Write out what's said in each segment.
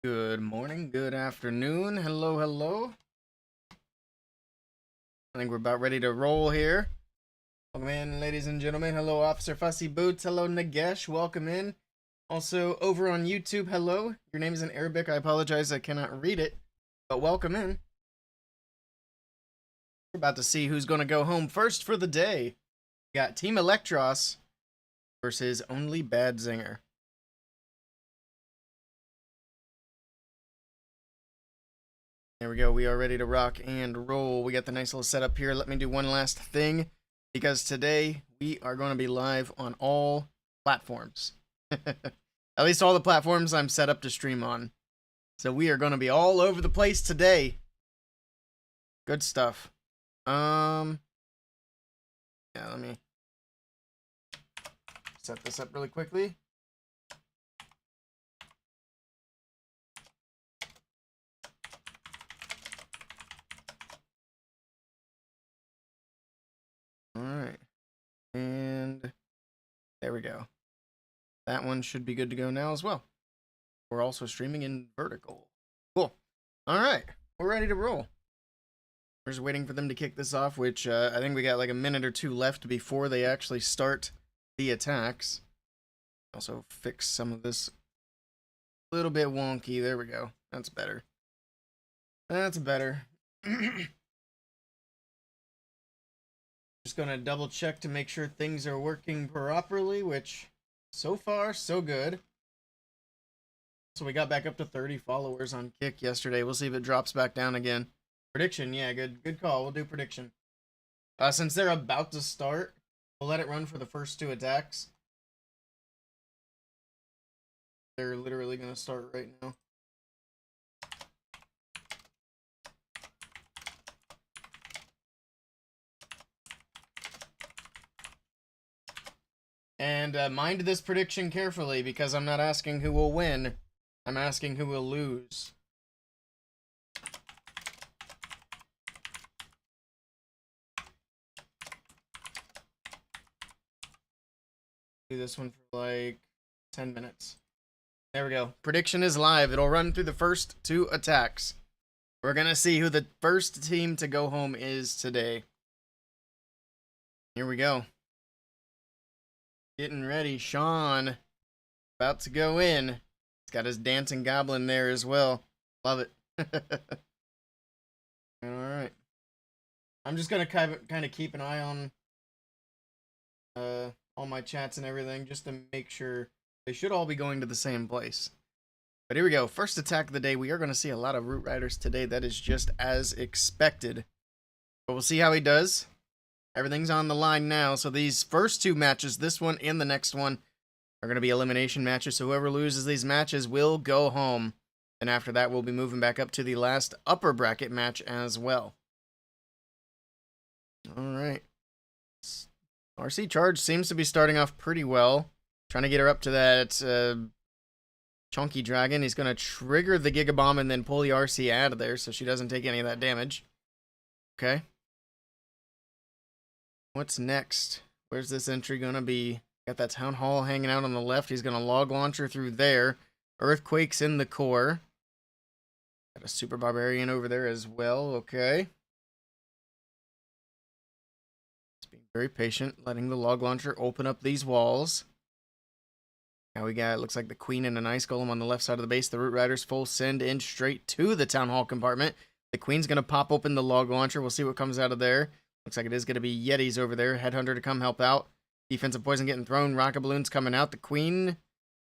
Good morning, good afternoon, hello, hello. I think we're about ready to roll here. Welcome in, ladies and gentlemen. Hello, Officer Fussy Boots. Hello, Nagesh. Welcome in. Also, over on YouTube, hello. Your name is in Arabic. I apologize, I cannot read it, but welcome in. We're about to see who's going to go home first for the day. We got Team Electros versus Only Bad Zinger. There we go. We are ready to rock and roll. We got the nice little setup here. Let me do one last thing, because today we are going to be live on all platforms. At least all the platforms I'm set up to stream on. So we are going to be all over the place today. Good stuff. Yeah, let me set this up really quickly. Alright. And there we go. That one should be good to go now as well. We're also streaming in vertical. Cool. Alright. We're ready to roll. We're just waiting for them to kick this off, which I think we got like a minute or two left before they actually start the attacks. Also fix some of this a little bit wonky. There we go. That's better. That's better. Just gonna double check to make sure things are working properly, which so far so good. So we got back up to 30 followers on Kick yesterday. We'll see if it drops back down again. Prediction, yeah, good call. We'll do prediction. Since they're about to start, we'll let it run for the first two attacks. They're literally gonna start right now. And mind this prediction carefully, because I'm not asking who will win. I'm asking who will lose. Do this one for like 10 minutes. There we go. Prediction is live. It'll run through the first two attacks. We're going to see who the first team to go home is today. Here we go. Getting ready. Sean. About to go in. He's got his dancing goblin there as well. Love it. Alright. I'm just going to kind of keep an eye on all my chats and everything, just to make sure they should all be going to the same place. But here we go. First attack of the day. We are going to see a lot of Root Riders today. That is just as expected. But we'll see how he does. Everything's on the line now. So these first two matches, this one and the next one, are going to be elimination matches. So whoever loses these matches will go home. And after that, we'll be moving back up to the last upper bracket match as well. Alright. RC Charge seems to be starting off pretty well. Trying to get her up to that chunky dragon. He's going to trigger the Giga Bomb and then pull the RC out of there so she doesn't take any of that damage. Okay. What's next? Where's this entry going to be? Got that Town Hall hanging out on the left. He's going to log launcher through there. Earthquake's in the core. Got a Super Barbarian over there as well. Okay. Just being very patient, letting the log launcher open up these walls. Now we got, looks like the Queen and an Ice Golem on the left side of the base. The Root Riders full send in straight to the Town Hall compartment. The Queen's going to pop open the log launcher. We'll see what comes out of there. Looks like it is going to be Yetis over there. Headhunter to come help out. Defensive poison getting thrown. Rocket balloons coming out. The Queen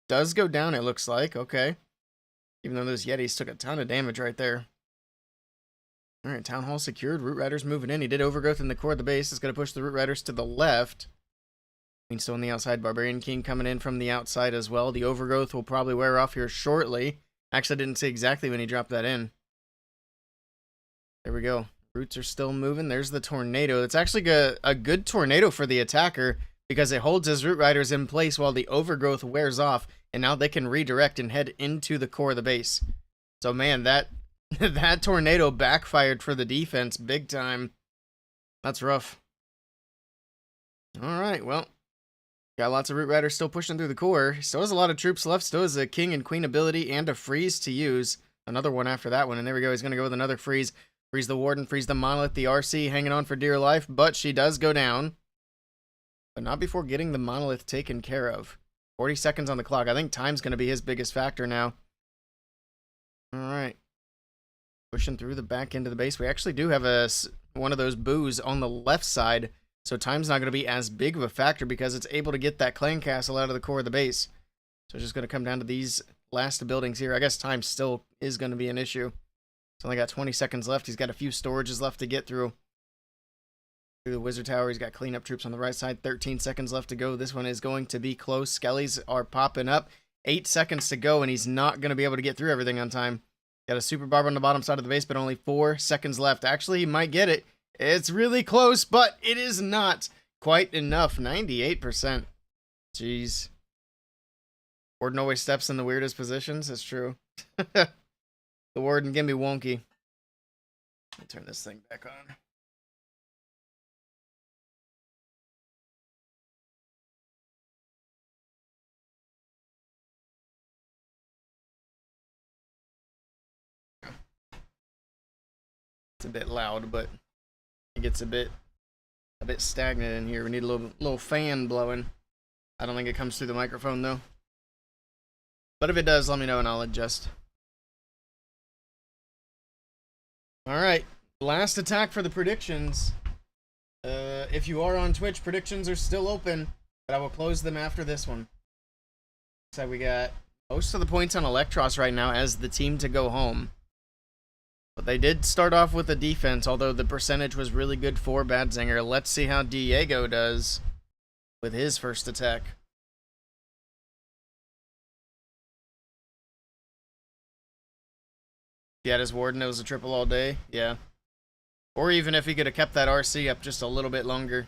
does go down, it looks like. Okay. Even though those Yetis took a ton of damage right there. Alright, Town Hall secured. Root Riders moving in. He did overgrowth in the core of the base. It's going to push the Root Riders to the left. Queen still on the outside. Barbarian King coming in from the outside as well. The overgrowth will probably wear off here shortly. Actually, I didn't see exactly when he dropped that in. There we go. Roots are still moving. There's the tornado. It's actually a good tornado for the attacker, because it holds his Root Riders in place while the overgrowth wears off, and now they can redirect and head into the core of the base. So man, that that tornado backfired for the defense big time. That's rough. Alright, well, Got lots of Root Riders still pushing through the core. Still has a lot of troops left. Still has a King and Queen ability and a freeze to use. Another one after that one. And there we go. He's going to go with another freeze. Freeze the Warden, freeze the Monolith, the RC hanging on for dear life. But she does go down. But not before getting the Monolith taken care of. 40 seconds on the clock. I think time's going to be his biggest factor now. Alright. Pushing through the back end of the base. We actually do have one of those boos on the left side. So time's not going to be as big of a factor because it's able to get that clan castle out of the core of the base. So it's just going to come down to these last buildings here. I guess time still is going to be an issue. He's only got 20 seconds left. He's got a few storages left to get through. Through the Wizard Tower, he's got cleanup troops on the right side. 13 seconds left to go. This one is going to be close. Skellies are popping up. 8 seconds to go, and he's not going to be able to get through everything on time. Got a Super Barb on the bottom side of the base, but only 4 seconds left. Actually, he might get it. It's really close, but it is not quite enough. 98%. Jeez. Warden always steps in the weirdest positions. That's true. The Warden can be wonky. Let me turn this thing back on. It's a bit loud, but it gets a bit stagnant in here. We need a little fan blowing. I don't think it comes through the microphone though. But if it does, let me know and I'll adjust. Alright, last attack for the predictions. If you are on Twitch, predictions are still open, but I will close them after this one. So we got most of the points on Electros right now as the team to go home. But they did start off with a defense, although the percentage was really good for Badzinger. Let's see how Diego does with his first attack. He had his Warden, it was a triple all day, yeah. Or even if he could have kept that RC up just a little bit longer.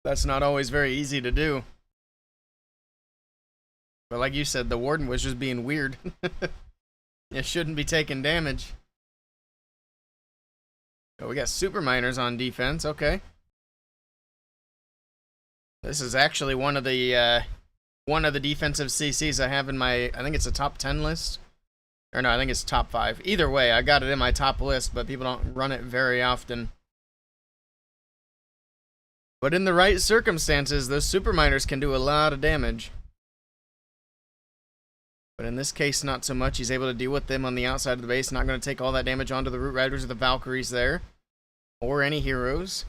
That's not always very easy to do. But like you said, the Warden was just being weird. It shouldn't be taking damage. Oh, we got Super Miners on defense. Okay. This is actually one of the defensive CCs I have in my, I think it's a top 10 list. Or no, I think it's top 5. Either way, I got it in my top list, but people don't run it very often. But in the right circumstances, those Super Miners can do a lot of damage. But in this case, not so much. He's able to deal with them on the outside of the base. Not going to take all that damage onto the Root Riders or the Valkyries there. Or any heroes.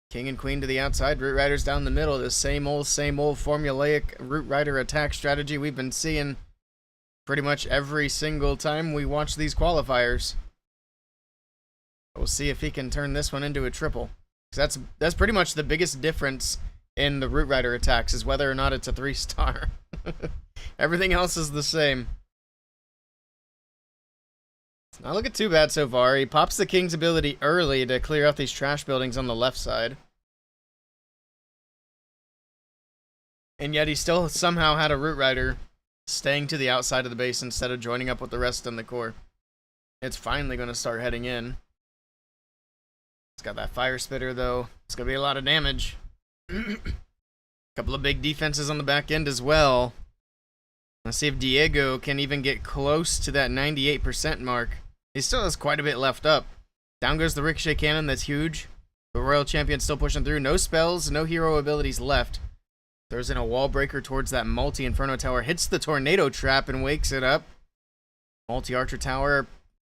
King and Queen to the outside. Root Riders down the middle. The same old formulaic Root Rider attack strategy we've been seeing pretty much every single time we watch these qualifiers. We'll see if he can turn this one into a triple. Because that's pretty much the biggest difference in the Root Rider attacks, is whether or not it's a 3-star. Everything else is the same. It's not looking too bad so far. He pops the King's ability early to clear out these trash buildings on the left side. And yet he still somehow had a Root Rider staying to the outside of the base instead of joining up with the rest in the core. It's finally going to start heading in. It's got that Fire Spitter though. It's going to be a lot of damage. Couple of big defenses on the back end as well. Let's see if Diego can even get close to that 98% mark. He still has quite a bit left up. Down goes the Ricochet Cannon, that's huge. The Royal Champion still pushing through. No spells, no hero abilities left. Throws in a wall breaker towards that multi-Inferno Tower. Hits the Tornado Trap and wakes it up. Multi-Archer Tower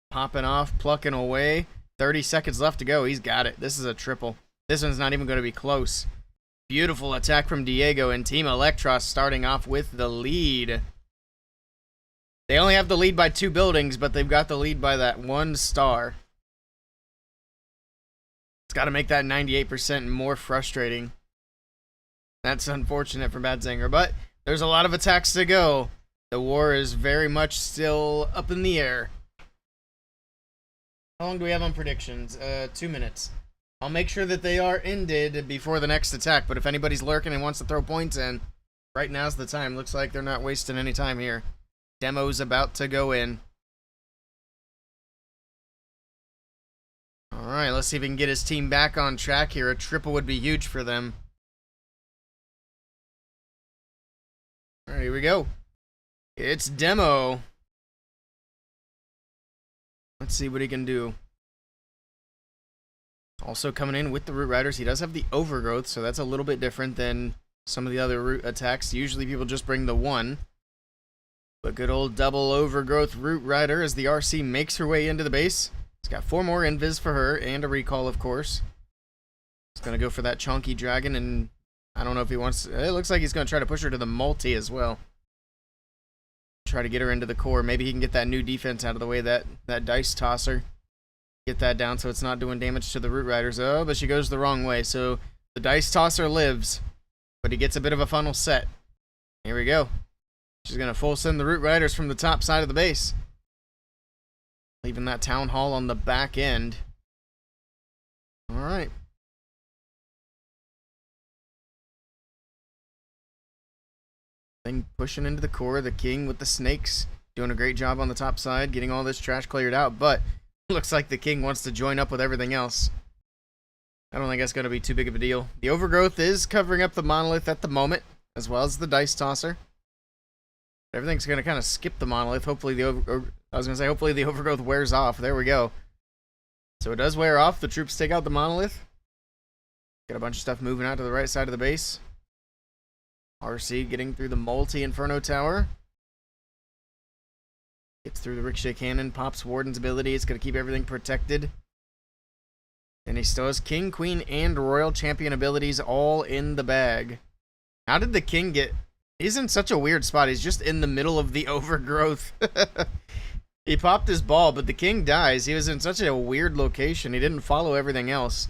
popping off, plucking away. 30 seconds left to go. He's got it. This is a triple. This one's not even going to be close. Beautiful attack from Diego, and Team Electros starting off with the lead. They only have the lead by 2 buildings, but they've got the lead by that 1 star. It's got to make that 98% more frustrating. That's unfortunate for Badzinger, but there's a lot of attacks to go. The war is very much still up in the air. How long do we have on predictions? 2 minutes. I'll make sure that they are ended before the next attack, but if anybody's lurking and wants to throw points in, right now's the time. Looks like they're not wasting any time here. Demo's about to go in. Alright, let's see if we can get his team back on track here. A triple would be huge for them. Alright, here we go. It's Demo. Let's see what he can do. Also coming in with the Root Riders, he does have the Overgrowth, so that's a little bit different than some of the other root attacks. Usually people just bring the one. But good old double Overgrowth Root Rider as the RC makes her way into the base. He's got 4 more invis for her, and a recall, of course. He's going to go for that Chonky Dragon, and I don't know if he wants... It looks like he's going to try to push her to the multi as well. Try to get her into the core. Maybe he can get that new defense out of the way, that Dice Tosser. Get that down so it's not doing damage to the Root Riders. Oh, but she goes the wrong way, so the Dice Tosser lives. But he gets a bit of a funnel set. Here we go. She's going to full send the Root Riders from the top side of the base. Leaving that Town Hall on the back end. Alright. Thing pushing into the core. The King with the snakes. Doing a great job on the top side. Getting all this trash cleared out. But looks like the King wants to join up with everything else. I don't think that's going to be too big of a deal. The Overgrowth is covering up the Monolith at the moment. As well as the Dice Tosser. Everything's going to kind of skip the Monolith. Hopefully hopefully the Overgrowth wears off. There we go. So it does wear off. The troops take out the Monolith. Got a bunch of stuff moving out to the right side of the base. RC getting through the multi-Inferno Tower. Gets through the Ricochet Cannon. Pops Warden's ability. It's going to keep everything protected. And he still has King, Queen, and Royal Champion abilities all in the bag. How did the King get... He's in such a weird spot. He's just in the middle of the Overgrowth. He popped his ball, but the King dies. He was in such a weird location. He didn't follow everything else.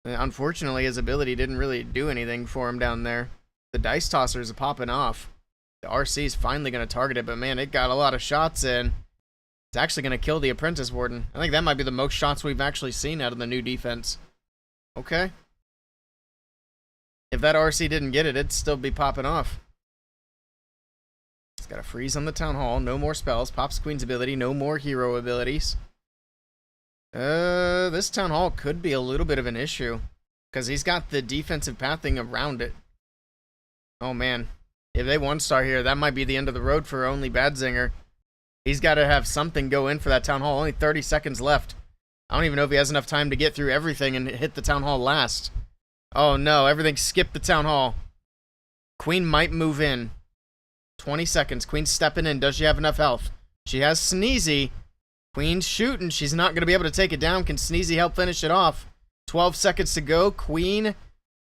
Unfortunately, his ability didn't really do anything for him down there. The Dice Tosser is popping off. The RC is finally going to target it, but man, it got a lot of shots in. It's actually going to kill the Apprentice Warden. I think that might be the most shots we've actually seen out of the new defense. Okay. If that RC didn't get it, it'd still be popping off. It's got a freeze on the Town Hall. No more spells. Pops Queen's ability. No more hero abilities. This Town Hall could be a little bit of an issue. Because he's got the defensive pathing around it. Oh, man. If they 1-star here, that might be the end of the road for only Badzinger. He's got to have something go in for that Town Hall. Only 30 seconds left. I don't even know if he has enough time to get through everything and hit the Town Hall last. Oh no, everything skipped the Town Hall. Queen might move in. 20 seconds. Queen's stepping in. Does she have enough health? She has Sneezy. Queen's shooting. She's not going to be able to take it down. Can Sneezy help finish it off? 12 seconds to go. Queen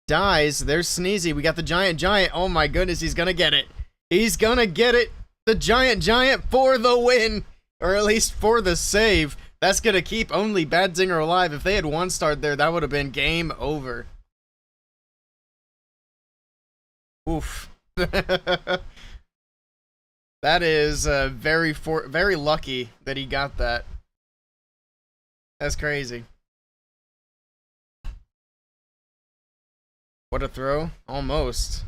dies. There's Sneezy. We got the Giant. Oh my goodness, he's going to get it. He's going to get it. The Giant for the win. Or at least for the save. That's going to keep only Badzinger alive. If they had 1-starred there, that would have been game over. Oof. That is very lucky that he got that. That's crazy. What a throw. Almost.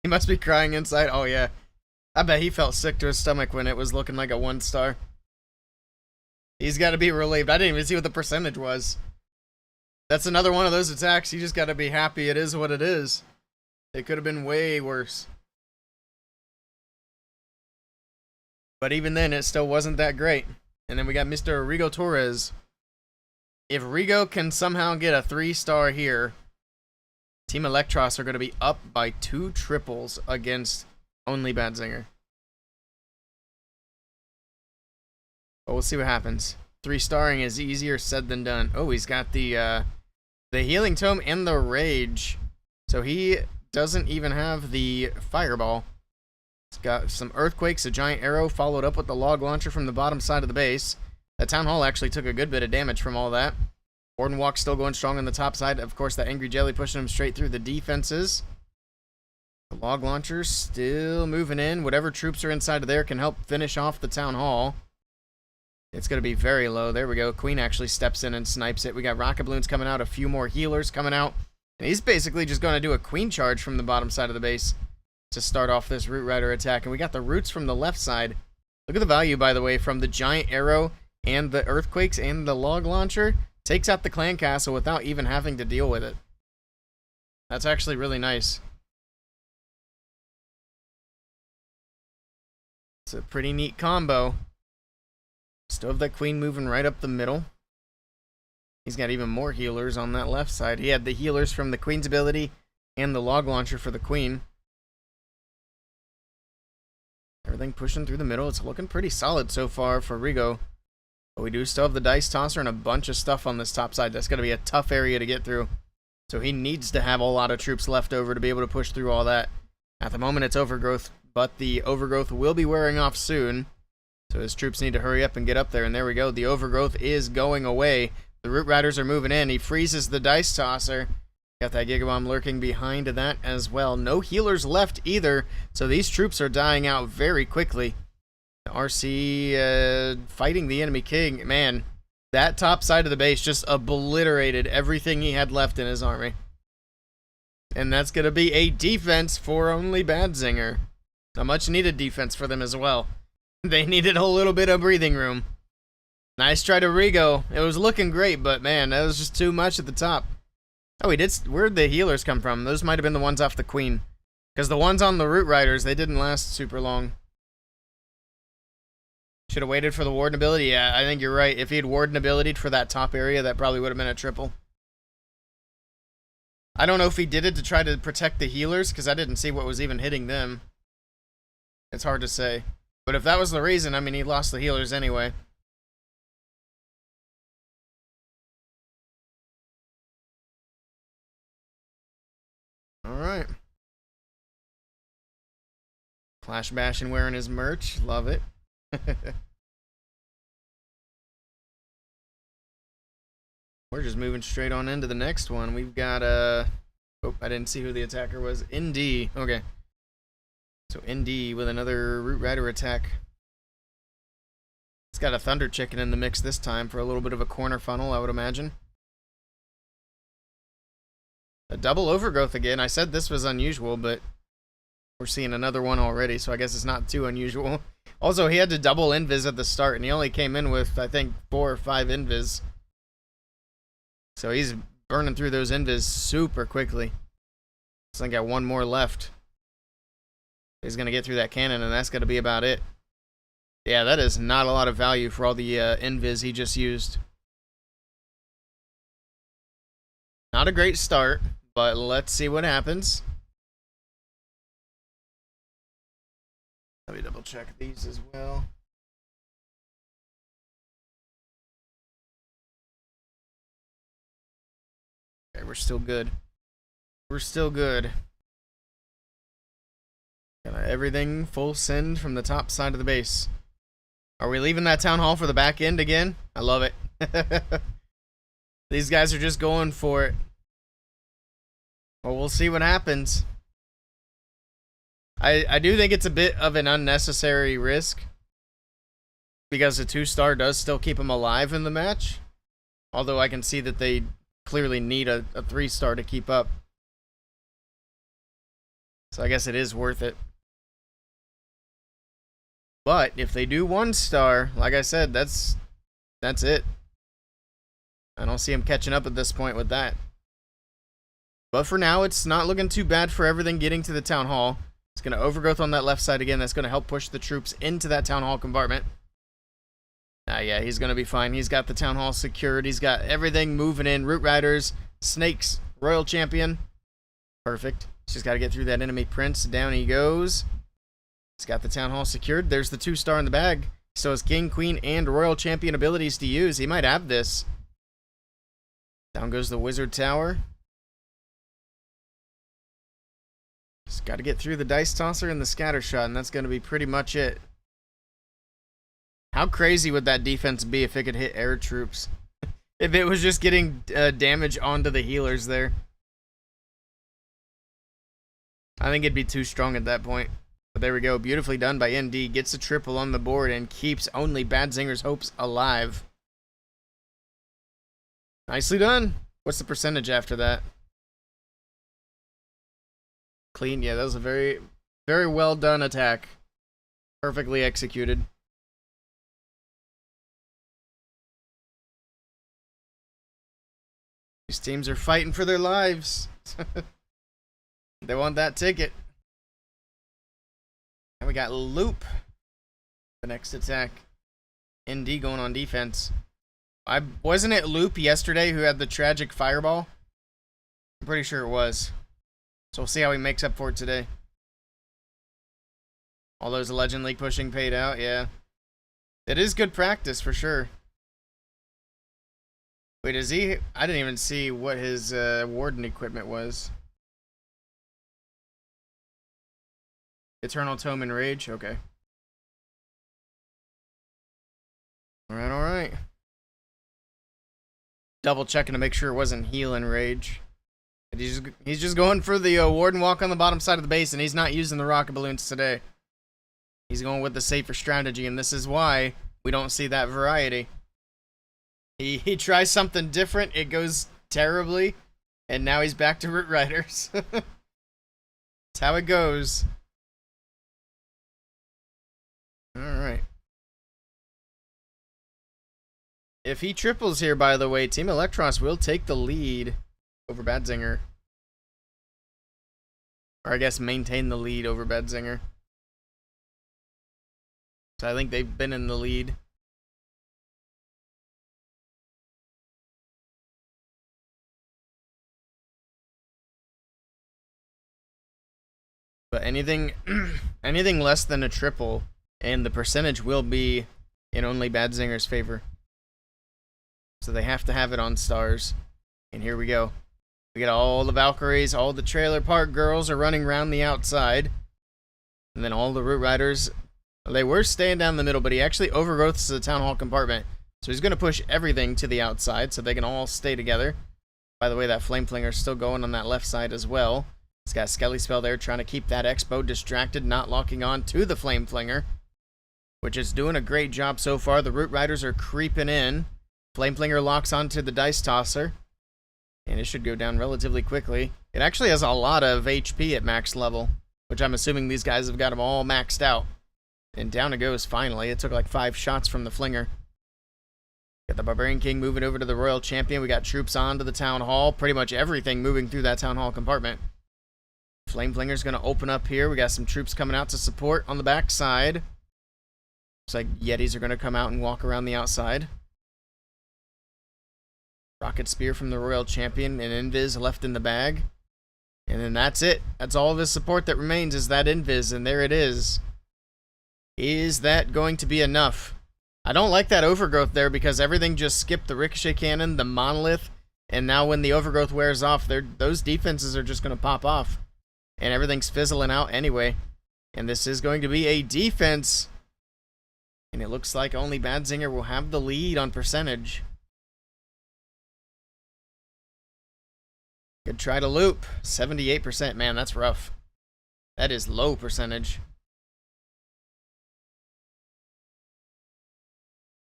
He must be crying inside. Oh, yeah. I bet he felt sick to his stomach when it was looking like a 1-star. He's got to be relieved. I didn't even see what the percentage was. That's another one of those attacks. You just got to be happy it is what it is. It could have been way worse. But even then, it still wasn't that great. And then we got Mr. Rigo Torres. If Rigo can somehow get a 3-star here, Team Electros are going to be up by 2 triples against only Badzinger. But we'll see what happens. 3-starring is easier said than done. Oh, he's got the Healing Tome and the Rage. So he doesn't even have the Fireball. He's got some Earthquakes, a Giant Arrow, followed up with the Log Launcher from the bottom side of the base. That Town Hall actually took a good bit of damage from all that. Warden Walk still going strong on the top side. Of course, that Angry Jelly pushing him straight through the defenses. The Log Launcher still moving in. Whatever troops are inside of there can help finish off the Town Hall. It's going to be very low. There we go. Queen actually steps in and snipes it. We got Rocket Balloons coming out. A few more healers coming out. And he's basically just going to do a Queen charge from the bottom side of the base to start off this Root Rider attack. And we got the Roots from the left side. Look at the value, by the way, from the giant arrow and the earthquakes and the log launcher. Takes out the clan castle without even having to deal with it. That's actually really nice. It's a pretty neat combo. Still have that queen moving right up the middle. He's got even more healers on that left side. He had the healers from the queen's ability and the log launcher for the queen. Everything pushing through the middle. It's looking pretty solid so far for Rigo. But we do still have the dice tosser and a bunch of stuff on this top side. That's going to be a tough area to get through. So he needs to have a lot of troops left over to be able to push through all that. At the moment, it's overgrowth, but the overgrowth will be wearing off soon. So his troops need to hurry up and get up there. And there we go. The overgrowth is going away. The Root Riders are moving in. He freezes the dice tosser. Got that Gigabomb lurking behind that as well. No healers left either. So these troops are dying out very quickly. RC fighting the enemy king. Man, that top side of the base just obliterated everything he had left in his army. And that's going to be a defense for only Badzinger. A much needed defense for them as well. They needed a little bit of breathing room. Nice try to Rigo. It was looking great, but man, that was just too much at the top. Oh, he did. Where'd the healers come from? Those might have been the ones off the queen. Because the ones on the Root Riders, they didn't last super long. Should have waited for the Warden ability. Yeah, I think you're right. If he had Warden ability for that top area, that probably would have been a triple. I don't know if he did it to try to protect the healers, because I didn't see what was even hitting them. It's hard to say. But if that was the reason, I mean, he lost the healers anyway. Alright. Flash bashing wearing his merch. Love it. We're just moving straight on into the next one. We've got oh, I didn't see who the attacker was. ND. Okay. So ND with another Root Rider attack. It's got a Thunder Chicken in the mix this time for a little bit of a corner funnel, I would imagine. A double overgrowth again. I said this was unusual, but we're seeing another one already, so I guess it's not too unusual. Also, he had to double invis at the start, and he only came in with, I think, 4 or 5 invis. So he's burning through those invis super quickly. So I got one more left. He's going to get through that cannon, and that's going to be about it. Yeah, that is not a lot of value for all the invis he just used. Not a great start, but let's see what happens. Let me double check these as well. Okay, we're still good. We're still good. Everything full send from the top side of the base. Are we leaving that town hall for the back end again? I love it. These guys are just going for it. Well, we'll see what happens. I do think it's a bit of an unnecessary risk, because a 2-star does still keep him alive in the match. Although I can see that they clearly need a 3-star to keep up. So I guess it is worth it. But if they do 1-star, like I said, that's it. I don't see him catching up at this point with that. But for now, it's not looking too bad for everything getting to the town hall. It's going to overgrowth on that left side again. That's going to help push the troops into that town hall compartment. Yeah, he's going to be fine. He's got the town hall secured. He's got everything moving in. Root Riders, Snakes, Royal Champion. Perfect. Just got to get through that enemy prince. Down he goes. He's got the town hall secured. There's the 2-star in the bag. So his King, Queen, and Royal Champion abilities to use. He might have this. Down goes the Wizard Tower. Just got to get through the Dice Tosser and the Scatter Shot, and that's going to be pretty much it. How crazy would that defense be if it could hit air troops? If it was just getting damage onto the healers there. I think it'd be too strong at that point. But there we go. Beautifully done by ND. Gets a triple on the board and keeps only Badzinger's hopes alive. Nicely done. What's the percentage after that? Clean. Yeah, that was a very, very well done attack. Perfectly executed. These teams are fighting for their lives. They want that ticket. And we got Loop. The next attack. ND going on defense. Wasn't it Loop yesterday who had the tragic fireball? I'm pretty sure it was. So we'll see how he makes up for it today. All those Legend League pushing paid out, yeah. It is good practice for sure. Wait, is he... I didn't even see what his Warden equipment was. Eternal Tome and Rage? Okay. Alright, alright. Double checking to make sure it wasn't Heal and Rage. But he's just going for the Warden Walk on the bottom side of the base, and he's not using the rocket balloons today. He's going with the safer strategy, and this is why we don't see that variety. He tries something different, it goes terribly, and now he's back to Root Riders. That's how it goes. Alright. If he triples here, by the way, Team Electros will take the lead over Badzinger. Or I guess maintain the lead over Badzinger. So I think they've been in the lead. But anything anything less than a triple, and the percentage will be in only Badzinger's favor. So they have to have it on stars. And here we go. We got all the Valkyries, all the Trailer Park girls are running around the outside. And then all the Root Riders, they were staying down the middle, but he actually overgrowths the Town Hall compartment. So he's going to push everything to the outside so they can all stay together. By the way, that Flame Flinger is still going on that left side as well. He's got Skelly Spell there trying to keep that Expo distracted, not locking on to the Flame Flinger, which is doing a great job so far. The Root Riders are creeping in. Flame Flinger locks onto the Dice Tosser, and it should go down relatively quickly. It actually has a lot of HP at max level, which I'm assuming these guys have got them all maxed out. And down it goes finally. It took like 5 shots from the Flinger. Got the Barbarian King moving over to the Royal Champion. We got troops on to the Town Hall. Pretty much everything moving through that Town Hall compartment. Flame Flinger's going to open up here. We got some troops coming out to support on the back side. Looks like Yetis are going to come out and walk around the outside. Rocket Spear from the Royal Champion and Invis left in the bag. And then that's it. That's all of his support that remains is that Invis, and there it is. Is that going to be enough? I don't like that Overgrowth there because everything just skipped the Ricochet Cannon, the Monolith, and now when the Overgrowth wears off, those defenses are just going to pop off. And everything's fizzling out anyway. And this is going to be a defense. And it looks like only Badzinger will have the lead on percentage. Good try to loop. 78%. Man, that's rough. That is low percentage.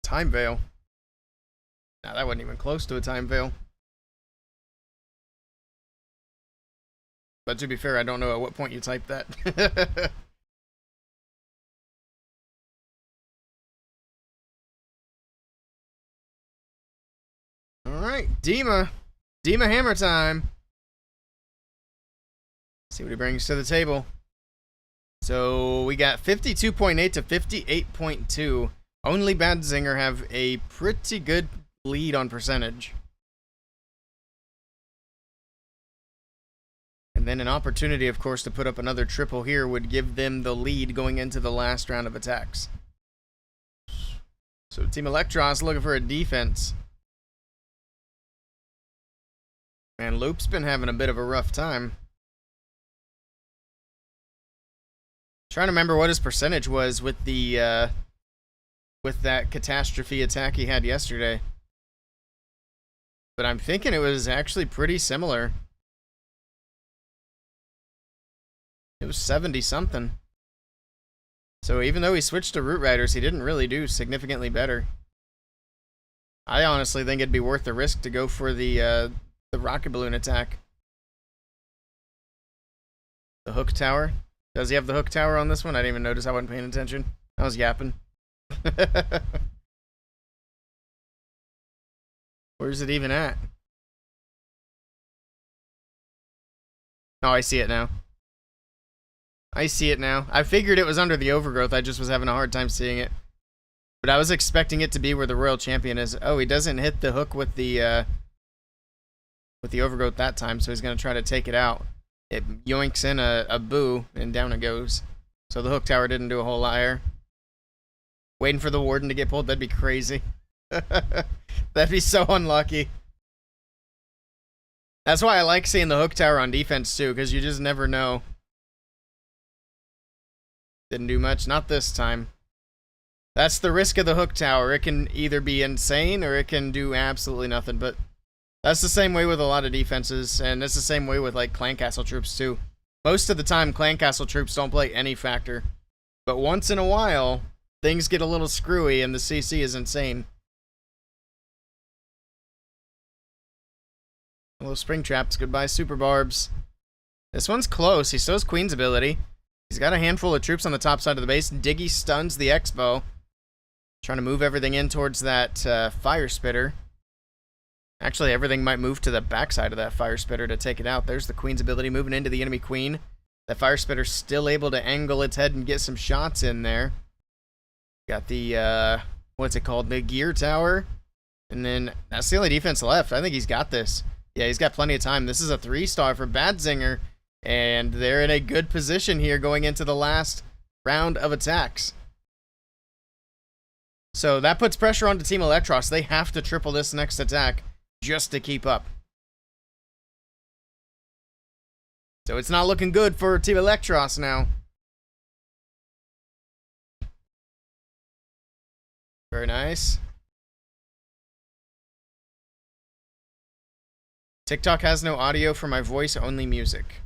Time Veil. Nah, that wasn't even close to a Time Veil. But to be fair, I don't know at what point you typed that. Alright, Dima. Dima Hammer time. See what he brings to the table. So we got 52.8 to 58.2. Only Badzinger have a pretty good lead on percentage. And then an opportunity, of course, to put up another triple here would give them the lead going into the last round of attacks. So Team Electros looking for a defense. And Loop's been having a bit of a rough time. Trying to remember what his percentage was with the with that catastrophe attack he had yesterday. But I'm thinking it was actually pretty similar. It was 70 something. So even though he switched to Root Riders, he didn't really do significantly better. I honestly think it'd be worth the risk to go for the rocket balloon attack. The hook tower. Does he have the hook tower on this one? I didn't even notice. I wasn't paying attention. I was yapping. Where's it even at? Oh, I see it now. I see it now. I figured it was under the overgrowth. I just was having a hard time seeing it. But I was expecting it to be where the Royal Champion is. Oh, he doesn't hit the hook with the overgrowth that time, so he's going to try to take it out. It yoinks in a boo, and down it goes. So the hook tower didn't do a whole lot here. Waiting for the warden to get pulled, that'd be crazy. That'd be so unlucky. That's why I like seeing the hook tower on defense, too, because you just never know. Didn't do much. Not this time. That's the risk of the hook tower. It can either be insane or it can do absolutely nothing. But that's the same way with a lot of defenses. And it's the same way with like clan castle troops too. Most of the time clan castle troops don't play any factor. But once in a while, things get a little screwy and the CC is insane. Hello spring traps. Goodbye super barbs. This one's close. He still has Queen's ability. He's got a handful of troops on the top side of the base. Diggy stuns the Expo. Trying to move everything in towards that fire spitter. Actually, everything might move to the backside of that fire spitter to take it out. There's the Queen's ability moving into the enemy Queen. That fire spitter's still able to angle its head and get some shots in there. Got the, what's it called? The gear tower. And then that's the only defense left. I think he's got this. Yeah, he's got plenty of time. This is a 3-star for Badzinger. And they're in a good position here going into the last round of attacks. So that puts pressure onto Team Electros. They have to triple this next attack just to keep up. So it's not looking good for Team Electros now. Very nice. TikTok has no audio for my voice, only music.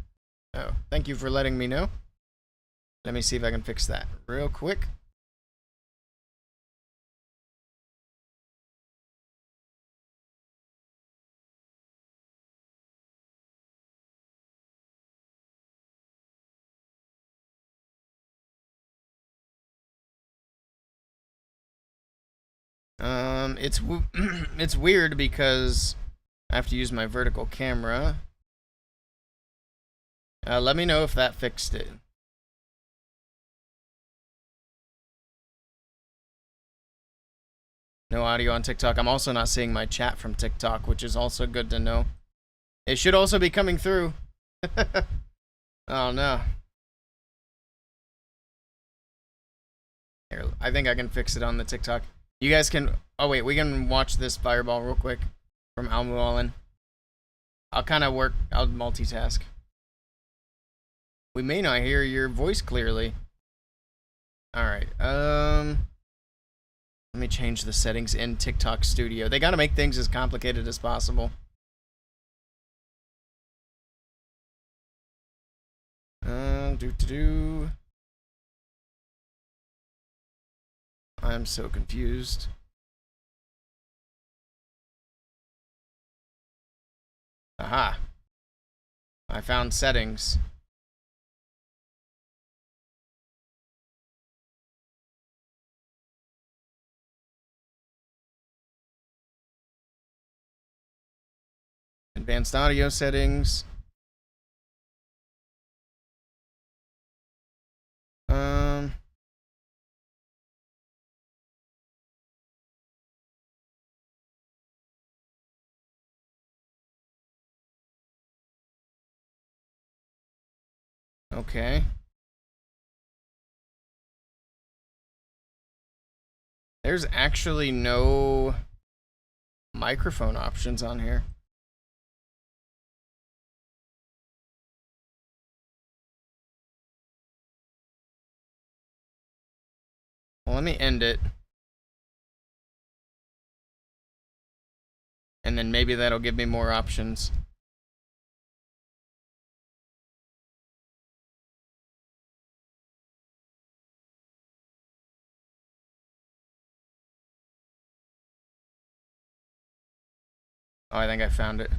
Oh, thank you for letting me know. Let me see if I can fix that real quick. It's weird because I have to use my vertical camera. Let me know if that fixed it. No audio on TikTok. I'm also not seeing my chat from TikTok, which is also good to know. It should also be coming through. Oh no. Here, I think I can fix it on the TikTok. You guys can... Oh wait, we can watch this fireball real quick from Almuallen. I'll kind of work... I'll multitask. We may not hear your voice clearly. Alright, let me change the settings in TikTok Studio. They gotta make things as complicated as possible. I'm so confused. Aha. I found settings. Advanced audio settings. Okay. There's actually no microphone options on here. Well, let me end it. And then maybe that'll give me more options. Oh, I think I found it.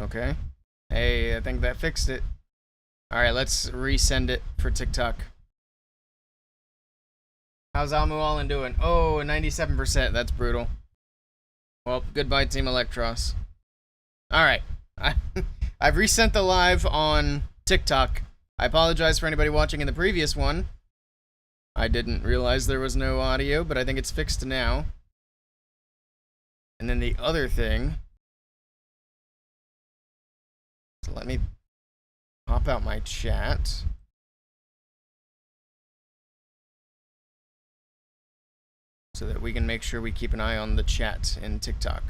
Okay. Hey, I think that fixed it. Alright, let's resend it for TikTok. How's Almu doing? Oh, 97%. That's brutal. Well, goodbye, Team Electros. Alright. I've resent the live on TikTok. I apologize for anybody watching in the previous one. I didn't realize there was no audio, but I think it's fixed now. And then the other thing... So let me pop out my chat. So that we can make sure we keep an eye on the chat in TikTok.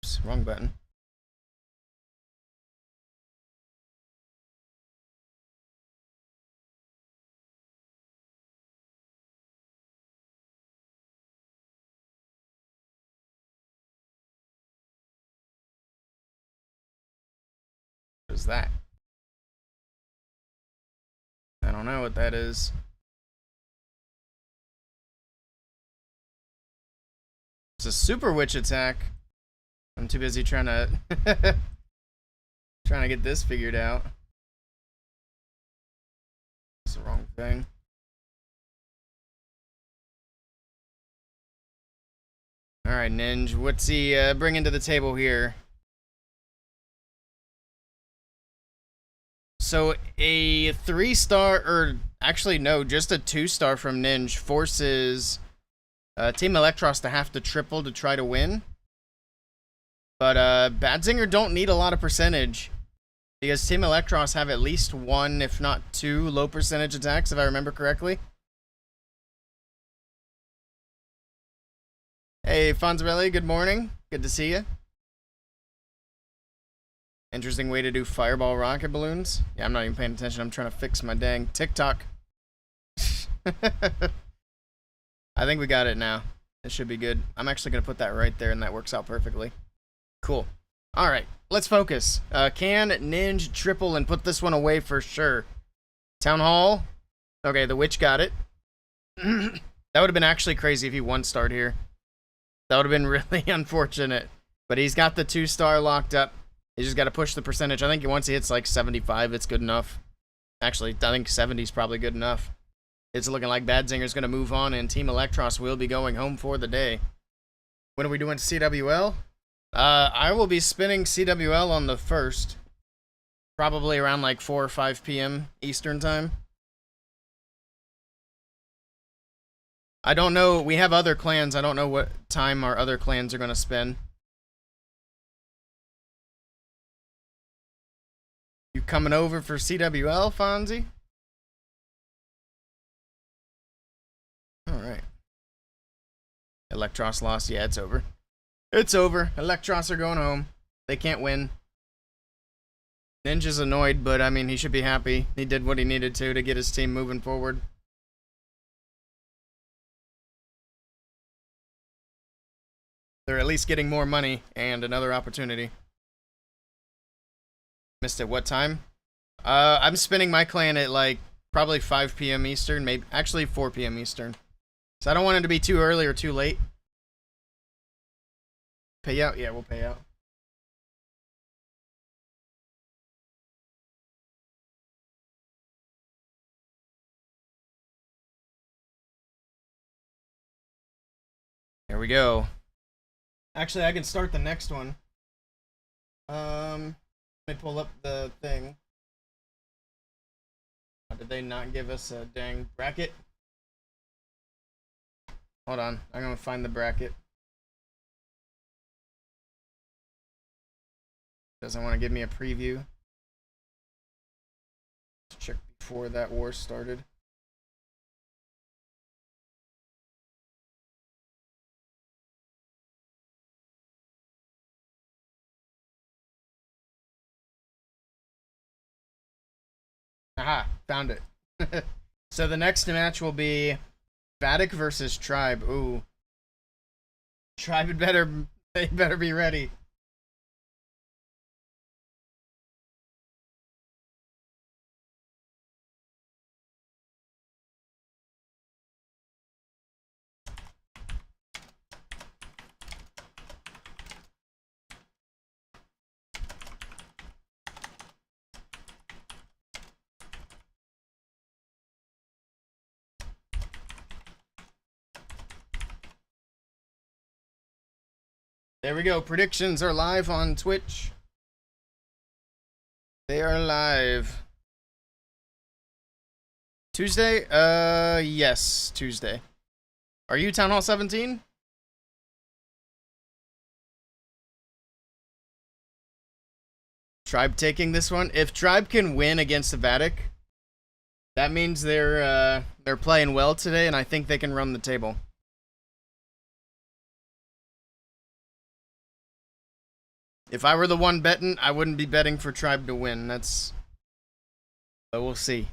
Oops, wrong button. What is that? I don't know what that is. It's a super witch attack. I'm too busy trying to trying to get this figured out. It's the wrong thing. All right, Ninja, what's he bringing to the table here? So a 3-star, or actually no, just a 2-star from Ninja forces Team Electros to have to triple to try to win. But Badzinger don't need a lot of percentage because Team Electros have at least 1, if not 2, low percentage attacks, if I remember correctly. Hey, Fonzarelli, good morning. Good to see you. Interesting way to do fireball rocket balloons. Yeah, I'm not even paying attention. I'm trying to fix my dang TikTok. I think we got it now. It should be good. I'm actually going to put that right there, and that works out perfectly. Cool. All right, let's focus. Can Ninja triple and put this one away for sure? Town Hall. Okay, the witch got it. That would have been actually crazy if he 1-starred here. That would have been really unfortunate. But he's got the 2-star locked up. He's just got to push the percentage. I think once he hits like 75, it's good enough. Actually, I think 70 is probably good enough. It's looking like Badzinger's going to move on, and Team Electros will be going home for the day. When are we doing CWL? I will be spinning CWL on the 1st. Probably around like 4 or 5 p.m. Eastern time. I don't know. We have other clans. I don't know what time our other clans are going to spin. You coming over for CWL, Fonzie? Alright. Electros lost. Yeah, it's over. It's over. Electros are going home. They can't win. Ninja's annoyed, but I mean, he should be happy. He did what he needed to get his team moving forward. They're at least getting more money and another opportunity. Missed it. What time? I'm spinning my clan at like probably 5 p.m. Eastern, maybe actually 4 p.m. Eastern. So I don't want it to be too early or too late. Pay out? Yeah, we'll pay out. There we go. Actually, I can start the next one. Let me pull up the thing. Did they not give us a dang bracket? Hold on, I'm gonna find the bracket. Doesn't want to give me a preview. Let's check before that war started. Aha, found it. So the next match will be Vatic versus Tribe. Ooh. Tribe had they better be ready. There we go. Predictions are live on Twitch. They are live. Tuesday? Yes, Tuesday. Are you Town Hall 17? Tribe taking this one? If Tribe can win against the Vatic, that means they're playing well today, and I think they can run the table. If I were the one betting, I wouldn't be betting for Tribe to win. But we'll see.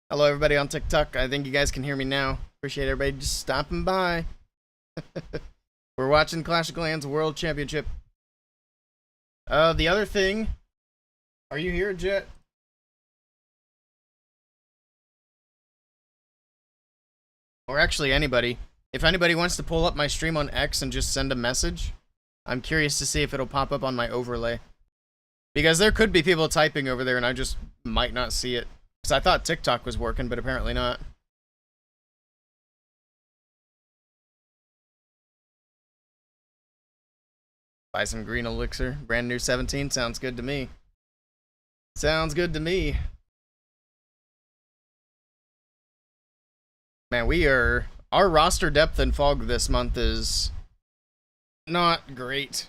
Hello, everybody on TikTok. I think you guys can hear me now. Appreciate everybody just stopping by. We're watching Clash of Clans World Championship. The other thing... Are you here, Jet? Or actually, anybody. If anybody wants to pull up my stream on X and just send a message, I'm curious to see if it'll pop up on my overlay. Because there could be people typing over there and I just might not see it. Because I thought TikTok was working, but apparently not. Buy some green elixir. Brand new 17. Sounds good to me. Sounds good to me. Man, our roster depth in Fog this month is not great.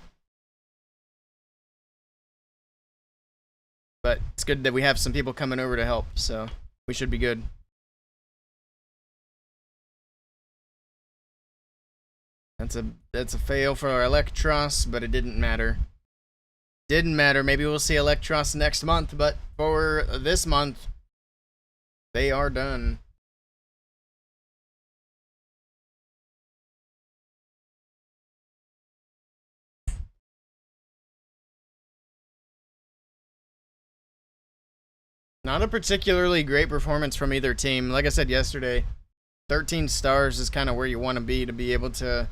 But it's good that we have some people coming over to help, so we should be good. That's a fail for our Electros, but it didn't matter. Didn't matter. Maybe we'll see Electros next month, but for this month, they are done. Not a particularly great performance from either team. Like I said yesterday, 13 stars is kind of where you want to be able to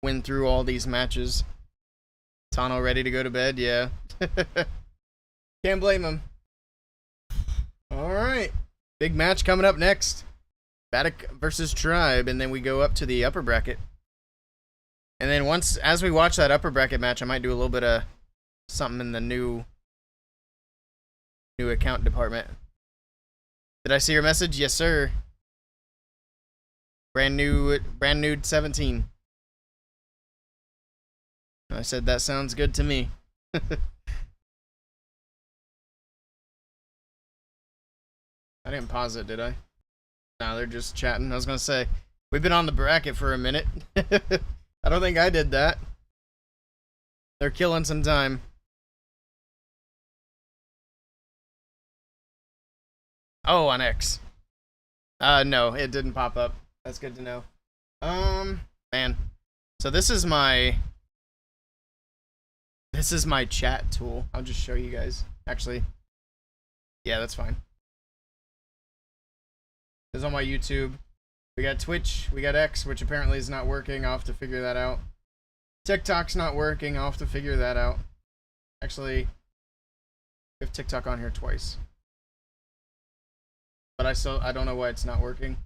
win through all these matches. Tano ready to go to bed? Yeah. Can't blame him. Alright. Big match coming up next. Vatic versus Tribe, and then we go up to the upper bracket. And then as we watch that upper bracket match, I might do a little bit of something in the new account department. Did I see your message? Yes, sir. Brand new 17. I said that sounds good to me. I didn't pause it, did I? No, they're just chatting. I was gonna say, we've been on the bracket for a minute. I don't think I did that. They're killing some time. Oh, on X. No, it didn't pop up. That's good to know. Man. So this is my chat tool. I'll just show you guys. Actually, yeah, that's fine. This is on my YouTube. We got Twitch, we got X, which apparently is not working. I'll have to figure that out. TikTok's not working. I'll have to figure that out. Actually, we have TikTok on here twice. But I don't know why it's not working.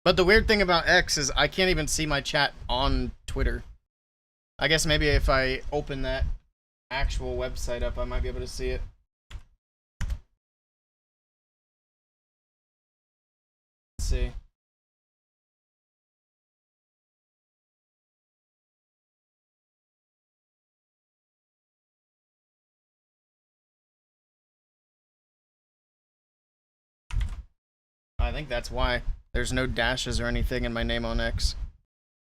But the weird thing about X is I can't even see my chat on Twitter. I guess maybe if I open that actual website up, I might be able to see it. Let's see. I think that's why. There's no dashes or anything in my name on X.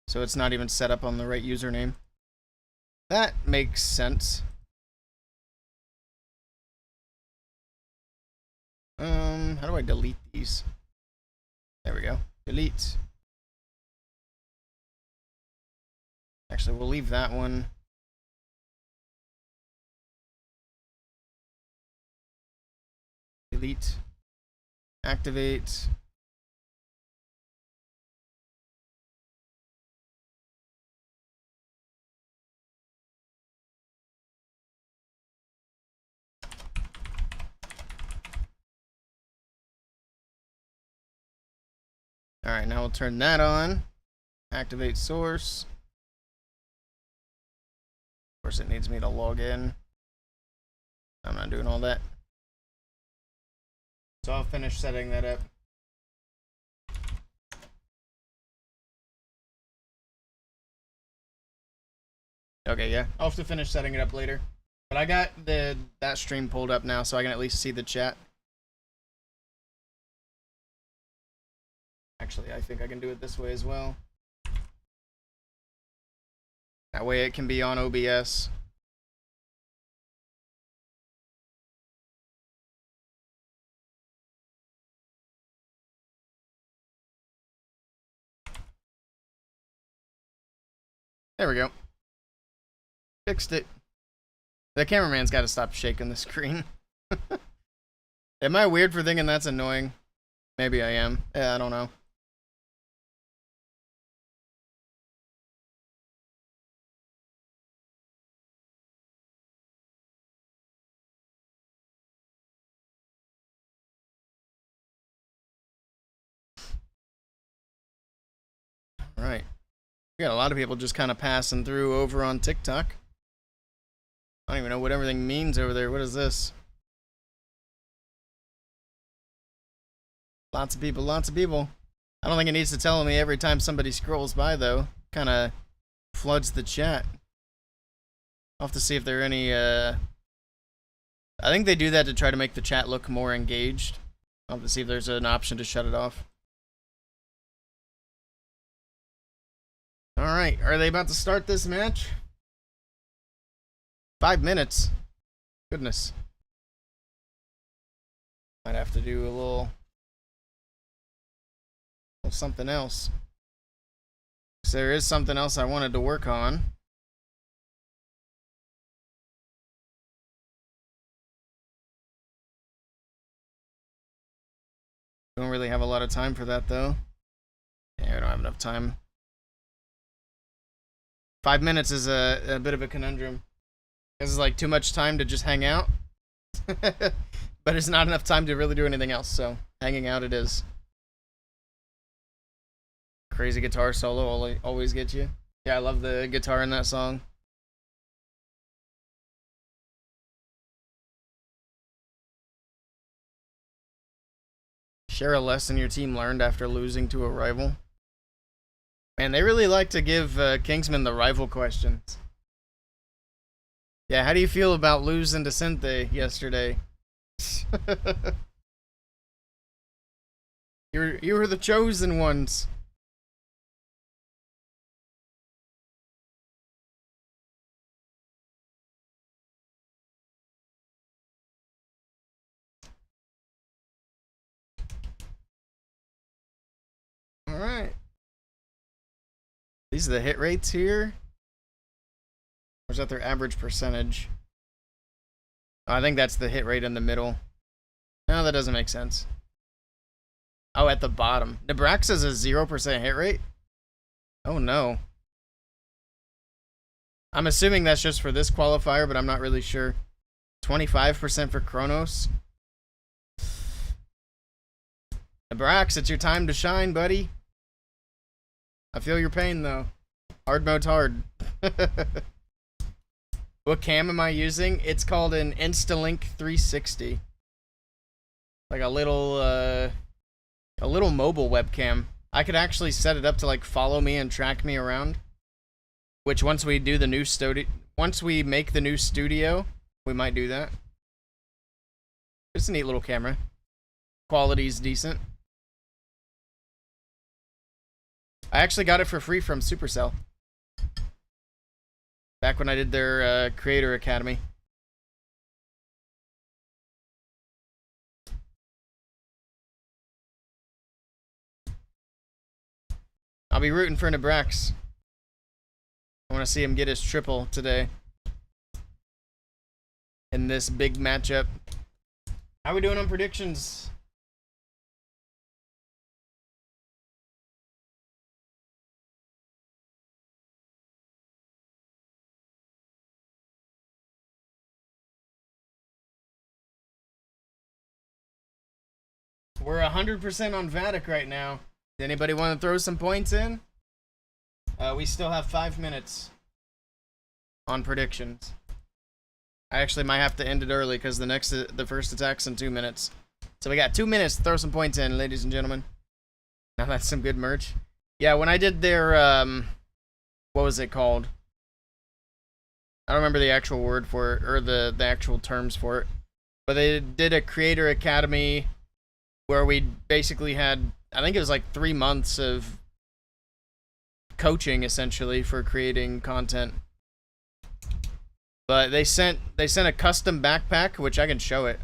So it's not even set up on the right username. That makes sense. How do I delete these? There we go. Delete. Actually, we'll leave that one. Delete. Activate. Alright, now we'll turn that on. Activate source. Of course, it needs me to log in. I'm not doing all that. So I'll finish setting that up. Okay, yeah. I'll have to finish setting it up later. But I got that stream pulled up now, so I can at least see the chat. Actually, I think I can do it this way as well. That way it can be on OBS. There we go. Fixed it. The cameraman's got to stop shaking the screen. Am I weird for thinking that's annoying? Maybe I am. Yeah, I don't know. Right. We got a lot of people just kind of passing through over on TikTok. I don't even know what everything means over there. What is this? Lots of people, lots of people. I don't think it needs to tell me every time somebody scrolls by, though. Kind of floods the chat. I'll have to see if there are any, I think they do that to try to make the chat look more engaged. I'll have to see if there's an option to shut it off. Alright, are they about to start this match? 5 minutes. Goodness. Might have to do a little something else. So there is something else I wanted to work on. Don't really have a lot of time for that, though. Yeah, we don't have enough time. 5 minutes is a bit of a conundrum. This is like too much time to just hang out. But it's not enough time to really do anything else, so hanging out it is. Crazy guitar solo always gets you. Yeah, I love the guitar in that song. Share a lesson your team learned after losing to a rival. Man, they really like to give Kingsman the rival questions. Yeah, how do you feel about losing to Sinthe yesterday? You were the chosen ones. All right. These are the hit rates here. Or is that their average percentage? Oh, I think that's the hit rate in the middle. No, that doesn't make sense. Oh, at the bottom. Nebraska's a 0% hit rate? Oh, no. I'm assuming that's just for this qualifier, but I'm not really sure. 25% for Kronos. Nebraska, it's your time to shine, buddy. I feel your pain, though. Hard mode's hard. What cam am I using? It's called an Instalink 360. Like a little mobile webcam. I could actually set it up to like follow me and track me around. Which once we do the new once we make the new studio, we might do that. It's a neat little camera. Quality's decent. I actually got it for free from Supercell. Back when I did their Creator Academy. I'll be rooting for Nebraska. I want to see him get his triple today. In this big matchup. How are we doing on predictions? We're 100% on Vatic right now. Anybody want to throw some points in? We still have 5 minutes on predictions. I actually might have to end it early because the first attack's in 2 minutes. So we got 2 minutes to throw some points in, ladies and gentlemen. Now that's some good merch. Yeah, when I did their, what was it called? I don't remember the actual word for it, or the actual terms for it. But they did a Creator Academy where we basically had, I think it was like 3 months of coaching, essentially, for creating content. But they sent a custom backpack, which I can show it.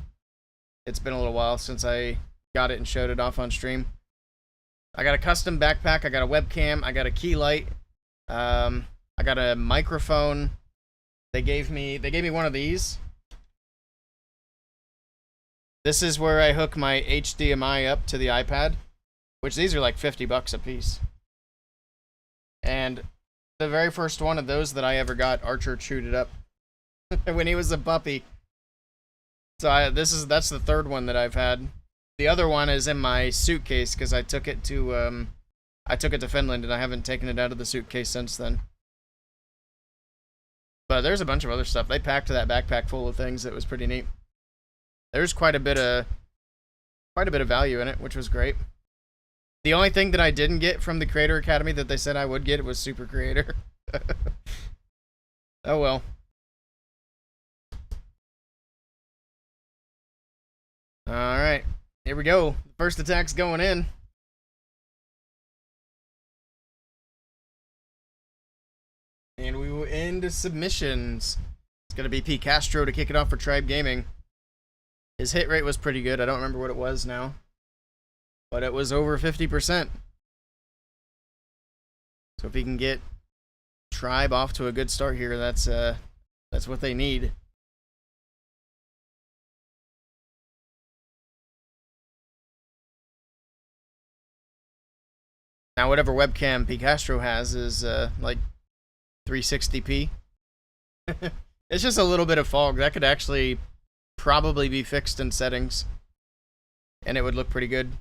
It's been a little while since I got it and showed it off on stream. I got a custom backpack, I got a webcam, I got a key light, I got a microphone. They gave me one of these. This is where I hook my HDMI up to the iPad, which these are like $50 a piece. And the very first one of those that I ever got, Archer chewed it up when he was a puppy. So that's the third one that I've had. The other one is in my suitcase because I took it to Finland and I haven't taken it out of the suitcase since then. But there's a bunch of other stuff. They packed that backpack full of things that was pretty neat. There's quite a bit of value in it, which was great. The only thing that I didn't get from the Creator Academy that they said I would get was Super Creator. Oh well. Alright, here we go. First attack's going in. And we will end submissions. It's going to be P. Castro to kick it off for Tribe Gaming. His hit rate was pretty good. I don't remember what it was now. But it was over 50%. So if he can get Tribe off to a good start here, that's what they need. Now, whatever webcam P. Castro has is like 360p. It's just a little bit of fog. That could actually probably be fixed in settings, and it would look pretty good.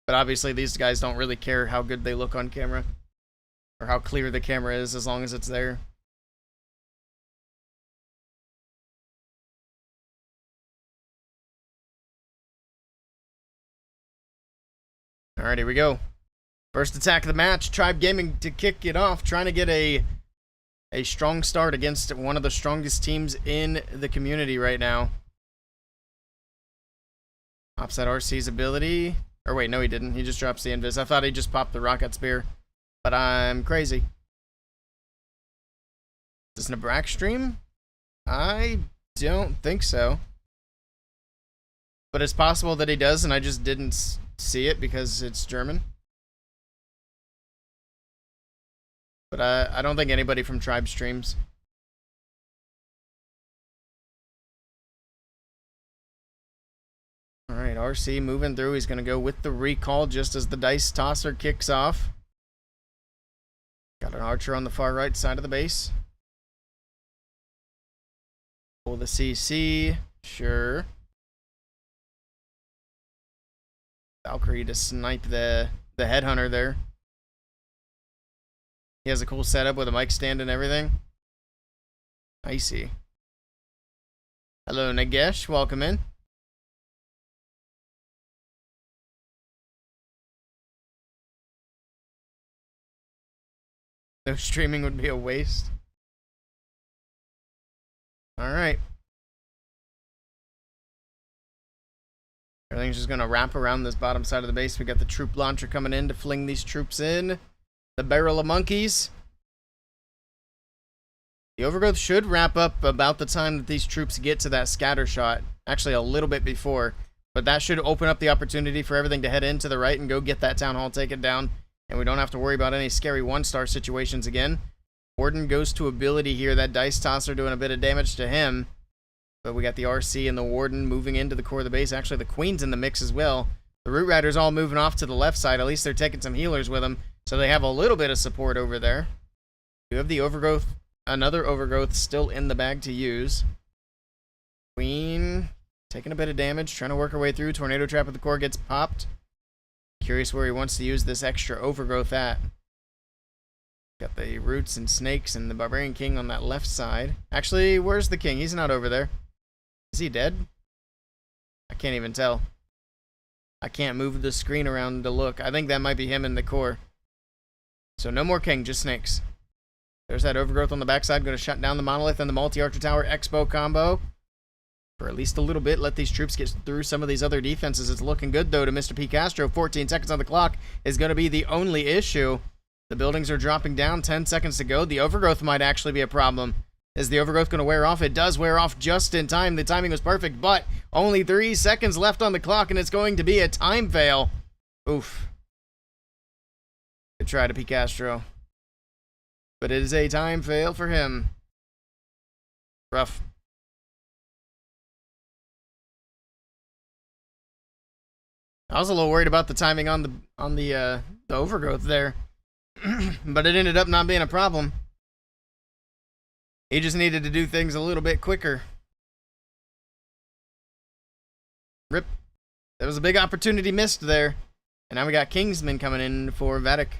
But obviously, these guys don't really care how good they look on camera, or how clear the camera is, as long as it's there. Alright, here we go. First attack of the match. Tribe Gaming to kick it off, trying to get a strong start against one of the strongest teams in the community right now. Pops that RC's ability. Or wait, no he didn't. He just drops the invis. I thought he just popped the rocket spear. But I'm crazy. Is this Nebrak stream? I don't think so. But it's possible that he does and I just didn't see it because it's German. But I don't think anybody from Tribe streams. Alright, RC moving through. He's going to go with the recall just as the dice tosser kicks off. Got an archer on the far right side of the base. Pull the CC. Sure. Valkyrie to snipe the headhunter there. He has a cool setup with a mic stand and everything. I see. Hello, Nagesh. Welcome in. No streaming would be a waste. Alright. Everything's just going to wrap around this bottom side of the base. We got the troop launcher coming in to fling these troops in. The barrel of monkeys. The overgrowth should wrap up about the time that these troops get to that scatter shot. Actually, a little bit before. But that should open up the opportunity for everything to head in to the right and go get that town hall, take it down. And we don't have to worry about any scary one-star situations again. Warden goes to ability here. That dice tosser doing a bit of damage to him. But we got the RC and the Warden moving into the core of the base. Actually, the Queen's in the mix as well. The Root Riders all moving off to the left side. At least they're taking some healers with them. So they have a little bit of support over there. You have the Overgrowth, another Overgrowth still in the bag to use. Queen Taking a bit of damage, trying to work her way through. Tornado Trap at the core gets popped. Curious where he wants to use this extra overgrowth at. Got the roots and snakes and the Barbarian King on that left side. Actually, where's the king? He's not over there. Is he dead? I can't even tell. I can't move the screen around to look. I think that might be him in the core. So no more king, just snakes. There's that overgrowth on the backside. Going to shut down the monolith and the multi-archer tower expo combo. For at least a little bit, let these troops get through some of these other defenses. It's looking good, though, to Mr. P. Castro. 14 seconds on the clock is going to be the only issue. The buildings are dropping down. 10 seconds to go. The overgrowth might actually be a problem. Is the overgrowth going to wear off? It does wear off just in time. The timing was perfect, but only 3 seconds left on the clock, and it's going to be a time fail. Oof. Good try to P. Castro. But it is a time fail for him. Rough. I was a little worried about the timing on the overgrowth there. But it ended up not being a problem. He just needed to do things a little bit quicker. Rip. There was a big opportunity missed there. And now we got Kingsman coming in for Vedic.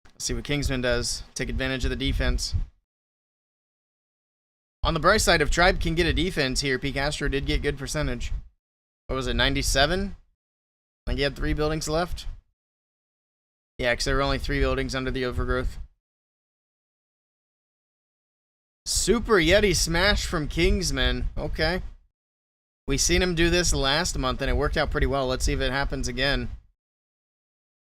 Let's see what Kingsman does. Take advantage of the defense. On the bright side, if Tribe can get a defense here, P. Castro did get good percentage. What was it, 97? I think he had 3 buildings left. Yeah, because there were only 3 buildings under the overgrowth. Super Yeti smash from Kingsman. Okay. We seen him do this last month, and it worked out pretty well. Let's see if it happens again.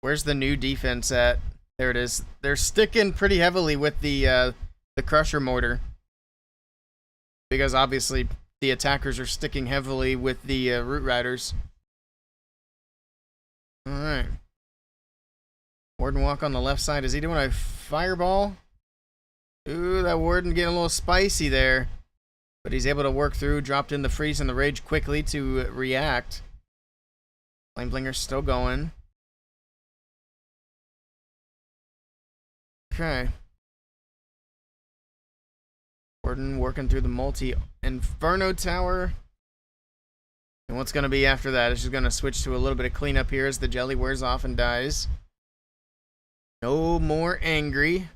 Where's the new defense at? There it is. They're sticking pretty heavily with the Crusher Mortar. Because obviously the attackers are sticking heavily with the Root Riders. Alright. Warden Walk on the left side. Is he doing a fireball? Ooh, that Warden getting a little spicy there. But he's able to work through. Dropped in the freeze and the rage quickly to react. Flameblinger's still going. Okay. Warden working through the multi-Inferno Tower. And what's going to be after that? It's just going to switch to a little bit of cleanup here as the jelly wears off and dies. No more angry.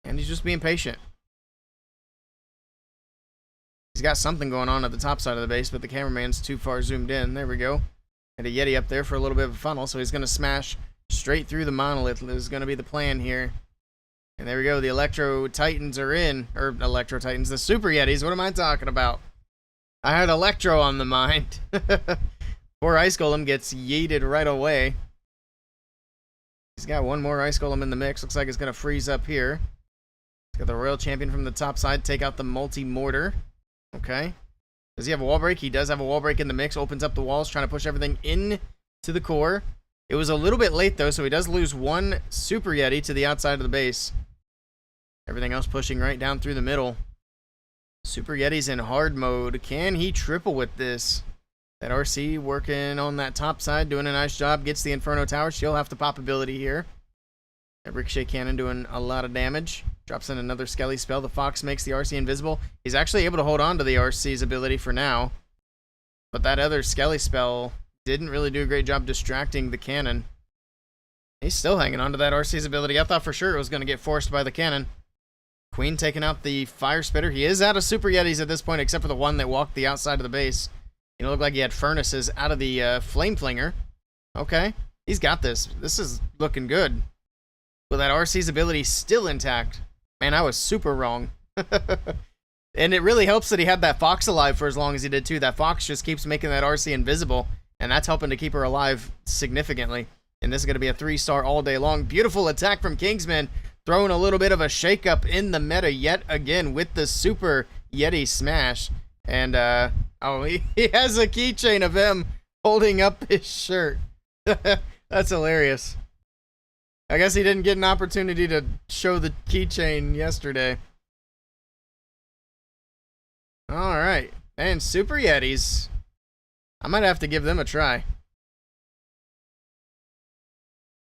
And he's just being patient. He's got something going on at the top side of the base, but the cameraman's too far zoomed in. There we go. And a Yeti up there for a little bit of a funnel, so he's going to smash straight through the monolith. This is going to be the plan here. And there we go. The Electro Titans are in. Or Electro Titans. The Super Yetis. What am I talking about? I had Electro on the mind. Poor Ice Golem gets yeeted right away. He's got one more Ice Golem in the mix. Looks like it's going to freeze up here. Got the Royal Champion from the top side. Take out the Multi-Mortar. Okay. Does he have a wall break? He does have a wall break in the mix. Opens up the walls. Trying to push everything in to the core. It was a little bit late, though, so he does lose one Super Yeti to the outside of the base. Everything else pushing right down through the middle. Super Yeti's in hard mode. Can he triple with this? That RC working on that top side, doing a nice job. Gets the Inferno Tower. She'll have the pop ability here. That Ricochet Cannon doing a lot of damage. Drops in another Skelly spell. The Fox makes the RC invisible. He's actually able to hold on to the RC's ability for now. But that other Skelly spell didn't really do a great job distracting the cannon. He's still hanging on to that RC's ability. I thought for sure it was going to get forced by the cannon. Queen taking out the Fire Spitter. He is out of Super Yetis at this point, except for the one that walked the outside of the base. It looked like he had furnaces out of the Flame Flinger. Okay. He's got this. This is looking good. With that RC's ability still intact. Man, I was super wrong. And it really helps that he had that Fox alive for as long as he did, too. That Fox just keeps making that RC invisible. And that's helping to keep her alive significantly. And this is going to be a 3-star all day long. Beautiful attack from Kingsman. Throwing a little bit of a shakeup in the meta yet again with the Super Yeti smash. And, oh, he has a keychain of him holding up his shirt. That's hilarious. I guess he didn't get an opportunity to show the keychain yesterday. Alright. And Super Yetis. I might have to give them a try.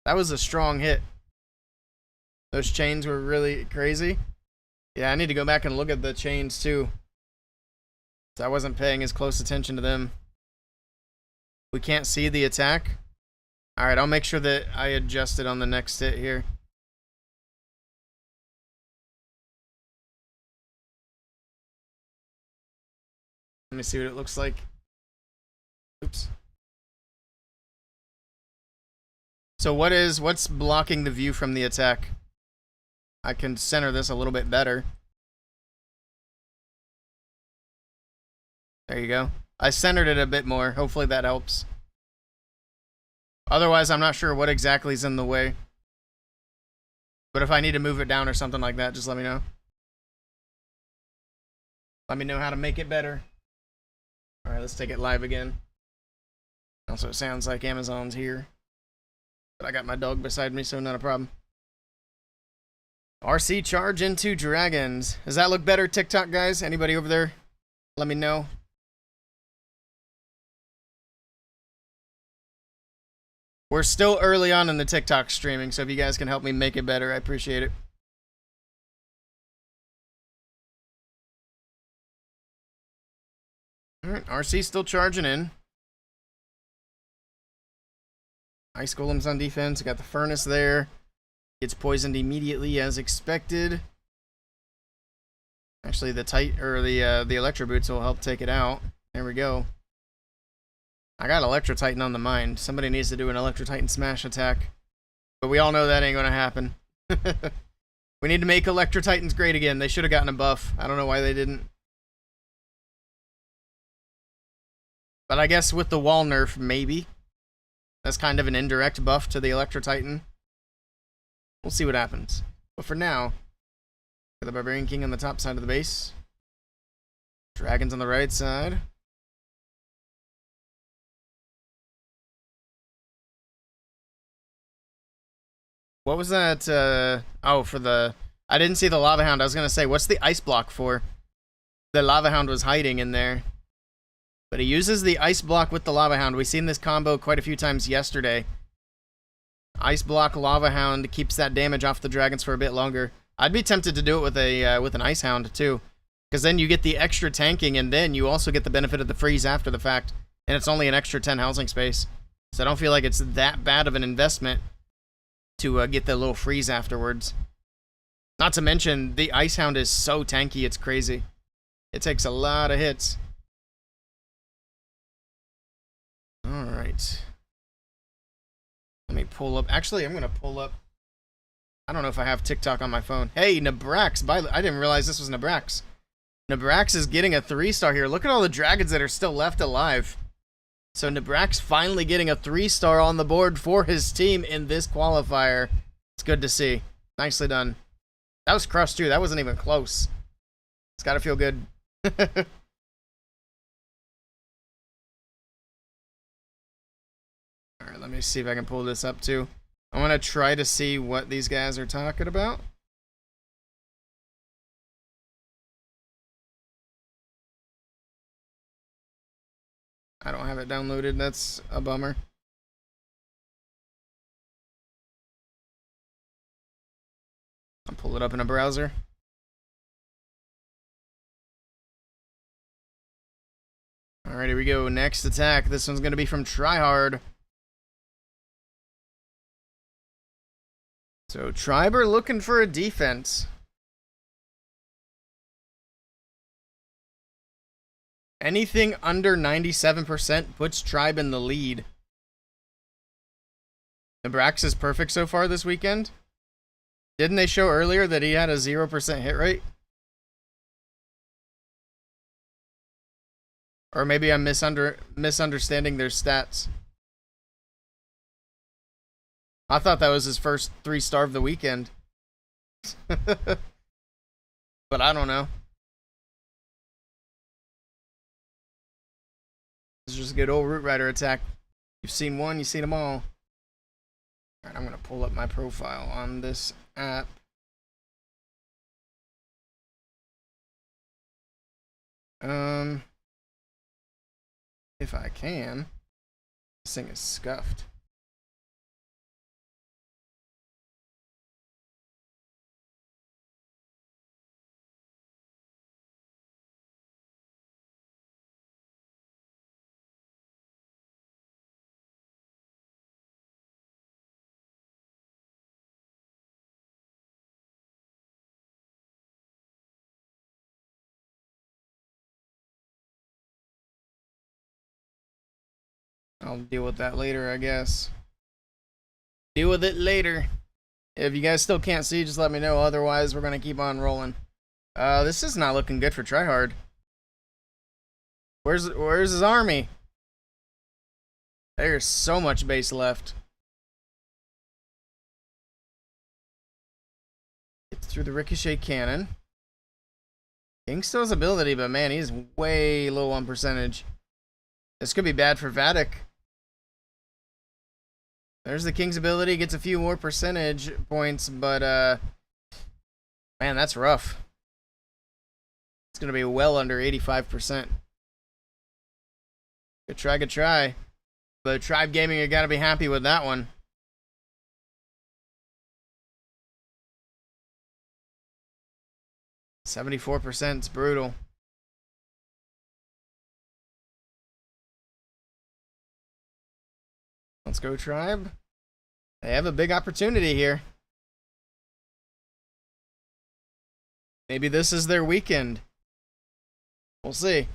That was a strong hit. Those chains were really crazy. Yeah, I need to go back and look at the chains too. So I wasn't paying as close attention to them. We can't see the attack. Alright, I'll make sure that I adjust it on the next hit here. Let me see what it looks like. Oops. So what's blocking the view from the attack? I can center this a little bit better. There you go. I centered it a bit more. Hopefully that helps. Otherwise, I'm not sure what exactly is in the way. But if I need to move it down or something like that, just let me know. Let me know how to make it better. Alright, let's take it live again. Also, it sounds like Amazon's here. But I got my dog beside me, so not a problem. RC charge into dragons. Does that look better, TikTok guys? Anybody over there? Let me know. We're still early on in the TikTok streaming, so if you guys can help me make it better, I appreciate it. Alright, RC still charging in. Ice Golem's on defense. Got the furnace there. Gets poisoned immediately as expected. Actually, the Electro Boots will help take it out. There we go. I got Electro Titan on the mind. Somebody needs to do an Electro Titan smash attack. But we all know that ain't gonna happen. We need to make Electro Titans great again. They should have gotten a buff. I don't know why they didn't. But I guess with the wall nerf, maybe. That's kind of an indirect buff to the Electro Titan. We'll see what happens. But for now, the Barbarian King on the top side of the base. Dragons on the right side. What was that? Oh, for the... I didn't see the Lava Hound. I was going to say, what's the ice block for? The Lava Hound was hiding in there. But he uses the ice block with the Lava Hound. We've seen this combo quite a few times yesterday. Ice block Lava Hound keeps that damage off the dragons for a bit longer. I'd be tempted to do it with a with an Ice Hound too, because then you get the extra tanking, and then you also get the benefit of the freeze after the fact, and it's only an extra 10 housing space. So I don't feel like it's that bad of an investment to get the little freeze afterwards. Not to mention the Ice Hound is so tanky, it's crazy. It takes a lot of hits. All right. Let me pull up. Actually, I'm going to pull up. I don't know if I have TikTok on my phone. Hey, Nebrax. I didn't realize this was Nebrax. Nebrax is getting a 3-star here. Look at all the dragons that are still left alive. So Nebrax finally getting a 3-star on the board for his team in this qualifier. It's good to see. Nicely done. That was crushed too. That wasn't even close. It's got to feel good. Alright, let me see if I can pull this up too. I want to try to see what these guys are talking about. I don't have it downloaded. That's a bummer. I'll pull it up in a browser. Alright, here we go. Next attack. This one's going to be from Tryhard. So, Triber looking for a defense. Anything under 97% puts Tribe in the lead. Nebrax is perfect so far this weekend. Didn't they show earlier that he had a 0% hit rate? Or maybe I'm misunderstanding their stats. I thought that was his first 3-star of the weekend. But I don't know. This is just a good old Root Rider attack. You've seen one, you've seen them all. Alright, I'm going to pull up my profile on this app. If I can. This thing is scuffed. I'll deal with that later, I guess. Deal with it later. If you guys still can't see, just let me know. Otherwise, we're going to keep on rolling. This is not looking good for Tryhard. Where's his army? There's so much base left. Get through the ricochet cannon. King still has ability, but man, he's way low on percentage. This could be bad for Vatic. There's the King's ability, gets a few more percentage points, but man, that's rough. It's gonna be well under 85%. Good try, good try. But Tribe Gaming, you gotta be happy with that one. %74%, it's brutal. Let's go, Tribe. They have a big opportunity here. Maybe this is their weekend. We'll see.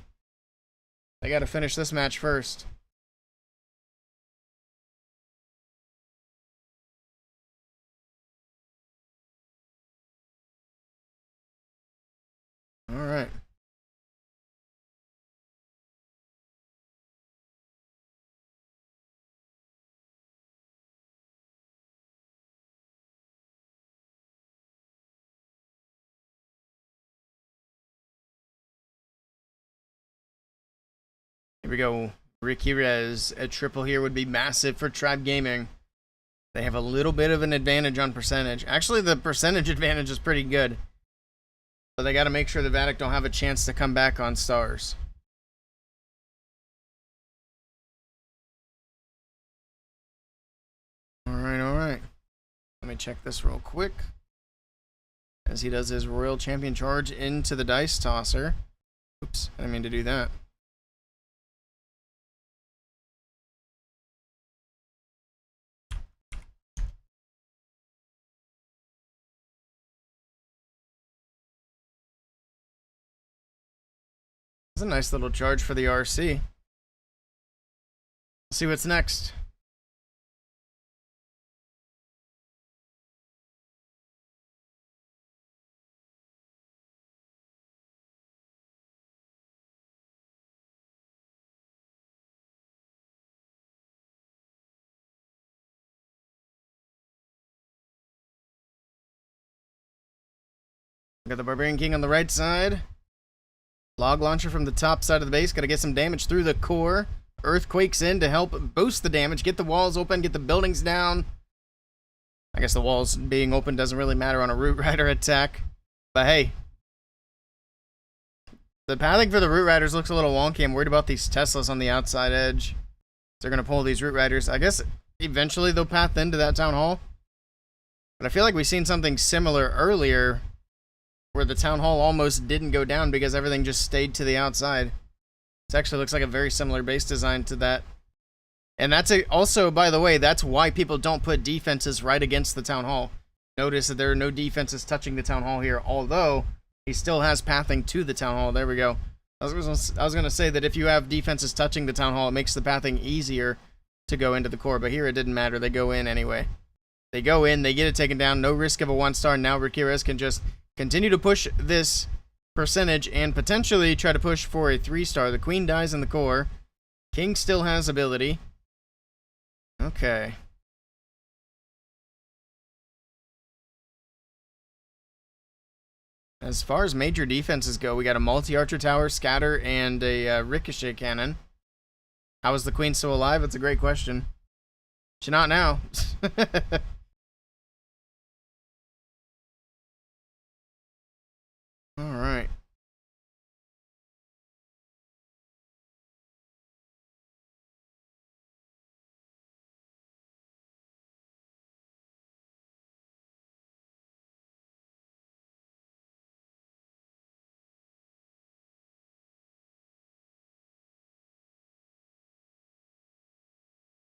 They got to finish this match first. All right. Here we go. Ricky Rez. A triple here would be massive for Tribe Gaming. They have a little bit of an advantage on percentage. Actually, the percentage advantage is pretty good. But they got to make sure the Vatic don't have a chance to come back on stars. Alright, alright. Let me check this real quick. As he does his Royal Champion charge into the Dice Tosser. Oops, I didn't mean to do that. It's a nice little charge for the RC. Let's see what's next. Got the Barbarian King on the right side. Log launcher from the top side of the base. Got to get some damage through the core. Earthquakes in to help boost the damage. Get the walls open. Get the buildings down. I guess the walls being open doesn't really matter on a Root Rider attack. But hey. The pathing for the Root Riders looks a little wonky. I'm worried about these Teslas on the outside edge. They're going to pull these Root Riders. I guess eventually they'll path into that Town Hall. But I feel like we've seen something similar earlier, where the Town Hall almost didn't go down because everything just stayed to the outside. This actually looks like a very similar base design to that. And that's also, by the way, that's why people don't put defenses right against the Town Hall. Notice that there are no defenses touching the Town Hall here, although he still has pathing to the Town Hall. There we go. I was going to say that if you have defenses touching the Town Hall, it makes the pathing easier to go into the core, but here it didn't matter. They go in anyway. They go in, they get it taken down, no risk of a 1-star. Now Riquirez can just continue to push this percentage and potentially try to push for a 3-star. The Queen dies in the core. King still has ability. Okay. As far as major defenses go, we got a multi-archer tower, scatter, and a ricochet cannon. How is the Queen still alive? That's a great question. She's not now. Alright.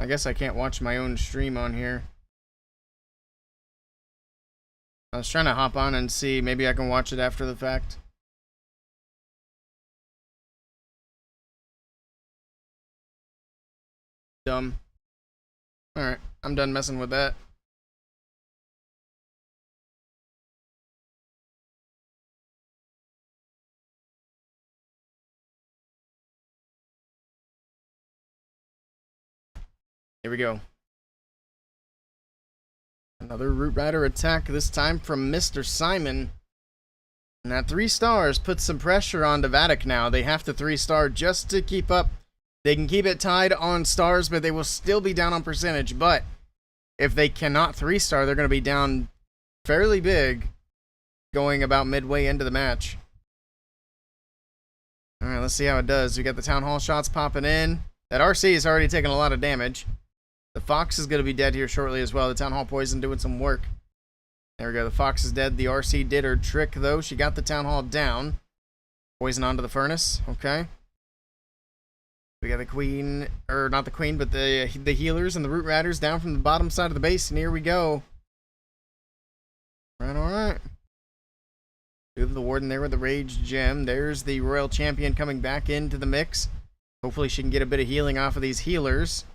I guess I can't watch my own stream on here. I was trying to hop on and see. Maybe I can watch it after the fact. Dumb. Alright, I'm done messing with that. Here we go. Another Root Rider attack, this time from Mr. Simon. And that 3 stars puts some pressure on Vatic now. They have to 3-star just to keep up. They can keep it tied on stars, but they will still be down on percentage. But if they cannot 3-star, they're going to be down fairly big going about midway into the match. Alright, let's see how it does. We got the Town Hall shots popping in. That RC is already taking a lot of damage. The Fox is going to be dead here shortly as well. The Town Hall Poison doing some work. There we go. The Fox is dead. The RC did her trick, though. She got the Town Hall down. Poison onto the Furnace. Okay. We got the Queen, or not the Queen, but the healers and the Root Riders down from the bottom side of the base. And here we go. Right, alright. We have the Warden there with the Rage Gem. There's the Royal Champion coming back into the mix. Hopefully she can get a bit of healing off of these healers.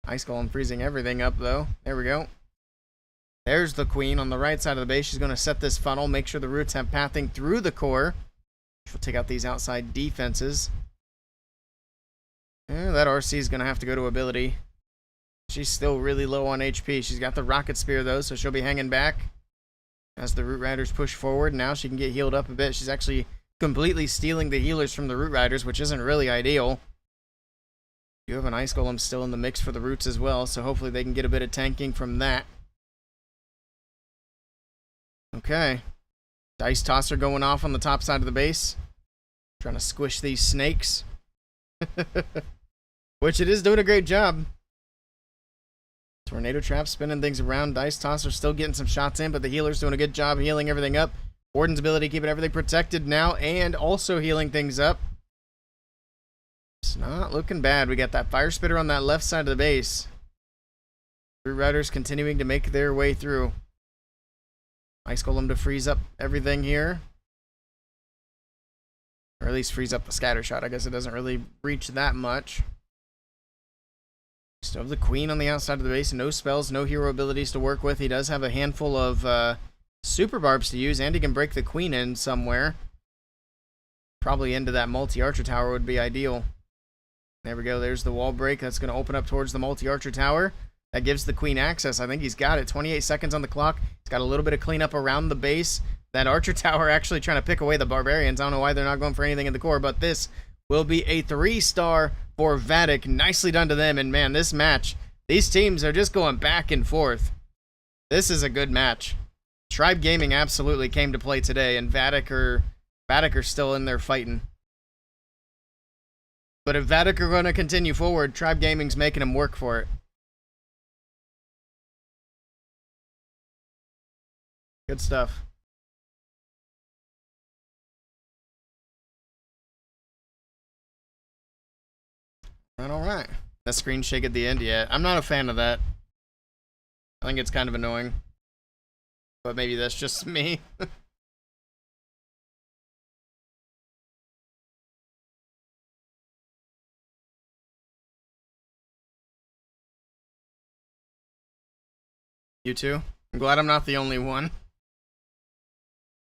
Ice Golem freezing everything up, though. There we go. There's the Queen on the right side of the base. She's going to set this funnel, make sure the roots have pathing through the core. She'll take out these outside defenses. Yeah, that RC is going to have to go to ability. She's still really low on HP. She's got the Rocket Spear, though, so she'll be hanging back as the Root Riders push forward. Now she can get healed up a bit. She's actually completely stealing the healers from the Root Riders, which isn't really ideal. You have an Ice Golem still in the mix for the Roots as well, so hopefully they can get a bit of tanking from that. Okay. Dice Tosser going off on the top side of the base. Trying to squish these snakes. Which it is doing a great job. Tornado Trap spinning things around. Dice Tosser still getting some shots in, but the healer's doing a good job healing everything up. Warden's ability keeping everything protected now and also healing things up. It's not looking bad. We got that Fire Spitter on that left side of the base. Root Riders continuing to make their way through. Ice Golem to freeze up everything here. Or at least freeze up the scatter shot. I guess it doesn't really reach that much. Still have the Queen on the outside of the base. No spells, no hero abilities to work with. He does have a handful of super barbs to use, and he can break the Queen in somewhere. Probably into that multi-archer tower would be ideal. There we go. There's the wall break. That's going to open up towards the multi-archer tower. That gives the Queen access. I think he's got it. 28 seconds on the clock. He's got a little bit of cleanup around the base. That archer tower actually trying to pick away the barbarians. I don't know why they're not going for anything in the core, but this will be a 3-star for Vatic. Nicely done to them. And man, this match, these teams are just going back and forth. This is a good match. Tribe Gaming absolutely came to play today, and Vatic are still in there fighting. But if Vatic are going to continue forward, Tribe Gaming's making them work for it. Good stuff. All right. That screen shake at the end, yeah. I'm not a fan of that. I think it's kind of annoying. But maybe that's just me. You too? I'm glad I'm not the only one.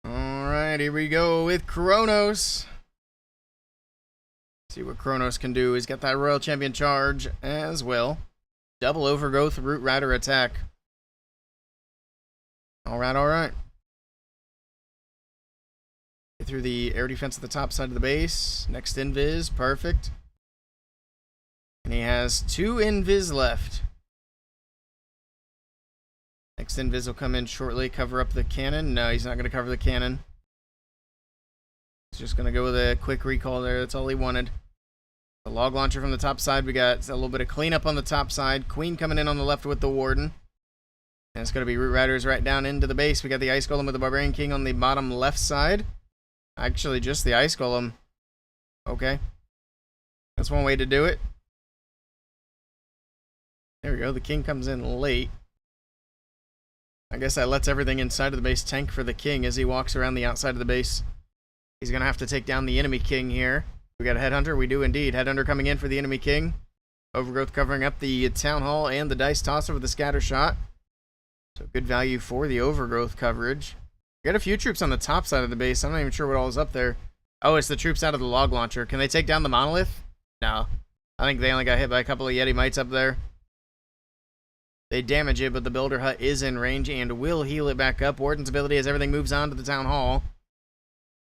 Alright, here we go with Kronos. See what Kronos can do. He's got that Royal Champion charge as well. Double overgrowth Root Rider attack. Alright, alright. Get through the air defense at the top side of the base. Next invis, perfect. And he has 2 invis left. Next invis will come in shortly, cover up the cannon. No, he's not going to cover the cannon. He's just going to go with a quick recall there. That's all he wanted. The log launcher from the top side. We got a little bit of cleanup on the top side. Queen coming in on the left with the Warden. And it's going to be Root Riders right down into the base. We got the Ice Golem with the Barbarian King on the bottom left side. Actually, just the Ice Golem. Okay. That's one way to do it. There we go. The King comes in late. I guess that lets everything inside of the base tank for the King as he walks around the outside of the base. He's going to have to take down the enemy King here. We got a Headhunter? We do indeed. Headhunter coming in for the enemy King. Overgrowth covering up the Town Hall and the Dice Tosser with the scatter shot. So good value for the Overgrowth coverage. We got a few troops on the top side of the base. I'm not even sure what all is up there. Oh, it's the troops out of the log launcher. Can they take down the monolith? No. I think they only got hit by a couple of Yeti mites up there. They damage it, but the builder hut is in range and will heal it back up. Warden's ability as everything moves on to the Town Hall.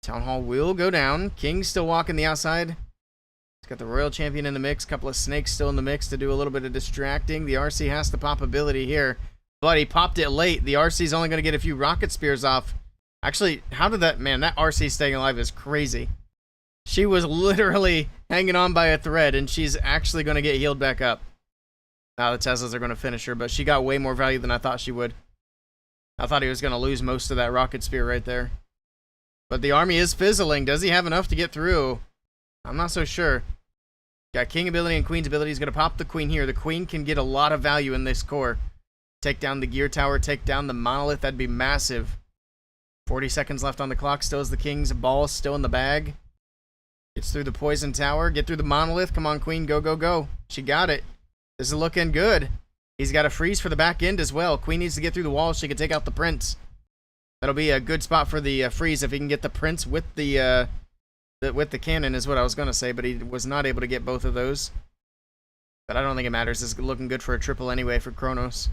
Town Hall will go down. King's still walking the outside. He's got the Royal Champion in the mix. Couple of snakes still in the mix to do a little bit of distracting. The RC has to pop ability here, but he popped it late. The RC's only going to get a few rocket spears off. Actually, how did that... Man, that RC staying alive is crazy. She was literally hanging on by a thread, and she's actually going to get healed back up. Now the Teslas are going to finish her, but she got way more value than I thought she would. I thought he was going to lose most of that rocket spear right there. But the army is fizzling. Does he have enough to get through? I'm not so sure. Got King ability and Queen's ability. He's going to pop the Queen here. The Queen can get a lot of value in this core. Take down the gear tower, take down the monolith. That'd be massive. 40 seconds left on the clock. Still is the King's ball still in the bag. Gets through the poison tower. Get through the monolith. Come on, Queen. Go, go, go. She got it. This is looking good. He's got a freeze for the back end as well. Queen needs to get through the wall so she can take out the prince. That'll be a good spot for the freeze if he can get the prince with the cannon is what I was going to say, but he was not able to get both of those. But I don't think it matters. It's looking good for a triple anyway for Kronos.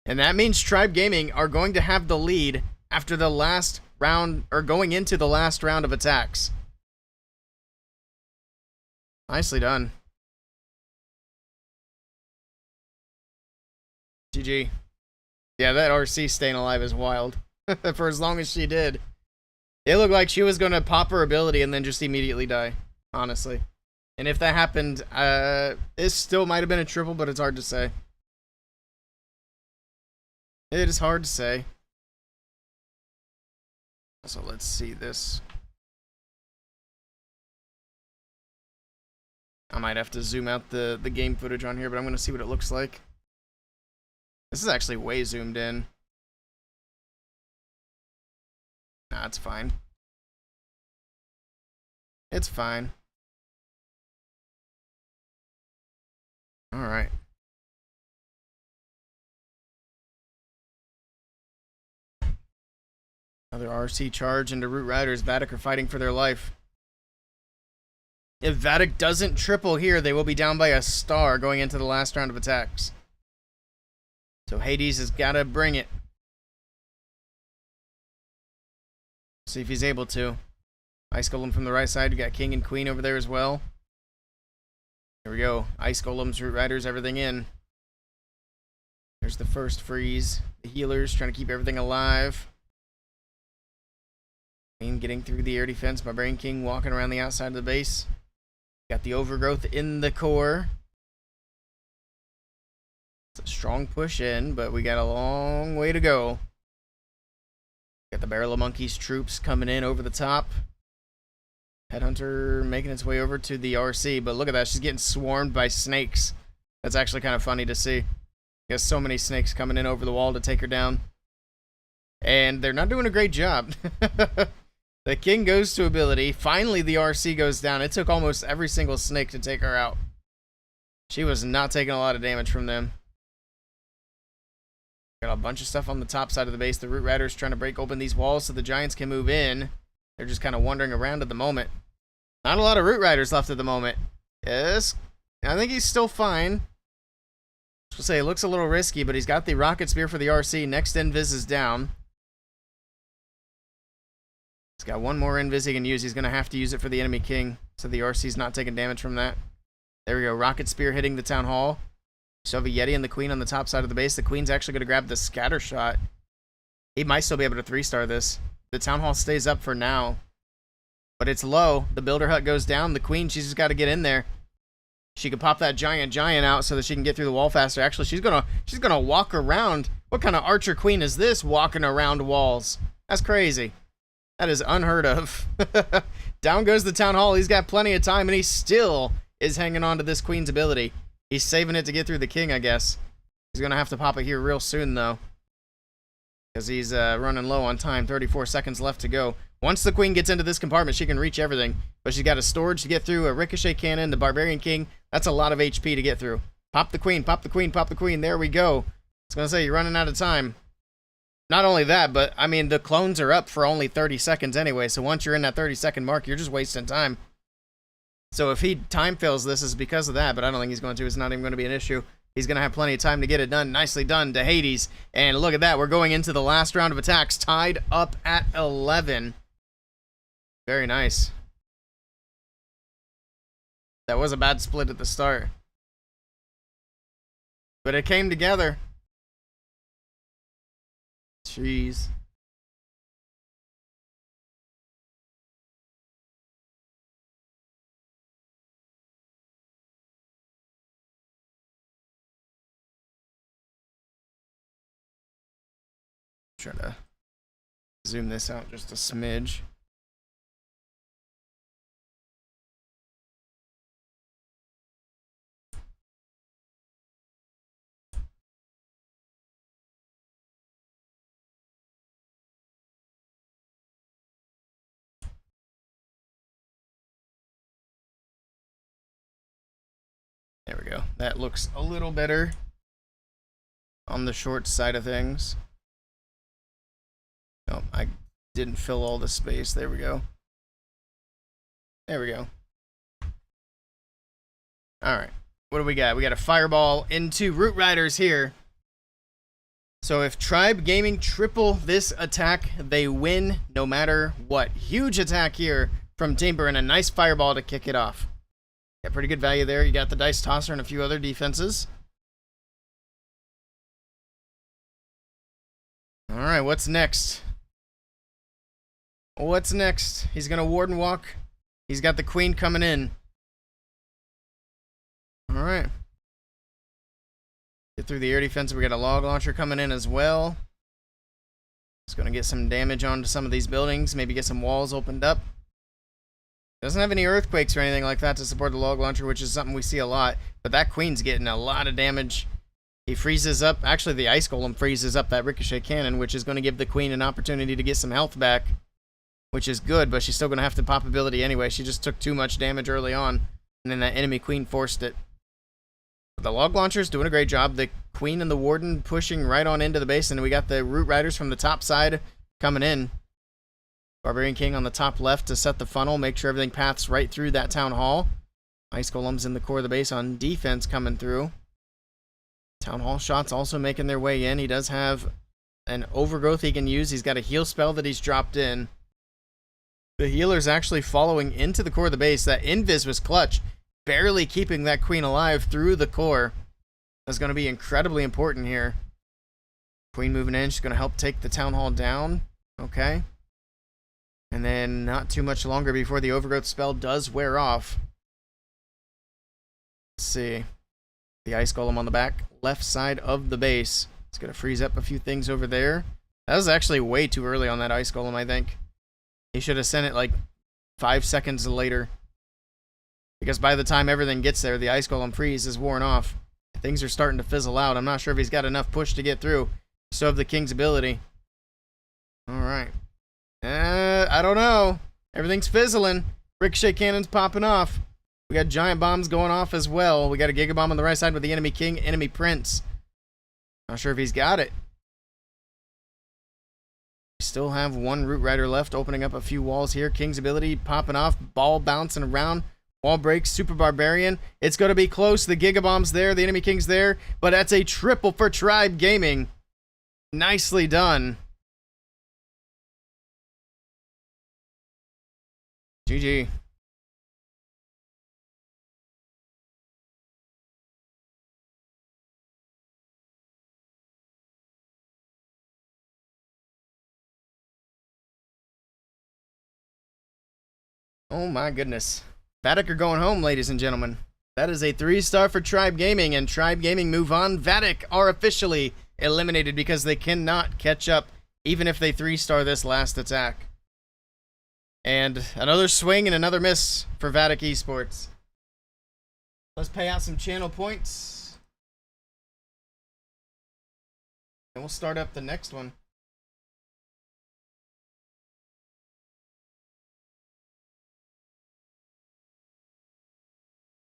And that means Tribe Gaming are going to have the lead after the last round, or going into the last round of attacks. Nicely done. GG. Yeah, that RC staying alive is wild. For as long as she did. It looked like she was going to pop her ability and then just immediately die. Honestly. And if that happened, it still might have been a triple, but it's hard to say. It is hard to say. So let's see this. I might have to zoom out the game footage on here, but I'm going to see what it looks like. This is actually way zoomed in. Nah, it's fine. It's fine. Alright. Another RC charge into Root Riders. Vatic are fighting for their life. If Vatic doesn't triple here, they will be down by a star going into the last round of attacks. So Hades has got to bring it. See if he's able to. Ice Golem from the right side. We got King and Queen over there as well. Here we go. Ice Golems, Root Riders, everything in. There's the first freeze. The healers trying to keep everything alive. Queen getting through the air defense. Barbarian King walking around the outside of the base. Got the Overgrowth in the core. It's a strong push in, but we got a long way to go. Got the Barrel of Monkeys troops coming in over the top. Headhunter making its way over to the RC, but look at that. She's getting swarmed by snakes. That's actually kind of funny to see. There's so many snakes coming in over the wall to take her down. And they're not doing a great job. The King goes to ability. Finally, the RC goes down. It took almost every single snake to take her out. She was not taking a lot of damage from them. Got a bunch of stuff on the top side of the base. The Root Riders trying to break open these walls so the Giants can move in. They're just kind of wandering around at the moment. Not a lot of Root Riders left at the moment. Yes, I think he's still fine. I'll say it looks a little risky, but he's got the Rocket Spear for the RC. Next Invis is down. He's got one more Invis he can use. He's going to have to use it for the enemy King, so the RC's not taking damage from that. There we go. Rocket Spear hitting the Town Hall. So have a Yeti and the Queen on the top side of the base. The Queen's actually going to grab the scatter shot. He might still be able to 3-star this. The Town Hall stays up for now. But it's low. The Builder Hut goes down. The Queen, she's just got to get in there. She can pop that giant out so that she can get through the wall faster. Actually, she's gonna walk around. What kind of Archer Queen is this walking around walls? That's crazy. That is unheard of. Down goes the Town Hall. He's got plenty of time, and he still is hanging on to this Queen's ability. He's saving it to get through the King, I guess. He's going to have to pop it here real soon, though. Because he's running low on time. 34 seconds left to go. Once the Queen gets into this compartment, she can reach everything. but she's got a storage to get through, a ricochet cannon, the Barbarian King. That's a lot of HP to get through. Pop the queen, pop the queen, pop the queen. There we go. I was going to say, you're running out of time. Not only that, but, I mean, the clones are up for only 30 seconds anyway, so once you're in that 30-second mark, you're just wasting time. So if he time fails this, is because of that, but I don't think he's going to. It's not even going to be an issue. He's going to have plenty of time to get it done. Nicely done to Hades. And look at that. We're going into the last round of attacks, tied up at 11. Very nice. That was a bad split at the start. But it came together. Jeez. Try to zoom this out just a smidge. There we go. That looks a little better on the short side of things. Oh, I didn't fill all the space. There we go. There we go. Alright. What do we got? We got a fireball into Root Riders here. So if Tribe Gaming triple this attack, they win no matter what. Huge attack here from Timber and a nice fireball to kick it off. Got pretty good value there. You got the Dice Tosser and a few other defenses. Alright, what's next? What's next? He's going to Warden Walk. He's got the Queen coming in. Alright. Get through the air defense. We got a log launcher coming in as well. It's going to get some damage onto some of these buildings. Maybe get some walls opened up. Doesn't have any earthquakes or anything like that to support the log launcher, which is something we see a lot. But that Queen's getting a lot of damage. He freezes up. Actually, the Ice Golem freezes up that ricochet cannon, which is going to give the Queen an opportunity to get some health back. Which is good, but she's still going to have to pop ability anyway. She just took too much damage early on, and then that enemy Queen forced it. But the log launcher's doing a great job. The Queen and the Warden pushing right on into the base, and we got the Root Riders from the top side coming in. Barbarian King on the top left to set the funnel, make sure everything paths right through that Town Hall. Ice Golems in the core of the base on defense coming through. Town Hall shots also making their way in. He does have an overgrowth he can use. He's got a heal spell that he's dropped in. The healer's actually following into the core of the base. That invis was clutch, barely keeping that Queen alive through the core. That's going to be incredibly important here. Queen moving in. She's going to help take the Town Hall down. Okay. And then not too much longer before the overgrowth spell does wear off. Let's see. The Ice Golem on the back left side of the base. It's going to freeze up a few things over there. That was actually way too early on that Ice Golem, I think. He should have sent it like 5 seconds later. Because by the time everything gets there, the Ice Golem freeze is worn off. Things are starting to fizzle out. I'm not sure if he's got enough push to get through. So have the King's ability. Alright. I don't know. Everything's fizzling. Ricochet cannons popping off. We got giant bombs going off as well. We got a Giga Bomb on the right side with the enemy King, enemy Prince. Not sure if he's got it. Still have one Root Rider left, opening up a few walls here. King's ability popping off, ball bouncing around, wall breaks, Super Barbarian. It's going to be close. The Giga Bomb's there, the enemy King's there, but that's a triple for Tribe Gaming. Nicely done. GG. Oh my goodness. Vatic are going home, ladies and gentlemen. That is a 3-star for Tribe Gaming, and Tribe Gaming move on. Vatic are officially eliminated because they cannot catch up, even if they 3-star this last attack. And another swing and another miss for Vatic Esports. Let's pay out some channel points. And we'll start up the next one.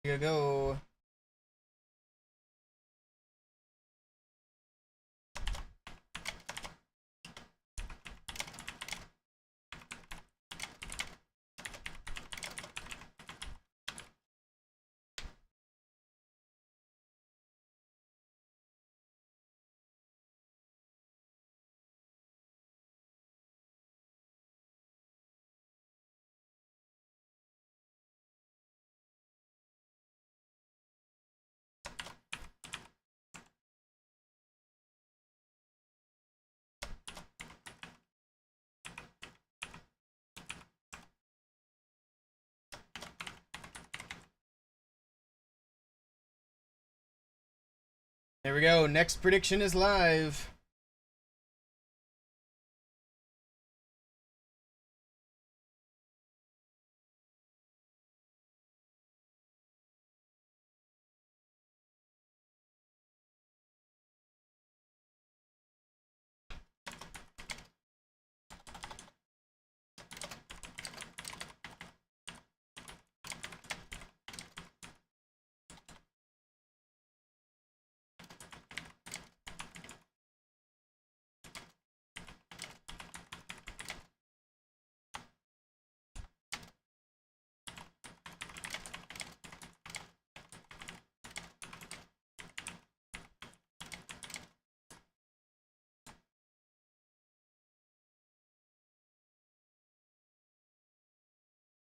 Here you go. There we go. Next prediction is live.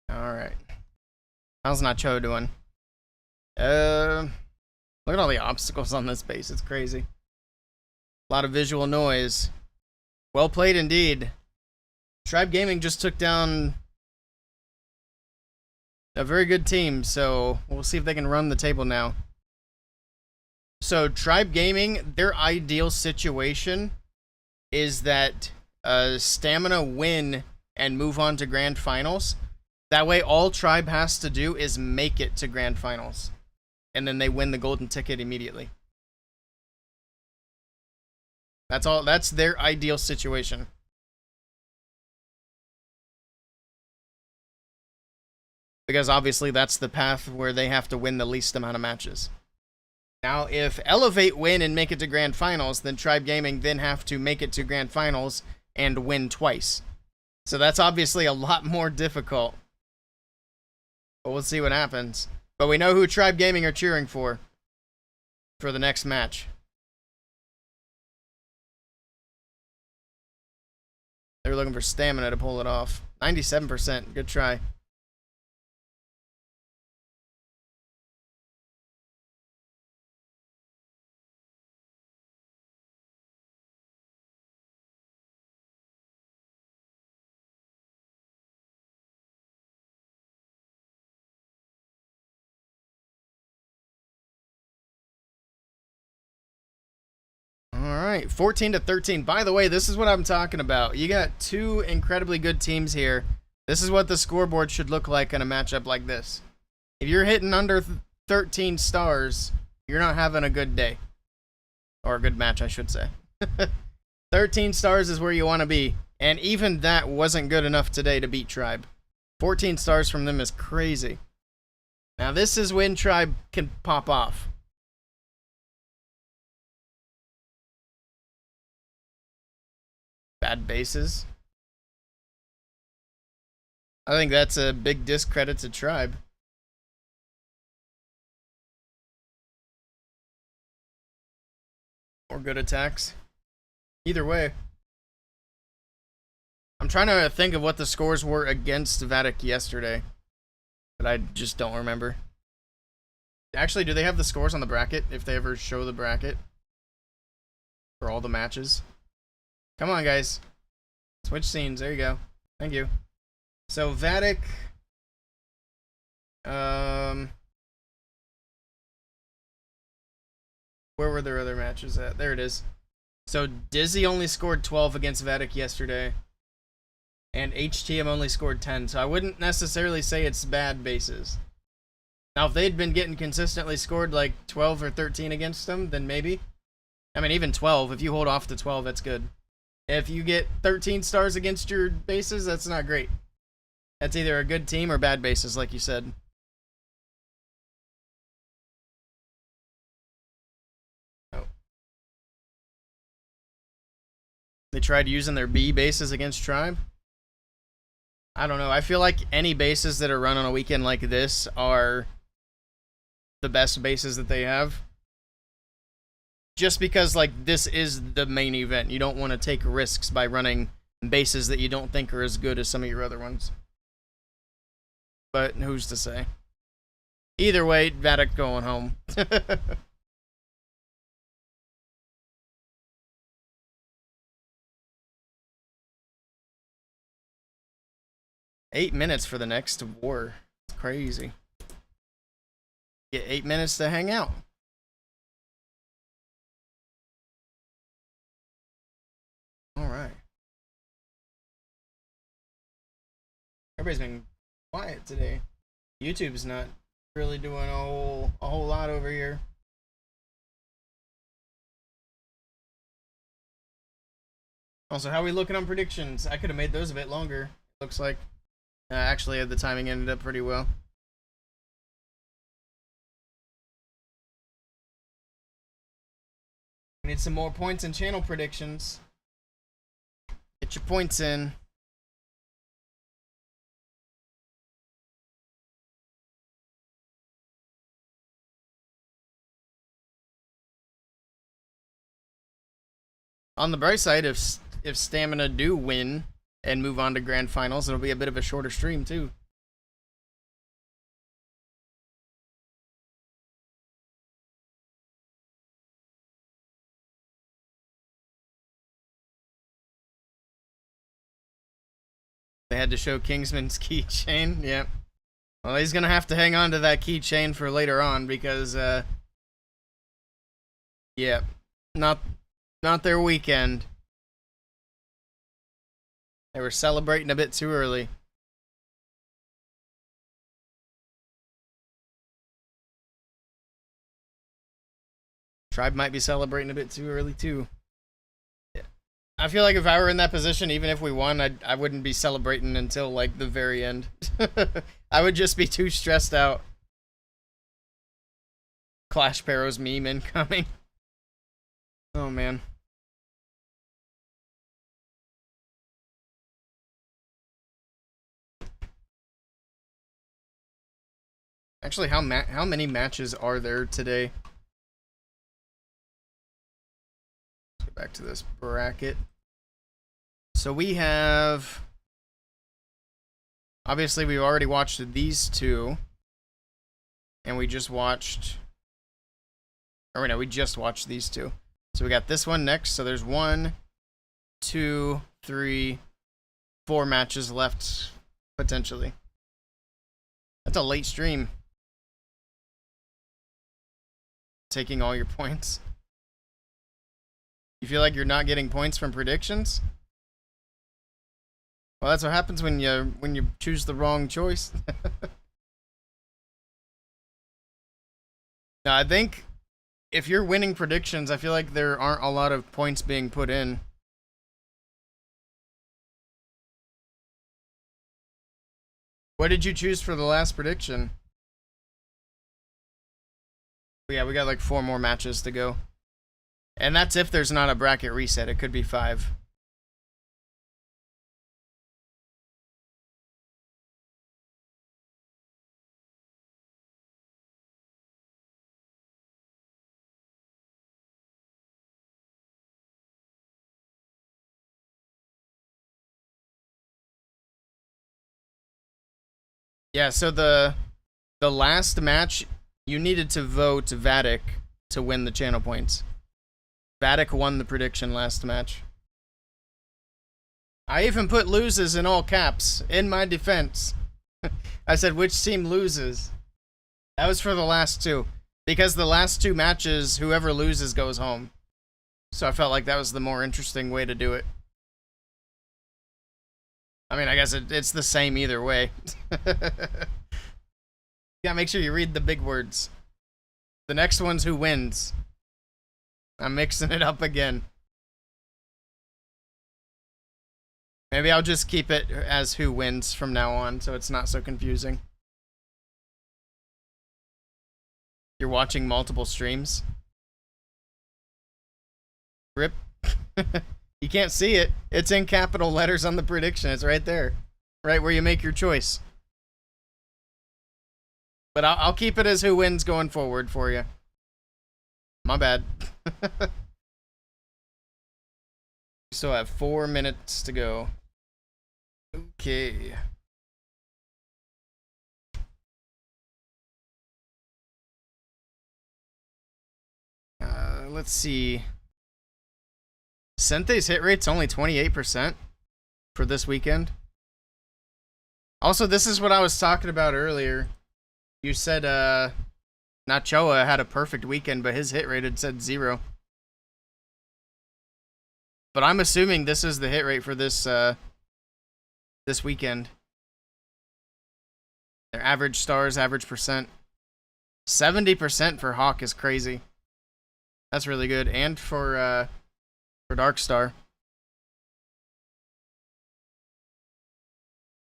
Alright. How's Nacho doing? Look at all the obstacles on this base. It's crazy. A lot of visual noise. Well played indeed. Tribe Gaming just took down a very good team, so we'll see if they can run the table now. So Tribe Gaming, their ideal situation is that Stamina win and move on to Grand Finals. That way all Tribe has to do is make it to Grand Finals. And then they win the golden ticket immediately. That's all. That's their ideal situation. Because obviously that's the path where they have to win the least amount of matches. Now, if Elevate win and make it to Grand Finals, then Tribe Gaming then have to make it to Grand Finals and win twice. So that's obviously a lot more difficult. But we'll see what happens. But we know who Tribe Gaming are cheering for the next match. They're looking for Stamina to pull it off. 97%. Good try. Alright, 14-13. By the way, this is what I'm talking about. You got two incredibly good teams here. This is what the scoreboard should look like in a matchup like this. If you're hitting under 13 stars, you're not having a good day. Or a good match, I should say. 13 stars is where you want to be. And even that wasn't good enough today to beat Tribe. 14 stars from them is crazy. Now this is when Tribe can pop off. Bad bases. I think that's a big discredit to Tribe. Or good attacks. Either way. I'm trying to think of what the scores were against Vatic yesterday. But I just don't remember. Actually, do they have the scores on the bracket? If they ever show the bracket. For all the matches. Come on, guys. Switch scenes. There you go. Thank you. So, Vatic... where were their other matches at? There it is. So, Dizzy only scored 12 against Vatic yesterday. And HTM only scored 10. So, I wouldn't necessarily say it's bad bases. Now, if they'd been getting consistently scored like 12 or 13 against them, then maybe. I mean, even 12. If you hold off to 12, that's good. If you get 13 stars against your bases, that's not great. That's either a good team or bad bases, like you said. They tried using their B bases against Tribe. I don't know. I feel like any bases that are run on a weekend like this are the best bases that they have. Just because, like, this is the main event. You don't want to take risks by running bases that you don't think are as good as some of your other ones. But who's to say? Either way, Vatic going home. 8 minutes for the next war. It's crazy. Get 8 minutes to hang out. Alright. Everybody's been quiet today. YouTube's not really doing a whole lot over here. Also, how are we looking on predictions? I could have made those a bit longer. Looks like. Actually, the timing ended up pretty well. We need some more points in channel predictions. Get your points in. On the bright side, if Stamina do win and move on to grand finals, it'll be a bit of a shorter stream too. They had to show Kingsman's keychain. Yep. Well, he's gonna have to hang on to that keychain for later on because, yeah, not their weekend. They were celebrating a bit too early. Tribe might be celebrating a bit too early too. Yeah. I feel like if I were in that position, even if we won, I wouldn't be celebrating until like the very end. I would just be too stressed out. Clash Sparrow's meme incoming. Oh man. Actually, how many matches are there today? Let's go back to this bracket. So we have... Obviously, we've already watched these two. And we just watched... Or no, we just watched these two. So we got this one next. So there's 1, 2, 3, 4 matches left, potentially. That's a late stream. Taking all your points. You feel like you're not getting points from predictions? Well, that's what happens when you choose the wrong choice. No, I think if you're winning predictions, I feel like there aren't a lot of points being put in. What did you choose for the last prediction? Yeah, we got like 4 more matches to go. And that's if there's not a bracket reset. It could be 5. Yeah, so the last match, you needed to vote Vatic to win the channel points. Vatic won the prediction last match. I even put loses in all caps, in my defense. I said, which team loses? That was for the last 2. Because the last 2 matches, whoever loses goes home. So I felt like that was the more interesting way to do it. I mean, I guess it's the same either way. Yeah, make sure you read the big words. The next one's who wins. I'm mixing it up again. Maybe I'll just keep it as who wins from now on, so it's not so confusing. You're watching multiple streams? Rip. You can't see it. It's in capital letters on the prediction. It's right there. Right where you make your choice. But I'll keep it as who wins going forward for you. My bad. We still have 4 minutes to go. Okay. Let's see. Sente's hit rate's only 28% for this weekend. Also, this is what I was talking about earlier. You said Nachoa had a perfect weekend, but his hit rate had said 0. But I'm assuming this is the hit rate for this this weekend. Their average stars, average percent. 70% for Hawk is crazy. That's really good. And for Darkstar.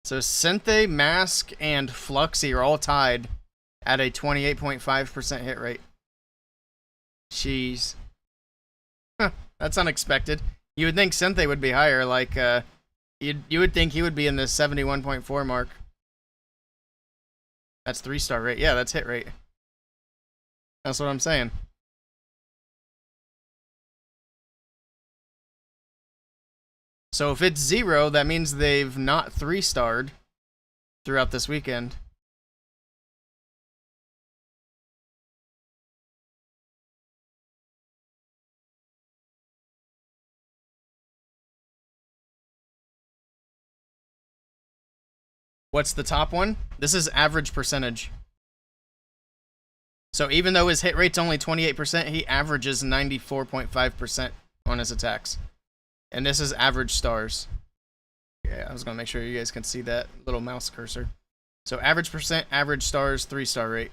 So Sente, Mask, and Fluxy are all tied at a 28.5% hit rate. Jeez. Huh, that's unexpected. You would think Sente would be higher, like you would think he would be in the 71.4 mark. That's 3-star rate. Yeah, that's hit rate. That's what I'm saying. So if it's 0, that means they've not 3-starred throughout this weekend. What's the top one? This is average percentage. So even though his hit rate's only 28%, he averages 94.5% on his attacks. And this is average stars. Yeah, I was going to make sure you guys can see that little mouse cursor. So average percent, average stars, 3-star rate.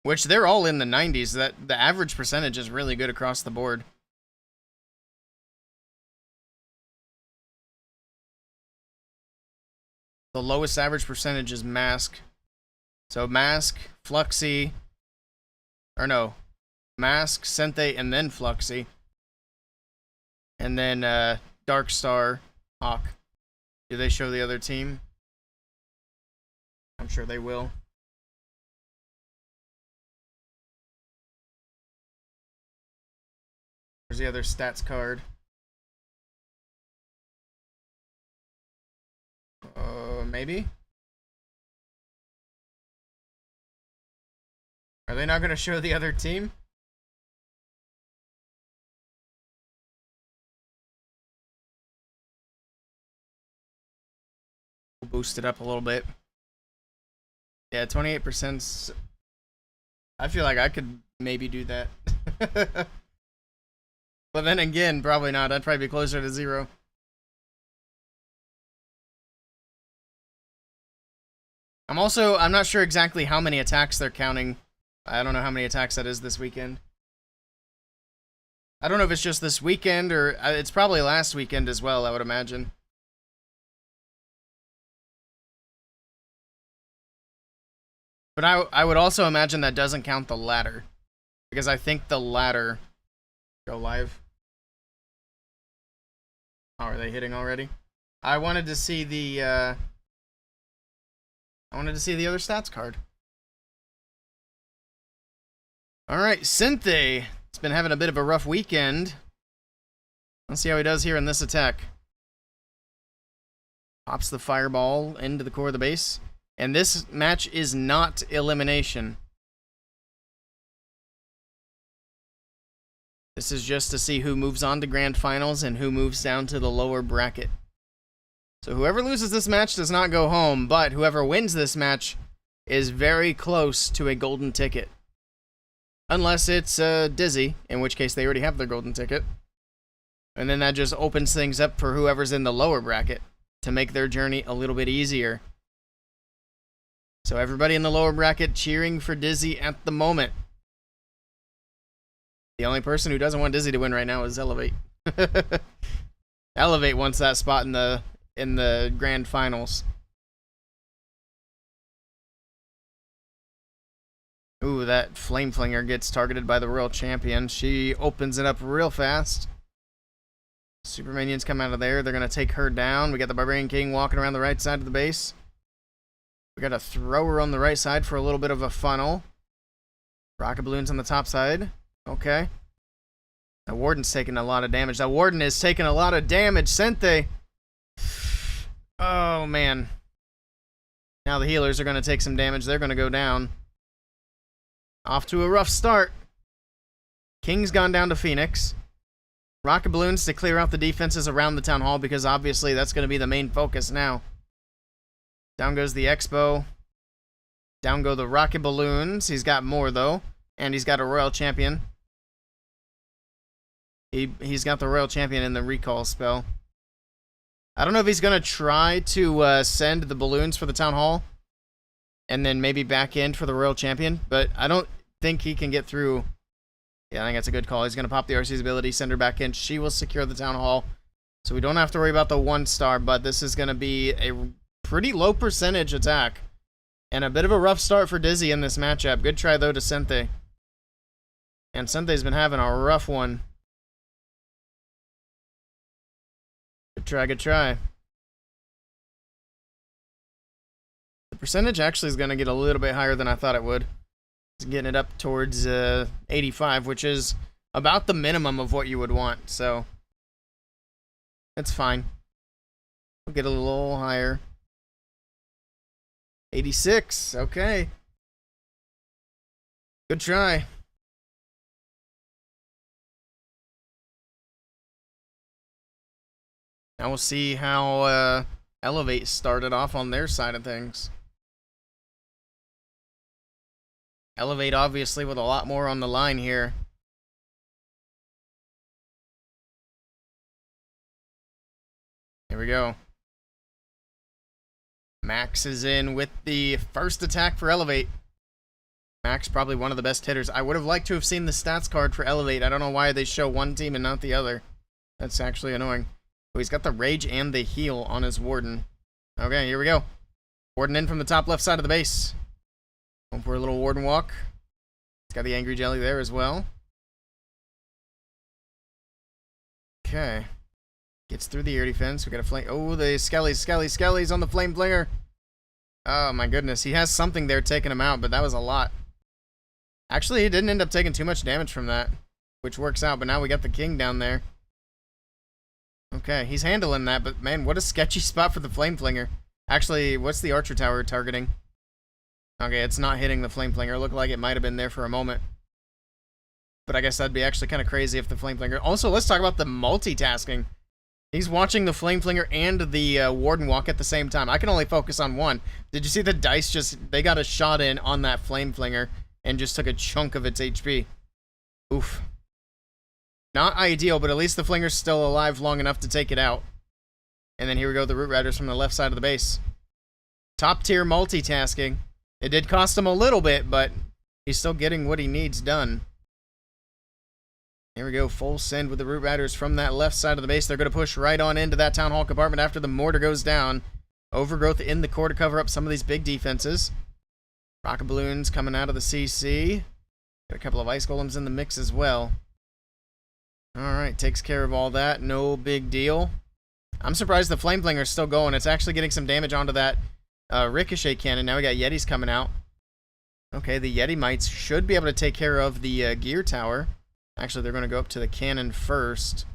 Which they're all in the 90s. That the average percentage is really good across the board. The lowest average percentage is Mask. So Mask, Fluxy, or no, Mask, Sente, and then Fluxy. And then Darkstar, Hawk. Do they show the other team? I'm sure they will. There's the other stats card. Maybe? Are they not going to show the other team? We'll boost it up a little bit. Yeah, 28%. I feel like I could maybe do that. But then again, probably not. I'd probably be closer to 0. I'm not sure exactly how many attacks they're counting. I don't know how many attacks that is this weekend. I don't know if it's just this weekend or it's probably last weekend as well, I would imagine. But I would also imagine that doesn't count the ladder. Because I think the ladder... Go live. Oh, are they hitting already? I wanted to see the other stats card. Alright, Sente. It's been having a bit of a rough weekend. Let's see how he does here in this attack. Pops the fireball into the core of the base. And this match is not elimination. This is just to see who moves on to grand finals and who moves down to the lower bracket. So whoever loses this match does not go home, but whoever wins this match is very close to a golden ticket. Unless it's Dizzy, in which case they already have their golden ticket. And then that just opens things up for whoever's in the lower bracket to make their journey a little bit easier. So everybody in the lower bracket cheering for Dizzy at the moment. The only person who doesn't want Dizzy to win right now is Elevate. Elevate wants that spot in the grand finals. Ooh, that Flame Flinger gets targeted by the Royal Champion. She opens it up real fast. Super Minions come out of there. They're going to take her down. We got the Barbarian King walking around the right side of the base. We got a thrower on the right side for a little bit of a funnel. Rocket balloons on the top side. Okay. That Warden's taking a lot of damage. That Warden is taking a lot of damage. Sente. Oh, man. Now the healers are going to take some damage. They're going to go down. Off to a rough start. King's gone down to Phoenix. Rocket balloons to clear out the defenses around the town hall because obviously that's going to be the main focus now. Down goes the Expo. Down go the rocket balloons. He's got more though. And he's got a Royal Champion. He's got the Royal Champion in the recall spell. I don't know if he's going to try to send the balloons for the town hall. And then maybe back in for the Royal Champion. But I don't think he can get through. Yeah, I think that's a good call. He's going to pop the RC's ability, send her back in. She will secure the town hall. So we don't have to worry about the 1-star. But this is going to be a pretty low percentage attack. And a bit of a rough start for Dizzy in this matchup. Good try, though, to Sente. And Sente's been having a rough one. Good try, good try. The percentage actually is going to get a little bit higher than I thought it would. It's getting it up towards 85, which is about the minimum of what you would want. So, it's fine. We'll get a little higher. 86, okay. Good try. Now we'll see how Elevate started off on their side of things. Elevate obviously with a lot more on the line here. Here we go. Max is in with the first attack for Elevate. Max probably one of the best hitters. I would have liked to have seen the stats card for Elevate. I don't know why they show one team and not the other. That's actually annoying. Oh, he's got the Rage and the Heal on his Warden. Okay, here we go. Warden in from the top left side of the base. Going for a little Warden walk. He's got the Angry Jelly there as well. Okay. Gets through the air defense. We got a flame. Oh, the Skelly's on the Flame Flinger. Oh my goodness. He has something there taking him out, but that was a lot. Actually, he didn't end up taking too much damage from that, which works out, but now we got the King down there. Okay, he's handling that, but man, what a sketchy spot for the Flame Flinger. Actually, what's the Archer Tower targeting? Okay, it's not hitting the Flame Flinger. It looked like it might have been there for a moment. But I guess that'd be actually kind of crazy if the Flame Flinger... Also, let's talk about the multitasking. He's watching the Flame Flinger and the Warden walk at the same time. I can only focus on one. Did you see the dice just... They got a shot in on that Flame Flinger and just took a chunk of its HP. Oof. Not ideal, but at least the Flinger's still alive long enough to take it out. And then here we go, the Root Riders from the left side of the base. Top tier multitasking. It did cost him a little bit, but he's still getting what he needs done. Here we go, full send with the Root Riders from that left side of the base. They're going to push right on into that Town Hall compartment after the mortar goes down. Overgrowth in the core to cover up some of these big defenses. Rocket Balloons coming out of the CC. Got a couple of Ice Golems in the mix as well. Alright, takes care of all that. No big deal. I'm surprised the Flame Flinger's still going. It's actually getting some damage onto that Ricochet Cannon. Now we got Yetis coming out. Okay, the Yeti Mites should be able to take care of the Gear Tower. Actually, they're going to go up to the cannon first.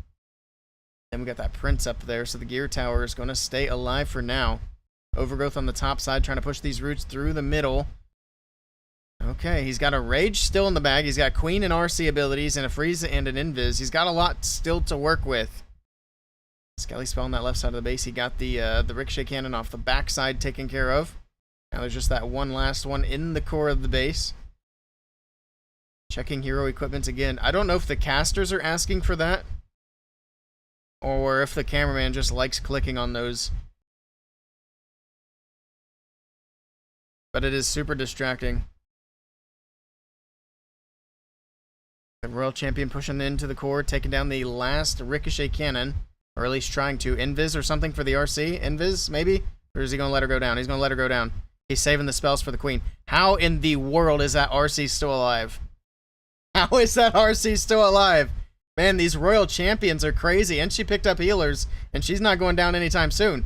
Then we got that Prince up there, so the Gear Tower is going to stay alive for now. Overgrowth on the top side, trying to push these roots through the middle. Okay, he's got a Rage still in the bag. He's got Queen and RC abilities and a Freeze and an Invis. He's got a lot still to work with. Skelly Spell on that left side of the base. He got the Ricochet Cannon off the back side taken care of. Now there's just that one last one in the core of the base. Checking hero equipment again. I don't know if the casters are asking for that, or if the cameraman just likes clicking on those. But it is super distracting. The Royal Champion pushing into the core, taking down the last Ricochet Cannon, or at least trying to. Invis or something for the RC? Invis, maybe? Or is he going to let her go down? He's going to let her go down. He's saving the spells for the queen. How in the world is that RC still alive? How is that RC still alive? Man, these royal champions are crazy. And she picked up healers, and she's not going down anytime soon.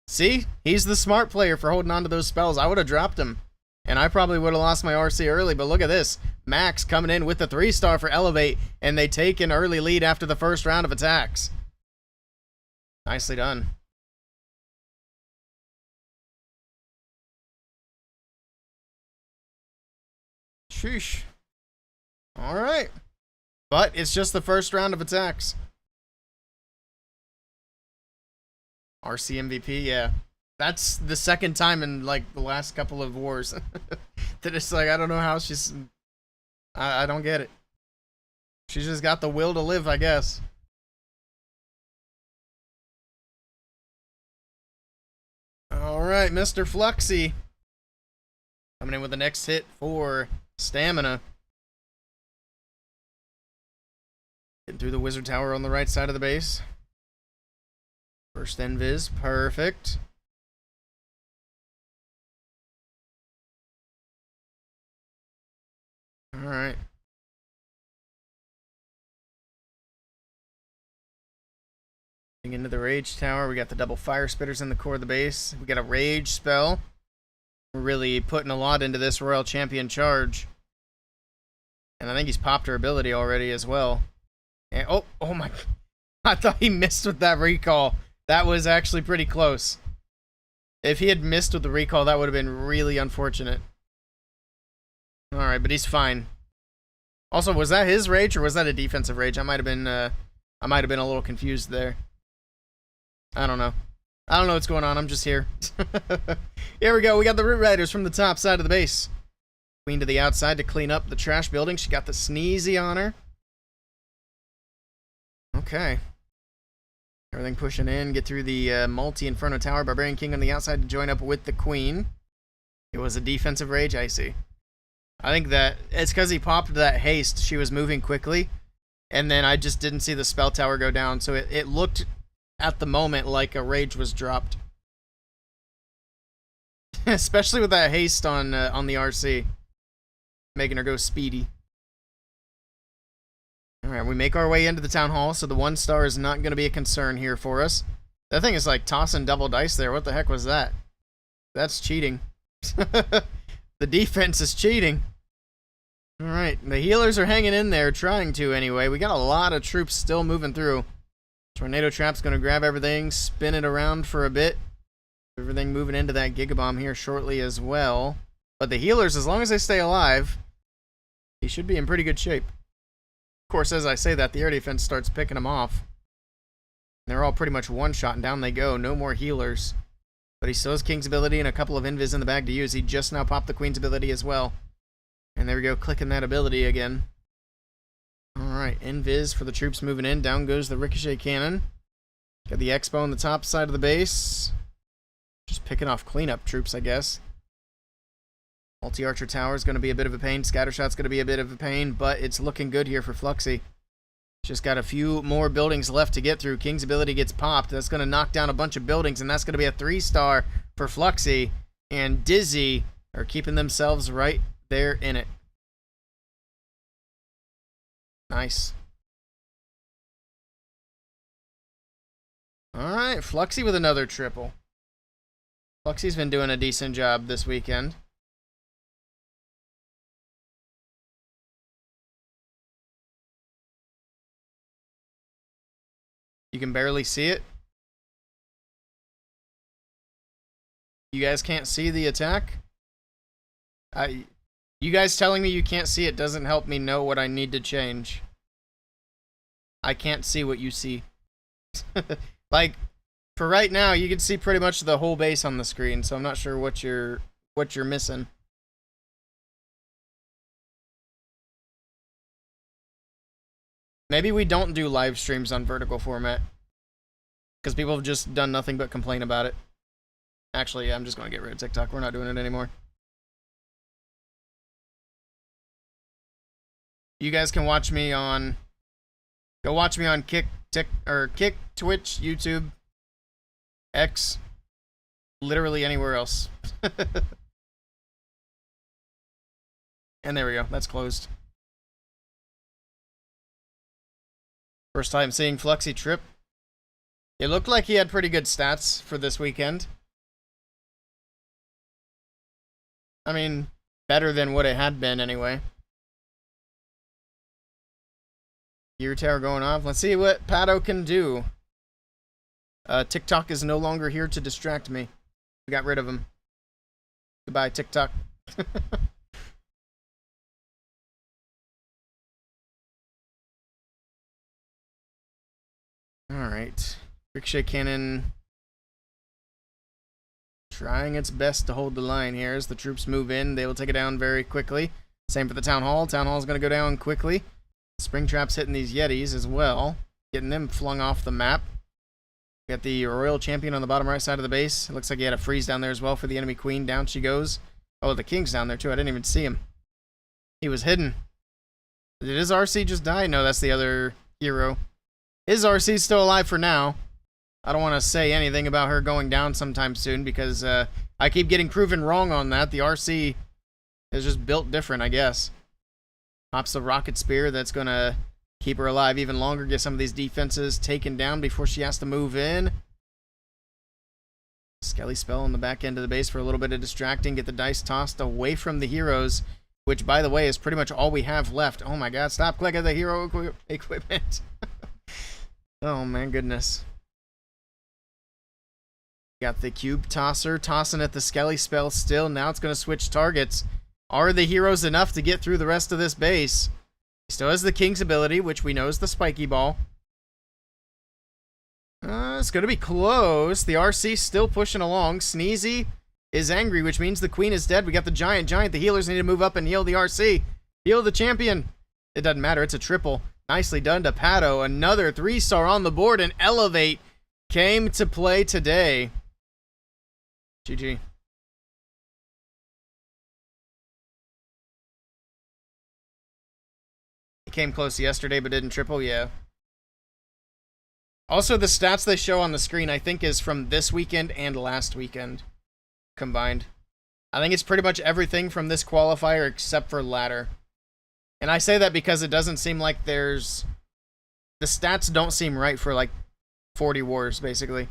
See? He's the smart player for holding on to those spells. I would have dropped him. And I probably would have lost my RC early, but look at this. Max coming in with the 3-star for Elevate, and they take an early lead after the first round of attacks. Nicely done. Sheesh. Alright. But it's just the first round of attacks. RC MVP, yeah. That's the second time in, like, the last couple of wars. That it's like, I don't know how she's... I don't get it. She's just got the will to live, I guess. Alright, Mr. Fluxy. Coming in with the next hit for Stamina. Getting through the Wizard Tower on the right side of the base. First Invis, perfect. Alright. Into the Rage Tower. We got the double Fire Spitters in the core of the base. We got a Rage spell. We're really putting a lot into this Royal Champion charge. And I think he's popped her ability already as well. And, oh my... I thought he missed with that recall. That was actually pretty close. If he had missed with the recall, that would have been really unfortunate. Alright, but he's fine. Also, was that his rage or was that a defensive rage? I might have been a little confused there. I don't know. I don't know what's going on. I'm just here. Here we go. We got the Root Riders from the top side of the base. Queen to the outside to clean up the trash building. She got the Sneezy on her. Okay. Everything pushing in. Get through the multi-Inferno Tower. Barbarian King on the outside to join up with the Queen. It was a defensive rage. I see. I think that it's because he popped that haste. She was moving quickly. And then I just didn't see the spell tower go down. So it looked at the moment like a rage was dropped. Especially with that haste on the RC. Making her go speedy. Alright, we make our way into the town hall, so the 1-star is not going to be a concern here for us. That thing is like tossing double dice there. What the heck was that? That's cheating. The defense is cheating. Alright, the healers are hanging in there, trying to anyway. We got a lot of troops still moving through. Tornado Trap's going to grab everything, spin it around for a bit. Everything moving into that Gigabomb here shortly as well. But the healers, as long as they stay alive, he should be in pretty good shape. Of course, as I say that, the air defense starts picking them off. They're all pretty much one-shot, and down they go. No more healers. But he still has King's ability and a couple of Invis in the bag to use. He just now popped the Queen's ability as well. And there we go, clicking that ability again. Alright, Invis for the troops moving in. Down goes the Ricochet Cannon. Got the Expo on the top side of the base. Just picking off cleanup troops, I guess. Multi-Archer Tower is going to be a bit of a pain. Scattershot's going to be a bit of a pain, but it's looking good here for Fluxy. Just got a few more buildings left to get through. King's ability gets popped. That's going to knock down a bunch of buildings, and that's going to be a 3-star for Fluxy. And Dizzy are keeping themselves right there in it. Nice. Alright, Fluxy with another triple. Fluxy's been doing a decent job this weekend. You can barely see it. You guys can't see the attack? You guys telling me you can't see it doesn't help me know what I need to change. I can't see what you see. Like, for right now, you can see pretty much the whole base on the screen, so I'm not sure what you're missing. Maybe we don't do live streams on vertical format. Because people have just done nothing but complain about it. Actually, I'm just going to get rid of TikTok. We're not doing it anymore. You guys can watch me on... Go watch me on Kick, Twitch, YouTube, X, literally anywhere else. And there we go. That's closed. First time seeing Fluxy trip. It looked like he had pretty good stats for this weekend. I mean, better than what it had been anyway. Gear tower going off. Let's see what Pato can do. TikTok is no longer here to distract me. We got rid of him. Goodbye, TikTok. Alright. Ricochet Cannon trying its best to hold the line here as the troops move in. They will take it down very quickly. Same for the Town Hall. Town Hall is going to go down quickly. Springtrap's hitting these Yetis as well. Getting them flung off the map. We got the Royal Champion on the bottom right side of the base. It looks like he had a freeze down there as well for the enemy Queen. Down she goes. Oh, the King's down there too. I didn't even see him. He was hidden. Did his RC just die? No, that's the other hero. His RC's still alive for now. I don't want to say anything about her going down sometime soon because I keep getting proven wrong on that. The RC is just built different, I guess. Pops the Rocket Spear. That's going to keep her alive even longer. Get some of these defenses taken down before she has to move in. Skelly Spell on the back end of the base for a little bit of distracting. Get the dice tossed away from the heroes, which, by the way, is pretty much all we have left. Oh my god, stop clicking the hero equipment. Oh my goodness. Got the Cube Tosser tossing at the Skelly Spell still. Now it's going to switch targets. Are the heroes enough to get through the rest of this base? He still has the King's ability, which we know is the Spiky Ball. It's going to be close. The RC's still pushing along. Sneezy is angry, which means the Queen is dead. We got the Giant. The healers need to move up and heal the RC. Heal the champion. It doesn't matter. It's a triple. Nicely done to Pato. Another 3-star on the board, and Elevate came to play today. GG. He came close yesterday, but didn't triple. Yeah. Also, the stats they show on the screen, I think, is from this weekend and last weekend combined. I think it's pretty much everything from this qualifier except for ladder. And I say that because it doesn't seem like there's... The stats don't seem right for, like, 40 wars, basically.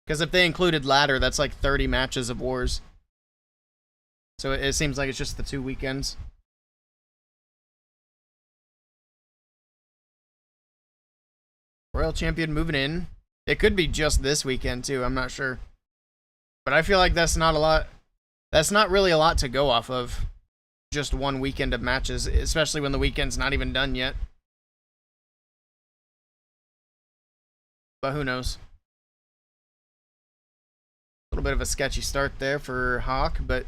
Because if they included ladder, that's like 30 matches of wars. So it seems like it's just the 2 weekends. Royal Champion moving in. It could be just this weekend, too. I'm not sure. But I feel like that's not a lot. That's not really a lot to go off of. Just 1 weekend of matches, especially when the weekend's not even done yet. But who knows? A little bit of a sketchy start there for Hawk, but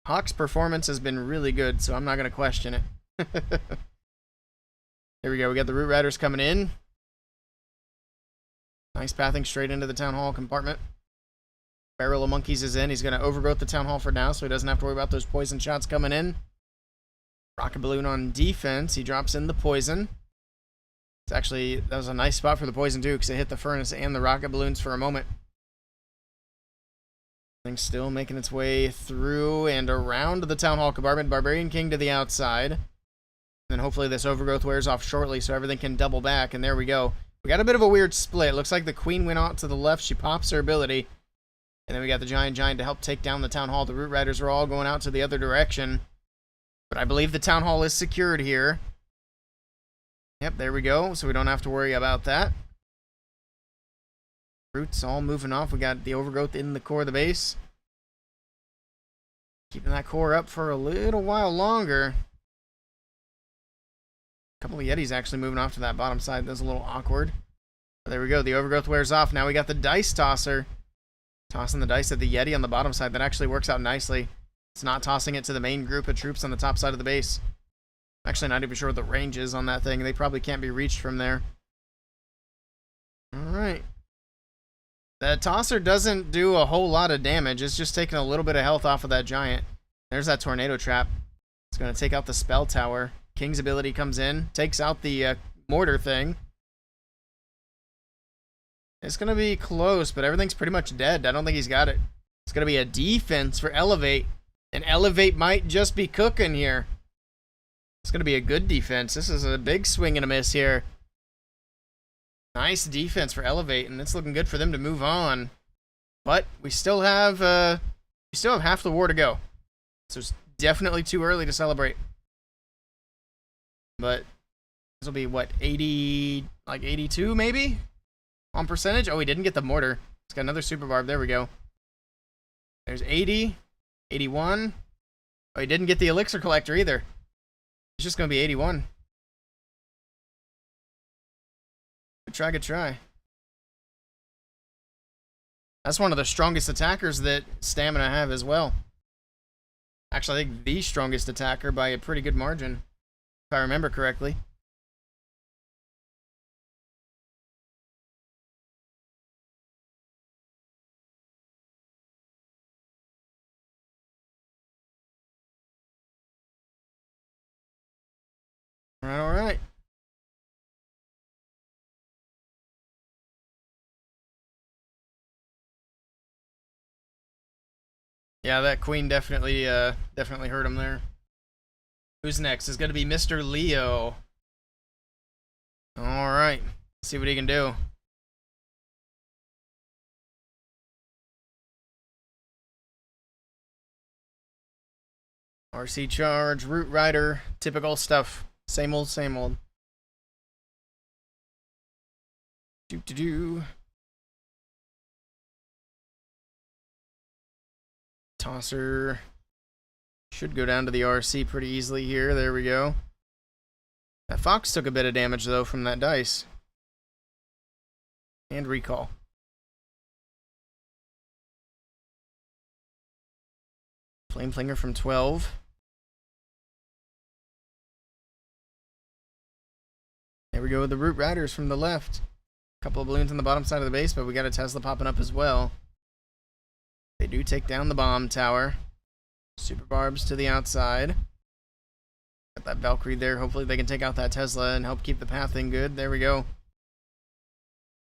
Hawk's performance has been really good, so I'm not going to question it. Here we go. We got the Root Riders coming in. Nice pathing straight into the Town Hall compartment. Barrel of Monkeys is in. He's going to overgrowth the Town Hall for now, so he doesn't have to worry about those poison shots coming in. Rocket Balloon on defense. He drops in the poison. It's actually, that was a nice spot for the poison, too, because it hit the furnace and the rocket balloons for a moment. Thing's still making its way through and around the Town Hall compartment. Barbarian King to the outside. And then hopefully this overgrowth wears off shortly so everything can double back. And there we go. We got a bit of a weird split. Looks like the Queen went out to the left. She pops her ability. And then we got the Giant to help take down the Town Hall. The Root Riders are all going out to the other direction. But I believe the Town Hall is secured here. Yep, there we go. So we don't have to worry about that. Roots all moving off. We got the overgrowth in the core of the base. Keeping that core up for a little while longer. A couple of Yetis actually moving off to that bottom side. That's a little awkward. But there we go. The overgrowth wears off. Now we got the Dice Tosser. Tossing the dice at the Yeti on the bottom side. That actually works out nicely. It's not tossing it to the main group of troops on the top side of the base. I'm actually not even sure what the range is on that thing. They probably can't be reached from there. Alright. The Tosser doesn't do a whole lot of damage. It's just taking a little bit of health off of that Giant. There's that Tornado Trap. It's going to take out the Spell Tower. King's ability comes in. Takes out the mortar thing. It's going to be close, but everything's pretty much dead. I don't think he's got it. It's going to be a defense for Elevate. And Elevate might just be cooking here. It's going to be a good defense. This is a big swing and a miss here. Nice defense for Elevate, and it's looking good for them to move on. But we still have half the war to go. So it's definitely too early to celebrate. But this will be, what, 80, like 82 maybe? On percentage? Oh, he didn't get the mortar. He's got another super barb. There we go. There's 80, 81. Oh, he didn't get the elixir collector either. It's just going to be 81. Good try, good try. That's one of the strongest attackers that Stamina have as well. Actually, I think the strongest attacker by a pretty good margin, if I remember correctly. All right. Yeah, that queen definitely hurt him there. Who's next? It's going to be Mr. Leo. All right. See what he can do. RC charge, Root Rider, typical stuff. Same old, same old. Do. Tosser should go down to the RC pretty easily here. There we go. That Fox took a bit of damage, though, from that dice. And recall. Flame Flinger from 12. There we go with the Root Riders from the left. Couple of balloons on the bottom side of the base, but we got a Tesla popping up as well. They do take down the bomb tower. Super barbs to the outside. Got that Valkyrie there. Hopefully they can take out that Tesla and help keep the pathing good. There we go.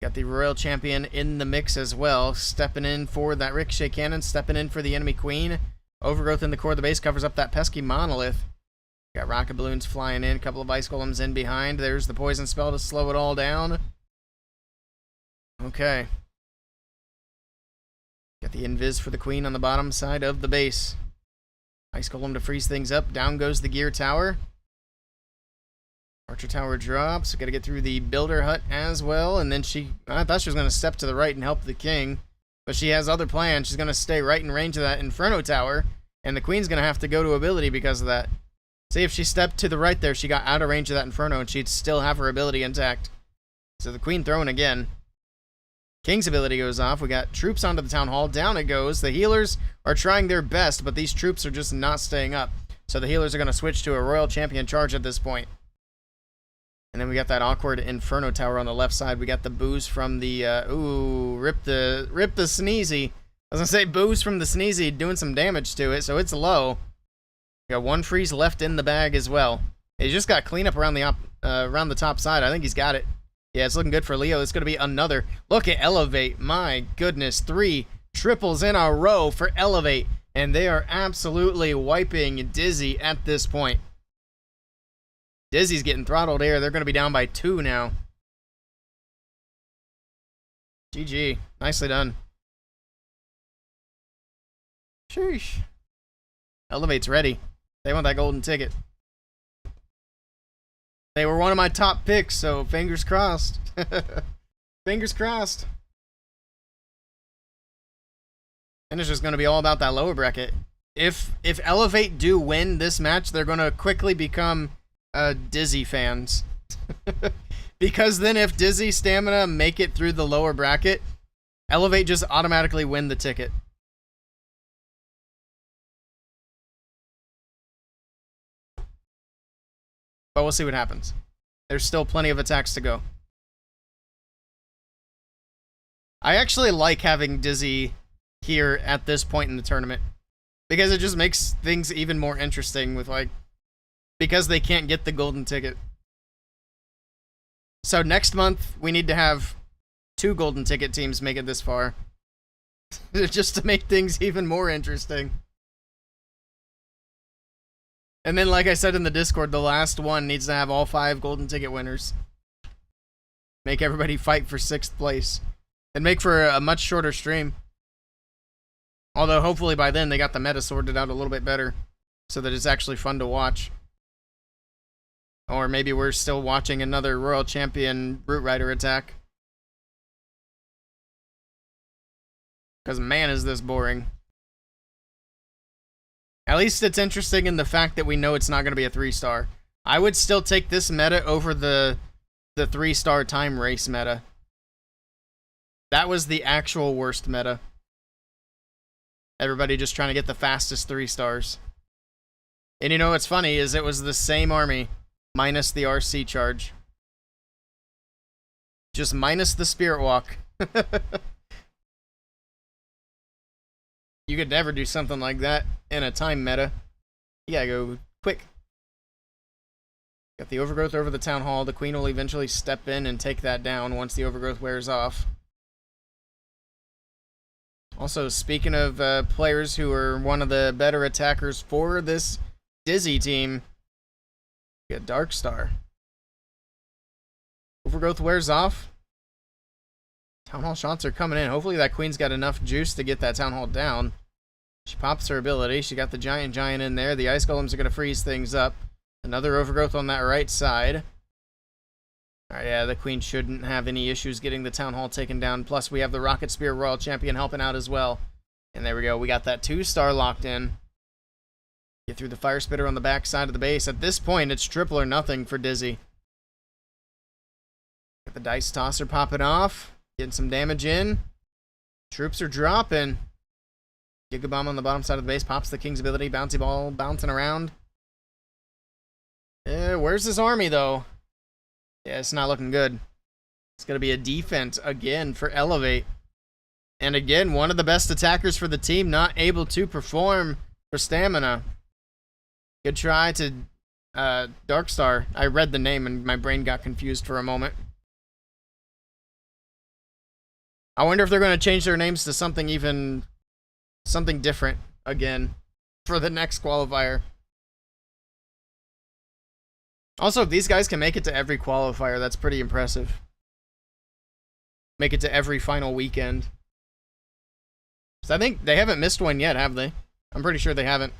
Got the Royal Champion in the mix as well. Stepping in for that Ricochet Cannon. Stepping in for the enemy Queen. Overgrowth in the core of the base covers up that pesky Monolith. Got rocket balloons flying in. A couple of ice golems in behind. There's the poison spell to slow it all down. Okay. Got the invis for the Queen on the bottom side of the base. Ice golem to freeze things up. Down goes the gear tower. Archer tower drops. Got to get through the builder hut as well. And then I thought she was going to step to the right and help the king. But she has other plans. She's going to stay right in range of that Inferno tower. And the Queen's going to have to go to ability because of that. See, if she stepped to the right there, she got out of range of that Inferno. And she'd still have her ability intact. So the Queen throwing again. King's ability goes off. We got troops onto the town hall. Down it goes. The healers are trying their best, but these troops are just not staying up. So the healers are going to switch to a Royal Champion charge at this point. And then we got that awkward Inferno tower on the left side. We got the booze from the rip the sneezy. I was going to say booze from the sneezy doing some damage to it, so it's low. We got one freeze left in the bag as well. He just got cleanup around the top side. I think he's got it. Yeah, it's looking good for Leo. It's going to be another. Look at Elevate. My goodness. 3 triples in a row for Elevate. And they are absolutely wiping Dizzy at this point. Dizzy's getting throttled here. They're going to be down by 2 now. GG. Nicely done. Sheesh. Elevate's ready. They want that golden ticket. They were one of my top picks, so fingers crossed. Fingers crossed. And it's just going to be all about that lower bracket. If Elevate do win this match, they're going to quickly become Dizzy fans. Because then if Dizzy Stamina make it through the lower bracket, Elevate just automatically win the ticket. But we'll see what happens. There's still plenty of attacks to go. I actually like having Dizzy here at this point in the tournament. Because it just makes things even more interesting with, like, because they can't get the golden ticket. So next month, we need to have 2 golden ticket teams make it this far. Just to make things even more interesting. And then, like I said in the Discord, the last one needs to have all 5 golden ticket winners. Make everybody fight for 6th place. And make for a much shorter stream. Although, hopefully by then, they got the meta sorted out a little bit better. So that it's actually fun to watch. Or maybe we're still watching another Royal Champion Root Rider attack. Because, man, is this boring. At least it's interesting in the fact that we know it's not going to be a 3-star. I would still take this meta over the 3-star time race meta. That was the actual worst meta. Everybody just trying to get the fastest 3 stars. And you know what's funny is it was the same army, minus the RC charge. Just minus the Spirit Walk. You could never do something like that in a time meta. You gotta go quick. Got the Overgrowth over the Town Hall. The Queen will eventually step in and take that down once the Overgrowth wears off. Also, speaking of players who are one of the better attackers for this Dizzy team, we got Darkstar. Overgrowth wears off. Town Hall shots are coming in. Hopefully that Queen's got enough juice to get that Town Hall down. She pops her ability. She got the Giant in there. The Ice Golems are going to freeze things up. Another Overgrowth on that right side. Alright, yeah, the Queen shouldn't have any issues getting the Town Hall taken down. Plus, we have the Rocket Spear Royal Champion helping out as well. And there we go. We got that 2-star locked in. Get through the Fire Spitter on the back side of the base. At this point, it's triple or nothing for Dizzy. Got the Dice Tosser popping off. Getting some damage in. Troops are dropping. Giga Bomb on the bottom side of the base. Pops the King's ability. Bouncy Ball bouncing around. Where's his army, though? Yeah, it's not looking good. It's going to be a defense again for Elevate. And again, one of the best attackers for the team not able to perform for stamina. Good try to Darkstar. I read the name and my brain got confused for a moment. I wonder if they're going to change their names to something different again for the next qualifier. Also, if these guys can make it to every qualifier, that's pretty impressive. Make it to every final weekend. So I think they haven't missed one yet, have they? I'm pretty sure they haven't.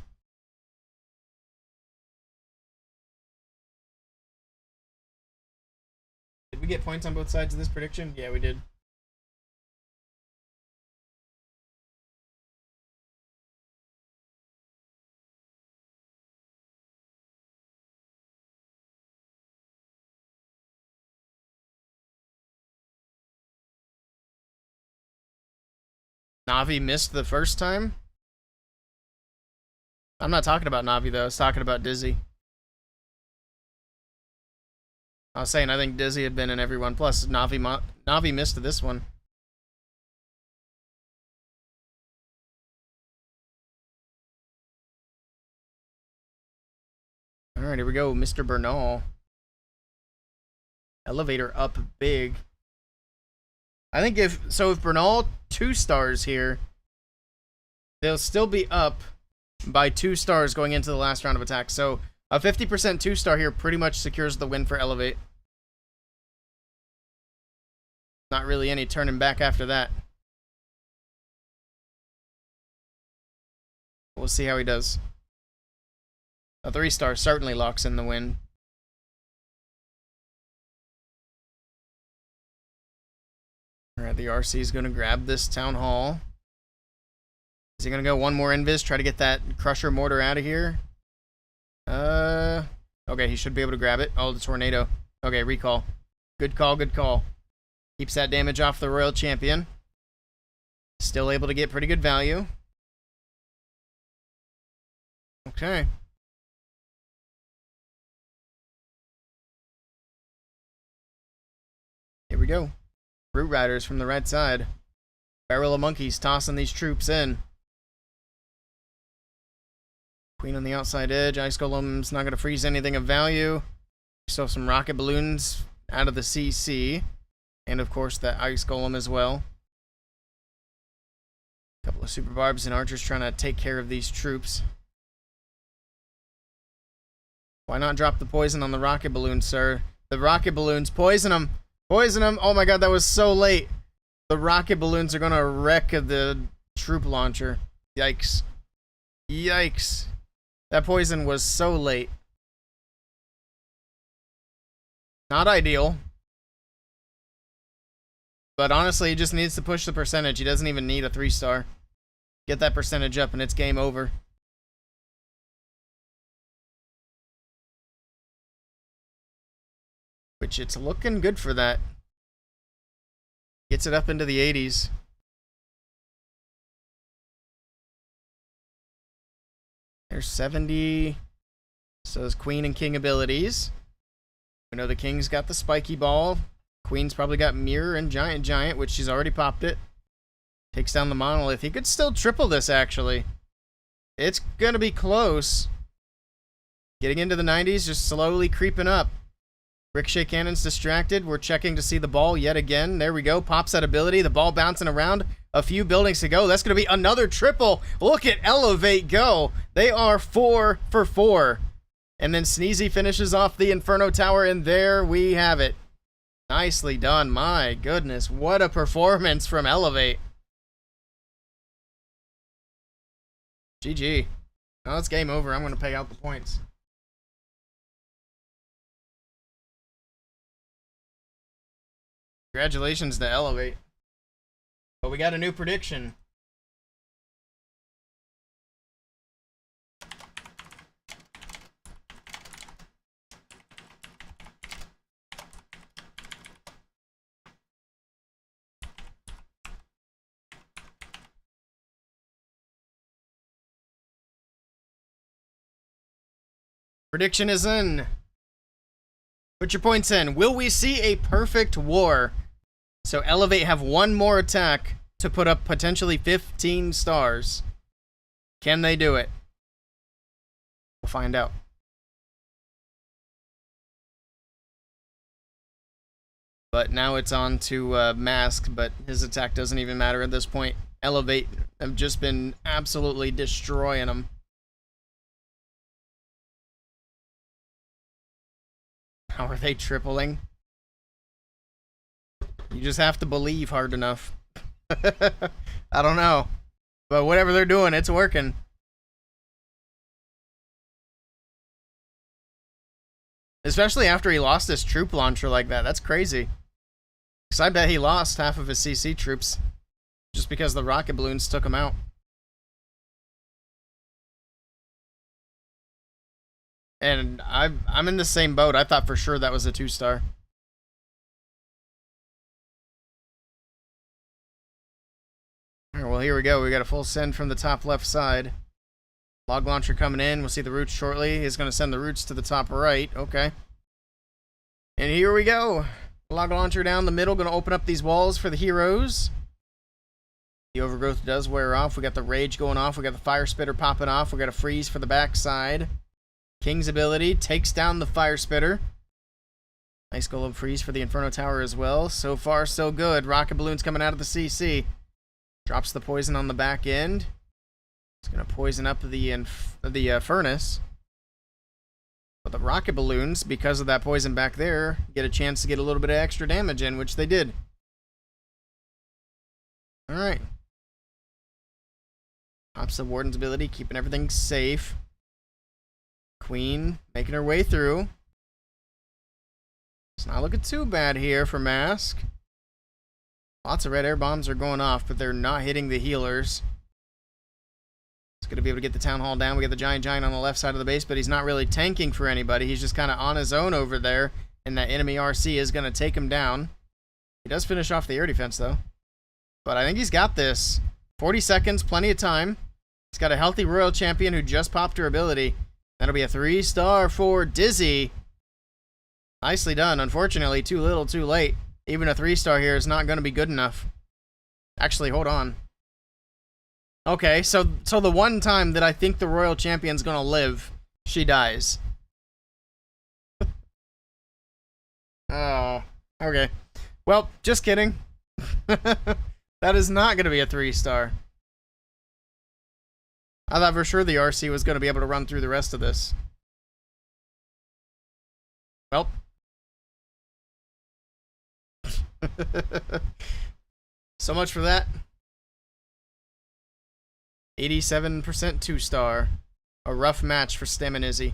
Did we get points on both sides of this prediction? Yeah, we did. Navi missed the first time? I'm not talking about Navi, though. I was talking about Dizzy. I was saying I think Dizzy had been in every one. Plus, Navi missed this one. Alright, here we go. Mr. Bernal. Elevator up big. I think if Bernal 2 stars here, they'll still be up by 2 stars going into the last round of attack. So a 50% 2-star here pretty much secures the win for Elevate. Not really any turning back after that. We'll see how he does. A 3-star certainly locks in the win. Alright, the RC is going to grab this Town Hall. Is he going to go one more invis, try to get that Crusher Mortar out of here? Okay, he should be able to grab it. Oh, the Tornado. Okay, recall. Good call, good call. Keeps that damage off the Royal Champion. Still able to get pretty good value. Okay. Here we go. Root Riders from the right side. Barrel of Monkeys tossing these troops in. Queen on the outside edge. Ice Golem's not going to freeze anything of value. Still have some rocket balloons out of the CC. And, of course, that ice golem as well. A couple of super barbs and archers trying to take care of these troops. Why not drop the poison on the rocket balloons, sir? The rocket balloons, poison them! Poison them! Oh my god, that was so late! The rocket balloons are gonna wreck the troop launcher. Yikes. Yikes. That poison was so late. Not ideal. But honestly, he just needs to push the percentage. He doesn't even need a 3-star. Get that percentage up and it's game over. Which it's looking good for that. Gets it up into the 80s. There's 70. So is Queen and King abilities. We know the King's got the spiky ball. Queen's probably got Mirror and Giant, which she's already popped it. Takes down the Monolith. He could still triple this, actually. It's going to be close. Getting into the 90s, just slowly creeping up. Ricochet Cannon's distracted. We're checking to see the ball yet again. There we go. Pops that ability. The ball bouncing around. A few buildings to go. That's going to be another triple. Look at Elevate go. They are 4 for 4. And then Sneezy finishes off the Inferno Tower, and there we have it. Nicely done. My goodness. What a performance from Elevate. GG. Now it's game over. I'm going to pay out the points. Congratulations to Elevate. But we got a new prediction. Prediction is in. Put your points in. Will we see a perfect war? So Elevate have one more attack to put up potentially 15 stars. Can they do it? We'll find out. But now it's on to Mask, but his attack doesn't even matter at this point. Elevate have just been absolutely destroying him. How are they tripling? You just have to believe hard enough. I don't know. But whatever they're doing, it's working. Especially after he lost his troop launcher like that. That's crazy. Because I bet he lost half of his CC troops. Just because the rocket balloons took him out. And I'm in the same boat. I thought for sure that was a 2-star. Alright, well, here we go. We got a full send from the top left side. Log launcher coming in. We'll see the roots shortly. He's going to send the roots to the top right. Okay. And here we go. Log launcher down the middle. Going to open up these walls for the heroes. The overgrowth does wear off. We got the rage going off. We got the fire spitter popping off. We got a freeze for the backside. King's ability takes down the fire spitter. Nice golem freeze for the Inferno Tower as well. So far, so good. Rocket balloons coming out of the CC. Drops the poison on the back end. It's going to poison up the furnace. But the rocket balloons, because of that poison back there, get a chance to get a little bit of extra damage in, which they did. Alright. Pops the Warden's ability, keeping everything safe. Queen making her way through. It's not looking too bad here for Mask. Lots of red air bombs are going off, but they're not hitting the healers. It's going to be able to get the town hall down. We got the giant on the left side of the base, but he's not really tanking for anybody. He's just kind of on his own over there, and that enemy RC is going to take him down. He does finish off the air defense, though. But I think he's got this. 40 seconds, plenty of time. He's got a healthy Royal Champion who just popped her ability. That'll be a 3-star for Dizzy. Nicely done. Unfortunately, too little, too late. Even a 3-star here is not going to be good enough. Actually, hold on. Okay, so the one time that I think the Royal Champion's going to live, she dies. Oh, okay. Well, just kidding. That is not going to be a 3-star. I thought for sure the RC was going to be able to run through the rest of this. Well. So much for that. 87% 2-star. A rough match for Staminizzi.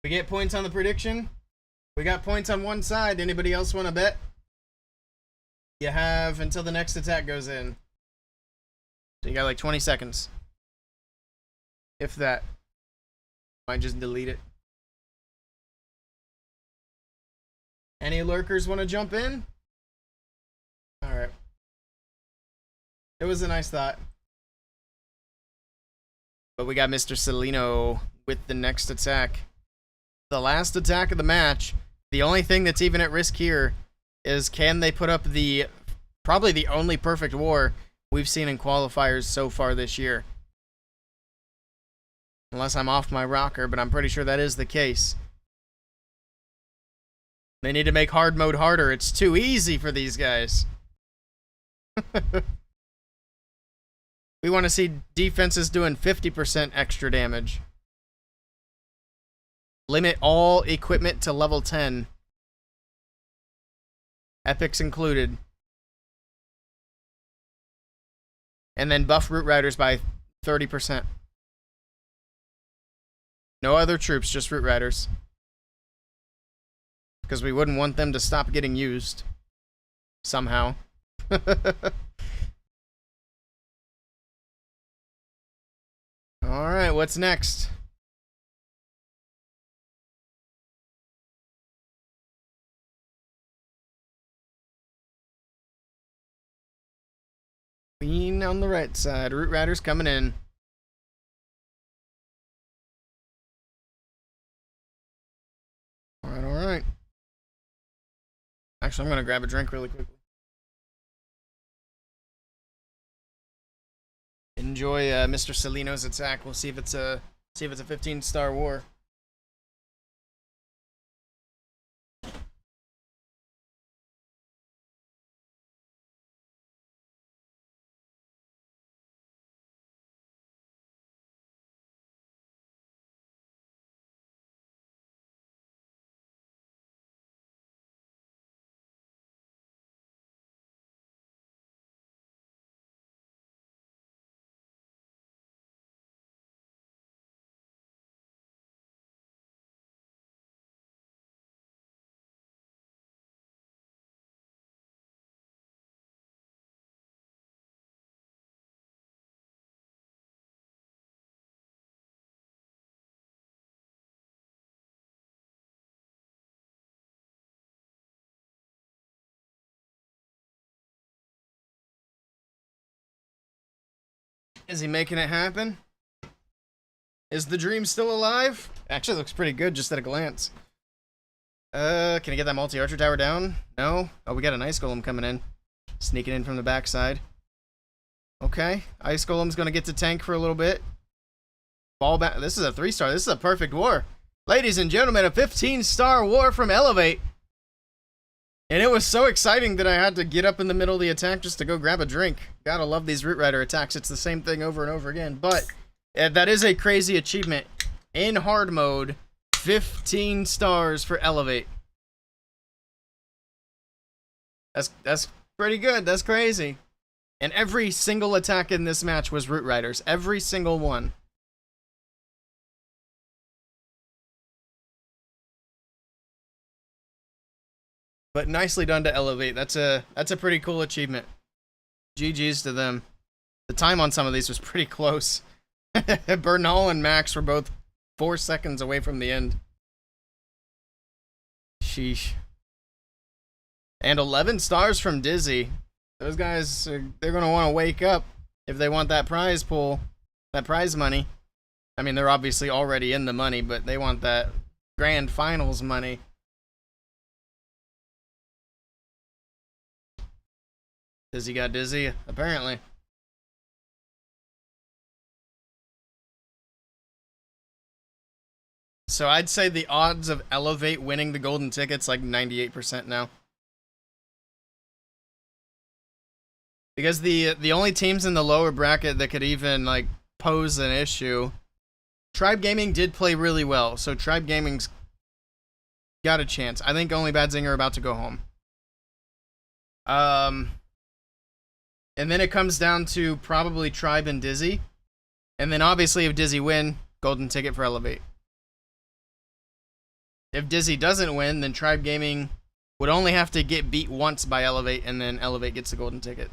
We get points on the prediction. We got points on one side. Anybody else want to bet? You have until the next attack goes in. So you got like 20 seconds. If that. Might just delete it. Any lurkers want to jump in? Alright. It was a nice thought. But we got Mr. Celino with the next attack. The last attack of the match. The only thing that's even at risk here is can they put up the probably the only perfect war we've seen in qualifiers so far this year. Unless I'm off my rocker, but I'm pretty sure that is the case. They need to make hard mode harder. It's too easy for these guys. We want to see defenses doing 50% extra damage. Limit all equipment to level 10. Epics included. And then buff Root Riders by 30%. No other troops, just Root Riders. Because we wouldn't want them to stop getting used. Somehow. Alright, what's next? Queen on the right side. Root Riders coming in. Alright, alright. Actually, I'm going to grab a drink really quickly. Enjoy Mr. Celino's attack. We'll see if it's a 15-star war. Is he making it happen? Is the dream still alive? Actually, looks pretty good just at a glance. Can I get that multi-archer tower down? No? Oh, we got an ice golem coming in. Sneaking in from the backside. Okay. Ice golem's gonna get to tank for a little bit. Ball back. This is a 3-star. This is a perfect war. Ladies and gentlemen, a 15-star war from Elevate. And it was so exciting that I had to get up in the middle of the attack just to go grab a drink. Gotta love these Root Rider attacks. It's the same thing over and over again. But that is a crazy achievement. In hard mode, 15 stars for Elevate. That's pretty good. That's crazy. And every single attack in this match was Root Riders. Every single one. But nicely done to Elevate. That's a pretty cool achievement. GG's to them. The time on some of these was pretty close. Bernal and Max were both 4 seconds away from the end. Sheesh. And 11 stars from Dizzy. Those guys, they're going to want to wake up if they want that prize pool, that prize money. I mean, they're obviously already in the money, but they want that grand finals money. Dizzy got dizzy, apparently. So I'd say the odds of Elevate winning the golden ticket's like 98% now. Because the only teams in the lower bracket that could even like pose an issue, Tribe Gaming did play really well, so Tribe Gaming's got a chance. I think only Bad Zinger are about to go home. And then it comes down to probably Tribe and Dizzy. And then obviously if Dizzy win, golden ticket for Elevate. If Dizzy doesn't win, then Tribe Gaming would only have to get beat once by Elevate, and then Elevate gets the golden ticket.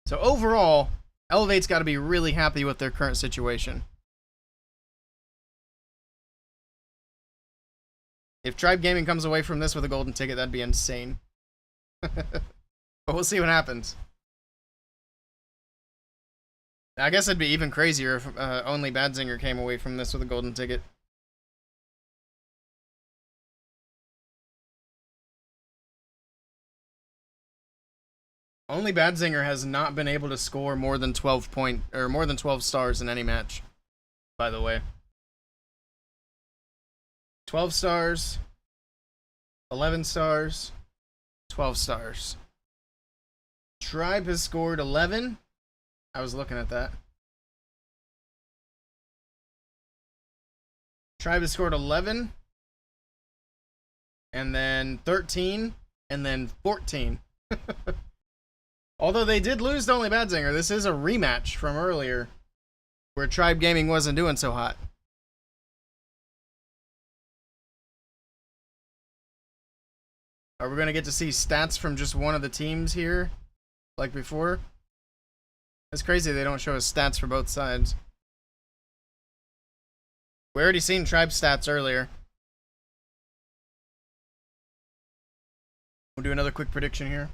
So overall, Elevate's got to be really happy with their current situation. If Tribe Gaming comes away from this with a golden ticket, that'd be insane. But we'll see what happens. I guess it'd be even crazier if only Bad Zinger came away from this with a golden ticket. Only Bad Zinger has not been able to score more than 12 stars in any match, by the way. 12 stars, 11 stars, 12 stars. Tribe has scored 11. I was looking at that. Tribe has scored 11, and then 13, and then 14. Although they did lose to only Bad Zinger, this is a rematch from earlier, where Tribe Gaming wasn't doing so hot. Are we going to get to see stats from just one of the teams here, like before? It's crazy they don't show us stats for both sides. We already seen Tribe stats earlier. We'll do another quick prediction here.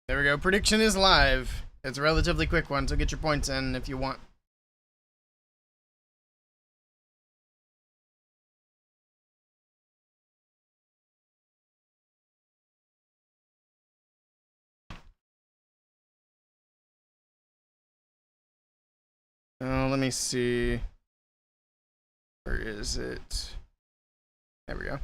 There we go. Prediction is live. It's a relatively quick one, so get your points in if you want. Let me see. Where is it? There we go.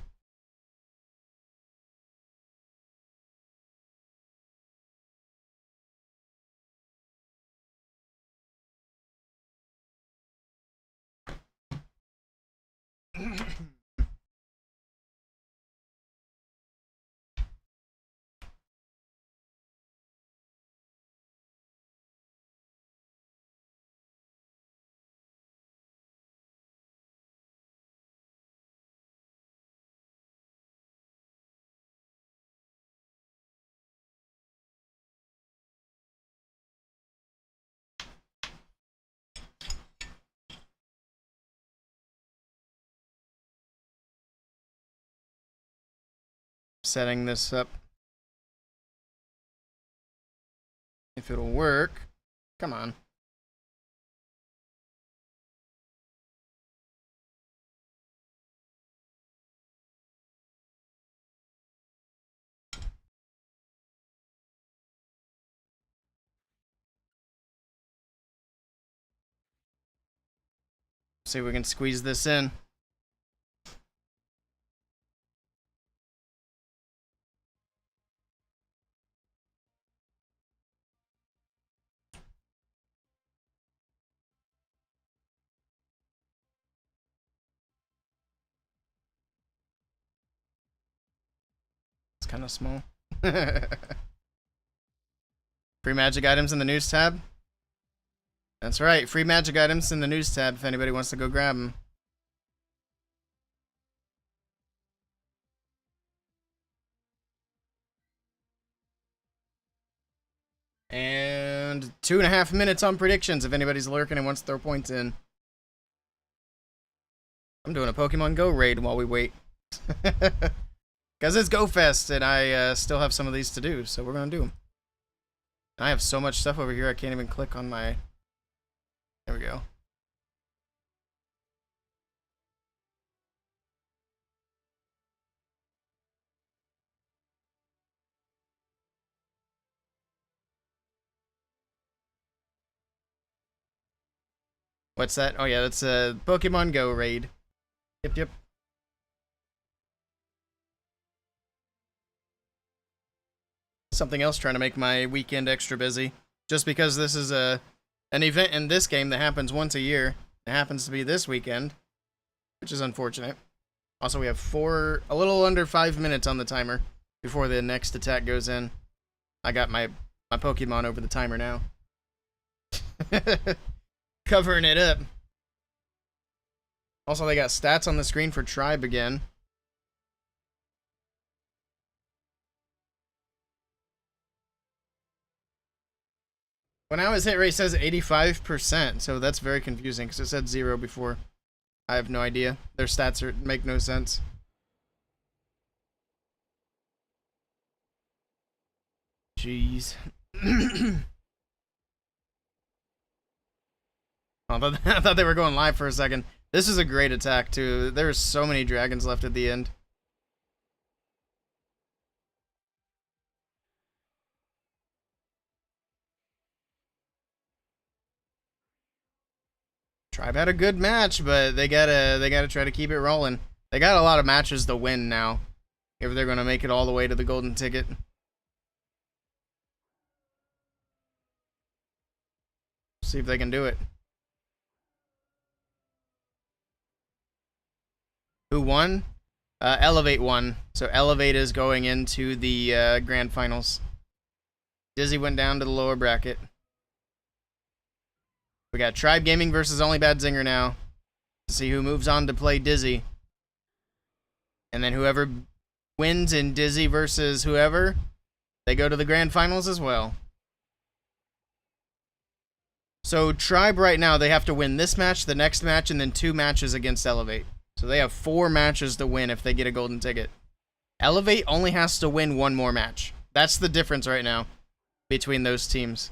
Setting this up. If it'll work. Come on. See if we can squeeze this in. It's kind of small. Free magic items in the news tab. That's right, free magic items in the news tab if anybody wants to go grab them. And 2.5 minutes on predictions if anybody's lurking and wants to throw points in. I'm doing a Pokemon Go raid while we wait. Because it's Go Fest, and I still have some of these to do, so we're going to do them. I have so much stuff over here, I can't even click on my... There we go. What's that? Oh yeah, that's a Pokemon Go raid. Yep. Something else trying to make my weekend extra busy. Just because this is an event in this game that happens once a year. It happens to be this weekend, which is unfortunate. Also, we have a little under 5 minutes on the timer before the next attack goes in. I got my Pokemon over the timer now. Covering it up. Also, they got stats on the screen for Tribe again. When I was hit rate, it says 85%, so that's very confusing because it said 0 before. I have no idea. Their stats make no sense. Jeez. I thought they were going live for a second. This is a great attack, too. There's so many dragons left at the end. Tribe had a good match, but they gotta try to keep it rolling. They got a lot of matches to win now, if they're gonna make it all the way to the golden ticket. See if they can do it. Who won? Elevate won. So Elevate is going into the grand finals. Dizzy went down to the lower bracket. We got Tribe Gaming versus Only Bad Zinger now. To see who moves on to play Dizzy. And then whoever wins in Dizzy versus whoever, they go to the grand finals as well. So Tribe right now, they have to win this match, the next match, and then 2 matches against Elevate. So they have 4 matches to win if they get a golden ticket. Elevate only has to win 1 more match. That's the difference right now between those teams.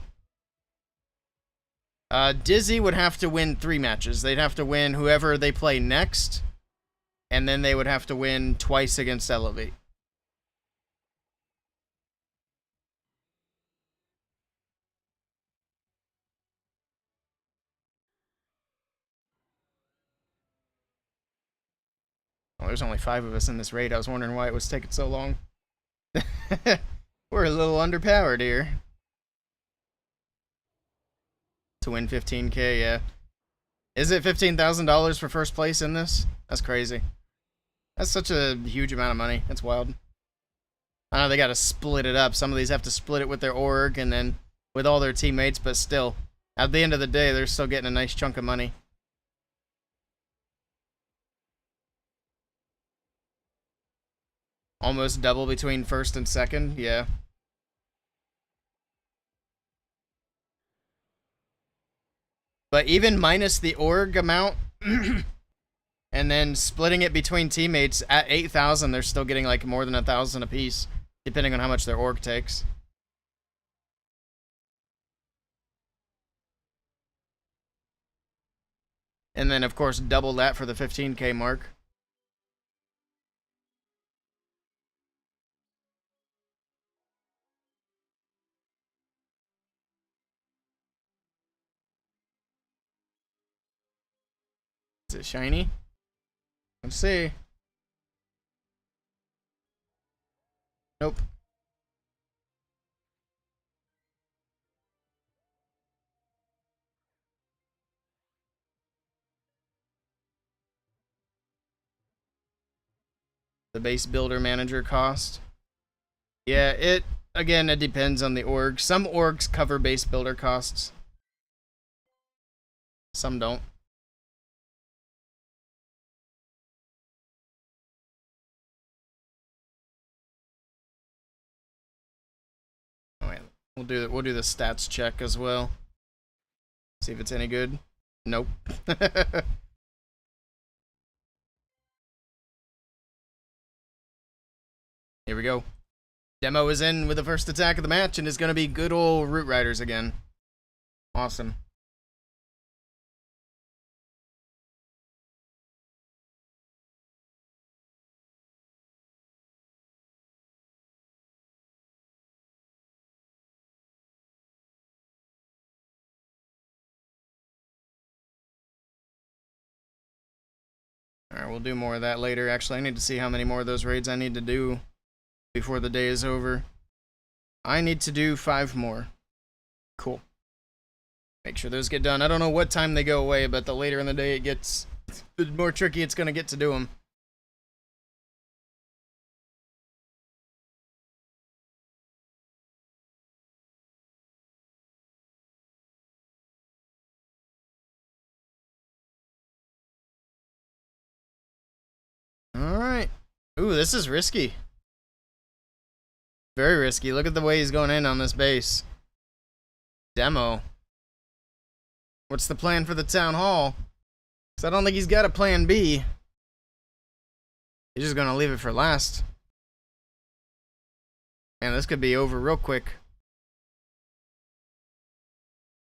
Dizzy would have to win 3 matches. They'd have to win whoever they play next, and then they would have to win twice against Elevate. Well, there's only 5 of us in this raid. I was wondering why it was taking so long. We're a little underpowered here. To win 15K, yeah. Is it $15,000 for first place in this? That's crazy. That's such a huge amount of money. That's wild. I know they got to split it up. Some of these have to split it with their org and then with all their teammates, but still, at the end of the day, they're still getting a nice chunk of money. Almost double between first and second, yeah. But even minus the org amount, and then splitting it between teammates at 8,000, they're still getting like more than 1,000 apiece, depending on how much their org takes. And then, of course, double that for the 15K mark. Is it shiny? Let's see. Nope. The base builder manager cost. Yeah, it depends on the org. Some orgs cover base builder costs. Some don't. Oh, wait. We'll do the stats check as well. See if it's any good. Nope. Here we go. Demo is in with the first attack of the match and is going to be good old Root Riders again. Awesome. Alright, we'll do more of that later. Actually, I need to see how many more of those raids I need to do before the day is over. I need to do 5 more. Cool. Make sure those get done. I don't know what time they go away, but the later in the day it gets, the more tricky it's going to get to do them. Alright. Ooh, this is risky. Very risky. Look at the way he's going in on this base. Demo. What's the plan for the town hall? Because I don't think he's got a plan B. He's just going to leave it for last. Man, this could be over real quick.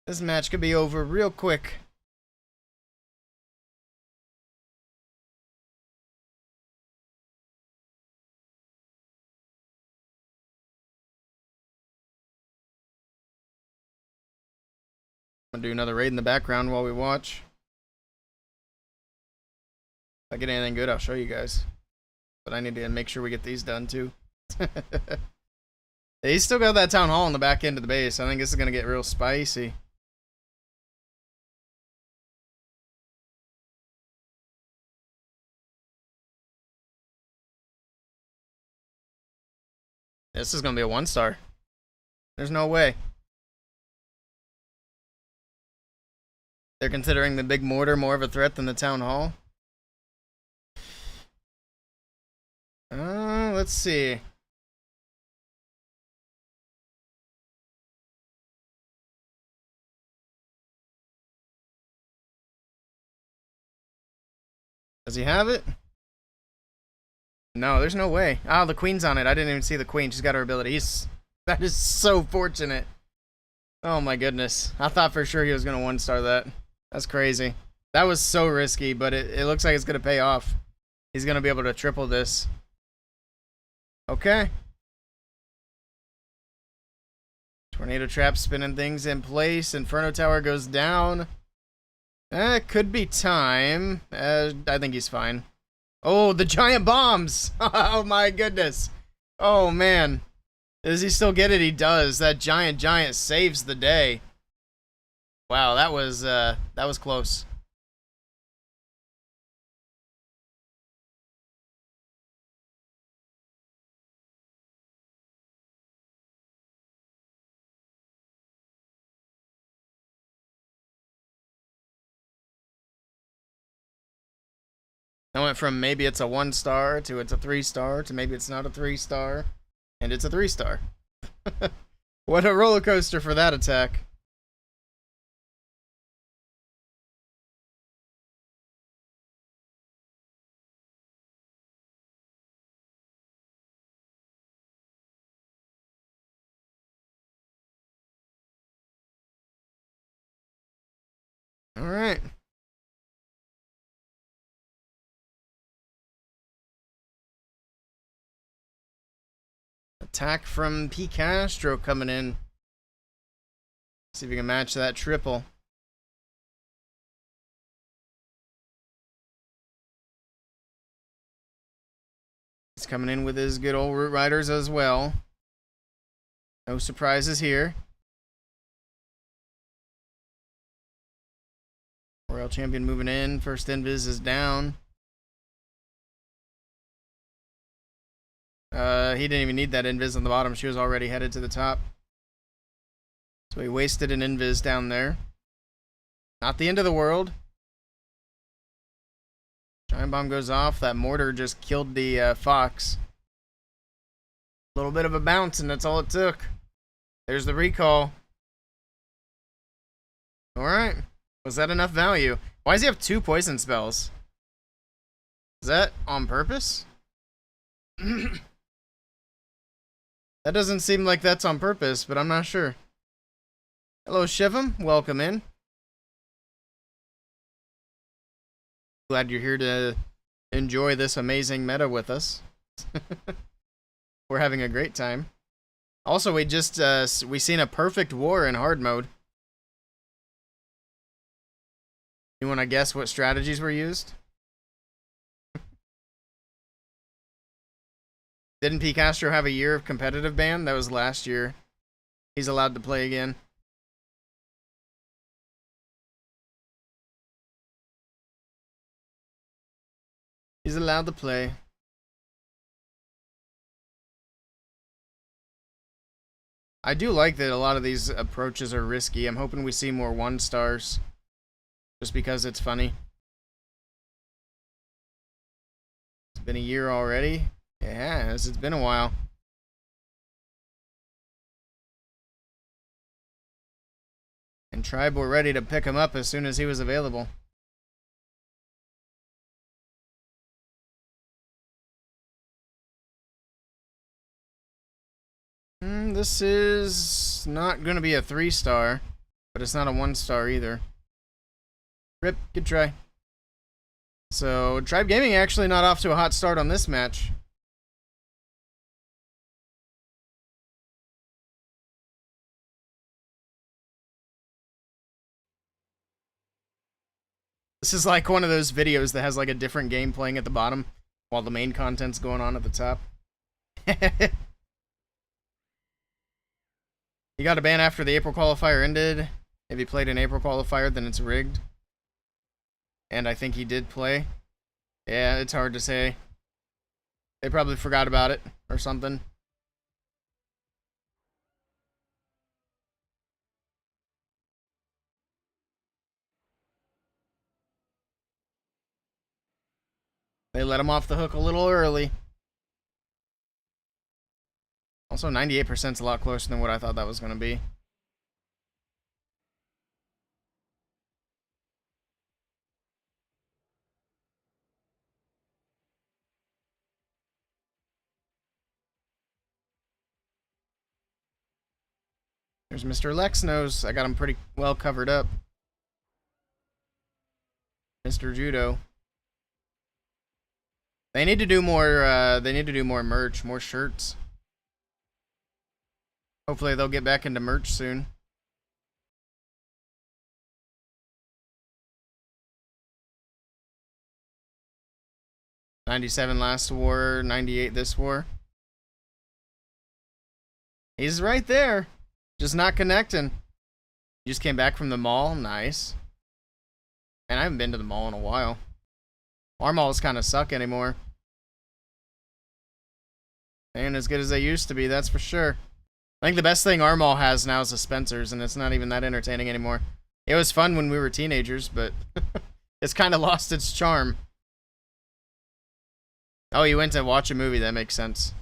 This match could be over real quick. I'm gonna do another raid in the background while we watch. If I get anything good, I'll show you guys. But I need to make sure we get these done too. He's still got that town hall on the back end of the base. I think this is gonna get real spicy. This is gonna be a 1-star. There's no way. They're considering the big mortar more of a threat than the town hall. Let's see. Does he have it? No, there's no way. Oh, the queen's on it. I didn't even see the queen. She's got her abilities. That is so fortunate. Oh my goodness. I thought for sure he was going to 1-star that. That's crazy. That was so risky, but it looks like it's going to pay off. He's going to be able to triple this. Okay. Tornado trap spinning things in place. Inferno tower goes down. It could be time. I think he's fine. Oh, the giant bombs. Oh my goodness. Oh man. Does he still get it? He does. That giant saves the day. Wow, that was close. I went from maybe it's a 1-star to it's a 3-star to maybe it's not a 3-star and it's a 3-star. What a roller coaster for that attack. All right. Attack from P. Castro coming in. See if we can match that triple. He's coming in with his good old Root Riders as well. No surprises here. Royal Champion moving in. First Invis is down. He didn't even need that Invis on the bottom. She was already headed to the top. So he wasted an Invis down there. Not the end of the world. Giant bomb goes off. That mortar just killed the Fox. A little bit of a bounce, and that's all it took. There's the recall. Alright. Was that enough value? Why does he have 2 poison spells? Is that on purpose? That doesn't seem like that's on purpose, but I'm not sure. Hello, Shivam. Welcome in. Glad you're here to enjoy this amazing meta with us. We're having a great time. Also, we just we seen a perfect war in hard mode. You want to guess what strategies were used? Didn't P. Castro have a year of competitive ban? That was last year. He's allowed to play again. He's allowed to play. I do like that a lot of these approaches are risky. I'm hoping we see more 1-stars. Just because it's funny. It's been a year already. It has. It's been a while. And Tribe were ready to pick him up as soon as he was available. This is not going to be a 3-star, but it's not a 1-star either. Rip, good try. So, Tribe Gaming actually not off to a hot start on this match. This is like one of those videos that has like a different game playing at the bottom while the main content's going on at the top. He got a ban after the April qualifier ended. If he played an April qualifier, then it's rigged. And I think he did play. Yeah, it's hard to say. They probably forgot about it or something. They let him off the hook a little early. Also, 98% is a lot closer than what I thought that was going to be. There's Mr. Lex Nose. I got him pretty well covered up. Mr. Judo. They need to do more. They need to do more merch, more shirts. Hopefully they'll get back into merch soon. $97 last war, 98 this war. He's right there. Just not connecting. You just came back from the mall. Nice. And I haven't been to the mall in a while. Our malls kind of suck anymore. Ain't as good as they used to be, that's for sure. I think the best thing our mall has now is a Spencer's, and it's not even that entertaining anymore. It was fun when we were teenagers, but it's kind of lost its charm. Oh, you went to watch a movie, that makes sense.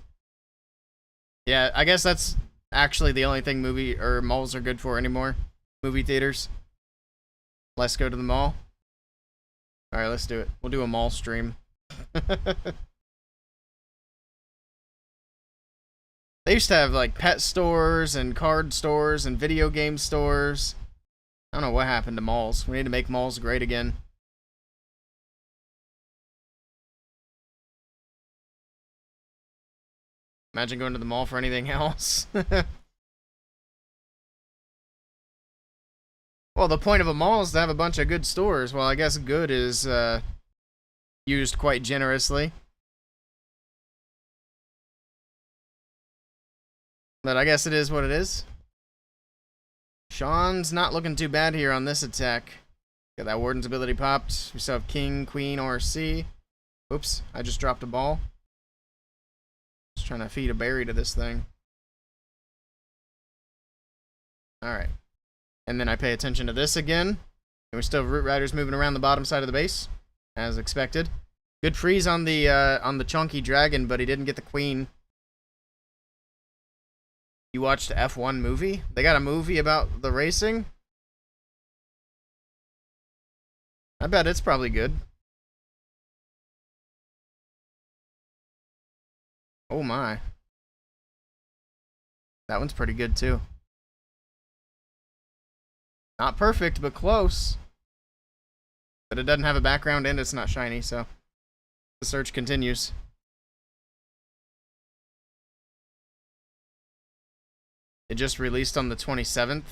Yeah, I guess that's actually the only thing movie or malls are good for anymore. Movie theaters. Let's go to the mall. Alright, let's do it. We'll do a mall stream. They used to have like pet stores and card stores and video game stores. I don't know what happened to malls. We need to make malls great again. Imagine going to the mall for anything else. Well, the point of a mall is to have a bunch of good stores. Well, I guess good is used quite generously. But I guess it is what it is. Sean's not looking too bad here on this attack. Got that Warden's ability popped. We still have King, Queen, or C. Oops, I just dropped a ball. Just trying to feed a berry to this thing. Alright. And then I pay attention to this again. And we still have Root Riders moving around the bottom side of the base, as expected. Good freeze on the chunky dragon, but he didn't get the queen. You watched F1 movie? They got a movie about the racing? I bet it's probably good. Oh my. That one's pretty good too. Not perfect, but close. But it doesn't have a background and it's not shiny, so the search continues. It just released on the 27th.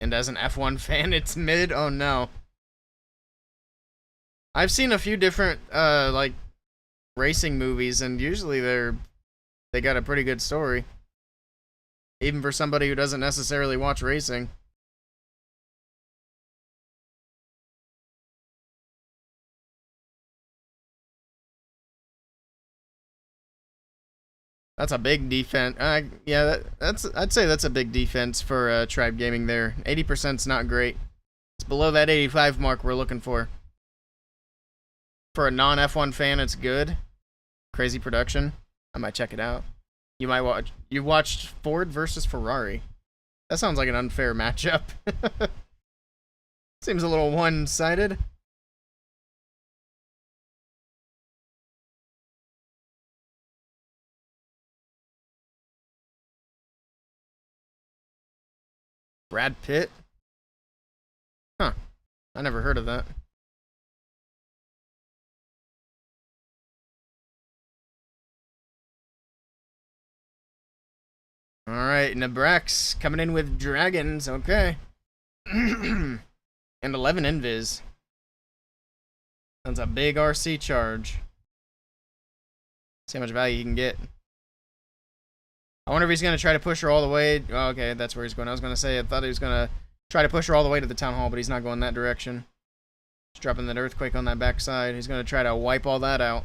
And as an F1 fan, it's mid. Oh no. I've seen a few different like racing movies, and usually they got a pretty good story. Even for somebody who doesn't necessarily watch racing. That's a big defense. Yeah, I'd say that's a big defense for Tribe Gaming there. 80%'s not great. It's below that 85 mark we're looking for. For a non-F1 fan, it's good. Crazy production. I might check it out. You might watch. You watched Ford versus Ferrari. That sounds like an unfair matchup. Seems a little one-sided. Brad Pitt? Huh. I never heard of that. Alright, Nebrax coming in with dragons. Okay. And 11 invis. That's a big RC charge. See how much value you can get. I wonder if he's going to try to push her all the way. Oh, okay, that's where he's going. I was going to say, I thought he was going to try to push her all the way to the town hall, but he's not going that direction. He's dropping that earthquake on that backside. He's going to try to wipe all that out.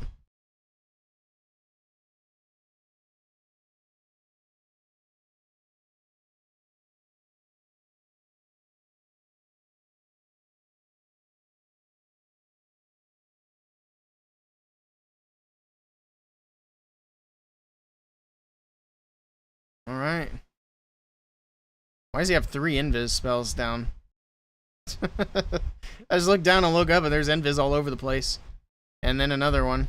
Alright. Why does he have 3 invis spells down? I just look down and look up and there's invis all over the place. And then another one.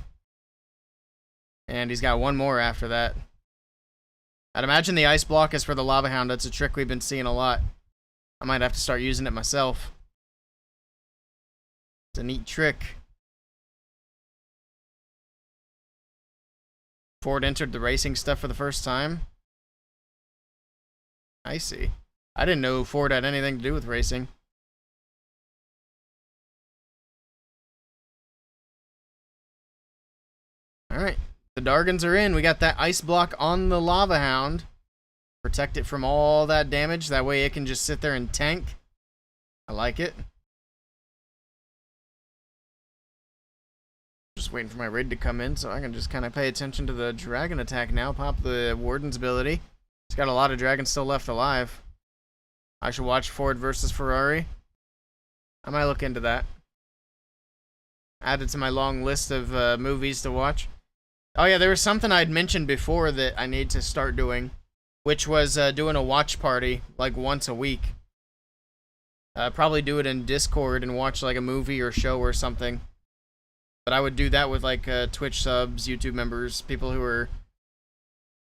And he's got one more after that. I'd imagine the ice block is for the lava hound. That's a trick we've been seeing a lot. I might have to start using it myself. It's a neat trick. Ford entered the racing stuff for the first time. I see. I didn't know Ford had anything to do with racing. Alright. The Dargans are in. We got that ice block on the lava hound. Protect it from all that damage. That way it can just sit there and tank. I like it. Just waiting for my raid to come in so I can just kind of pay attention to the dragon attack now. Pop the Warden's ability. He's got a lot of dragons still left alive. I should watch Ford versus Ferrari. I might look into that. Add it to my long list of movies to watch. Oh yeah, there was something I'd mentioned before that I need to start doing, which was doing a watch party like once a week. Probably do it in Discord and watch like a movie or show or something. But I would do that with like Twitch subs, YouTube members, people who are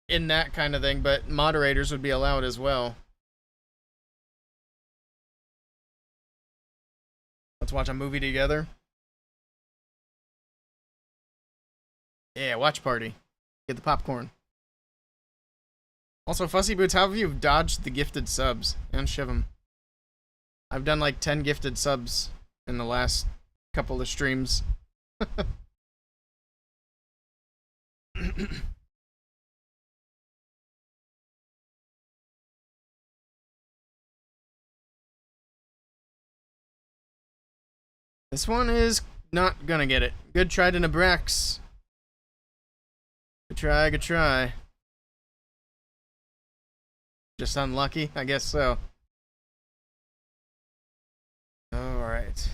in that kind of thing, but moderators would be allowed as well. Let's watch a movie together. Yeah, watch party. Get the popcorn. Also, Fussy Boots, how have you dodged the gifted subs? And shiv 'em. I've done like 10 gifted subs in the last couple of streams. This one is not gonna get it. Good try to Nebrax. Good try, good try. Just unlucky? I guess so. Alright.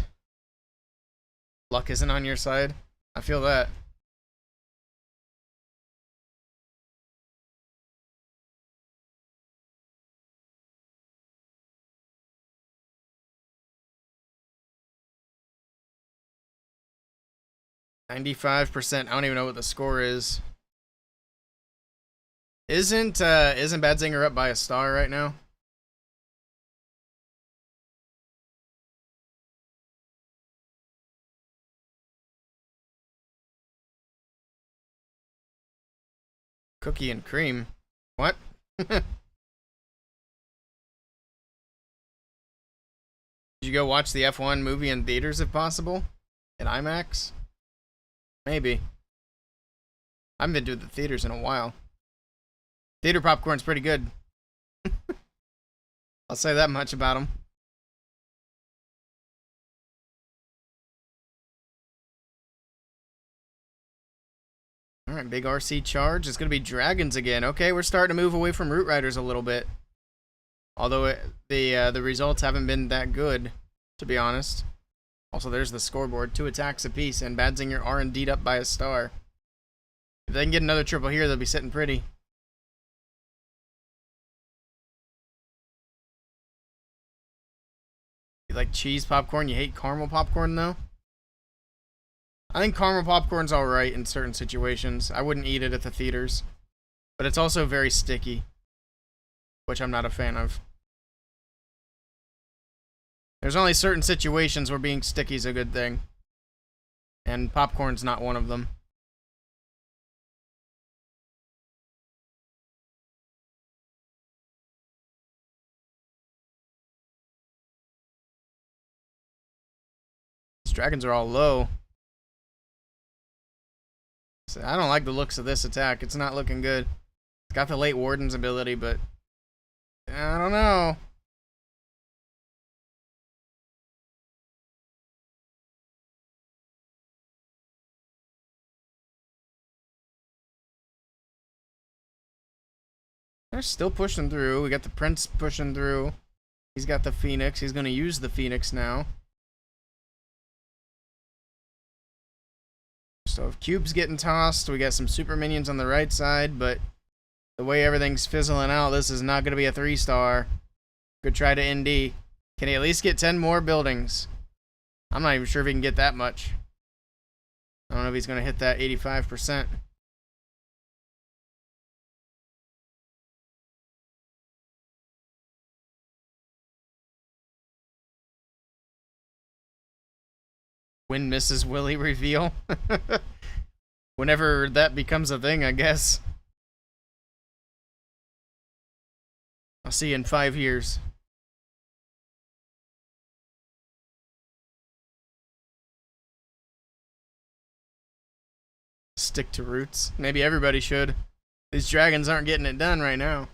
Luck isn't on your side? I feel that. 95%. I don't even know what the score is. Isn't Badzinger up by a star right now? Cookie and cream. What? Did you go watch the F1 movie in theaters if possible? In IMAX? Maybe. I haven't been to the theaters in a while. Theater popcorn's pretty good. I'll say that much about them. Alright, big RC charge. It's going to be dragons again. Okay, we're starting to move away from Root Riders a little bit. Although the results haven't been that good, to be honest. Also, there's the scoreboard. 2 attacks apiece, and Badzinger are indeed up by a star. If they can get another triple here, they'll be sitting pretty. You like cheese popcorn? You hate caramel popcorn, though? I think caramel popcorn's alright in certain situations. I wouldn't eat it at the theaters. But it's also very sticky, which I'm not a fan of. There's only certain situations where being sticky is a good thing. And popcorn's not one of them. These dragons are all low. So I don't like the looks of this attack. It's not looking good. It's got the late Warden's ability, but I don't know. They're still pushing through. We got the Prince pushing through. He's got the Phoenix. He's going to use the Phoenix now. So if Cube's getting tossed, we got some super minions on the right side, but the way everything's fizzling out, this is not going to be a 3-star. Good try to ND. Can he at least get 10 more buildings? I'm not even sure if he can get that much. I don't know if he's going to hit that 85%. Win Mrs. Willey reveal. Whenever that becomes a thing, I guess. I'll see you in 5 years. Stick to roots. Maybe everybody should. These dragons aren't getting it done right now.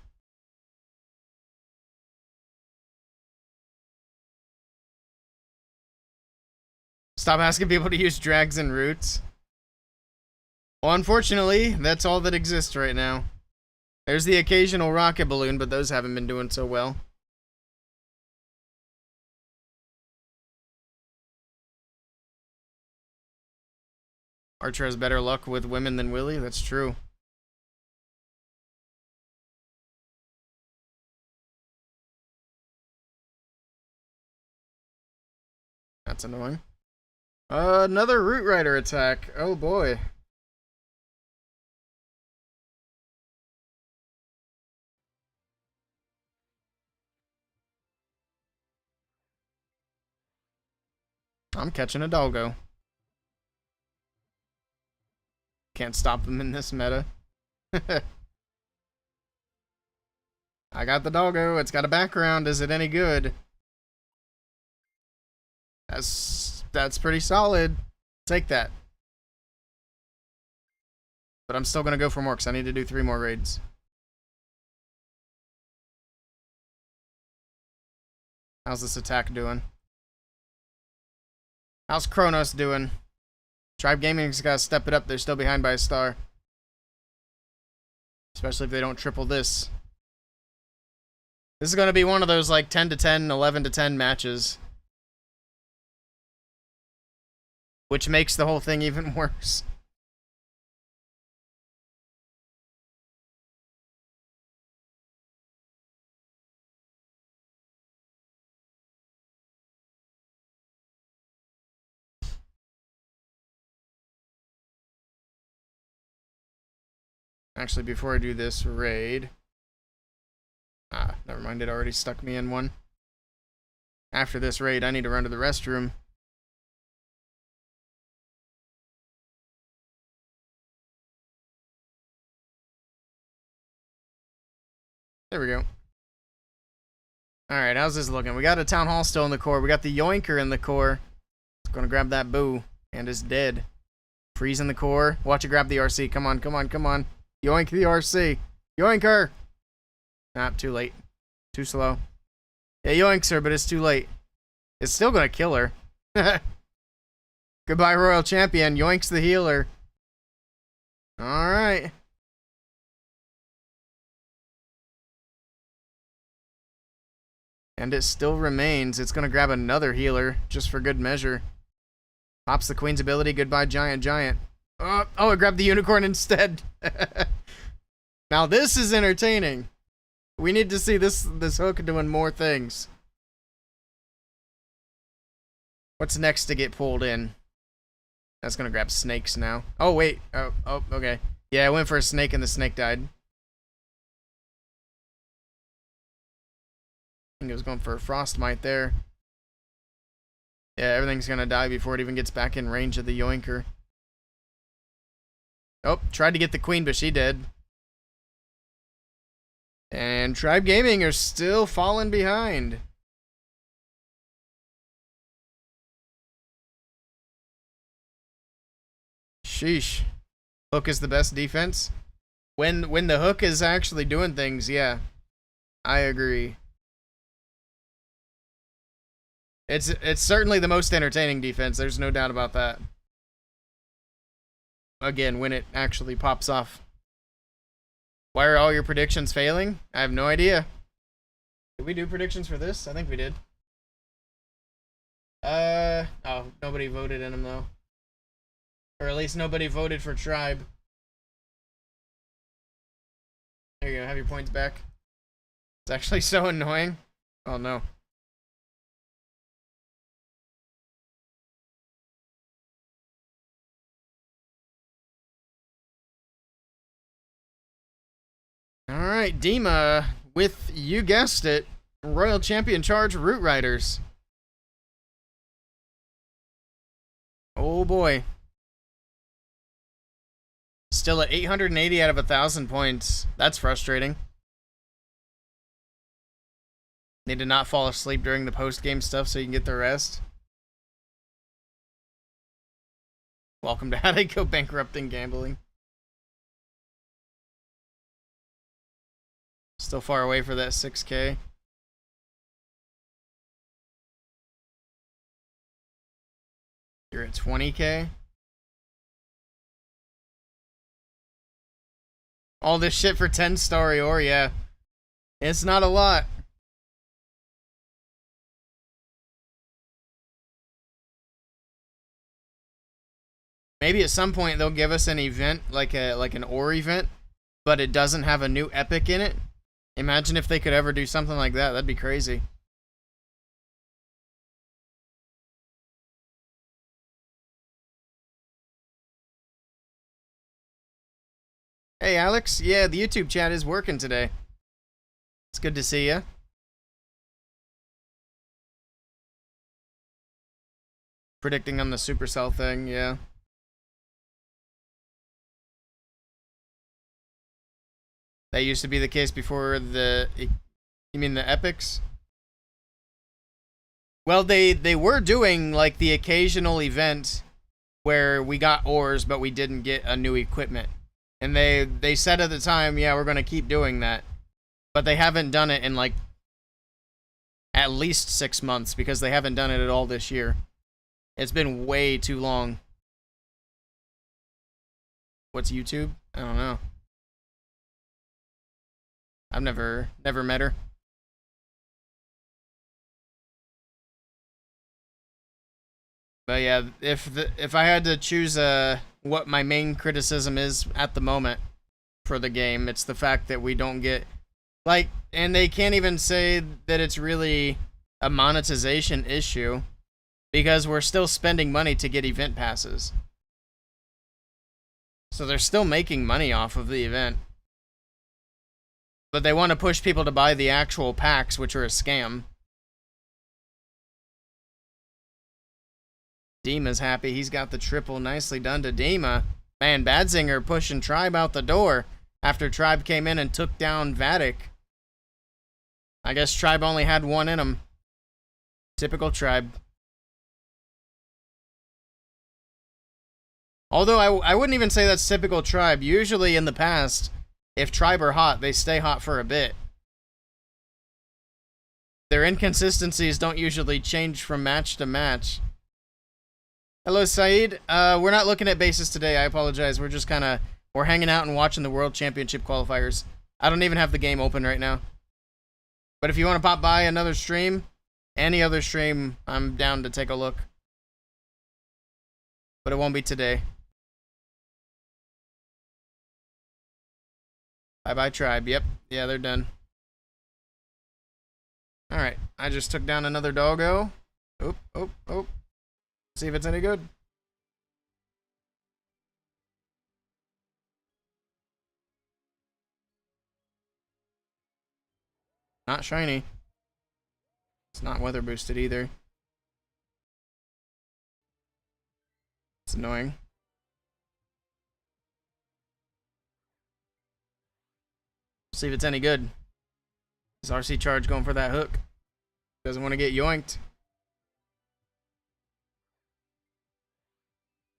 Stop asking people to use drags and roots. Well, unfortunately, that's all that exists right now. There's the occasional rocket balloon, but those haven't been doing so well. Archer has better luck with women than Willey. That's true. That's annoying. Another Root Rider attack. Oh boy. I'm catching a doggo. Can't stop them in this meta. I got the doggo. It's got a background. Is it any good? That's pretty solid. Take that. But I'm still gonna go for more because I need to do 3 more raids. How's this attack doing? How's Kronos doing? Tribe Gaming's gotta step it up. They're still behind by a star. Especially if they don't triple this. This is gonna be one of those like 10 to 10, 11 to 10 matches. Which makes the whole thing even worse. Actually, before I do this raid... Ah, never mind. It already stuck me in one. After this raid, I need to run to the restroom. There we go. Alright, how's this looking? We got a Town Hall still in the core. We got the Yoinker in the core. It's gonna grab that boo. And is dead. Freeze in the core. Watch it grab the RC. Come on, come on, come on. Yoink the RC. Yoinker! Nah, too late. Too slow. Yeah, yoinks her, but it's too late. It's still gonna kill her. Goodbye, Royal Champion. Yoinks the healer. Alright. And it still remains. It's gonna grab another healer, just for good measure. Pops the Queen's ability. Goodbye, Giant Giant. Oh, it grabbed the unicorn instead. Now this is entertaining. We need to see this hook doing more things. What's next to get pulled in? That's gonna grab snakes now. Oh, wait. Oh, okay. Yeah, I went for a snake and the snake died. I think it was going for a frostmite there. Yeah, everything's gonna die before it even gets back in range of the yoinker. Oh, tried to get the queen, but she did. And Tribe Gaming are still falling behind. Sheesh. Hook is the best defense. When the hook is actually doing things, yeah. I agree. It's certainly the most entertaining defense. There's no doubt about that. Again, when it actually pops off. Why are all your predictions failing? I have no idea. Did we do predictions for this? I think we did. Oh, nobody voted in them though. Or at least nobody voted for Tribe. There you go, have your points back. It's actually so annoying. Oh no. Alright, Dima, with, you guessed it, Royal Champion Charge Root Riders. Oh boy. Still at 880 out of 1,000 points. That's frustrating. Need to not fall asleep during the post-game stuff so you can get the rest. Welcome to How to Go Bankrupting Gambling. Still far away for that 6K. You're at 20K. All this shit for 10-star Eeyore, yeah. It's not a lot. Maybe at some point they'll give us an event, like an ore event, but it doesn't have a new epic in it. Imagine if they could ever do something like that. That'd be crazy. Hey, Alex. Yeah, the YouTube chat is working today. It's good to see you. Predicting on the Supercell thing, yeah. That used to be the case before the... You mean the epics? Well, they were doing, like, the occasional event where we got ores, but we didn't get a new equipment. And they said at the time, yeah, we're going to keep doing that. But they haven't done it in, like, at least 6 months, because they haven't done it at all this year. It's been way too long. What's YouTube? I don't know. I've never met her. But yeah, if I had to choose what my main criticism is at the moment for the game, it's the fact that we don't get, like, and they can't even say that it's really a monetization issue, because we're still spending money to get event passes. So they're still making money off of the event. But they want to push people to buy the actual packs, which are a scam. Dima's happy. He's got the triple. Nicely done to Dima. Man, Badzinger pushing Tribe out the door after Tribe came in and took down Vatic. I guess Tribe only had one in him. Typical Tribe. Although I wouldn't even say that's typical Tribe. Usually in the past, if Tribe are hot, they stay hot for a bit. Their inconsistencies don't usually change from match to match. Hello, Saeed. We're not looking at bases today. I apologize. We're just we're hanging out and watching the World Championship qualifiers. I don't even have the game open right now. But if you want to pop by another stream, any other stream, I'm down to take a look. But it won't be today. Bye-bye, Tribe. Yep. Yeah, they're done. Alright. I just took down another doggo. Oop, oop, oop. See if it's any good. Not shiny. It's not weather boosted either. It's annoying. See if it's any good. Is RC Charge going for that hook? Doesn't want to get yoinked.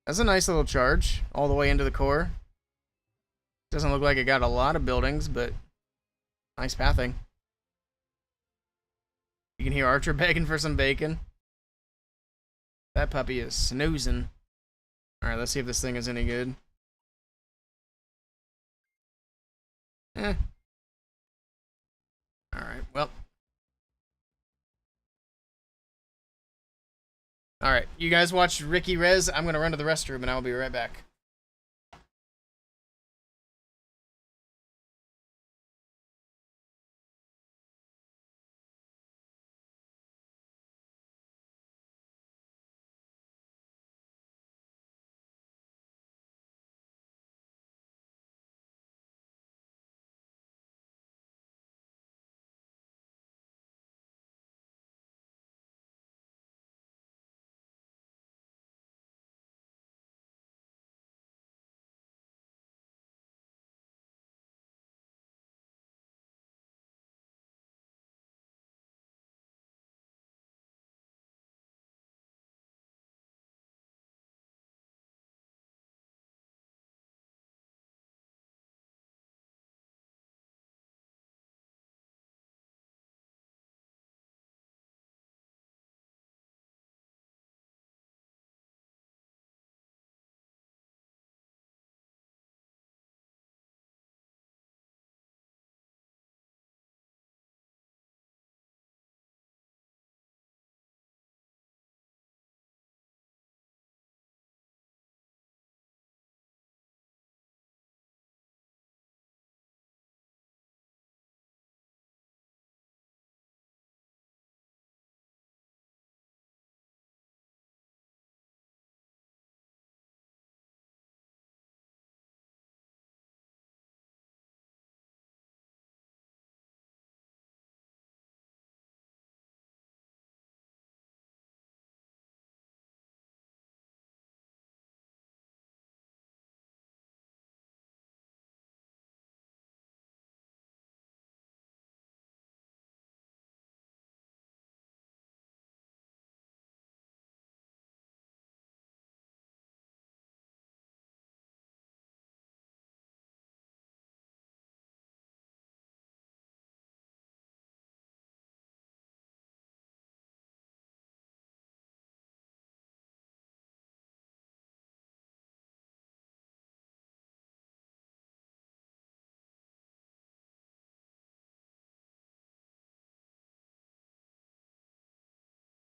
That's a nice little charge all the way into the core. Doesn't look like it got a lot of buildings, but nice pathing. You can hear Archer begging for some bacon. That puppy is snoozing. Alright, let's see if this thing is any good. Eh. Alright, well. Alright, you guys watch Ricky Rez. I'm gonna run to the restroom and I'll be right back.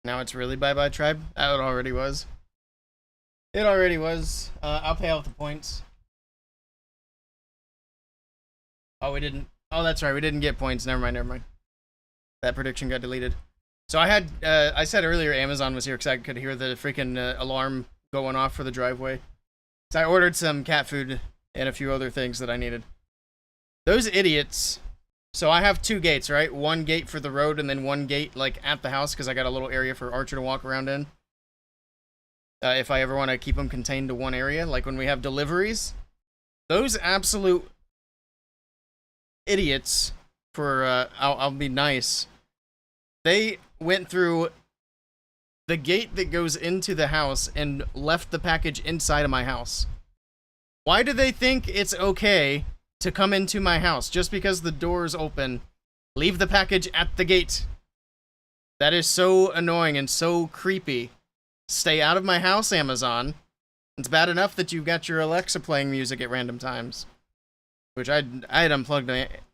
Now it's really bye-bye, Tribe? Oh, it already was. It already was. I'll pay out the points. Oh, we didn't. Oh, that's right. We didn't get points. Never mind, never mind. That prediction got deleted. So I had, I said earlier Amazon was here because I could hear the freaking alarm going off for the driveway. So I ordered some cat food and a few other things that I needed. Those idiots So I have 2 gates, right? One gate for the road and then one gate, like, at the house, because I got a little area for Archer to walk around in. If I ever want to keep them contained to one area, like when we have deliveries. Those absolute idiots, for, I'll be nice, they went through the gate that goes into the house and left the package inside of my house. Why do they think it's okay to come into my house just because the door is open? Leave the package at the gate. That is so annoying and so creepy. Stay out of my house, Amazon. It's bad enough that you've got your Alexa playing music at random times. Which I had unplugged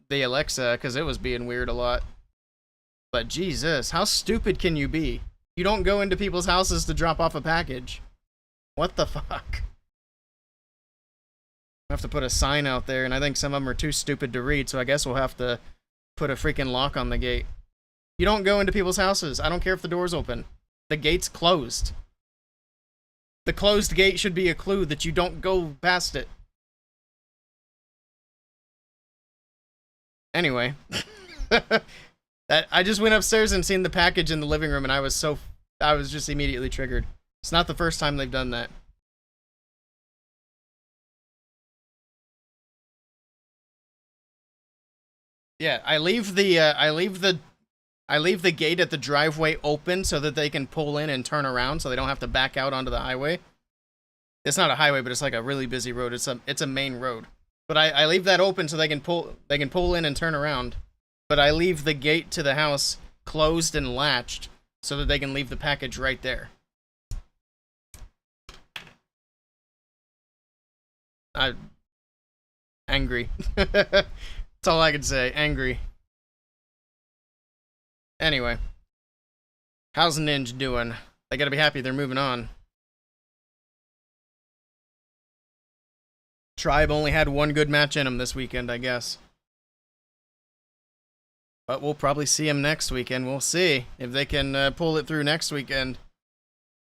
the Alexa because it was being weird a lot. But Jesus, how stupid can you be? You don't go into people's houses to drop off a package. What the fuck? I have to put a sign out there, and I think some of them are too stupid to read, so I guess we'll have to put a freaking lock on the gate. You don't go into people's houses. I don't care if the door's open. The gate's closed. The closed gate should be a clue that you don't go past it. Anyway. I just went upstairs and seen the package in the living room, and I was just immediately triggered. It's not the first time they've done that. Yeah, I leave the gate at the driveway open so that they can pull in and turn around so they don't have to back out onto the highway. It's not a highway, but it's like a really busy road. It's a main road. But I leave that open so they can pull in and turn around. But I leave the gate to the house closed and latched so that they can leave the package right there. Angry. That's all I can say. Angry. Anyway. How's Ninja doing? They gotta be happy they're moving on. Tribe only had one good match in them this weekend, I guess. But we'll probably see them next weekend. We'll see if they can pull it through next weekend.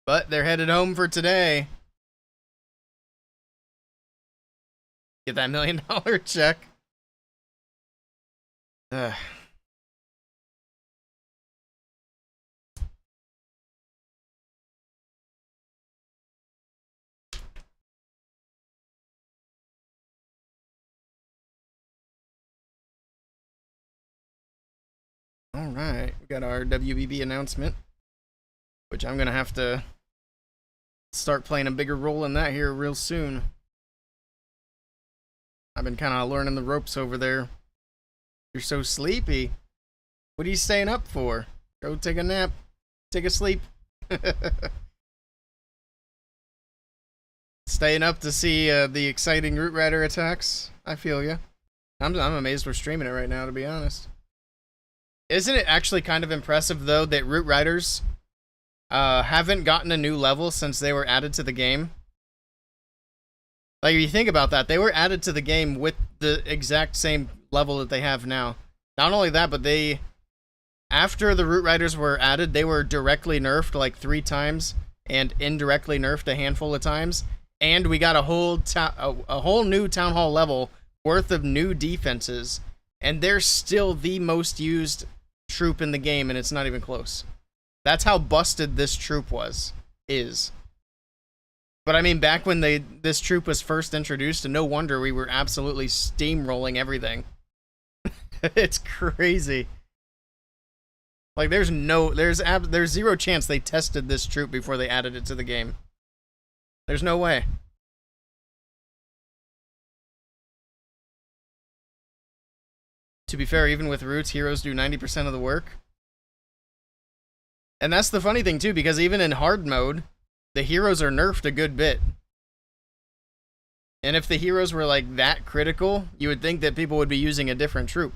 But they're headed home for today. Get that $1 million check. Alright, we got our WBB announcement, which I'm going to have to start playing a bigger role in that here real soon. I've been kind of learning the ropes over there. You're so sleepy. What are you staying up for? Go take a nap. Take a sleep. Staying up to see the exciting Root Rider attacks. I feel ya. I'm amazed we're streaming it right now, to be honest. Isn't it actually kind of impressive, though, that Root Riders haven't gotten a new level since they were added to the game? Like, if you think about that, they were added to the game with the exact same level that they have now. Not only that, but after the Root Riders were added, they were directly nerfed like 3 times and indirectly nerfed a handful of times. And we got a whole new Town Hall level worth of new defenses. And they're still the most used troop in the game, and it's not even close. That's how busted this troop is. But I mean, back when this troop was first introduced, no wonder we were absolutely steamrolling everything. It's crazy. Like, there's zero chance they tested this troop before they added it to the game. There's no way. To be fair, even with roots, heroes do 90% of the work. And that's the funny thing, too, because even in hard mode, the heroes are nerfed a good bit. And if the heroes were, like, that critical, you would think that people would be using a different troop.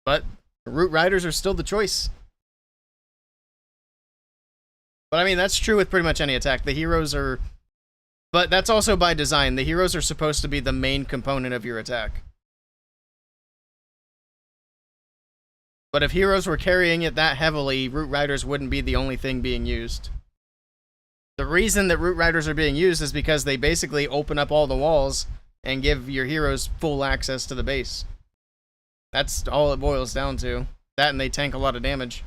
But Root Riders are still the choice. But, I mean, that's true with pretty much any attack. The heroes are... But that's also by design. The heroes are supposed to be the main component of your attack. But if heroes were carrying it that heavily, Root Riders wouldn't be the only thing being used. The reason that Root Riders are being used is because they basically open up all the walls and give your heroes full access to the base. That's all it boils down to. That and they tank a lot of damage.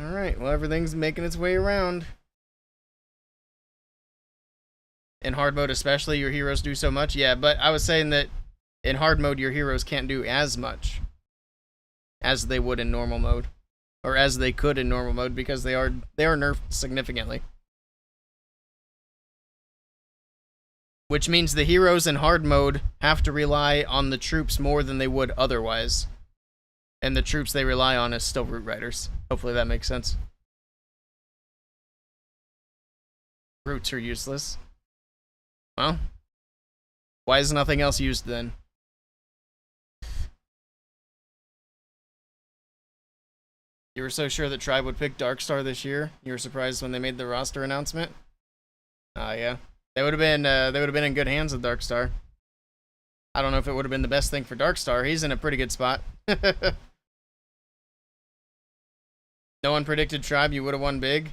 Alright, well everything's making its way around. In hard mode especially, your heroes do so much. Yeah, but I was saying that in hard mode, your heroes can't do as much as they would in normal mode. Or as they could in normal mode, because they are nerfed significantly. Which means the heroes in hard mode have to rely on the troops more than they would otherwise. And the troops they rely on is still Root Riders. Hopefully that makes sense. Roots are useless. Well, why is nothing else used then? You were so sure that Tribe would pick Darkstar this year. You were surprised when they made the roster announcement. Yeah, they would have been in good hands with Darkstar. I don't know if it would have been the best thing for Darkstar. He's in a pretty good spot. No one predicted Tribe. You would have won big.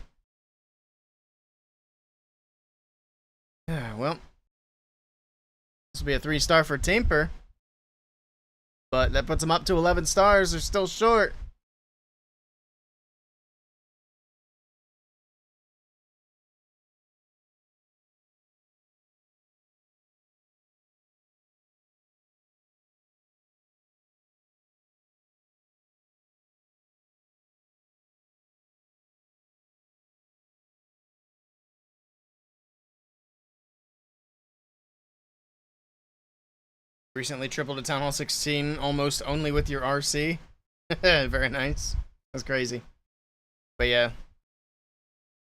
Well, this will be a 3-star for Tamper, but that puts them up to 11 stars. They're still short. Recently tripled to Town Hall 16 almost only with your RC. Very nice. That's crazy. But yeah,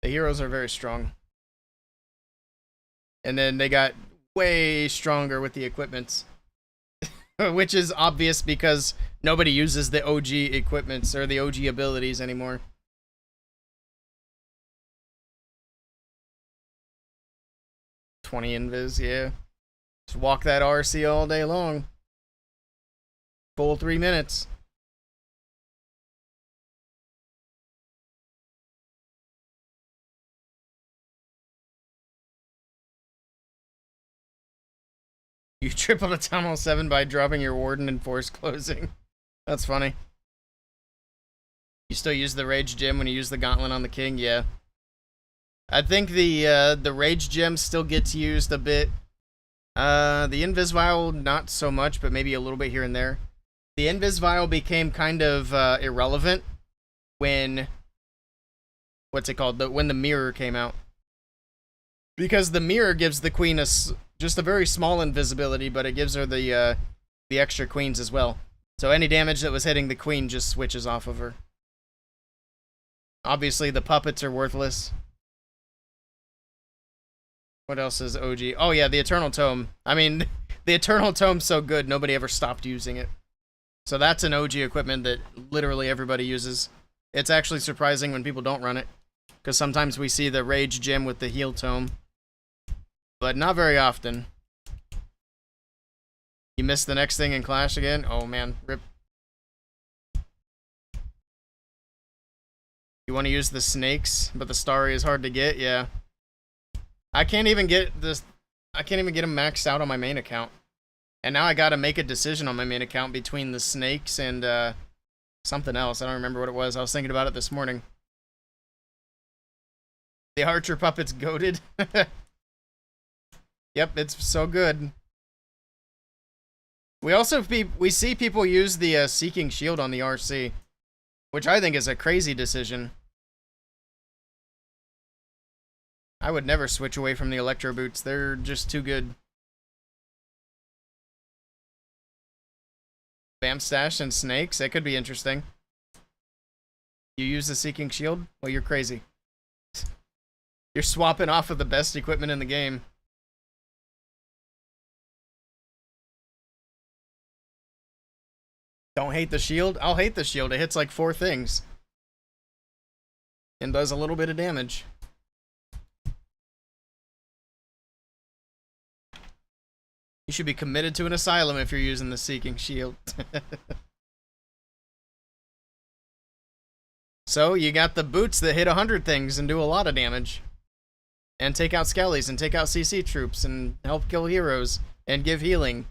the heroes are very strong. And then they got way stronger with the equipments. Which is obvious because nobody uses the OG equipments or the OG abilities anymore. Invis, yeah. Just walk that RC all day long. Full 3 minutes. You tripled a Town Hall 7 by dropping your Warden and Force closing. That's funny. You still use the Rage Gem when you use the Gauntlet on the King? Yeah. I think the Rage Gem still gets used a bit. The Invis Vial, not so much, but maybe a little bit here and there. The Invis Vial became kind of irrelevant when... What's it called? When the Mirror came out. Because the Mirror gives the Queen just a very small invisibility, but it gives her the extra Queens as well. So any damage that was hitting the Queen just switches off of her. Obviously, the puppets are worthless. What else is OG? Oh yeah, the Eternal Tome. I mean, the Eternal Tome's so good, nobody ever stopped using it. So that's an OG equipment that literally everybody uses. It's actually surprising when people don't run it, because sometimes we see the Rage Gem with the Heal Tome, but not very often. You missed the next thing in Clash again? Oh man, rip. You want to use the snakes, but the Starry is hard to get? Yeah. I can't even get this. I can't even get them maxed out on my main account. And now I gotta make a decision on my main account between the snakes and something else. I don't remember what it was. I was thinking about it this morning. The Archer puppet's goated. Yep, it's so good. We also see people use the Seeking Shield on the RC, which I think is a crazy decision. I would never switch away from the Electro Boots. They're just too good. Bam Stash and Snakes? That could be interesting. You use the Seeking Shield? Well, you're crazy. You're swapping off of the best equipment in the game. Don't hate the shield? I'll hate the shield. It hits like 4 things. And does a little bit of damage. You should be committed to an asylum if you're using the Seeking Shield. So, you got the boots that hit 100 things and do a lot of damage. and take out skellies and take out CC troops and help kill heroes and give healing.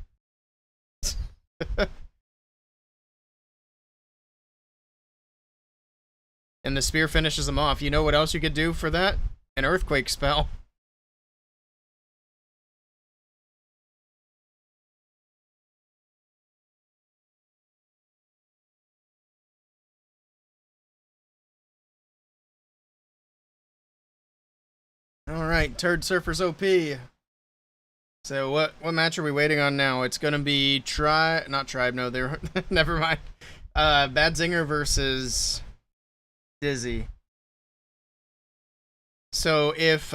And the spear finishes them off. You know what else you could do for that? An earthquake spell. Alright, Turd Surfer's OP. So what match are we waiting on now? It's gonna be not Tribe, no, they're never mind. Bad Zinger versus Dizzy. So if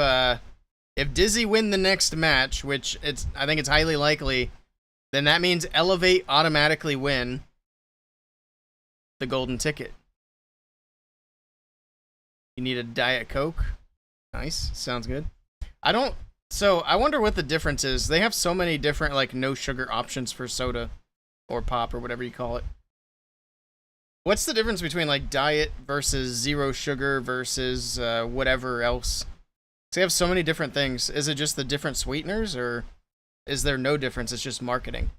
Dizzy win the next match, which I think it's highly likely, then that means Elevate automatically win the golden ticket. You need a Diet Coke. Nice. Sounds good. So I wonder what the difference is. They have so many different, like, no sugar options for soda or pop or whatever you call it. What's the difference between, like, diet versus zero sugar versus whatever else? They have so many different things. Is it just the different sweeteners, or is there no difference? It's just marketing.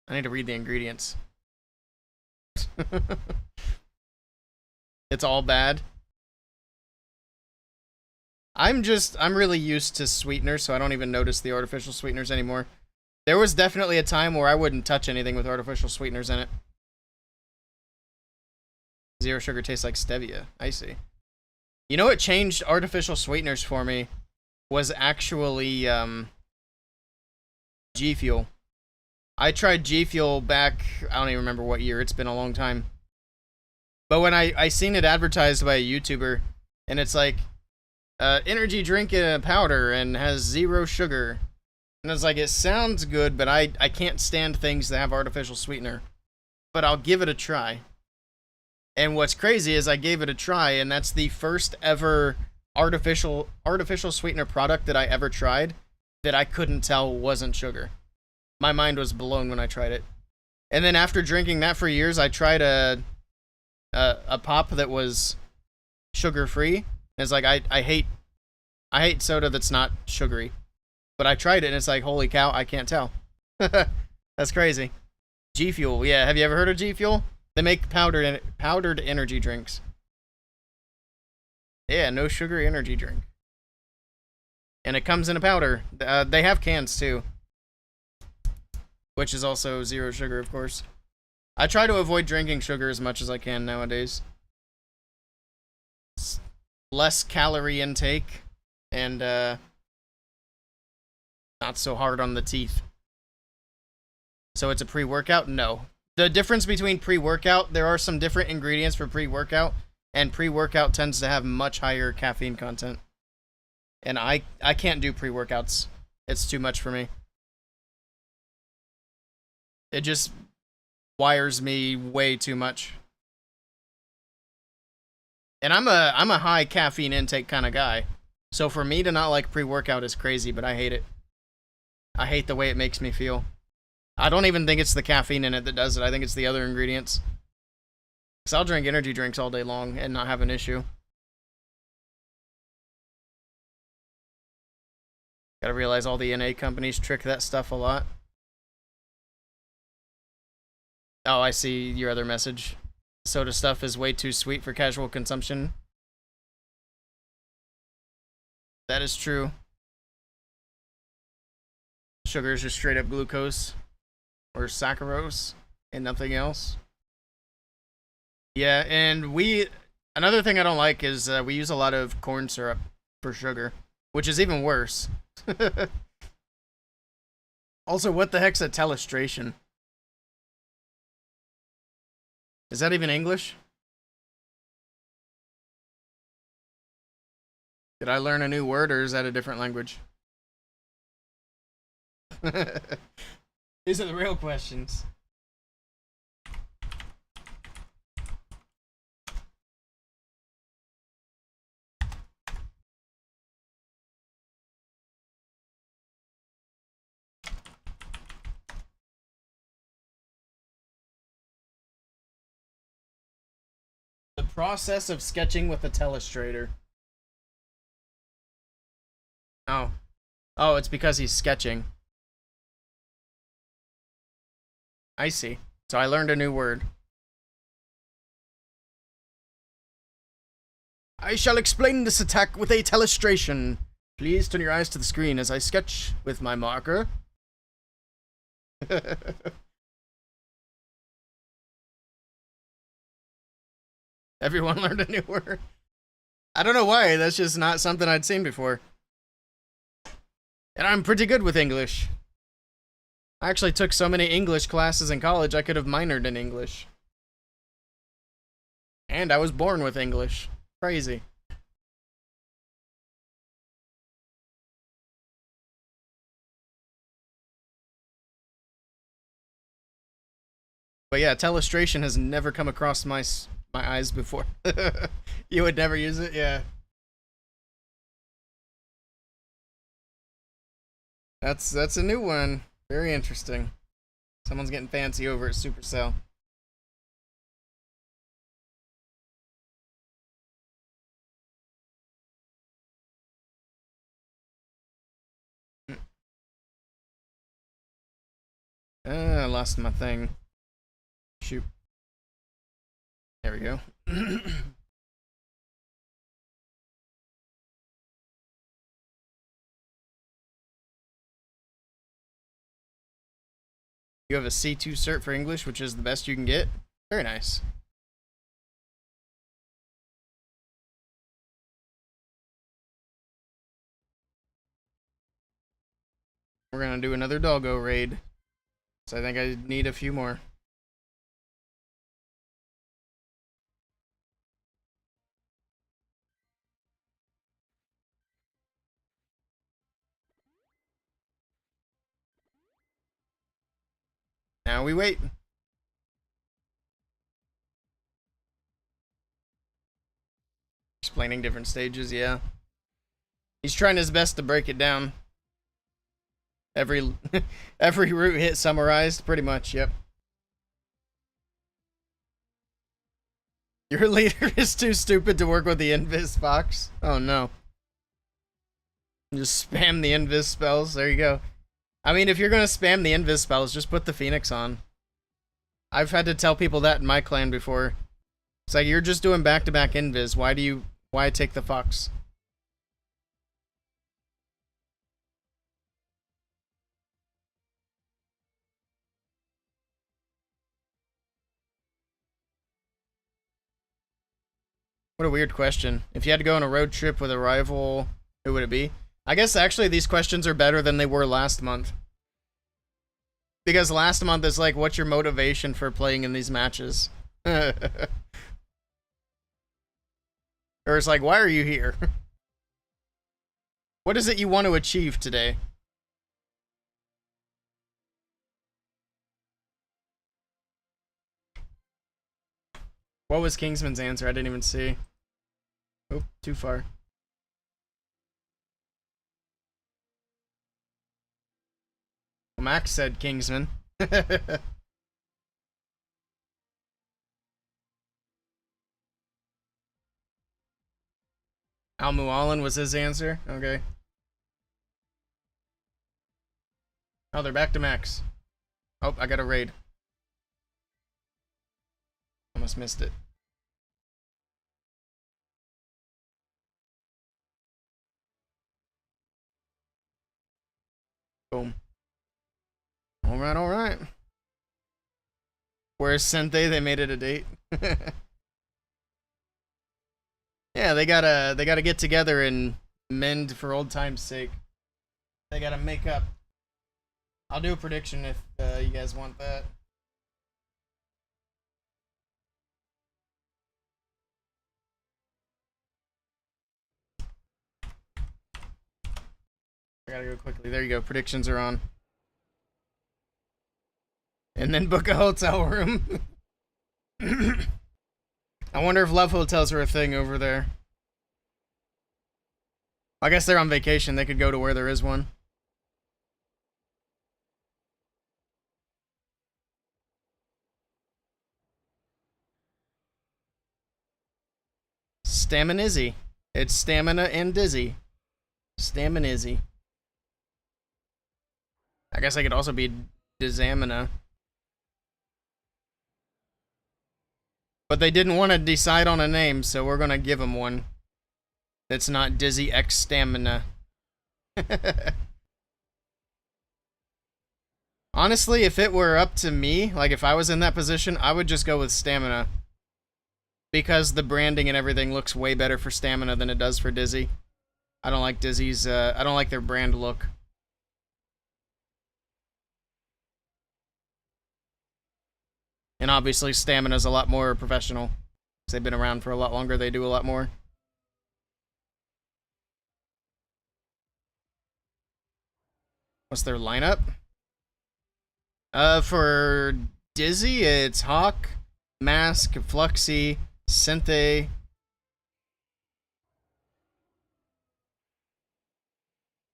I need to read the ingredients. It's all bad. I'm really used to sweeteners, so I don't even notice the artificial sweeteners anymore. There was definitely a time where I wouldn't touch anything with artificial sweeteners in it. Zero sugar tastes like stevia. I see. You know what changed artificial sweeteners for me was actually G Fuel. I tried G Fuel back, I don't even remember what year, it's been a long time. But when I seen it advertised by a YouTuber, and it's like, energy drink in a powder and has zero sugar. And it's like, it sounds good, but I can't stand things that have artificial sweetener. But I'll give it a try. And what's crazy is I gave it a try, and that's the first ever artificial sweetener product that I ever tried that I couldn't tell wasn't sugar. My mind was blown when I tried it. And then after drinking that for years, I tried a pop that was sugar-free. It's like, I hate soda that's not sugary. But I tried it, and it's like, holy cow, I can't tell. That's crazy. G Fuel, yeah. Have you ever heard of G Fuel? They make powdered energy drinks. Yeah, no sugar energy drink. And it comes in a powder. They have cans, too. Which is also zero sugar, of course. I try to avoid drinking sugar as much as I can nowadays. Less calorie intake, and not so hard on the teeth. So it's a pre-workout? No. The difference between pre-workout, there are some different ingredients for pre-workout, and pre-workout tends to have much higher caffeine content. And I can't do pre-workouts. It's too much for me. It just wires me way too much. And I'm a high caffeine intake kind of guy. So for me to not like pre-workout is crazy, but I hate it. I hate the way it makes me feel. I don't even think it's the caffeine in it that does it. I think it's the other ingredients. Because I'll drink energy drinks all day long and not have an issue. Gotta realize all the NA companies trick that stuff a lot. Oh, I see your other message. Soda stuff is way too sweet for casual consumption. That is true. Sugar is just straight up glucose or saccharose and nothing else. Yeah, and another thing I don't like is we use a lot of corn syrup for sugar, which is even worse. Also, what the heck's a telestration? Is that even English? Did I learn a new word, or is that a different language? These are the real questions. The process of sketching with a telestrator. Oh. Oh, it's because he's sketching. I see. So I learned a new word. I shall explain this attack with a telestration. Please turn your eyes to the screen as I sketch with my marker. Everyone learned a new word. I don't know why, that's just not something I'd seen before. And I'm pretty good with English. I actually took so many English classes in college I could have minored in English. And I was born with English. Crazy. But yeah, telestration has never come across my eyes before. You would never use it? Yeah. That's a new one. Very interesting. Someone's getting fancy over at Supercell. I lost my thing. Shoot. There we go. You have a C2 cert for English, which is the best you can get. Very nice. We're gonna do another doggo raid. So I think I need a few more. Now we wait. Explaining different stages, yeah. He's trying his best to break it down. Every every route hit summarized, pretty much, yep. Your leader is too stupid to work with the Invis Fox. Oh no. Just spam the Invis spells, there you go. I mean, if you're gonna spam the Invis spells, just put the Phoenix on. I've had to tell people that in my clan before. It's like, you're just doing back-to-back Invis, why take the Fox? What a weird question. If you had to go on a road trip with a rival, who would it be? I guess actually these questions are better than they were last month. Because last month is like, what's your motivation for playing in these matches? Or it's like, why are you here? What is it you want to achieve today? What was Kingsman's answer? I didn't even see. Oh, too far. Well, Max said Kingsman. Al Muallen was his answer? Okay. Oh, they're back to Max. Oh, I got a raid. Almost missed it. Boom. Alright, alright. Where's Sente? They made it a date. Yeah, they gotta get together and mend for old time's sake. They gotta make up. I'll do a prediction if you guys want that. I gotta go quickly. There you go. Predictions are on. And then book a hotel room. I wonder if love hotels are a thing over there. I guess they're on vacation. They could go to where there is one. Staminizzy. It's stamina and dizzy. Staminizzy. I guess I could also be Dizamina. But they didn't want to decide on a name, so we're going to give him one. That's not Dizzy X Stamina. Honestly, if it were up to me, like if I was in that position, I would just go with Stamina. Because the branding and everything looks way better for Stamina than it does for Dizzy. I don't like Dizzy's, I don't like their brand look. And obviously Stamina's a lot more professional. They've been around for a lot longer, they do a lot more. What's their lineup? For Dizzy, it's Hawk, Mask, Fluxy, Synthé.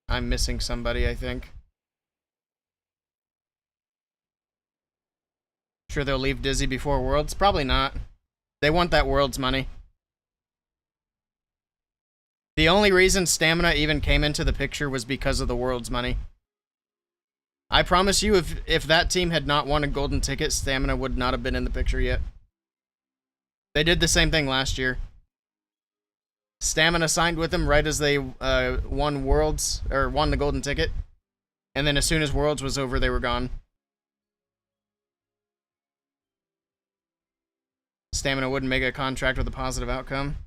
I'm missing somebody, I think. Sure they'll leave Dizzy before Worlds? Probably not. They want that Worlds money. The only reason Stamina even came into the picture was because of the Worlds money. I promise you, if that team had not won a golden ticket, Stamina would not have been in the picture yet. They did the same thing last year. Stamina signed with them right as they won Worlds, or won the golden ticket. And then as soon as Worlds was over, they were gone. Stamina wouldn't make a contract with a positive outcome.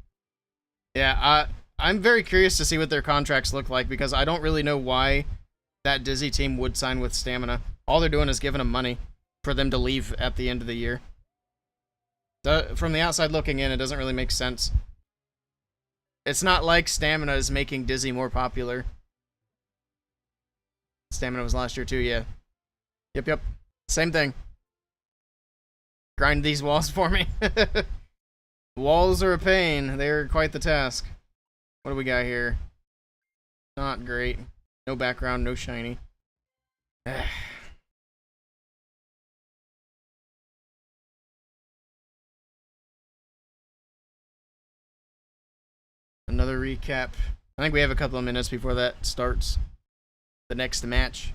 Yeah, I'm very curious to see what their contracts look like, because I don't really know why that Dizzy team would sign with Stamina. All they're doing is giving them money for them to leave at the end of the year. From the outside looking in, it doesn't really make sense. It's not like Stamina is making Dizzy more popular. Stamina was last year too, yeah. Yep. Same thing. Grind these walls for me. Walls are a pain. They're quite the task. What do we got here? Not great. No background, no shiny. Another recap. I think we have a couple of minutes before that starts. The next match.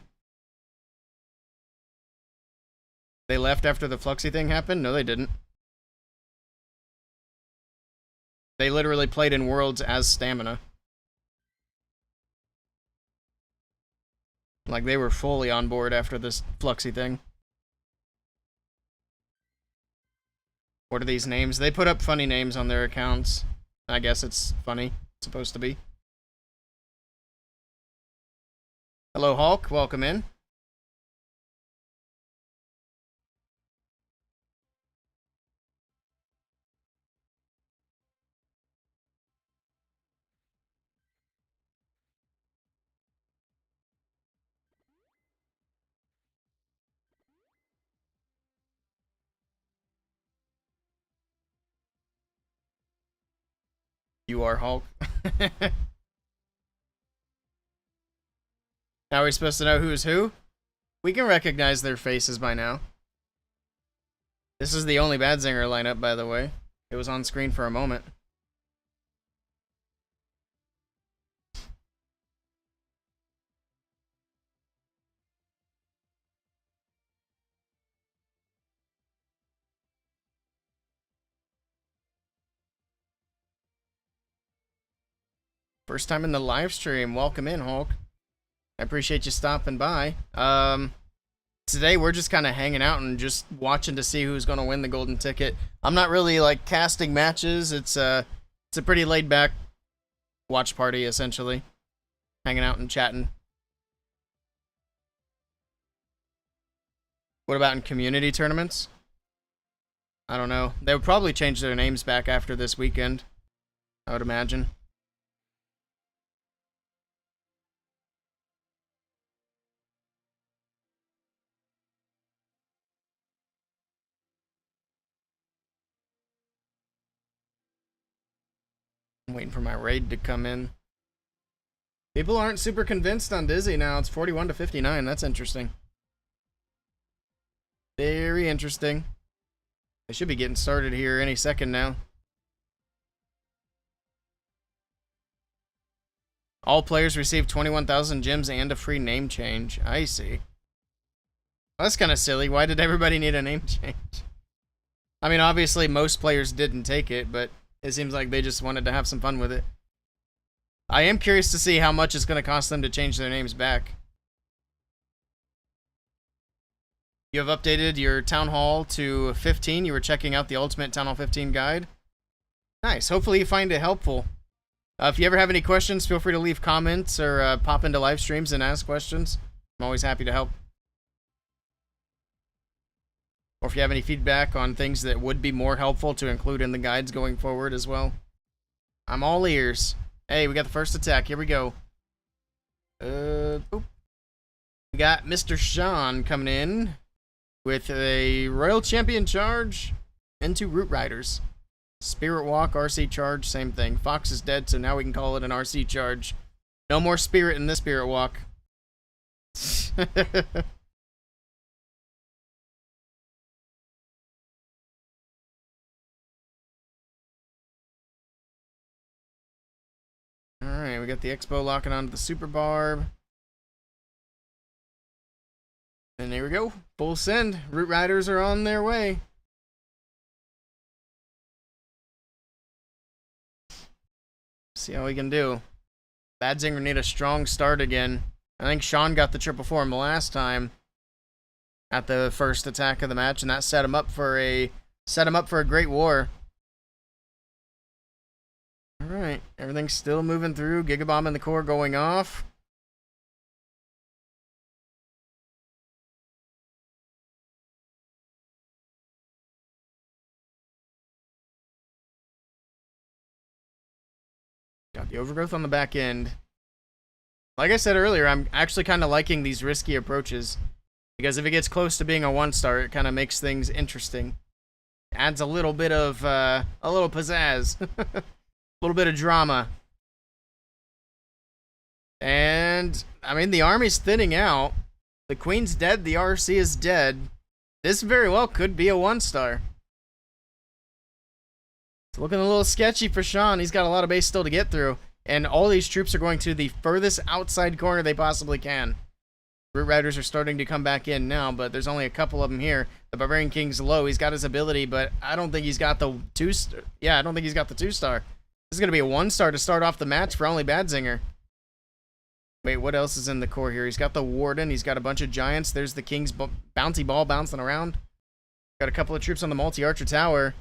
They left after the Fluxy thing happened? No, they didn't. They literally played in Worlds as Stamina. Like, they were fully on board after this Fluxy thing. What are these names? They put up funny names on their accounts. I guess it's funny. It's supposed to be. Hello, Hulk. Welcome in. You are Hulk. How are we supposed to know who's who? We can recognize their faces by now. This is the only Bad Zinger lineup, by the way. It was on screen for a moment. First time in the live stream. Welcome in, Hulk. I appreciate you stopping by. Today we're just kind of hanging out and just watching to see who's going to win the golden ticket. I'm not really like casting matches. It's a pretty laid back watch party essentially. Hanging out and chatting. What about in community tournaments? I don't know. They would probably change their names back after this weekend, I would imagine. I'm waiting for my raid to come in. People aren't super convinced on Dizzy now. It's 41 to 59. That's interesting. Very interesting. I should be getting started here any second now. All players receive 21,000 gems and a free name change. I see. Well, that's kind of silly. Why did everybody need a name change? I mean, obviously most players didn't take it, but it seems like they just wanted to have some fun with it. I am curious to see how much it's going to cost them to change their names back. You have updated your Town Hall to 15. You were checking out the Ultimate Town Hall 15 guide. Nice. Hopefully you find it helpful. If you ever have any questions, feel free to leave comments or pop into live streams and ask questions. I'm always happy to help. Or if you have any feedback on things that would be more helpful to include in the guides going forward as well. I'm all ears. Hey, we got the first attack. Here we go. Oop. We got Mr. Sean coming in with a Royal Champion charge into Root Riders. Spirit Walk, RC charge, same thing. Fox is dead, so now we can call it an RC charge. No more spirit in this Spirit Walk. Alright, we got the Expo locking onto the Super Barb. And there we go. Full send. Root Riders are on their way. See how we can do. Badzinger need a strong start again. I think Sean got the triple for him the last time at the first attack of the match, and that set him up for a great war. Alright, everything's still moving through. Gigabomb in the core going off. Got the overgrowth on the back end. Like I said earlier, I'm actually kind of liking these risky approaches. Because if it gets close to being a 1-star, it kind of makes things interesting. Adds a little bit of, a little pizzazz. A little bit of drama. And, I mean, the army's thinning out. The Queen's dead, the RC is dead. This very well could be a 1-star. It's looking a little sketchy for Sean. He's got a lot of base still to get through. And all these troops are going to the furthest outside corner they possibly can. Root Riders are starting to come back in now, but there's only a couple of them here. The Barbarian King's low. He's got his ability, but I don't think he's got the 2-star. Yeah, I don't think he's got the 2-star. This is going to be a 1-star to start off the match for only Badzinger. Wait, what else is in the core here? He's got the Warden. He's got a bunch of Giants. There's the King's bounty ball bouncing around. Got a couple of troops on the multi-archer tower.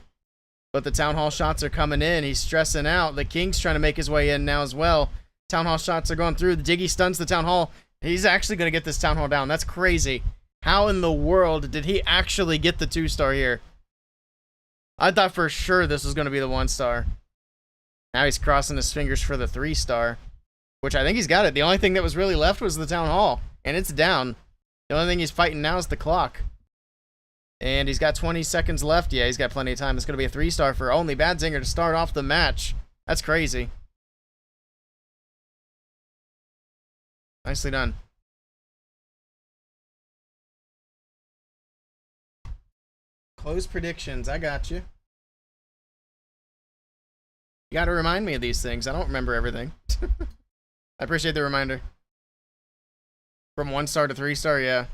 But the Town Hall shots are coming in. He's stressing out. The King's trying to make his way in now as well. Town Hall shots are going through. The Diggy stuns the Town Hall. He's actually going to get this Town Hall down. That's crazy. How in the world did he actually get the 2-star here? I thought for sure this was going to be the 1-star. Now he's crossing his fingers for the 3-star. Which I think he's got it. The only thing that was really left was the Town Hall. And it's down. The only thing he's fighting now is the clock. And he's got 20 seconds left. Yeah, he's got plenty of time. It's going to be a 3-star for only Badzinger to start off the match. That's crazy. Nicely done. Close predictions. I got you. You got to remind me of these things. I don't remember everything. I appreciate the reminder. From 1-star to 3-star, yeah.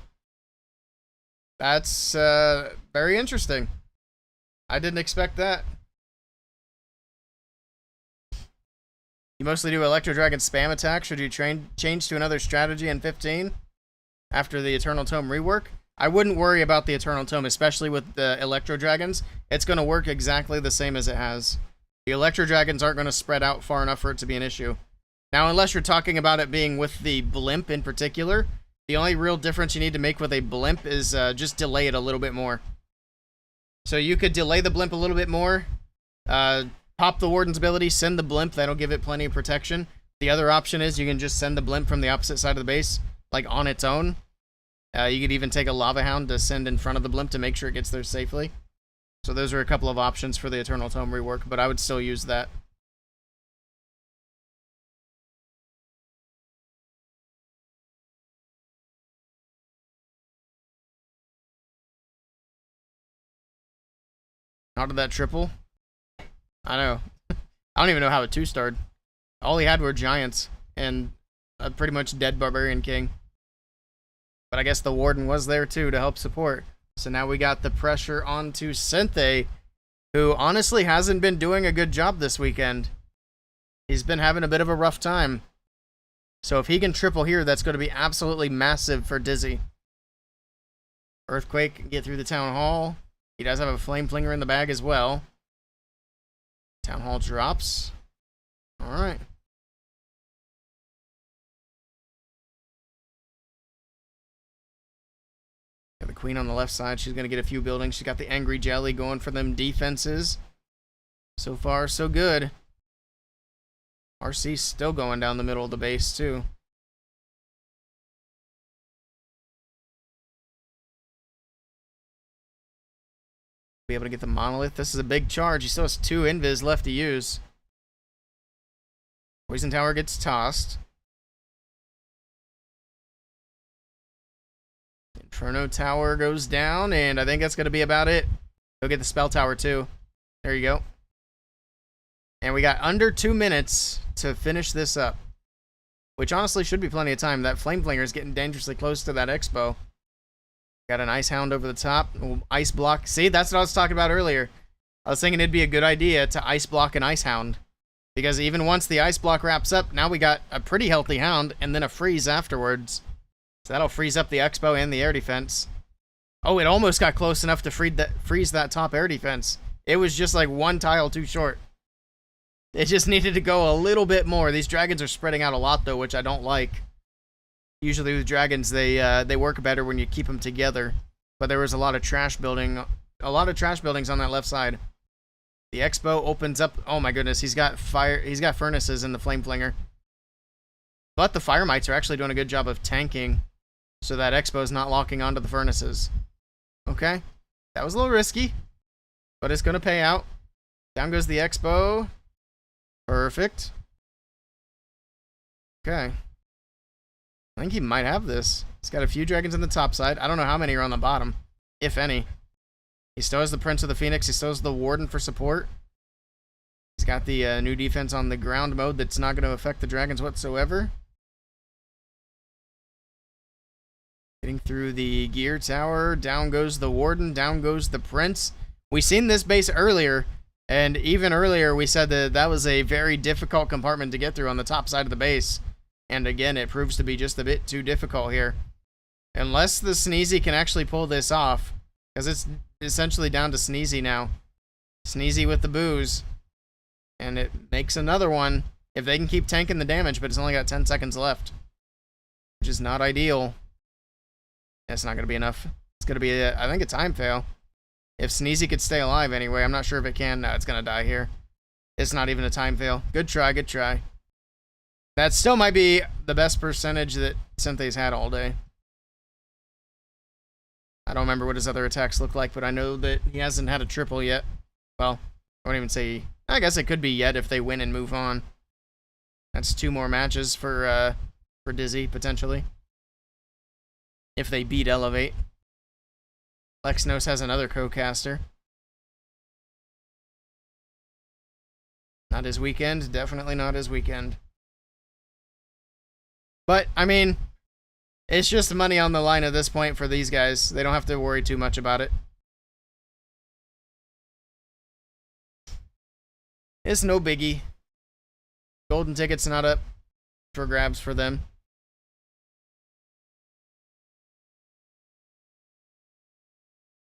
That's very interesting. I didn't expect that. You mostly do Electro Dragon spam attack. Should you change to another strategy in 15 after the Eternal Tome rework? I wouldn't worry about the Eternal Tome, especially with the Electro Dragons. It's going to work exactly the same as it has. The Electro Dragons aren't going to spread out far enough for it to be an issue. Now, unless you're talking about it being with the blimp in particular, the only real difference you need to make with a blimp is just delay it a little bit more. So you could delay the blimp a little bit more, pop the Warden's ability, send the blimp, that'll give it plenty of protection. The other option is you can just send the blimp from the opposite side of the base, like on its own. You could even take a Lava Hound to send in front of the blimp to make sure it gets there safely. So those are a couple of options for the Eternal Tome rework, but I would still use that. How did that triple? I know. I don't even know how it 2-starred. All he had were Giants. and a pretty much dead Barbarian King. But I guess the Warden was there too to help support. So now we got the pressure onto Sinthe, who honestly hasn't been doing a good job this weekend. He's been having a bit of a rough time. So if he can triple here, that's going to be absolutely massive for Dizzy. Earthquake can get through the Town Hall. He does have a Flame Flinger in the bag as well. Town Hall drops. Alright. Got the Queen on the left side. She's going to get a few buildings. She's got the Angry Jelly going for them defenses. So far, so good. RC's still going down the middle of the base, too. Be able to get the Monolith. This is a big charge. He still has 2 invis left to use. Poison Tower gets tossed. Inferno Tower goes down, and I think that's going to be about it. Go get the Spell Tower, too. There you go. And we got under 2 minutes to finish this up. Which honestly should be plenty of time. That Flame Flinger is getting dangerously close to that Expo. Got an Ice Hound over the top. Ice Block. See, that's what I was talking about earlier. I was thinking it'd be a good idea to Ice Block an Ice Hound. Because even once the Ice Block wraps up, now we got a pretty healthy Hound and then a freeze afterwards. So that'll freeze up the Expo and the air defense. Oh, it almost got close enough to freeze that top air defense. It was just like 1 tile too short. It just needed to go a little bit more. These dragons are spreading out a lot, though, which I don't like. Usually with dragons, they work better when you keep them together. But there was a lot of trash buildings on that left side. The Expo opens up. Oh my goodness, he's got furnaces in the Flame Flinger. But the Fire Mites are actually doing a good job of tanking, so that Expo is not locking onto the furnaces. Okay, that was a little risky, but it's gonna pay out. Down goes the Expo. Perfect. Okay. I think he might have this. He's got a few dragons on the top side. I don't know how many are on the bottom, if any. He still has the Prince of the Phoenix. He still has the Warden for support. He's got the new defense on the ground mode that's not going to affect the dragons whatsoever. Getting through the gear tower. Down goes the Warden. Down goes the Prince. We seen this base earlier. And even earlier, we said that that was a very difficult compartment to get through on the top side of the base. And again, it proves to be just a bit too difficult here. Unless the Sneezy can actually pull this off. Because it's essentially down to Sneezy now. Sneezy with the booze. And it makes another one. If they can keep tanking the damage, but it's only got 10 seconds left. Which is not ideal. That's not going to be enough. It's going to be, I think, a time fail. If Sneezy could stay alive anyway, I'm not sure if it can. No, it's going to die here. It's not even a time fail. Good try, good try. That still might be the best percentage that Synthe's had all day. I don't remember what his other attacks look like, but I know that he hasn't had a triple yet. Well, I won't even say... I guess it could be yet if they win and move on. That's 2 more matches for Dizzy, potentially. If they beat Elevate. Lexnos has another co-caster. Not his weekend. Definitely not his weekend. But, I mean, it's just money on the line at this point for these guys. They don't have to worry too much about it. It's no biggie. Golden ticket's not up for grabs for them.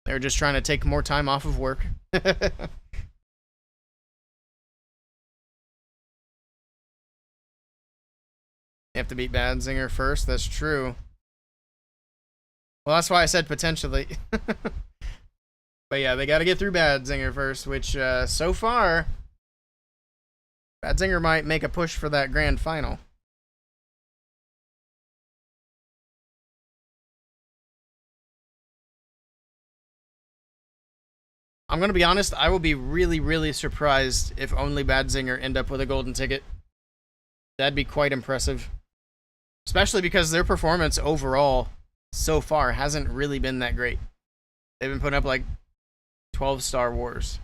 They're just trying to take more time off of work. They have to beat Badzinger first. That's true. Well, that's why I said potentially. But yeah, they got to get through Badzinger first, which so far, Badzinger might make a push for that grand final. I'm going to be honest, I will be really, really surprised if only Badzinger end up with a golden ticket. That'd be quite impressive. Especially because their performance overall so far hasn't really been that great. They've been putting up like 12 Star Wars.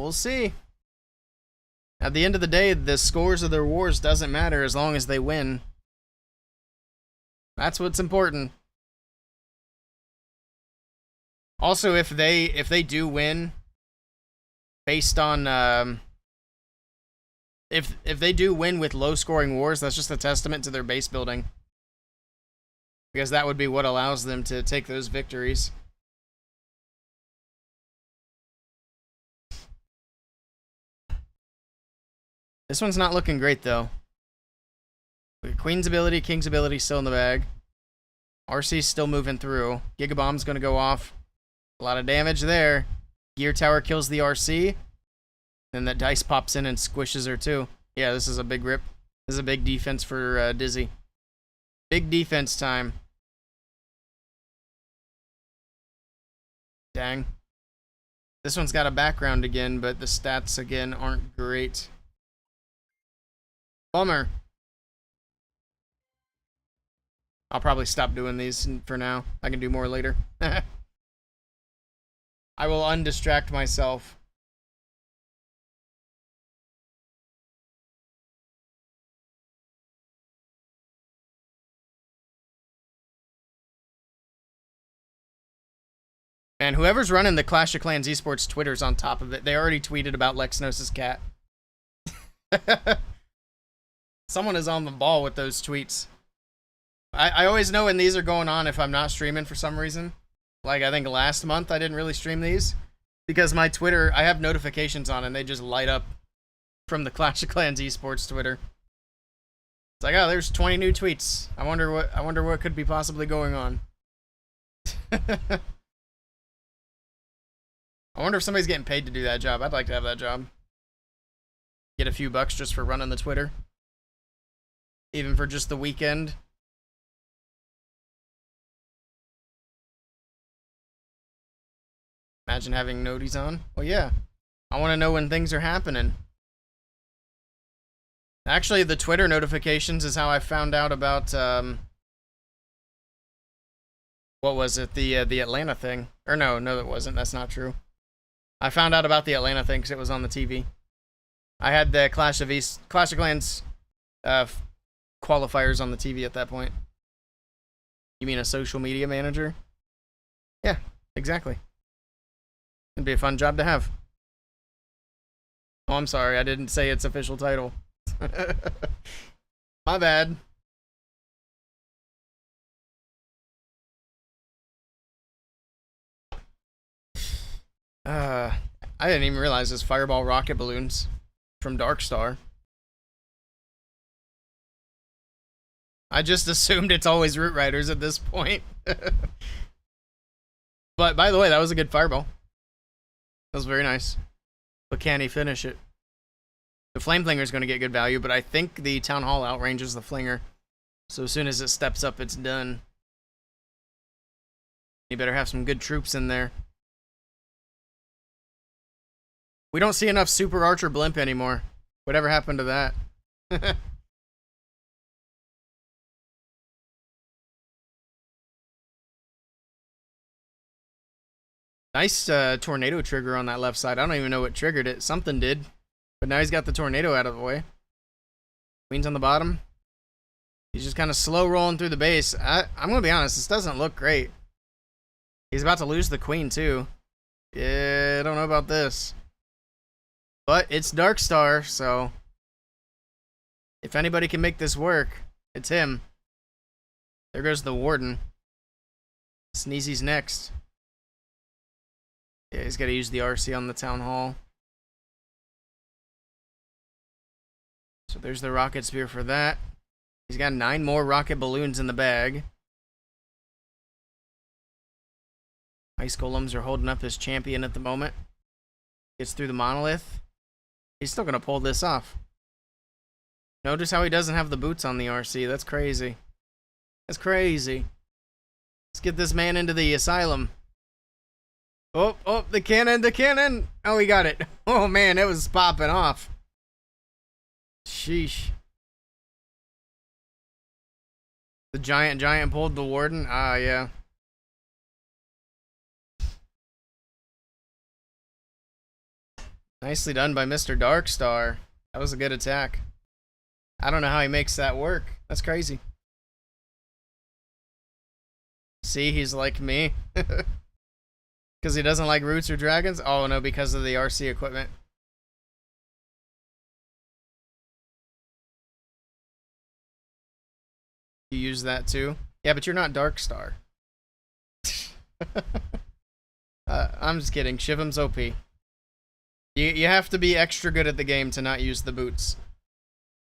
We'll see. At the end of the day, the scores of their wars doesn't matter as long as they win. That's what's important. Also, if they do win, based on if they do win with low scoring wars, that's just a testament to their base building. Because that would be what allows them to take those victories. This one's not looking great, though. Queen's ability, King's ability still in the bag. RC's still moving through. Gigabomb's going to go off. A lot of damage there. Gear Tower kills the RC. Then that dice pops in and squishes her, too. Yeah, this is a big rip. This is a big defense for Dizzy. Big defense time. Dang. This one's got a background again, but the stats again aren't great. Bummer. I'll probably stop doing these for now. I can do more later. I will undistract myself. And whoever's running the Clash of Clans esports Twitter's on top of it. They already tweeted about Lexnos' cat. Someone is on the ball with those tweets. I always know when these are going on if I'm not streaming for some reason. Like, I think last month I didn't really stream these. Because my Twitter, I have notifications on and they just light up from the Clash of Clans esports Twitter. It's like, oh, there's 20 new tweets. I wonder what could be possibly going on. I wonder if somebody's getting paid to do that job. I'd like to have that job. Get a few bucks just for running the Twitter. Even for just the weekend. Imagine having noties on. Well, yeah. I want to know when things are happening. Actually, the Twitter notifications is how I found out about, what was it? The Atlanta thing. Or no, it wasn't. That's not true. I found out about the Atlanta thing because it was on the TV. I had the Clash of Clans qualifiers on the TV at that point. You mean a social media manager? Yeah, exactly. It'd be a fun job to have. Oh, I'm sorry. I didn't say its official title. My bad. I didn't even realize this fireball rocket balloons from Darkstar. I just assumed it's always Root Riders at this point. But by the way, that was a good fireball. That was very nice. But can he finish it? The Flame Flinger is going to get good value, but I think the Town Hall outranges the Flinger. So as soon as it steps up, it's done. You better have some good troops in there. We don't see enough Super Archer Blimp anymore. Whatever happened to that? Nice tornado trigger on that left side. I don't even know what triggered it. Something did. But now he's got the tornado out of the way. Queen's on the bottom. He's just kind of slow rolling through the base. I'm going to be honest. This doesn't look great. He's about to lose the queen, too. Yeah, I don't know about this. But it's Darkstar, so if anybody can make this work, it's him. There goes the Warden. Sneezy's next. Yeah, he's got to use the RC on the Town Hall. So there's the Rocket Spear for that. He's got 9 more rocket balloons in the bag. Ice Golems are holding up his champion at the moment. Gets through the Monolith. He's still going to pull this off. Notice how he doesn't have the boots on the RC. That's crazy. That's crazy. Let's get this man into the asylum. Oh, the cannon. Oh, he got it. Oh, man, it was popping off. Sheesh. The giant pulled the Warden. Ah, yeah. Nicely done by Mr. Darkstar. That was a good attack. I don't know how he makes that work. That's crazy. See, he's like me. Because he doesn't like roots or dragons? Oh, no, because of the RC equipment. You use that too? Yeah, but you're not Darkstar. I'm just kidding. Shivam's OP. You have to be extra good at the game to not use the boots.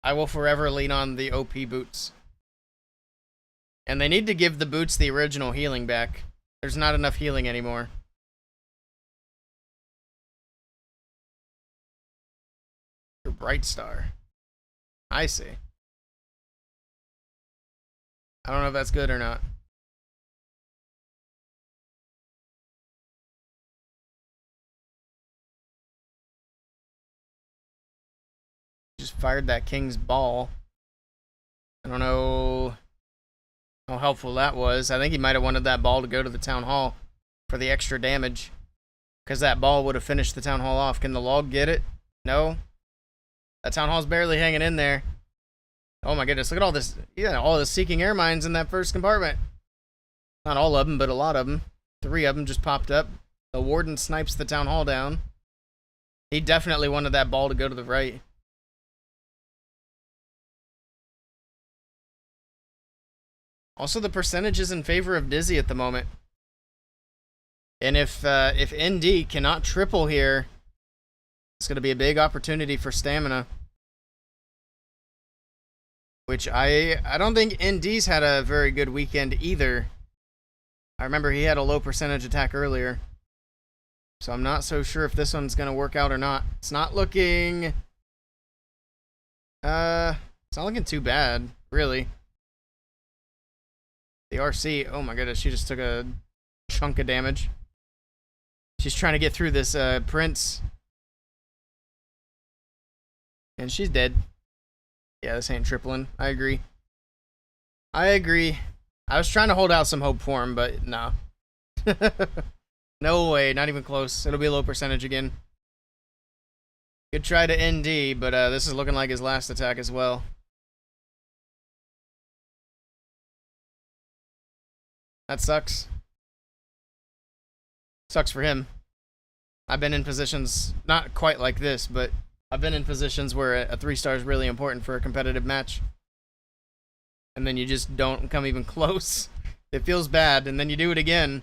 I will forever lean on the OP boots. And they need to give the boots the original healing back. There's not enough healing anymore. You're Bright Star. I see. I don't know if that's good or not. Just fired that King's Ball. I don't know how helpful that was. I think he might have wanted that ball to go to the Town Hall for the extra damage. Because that ball would have finished the Town Hall off. Can the log get it? No. That Town Hall's barely hanging in there. Oh my goodness, look at all this. Yeah, all the Seeking Air Mines in that first compartment. Not all of them, but a lot of them. 3 of them just popped up. The Warden snipes the Town Hall down. He definitely wanted that ball to go to the right. Also, the percentage is in favor of Dizzy at the moment. And if ND cannot triple here, it's going to be a big opportunity for stamina. Which I don't think ND's had a very good weekend either. I remember he had a low percentage attack earlier. So I'm not so sure if this one's going to work out or not. It's not looking... it's not looking too bad, really. The RC, oh my goodness, she just took a chunk of damage. She's trying to get through this Prince. And she's dead. Yeah, this ain't tripling. I agree. I agree. I was trying to hold out some hope for him, but no. No way, not even close. It'll be a low percentage again. Good try to ND, but this is looking like his last attack as well. That sucks. Sucks for him. I've been in positions, not quite like this, but I've been in positions where a 3-star is really important for a competitive match. And then you just don't come even close. It feels bad, and then you do it again.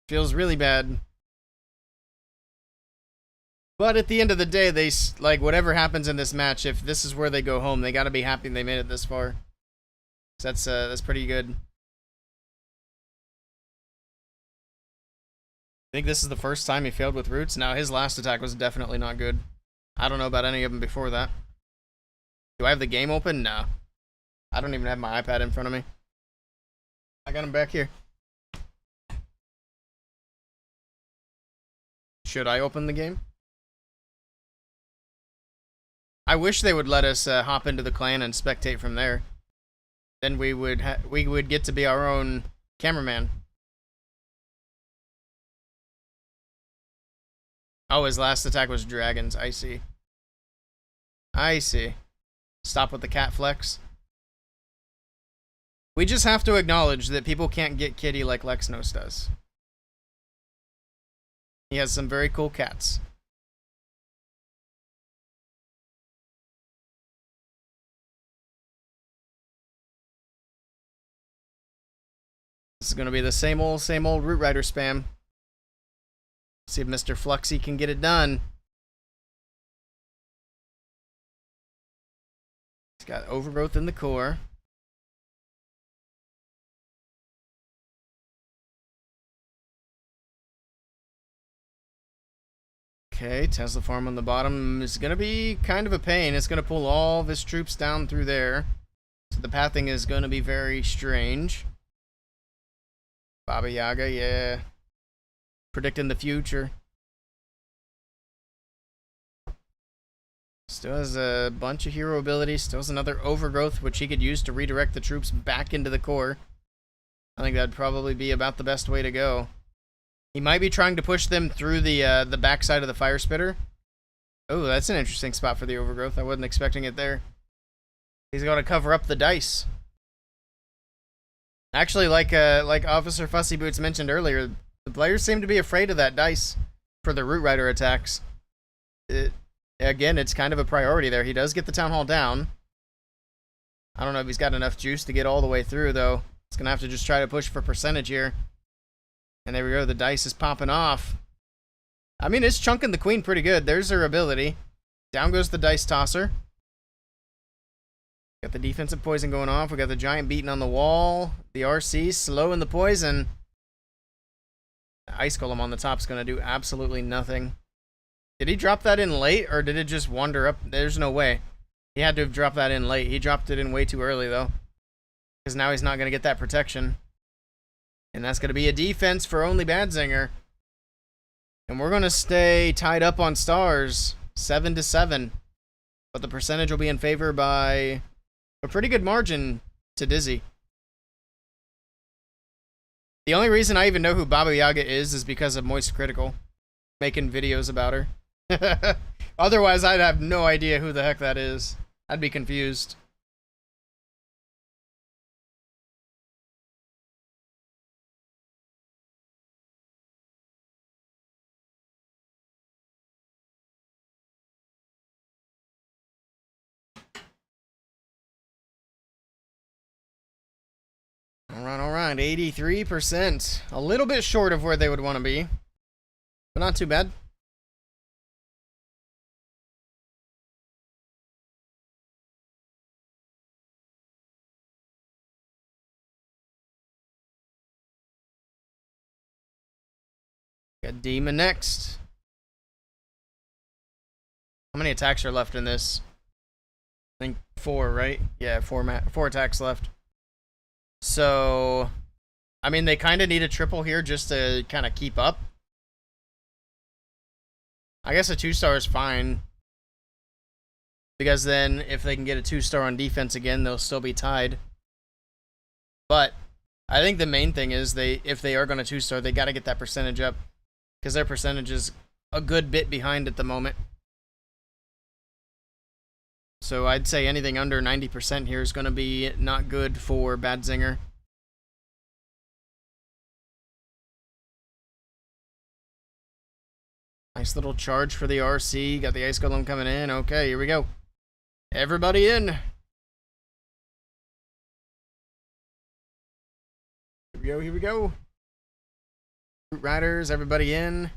Feels really bad. But at the end of the day, they, like, whatever happens in this match, if this is where they go home, they gotta be happy they made it this far. So that's pretty good. I think this is the first time he failed with roots. Now, his last attack was definitely not good. I don't know about any of them before that. Do I have the game open? No. I don't even have my iPad in front of me. I got him back here. Should I open the game? I wish they would let us hop into the clan and spectate from there. Then we would get to be our own cameraman. Oh, his last attack was dragons. I see. I see. Stop with the cat flex. We just have to acknowledge that people can't get kitty like Lexnos does. He has some very cool cats. This is going to be the same old Root Rider spam. See if Mr. Fluxy can get it done. He's got overgrowth in the core. Okay, Tesla farm on the bottom is going to be kind of a pain. It's going to pull all of his troops down through there. So the pathing is going to be very strange. Baba Yaga, yeah. Predicting the future. Still has a bunch of hero abilities. Still has another overgrowth, which he could use to redirect the troops back into the core. I think that'd probably be about the best way to go. He might be trying to push them through the backside of the fire spitter. Oh, that's an interesting spot for the overgrowth. I wasn't expecting it there. He's going to cover up the dice. Actually, like Officer Fussy Boots mentioned earlier, the players seem to be afraid of that dice for the Root Rider attacks. Again, it's kind of a priority there. He does get the Town Hall down. I don't know if he's got enough juice to get all the way through, though. He's going to have to just try to push for percentage here. And there we go. The dice is popping off. I mean, it's chunking the queen pretty good. There's her ability. Down goes the dice tosser. Got the defensive poison going off. We got the giant beating on the wall. The RC slowing the poison. The ice golem on the top is going to do absolutely nothing. Did he drop that in late, or did it just wander up? There's no way. He had to have dropped that in late. He dropped it in way too early, though. Because now he's not going to get that protection. And that's going to be a defense for only Badzinger. And we're going to stay tied up on stars. 7-7. But the percentage will be in favor by a pretty good margin to Dizzy. The only reason I even know who Baba Yaga is because of Moist Critical making videos about her. Otherwise, I'd have no idea who the heck that is. I'd be confused. All right, 83%. A little bit short of where they would want to be, but not too bad. Got Demon next. How many attacks are left in this? I think 4, right? Yeah, 4 attacks left. So, I mean, they kind of need a triple here just to kind of keep up. I guess a 2-star is fine. Because then, if they can get a 2-star on defense again, they'll still be tied. But, I think the main thing is, if they are going to 2-star, they got to get that percentage up. Because their percentage is a good bit behind at the moment. So I'd say anything under 90% here is going to be not good for Badzinger. Nice little charge for the RC. Got the Ice Golem coming in. Okay, here we go. Everybody in. Here we go, here we go. Root Riders, everybody in.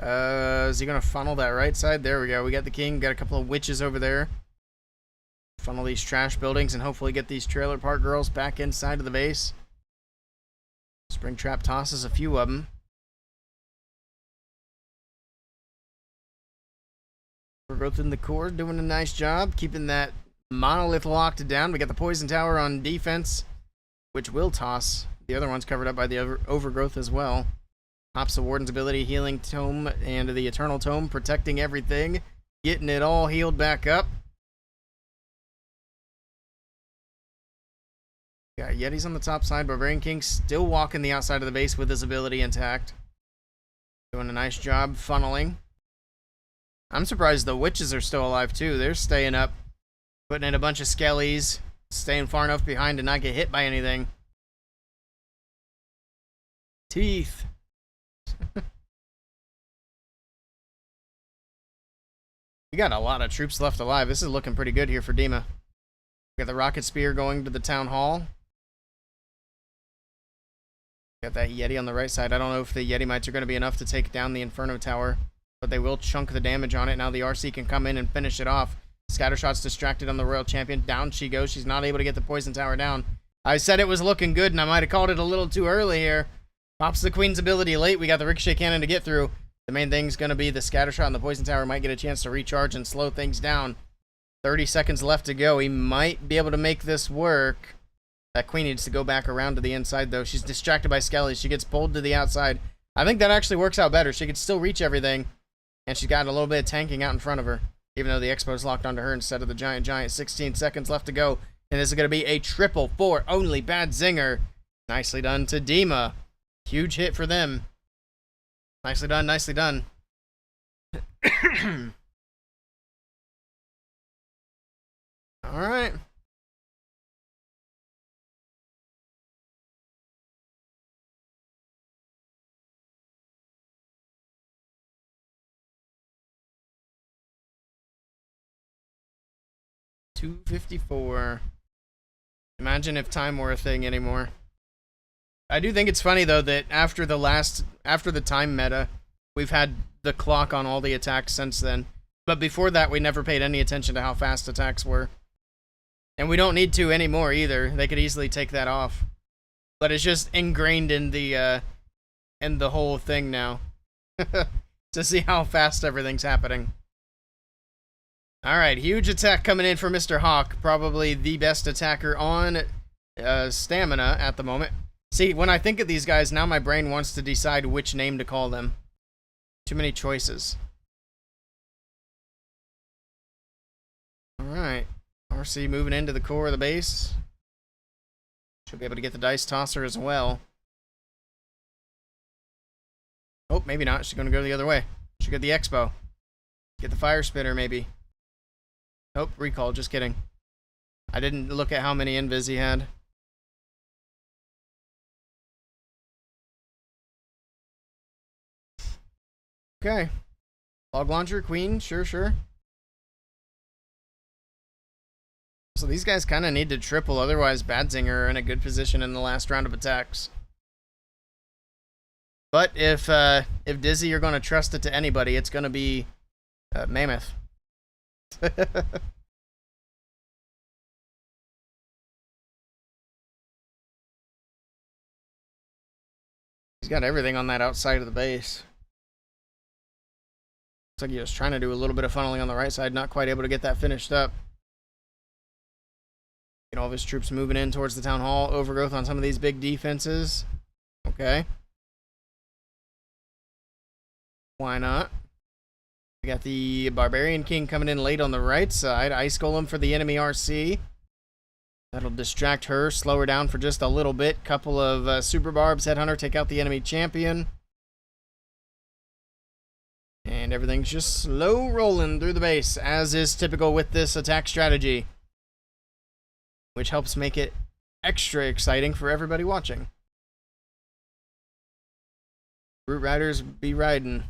Is he gonna funnel that right side? There we go. We got the king. Got a couple of witches over there. Funnel these trash buildings and hopefully get these trailer park girls back inside of the base. Springtrap tosses a few of them. Overgrowth in the core, doing a nice job keeping that monolith locked down. We got the poison tower on defense, which will toss. The other one's covered up by the overgrowth as well. Pops the Warden's ability, Healing Tome, and the Eternal Tome, protecting everything. Getting it all healed back up. Got Yetis on the top side. Barbarian King still walking the outside of the base with his ability intact. Doing a nice job funneling. I'm surprised the witches are still alive too. They're staying up. Putting in a bunch of skellies. Staying far enough behind to not get hit by anything. Teeth. We got a lot of troops left alive. This is looking pretty good here for Dima. We got the rocket spear going to the town hall. Got that Yeti on the right side. I don't know if the Yeti mites are going to be enough to take down the Inferno Tower, but they will chunk the damage on it. Now the RC can come in and finish it off. Scattershot's distracted on the Royal Champion. Down she goes. She's not able to get the Poison Tower down. I said it was looking good, and I might have called it a little too early here. Pops the Queen's ability late. We got the Ricochet Cannon to get through. The main thing's going to be the Scattershot, and the Poison Tower might get a chance to recharge and slow things down. 30 seconds left to go. He might be able to make this work. That Queen needs to go back around to the inside, though. She's distracted by Skelly. She gets pulled to the outside. I think that actually works out better. She could still reach everything, and she's got a little bit of tanking out in front of her, even though the Expo's locked onto her instead of the Giant. 16 seconds left to go, and this is going to be a triple for only Badzinger. Nicely done to Dima. Huge hit for them. Nicely done, nicely done. All right. $254. Imagine if time were a thing anymore. I do think it's funny though that after the time meta, we've had the clock on all the attacks since then. But before that, we never paid any attention to how fast attacks were. And we don't need to anymore either. They could easily take that off. But it's just ingrained in the whole thing now. To see how fast everything's happening. Alright, huge attack coming in for Mr. Hawk. Probably the best attacker on stamina at the moment. See, when I think of these guys, now my brain wants to decide which name to call them. Too many choices. Alright. RC moving into the core of the base. Should be able to get the dice tosser as well. Oh, maybe not. She's going to go the other way. Should get the expo. Get the fire spitter, maybe. Nope, recall. Just kidding. I didn't look at how many invis he had. Okay. Log launcher, queen. Sure, sure. So these guys kind of need to triple, otherwise Badzinger are in a good position in the last round of attacks. But if Dizzy you're going to trust it to anybody, it's going to be Mammoth. He's got everything on that outside of the base. Looks like he was trying to do a little bit of funneling on the right side, not quite able to get that finished up. Get all of his troops moving in towards the town hall. Overgrowth on some of these big defenses. Okay. Why not? We got the Barbarian King coming in late on the right side. Ice Golem for the enemy RC. That'll distract her, slow her down for just a little bit. Couple of Super Barbs, Headhunter, take out the enemy champion. And everything's just slow rolling through the base, as is typical with this attack strategy. Which helps make it extra exciting for everybody watching. Root Riders be riding.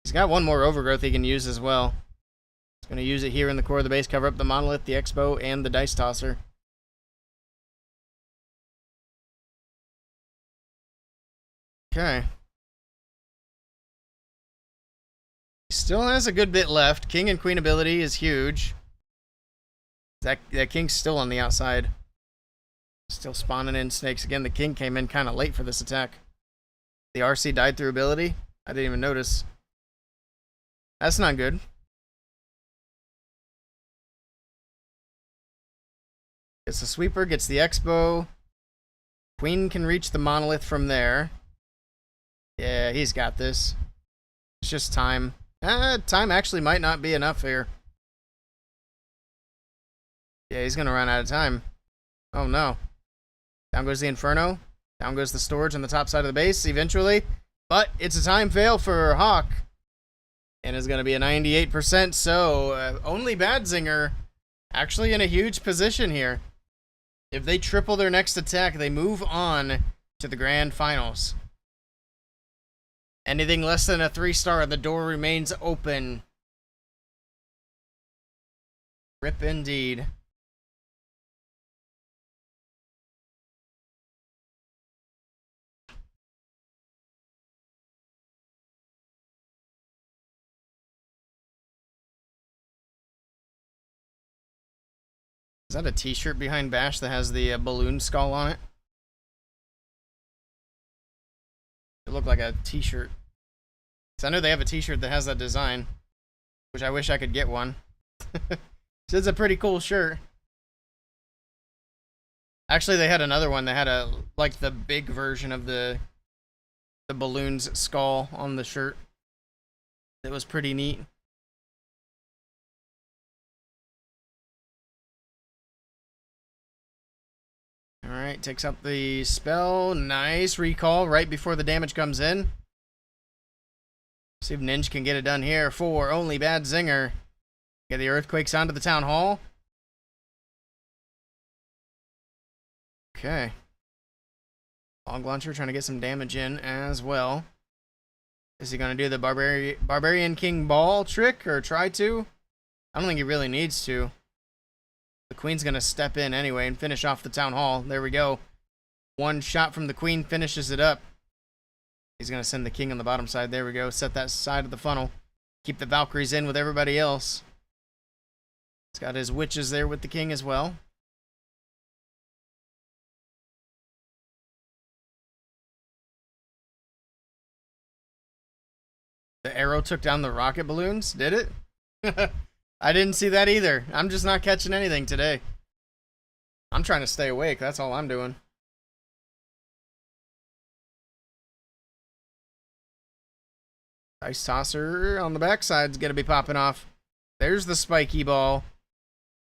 He's got one more Overgrowth he can use as well. He's going to use it here in the core of the base, cover up the Monolith, the Expo, and the Dice Tosser. Okay. He still has a good bit left. King and Queen ability is huge. That King's still on the outside. Still spawning in snakes. Again, the King came in kind of late for this attack. The RC died through ability. I didn't even notice. That's not good. Gets the sweeper, gets the Expo. Queen can reach the Monolith from there. Yeah, he's got this. It's just time. Time actually might not be enough here. Yeah, he's gonna run out of time. Oh no. Down goes the Inferno. Down goes the storage on the top side of the base eventually. But it's a time fail for Hawk. And it's gonna be a 98%, so only Badzinger actually in a huge position here. If they triple their next attack, they move on to the grand finals. Anything less than a 3-star, the door remains open. Rip indeed. Is that a t-shirt behind Bash that has the balloon skull on it? It looked like a t-shirt. So I know they have a t-shirt that has that design, which I wish I could get one. It's a pretty cool shirt. Actually, they had another one that had a like the big version of the balloon's skull on the shirt. It was pretty neat. Alright, takes up the spell. Nice recall right before the damage comes in. See if Ninja can get it done here for only Bad Zinger. Get the earthquakes onto the town hall. Okay. Log launcher trying to get some damage in as well. Is he going to do the Barbarian King Ball trick or try to? I don't think he really needs to. The Queen's going to step in anyway and finish off the town hall. There we go. One shot from the Queen finishes it up. He's going to send the King on the bottom side. There we go. Set that side of the funnel. Keep the Valkyries in with everybody else. He's got his witches there with the King as well. The arrow took down the rocket balloons, did it? I didn't see that either. I'm just not catching anything today. I'm trying to stay awake. That's all I'm doing. Ice tosser on the backside's going to be popping off. There's the spiky ball.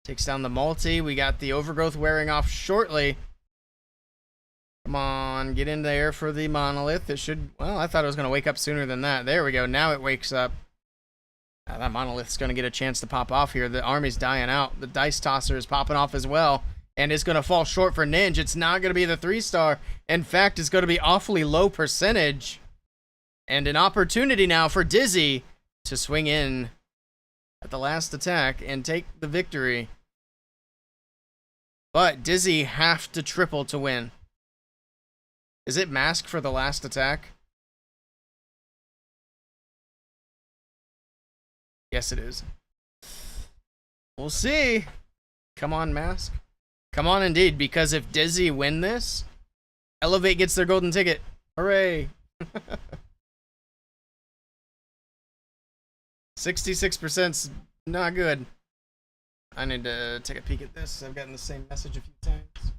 Takes down the multi. We got the overgrowth wearing off shortly. Come on, get in there for the monolith. It should, well, I thought it was going to wake up sooner than that. There we go. Now it wakes up. Now that monolith's going to get a chance to pop off here. The army's dying out. The dice tosser is popping off as well. And it's going to fall short for Ninja. It's not going to be the 3-star. In fact, it's going to be awfully low percentage. And an opportunity now for Dizzy to swing in at the last attack and take the victory. But Dizzy have to triple to win. Is it mask for the last attack? Yes, it is. We'll see. Come on, mask. Come on, indeed, because if Dizzy win this, Elevate gets their golden ticket. Hooray. 66%'s not good. I need to take a peek at this. I've gotten the same message a few times.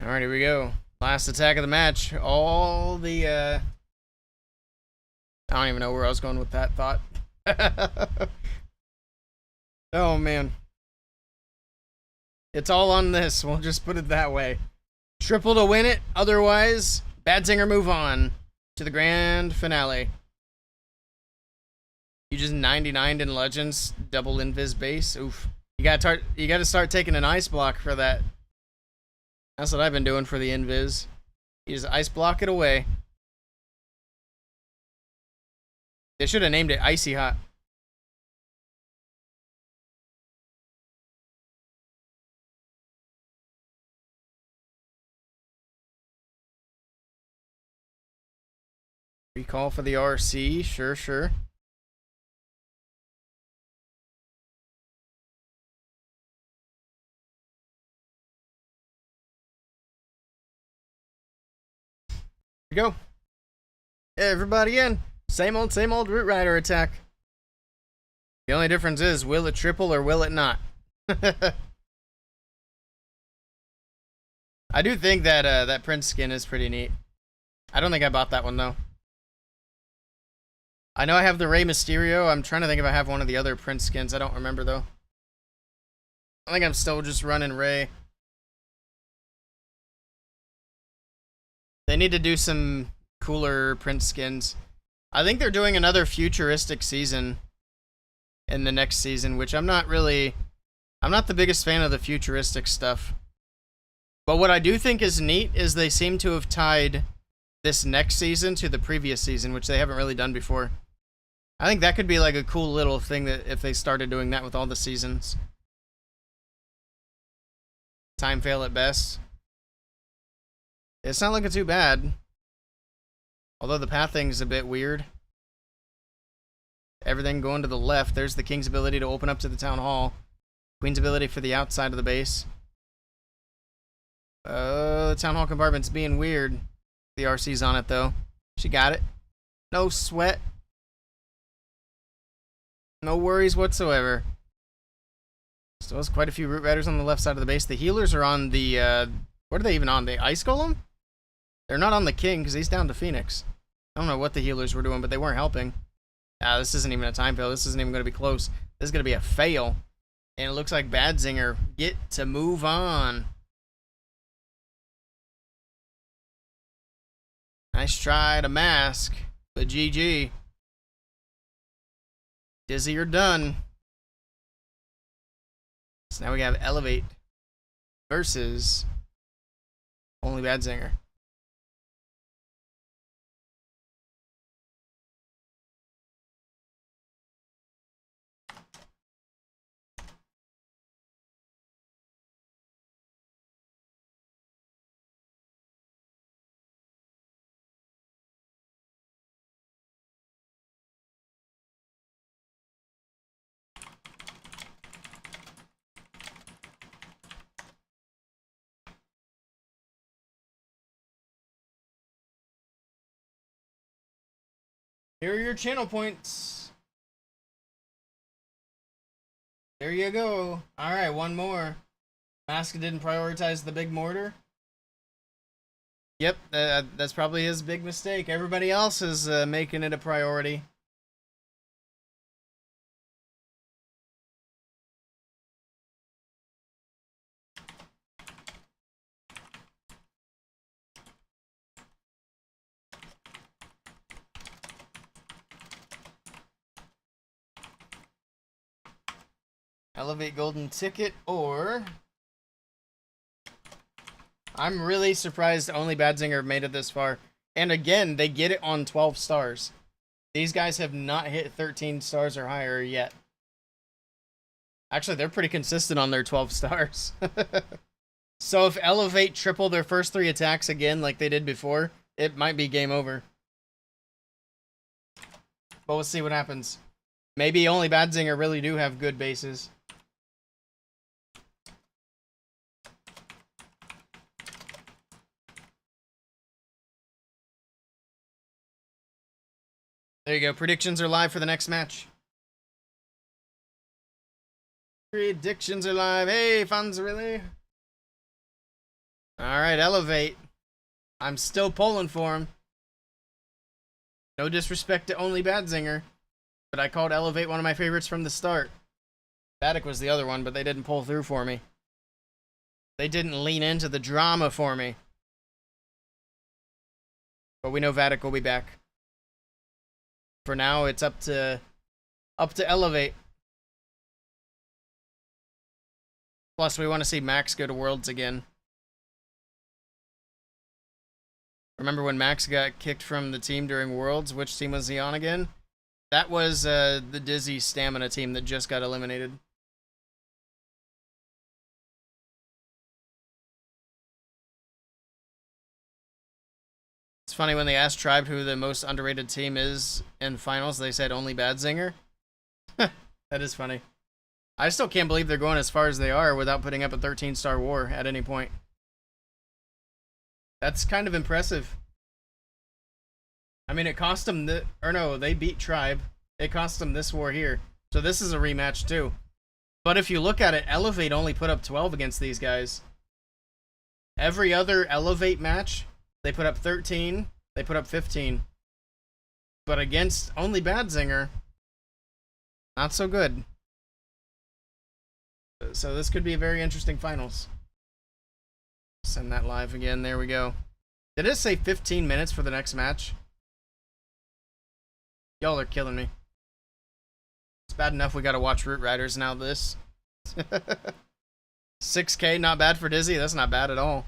All right, here we go. Last attack of the match. All the, I don't even know where I was going with that thought. Oh, man. It's all on this. We'll just put it that way. Triple to win it. Otherwise, Bad Zinger move on to the grand finale. You just 99'd in Legends. Double invis base. Oof. You gotta start taking an ice block for that. That's what I've been doing for the invis. You just ice block it away. They should have named it Icy Hot. Recall for the RC. Sure, sure. Go. Everybody in. Same old Root Rider attack. The only difference is, will it triple or will it not? I do think that that Prince skin is pretty neat. I don't think I bought that one, though. I know I have the Rey Mysterio. I'm trying to think if I have one of the other Prince skins. I don't remember, though. I think I'm still just running Rey. They need to do some cooler Prince skins. I think they're doing another futuristic season in the next season, which I'm not the biggest fan of the futuristic stuff. But what I do think is neat is they seem to have tied this next season to the previous season, which they haven't really done before. I think that could be like a cool little thing that if they started doing that with all the seasons. Time fail at best. It's not looking too bad. Although the pathing's a bit weird. Everything going to the left. There's the King's ability to open up to the Town Hall. Queen's ability for the outside of the base. The Town Hall compartment's being weird. The RC's on it, though. She got it. No sweat. No worries whatsoever. Still has quite a few Root Riders on the left side of the base. The healers are on the, what are they even on? The Ice Golem? They're not on the King, because he's down to Phoenix. I don't know what the healers were doing, but they weren't helping. Ah, this isn't even a time fail. This isn't even going to be close. This is going to be a fail. And it looks like Badzinger get to move on. Nice try to mask, but GG. Dizzy, you're done. So now we have Elevate versus only Badzinger. Here are your channel points. There you go. Alright, one more. Maska didn't prioritize the big mortar. Yep, that's probably his big mistake. Everybody else is making it a priority. Elevate golden ticket, or I'm really surprised only Badzinger made it this far. And again, they get it on 12 stars. These guys have not hit 13 stars or higher yet. Actually, they're pretty consistent on their 12 stars. So if Elevate triple their first 3 attacks again like they did before, it might be game over. But we'll see what happens. Maybe only Badzinger really do have good bases. There you go. Predictions are live for the next match. Predictions are live. Hey, fans, really? Alright, Elevate. I'm still pulling for him. No disrespect to only Badzinger, but I called Elevate one of my favorites from the start. Vatic was the other one, but they didn't pull through for me. They didn't lean into the drama for me. But we know Vatic will be back. For now, it's up to Elevate. Plus, we want to see Max go to Worlds again. Remember when Max got kicked from the team during Worlds? Which team was he on again? That was the Dizzy Stamina team that just got eliminated. It's funny when they asked Tribe who the most underrated team is in finals, they said only Badzinger. That is funny. I still can't believe they're going as far as they are without putting up a 13-star war at any point. That's kind of impressive. I mean, it cost them they beat Tribe. It cost them this war here. So this is a rematch too. But if you look at it, Elevate only put up 12 against these guys. Every other Elevate match, they put up 13, they put up 15. But against only Badzinger, not so good. So this could be a very interesting finals. Send that live again. There we go. Did it say 15 minutes for the next match? Y'all are killing me. It's bad enough we gotta watch Root Riders now this. 6K, not bad for Dizzy. That's not bad at all.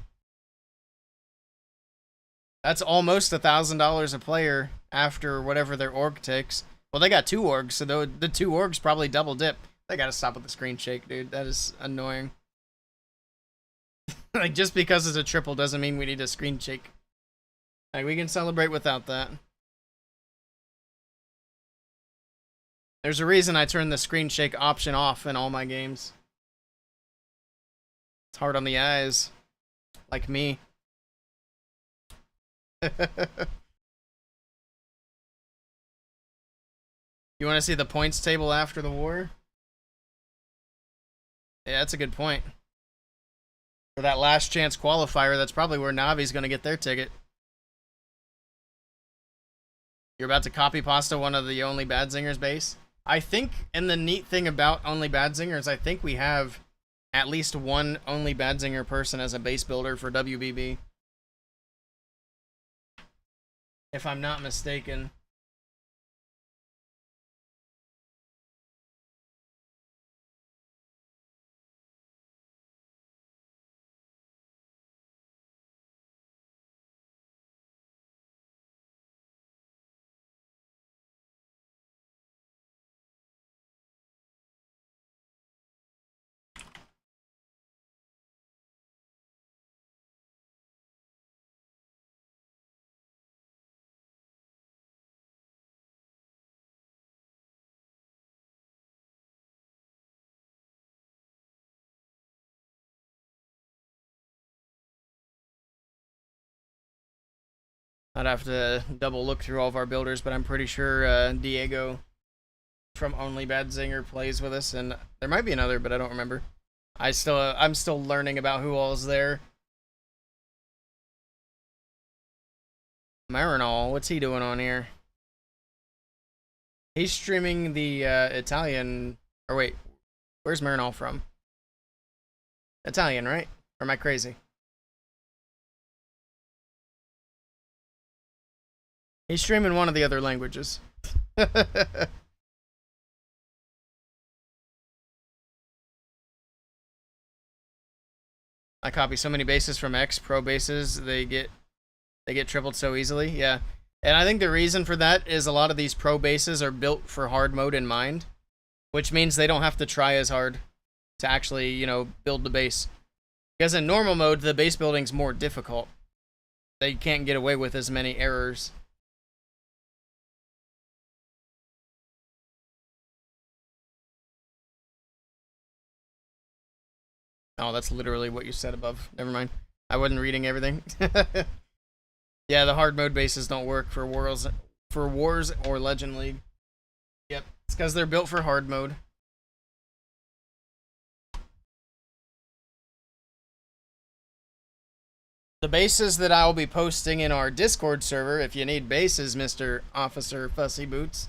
That's almost $1,000 a player after whatever their org takes. Well, they got 2 orgs, so the 2 orgs probably double dip. They gotta stop with the screen shake, dude. That is annoying. Like, just because it's a triple doesn't mean we need a screen shake. Like, we can celebrate without that. There's a reason I turned the screen shake option off in all my games. It's hard on the eyes, like me. You want to see the points table after the war? Yeah, that's a good point. For that last chance qualifier, that's probably where Navi's going to get their ticket. You're about to copy pasta one of the Only Bad Zingers base? I think, and the neat thing about Only Bad Zingers, I think we have at least one Only Bad Zinger person as a base builder for WBB. If I'm not mistaken. I'd have to double look through all of our builders, but I'm pretty sure Diego from Only Bad Zinger plays with us, and there might be another, but I don't remember. I'm still learning about who all is there. Marinol, what's he doing on here? He's streaming the Italian. Or wait, where's Marinol from? Italian, right? Or am I crazy? He's streaming one of the other languages. I copy so many bases from X Pro bases, they get tripled so easily. Yeah. And I think the reason for that is a lot of these pro bases are built for hard mode in mind, which means they don't have to try as hard to actually, you know, build the base. Because in normal mode, the base building's more difficult. They can't get away with as many errors. Oh, that's literally what you said above. Never mind. I wasn't reading everything. Yeah, the hard mode bases don't work for wars or Legend League. Yep, it's because they're built for hard mode. The bases that I'll be posting in our Discord server, if you need bases, Mr. Officer Fussy Boots,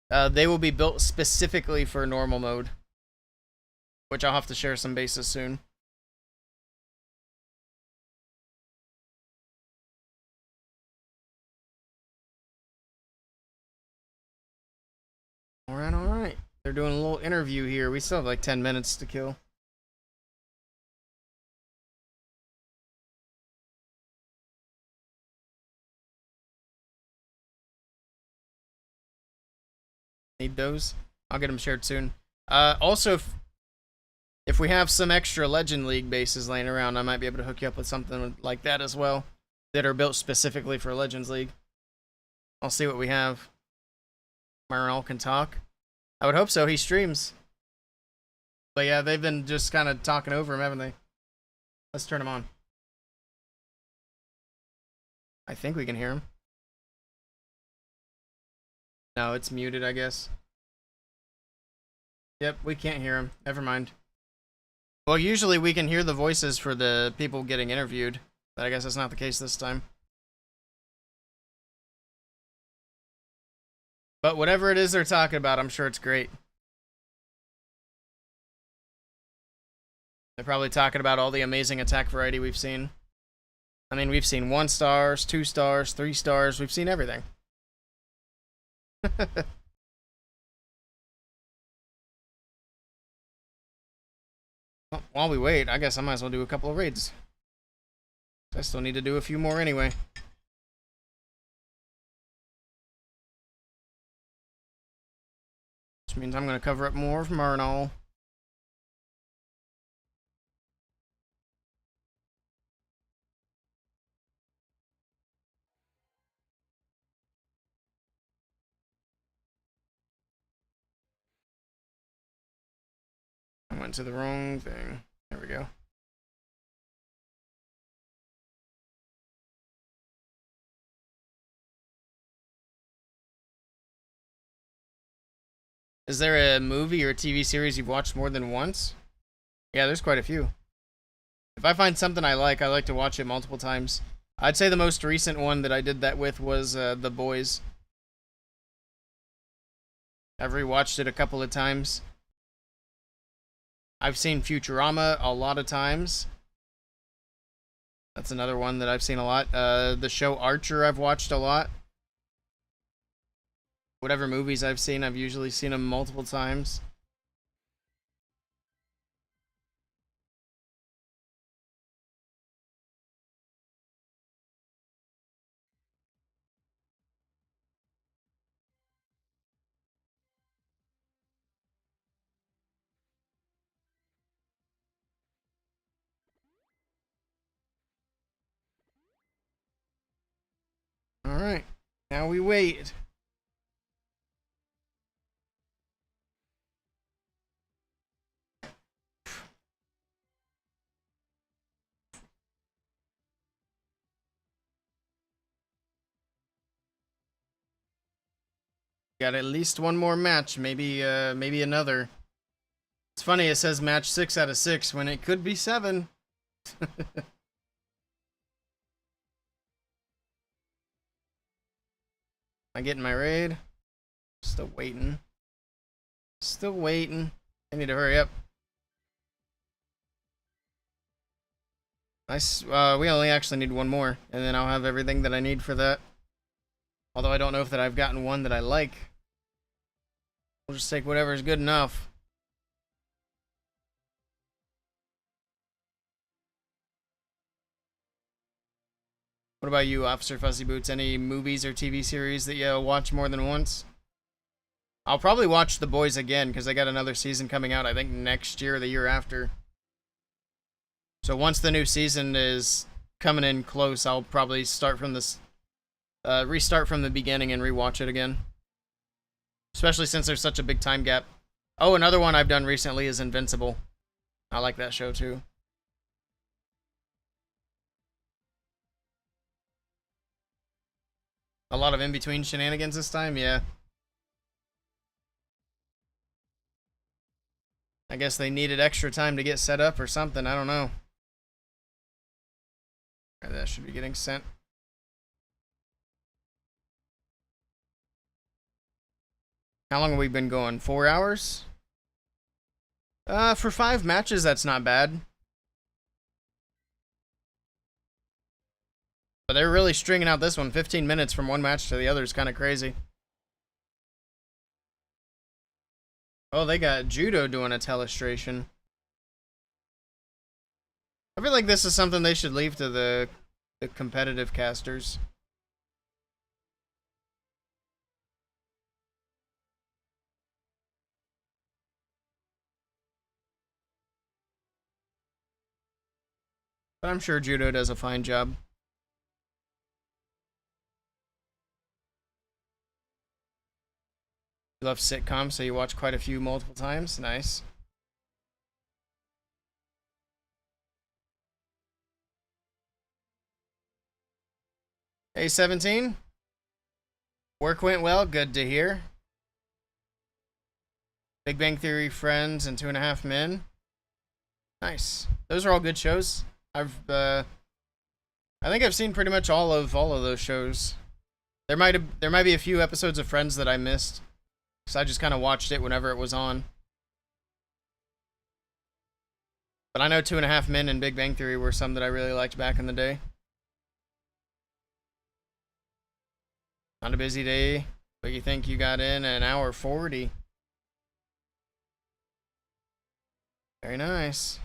they will be built specifically for normal mode, which I'll have to share some bases soon. Alright, alright. They're doing a little interview here. We still have like 10 minutes to kill. Need those? I'll get them shared soon. Also, if we have some extra Legend League bases laying around, I might be able to hook you up with something like that as well, that are built specifically for Legends League. I'll see what we have. Marinol can talk. I would hope so. He streams. But yeah, they've been just kind of talking over him, haven't they? Let's turn him on. I think we can hear him. No, it's muted, I guess. Yep, we can't hear him. Never mind. Well, usually we can hear the voices for the people getting interviewed, but I guess that's not the case this time. But whatever it is they're talking about, I'm sure it's great. They're probably talking about all the amazing attack variety we've seen. I mean, we've seen 1 stars, 2 stars, 3 stars. We've seen everything. Well, while we wait, I guess I might as well do a couple of raids. I still need to do a few more anyway. Which means I'm going to cover up more of Marinol. I went to the wrong thing. There we go. Is there a movie or a TV series you've watched more than once? Yeah, there's quite a few. If I find something I like to watch it multiple times. I'd say the most recent one that I did that with was The Boys. I've rewatched it a couple of times. I've seen Futurama a lot of times. That's another one that I've seen a lot. The show Archer I've watched a lot. Whatever movies I've seen, I've usually seen them multiple times. Alright, now we wait. Got at least one more match, maybe another. It's funny, it says match 6 out of 6 when it could be 7. I getting my raid? Still waiting. Still waiting. I need to hurry up. Nice. We only actually need one more, and then I'll have everything that I need for that. Although I don't know if that I've gotten one that I like. We'll just take whatever's good enough. What about you, Officer Fuzzy Boots? Any movies or TV series that you watch more than once? I'll probably watch The Boys again, because I got another season coming out, I think, next year or the year after. So once the new season is coming in close, I'll probably start from this, restart from the beginning and rewatch it again. Especially since there's such a big time gap. Oh, another one I've done recently is Invincible. I like that show too. A lot of in-between shenanigans this time, yeah. I guess they needed extra time to get set up or something, I don't know. That should be getting sent. How long have we been going? 4 hours? For 5 matches, that's not bad. But they're really stringing out this one. 15 minutes from one match to the other is kind of crazy. Oh, they got Judo doing a telestration. I feel like this is something they should leave to the competitive casters. But I'm sure Judo does a fine job. You love sitcoms, so you watch quite a few multiple times. Nice. Hey, 17. Work went well. Good to hear. Big Bang Theory, Friends, and 2.5 Men. Nice. Those are all good shows. I think I've seen pretty much all of those shows. There might be a few episodes of Friends that I missed, because I just kind of watched it whenever it was on. But I know 2.5 Men and Big Bang Theory were some that I really liked back in the day. Not a busy day, but you think you got in an hour 40. Very nice.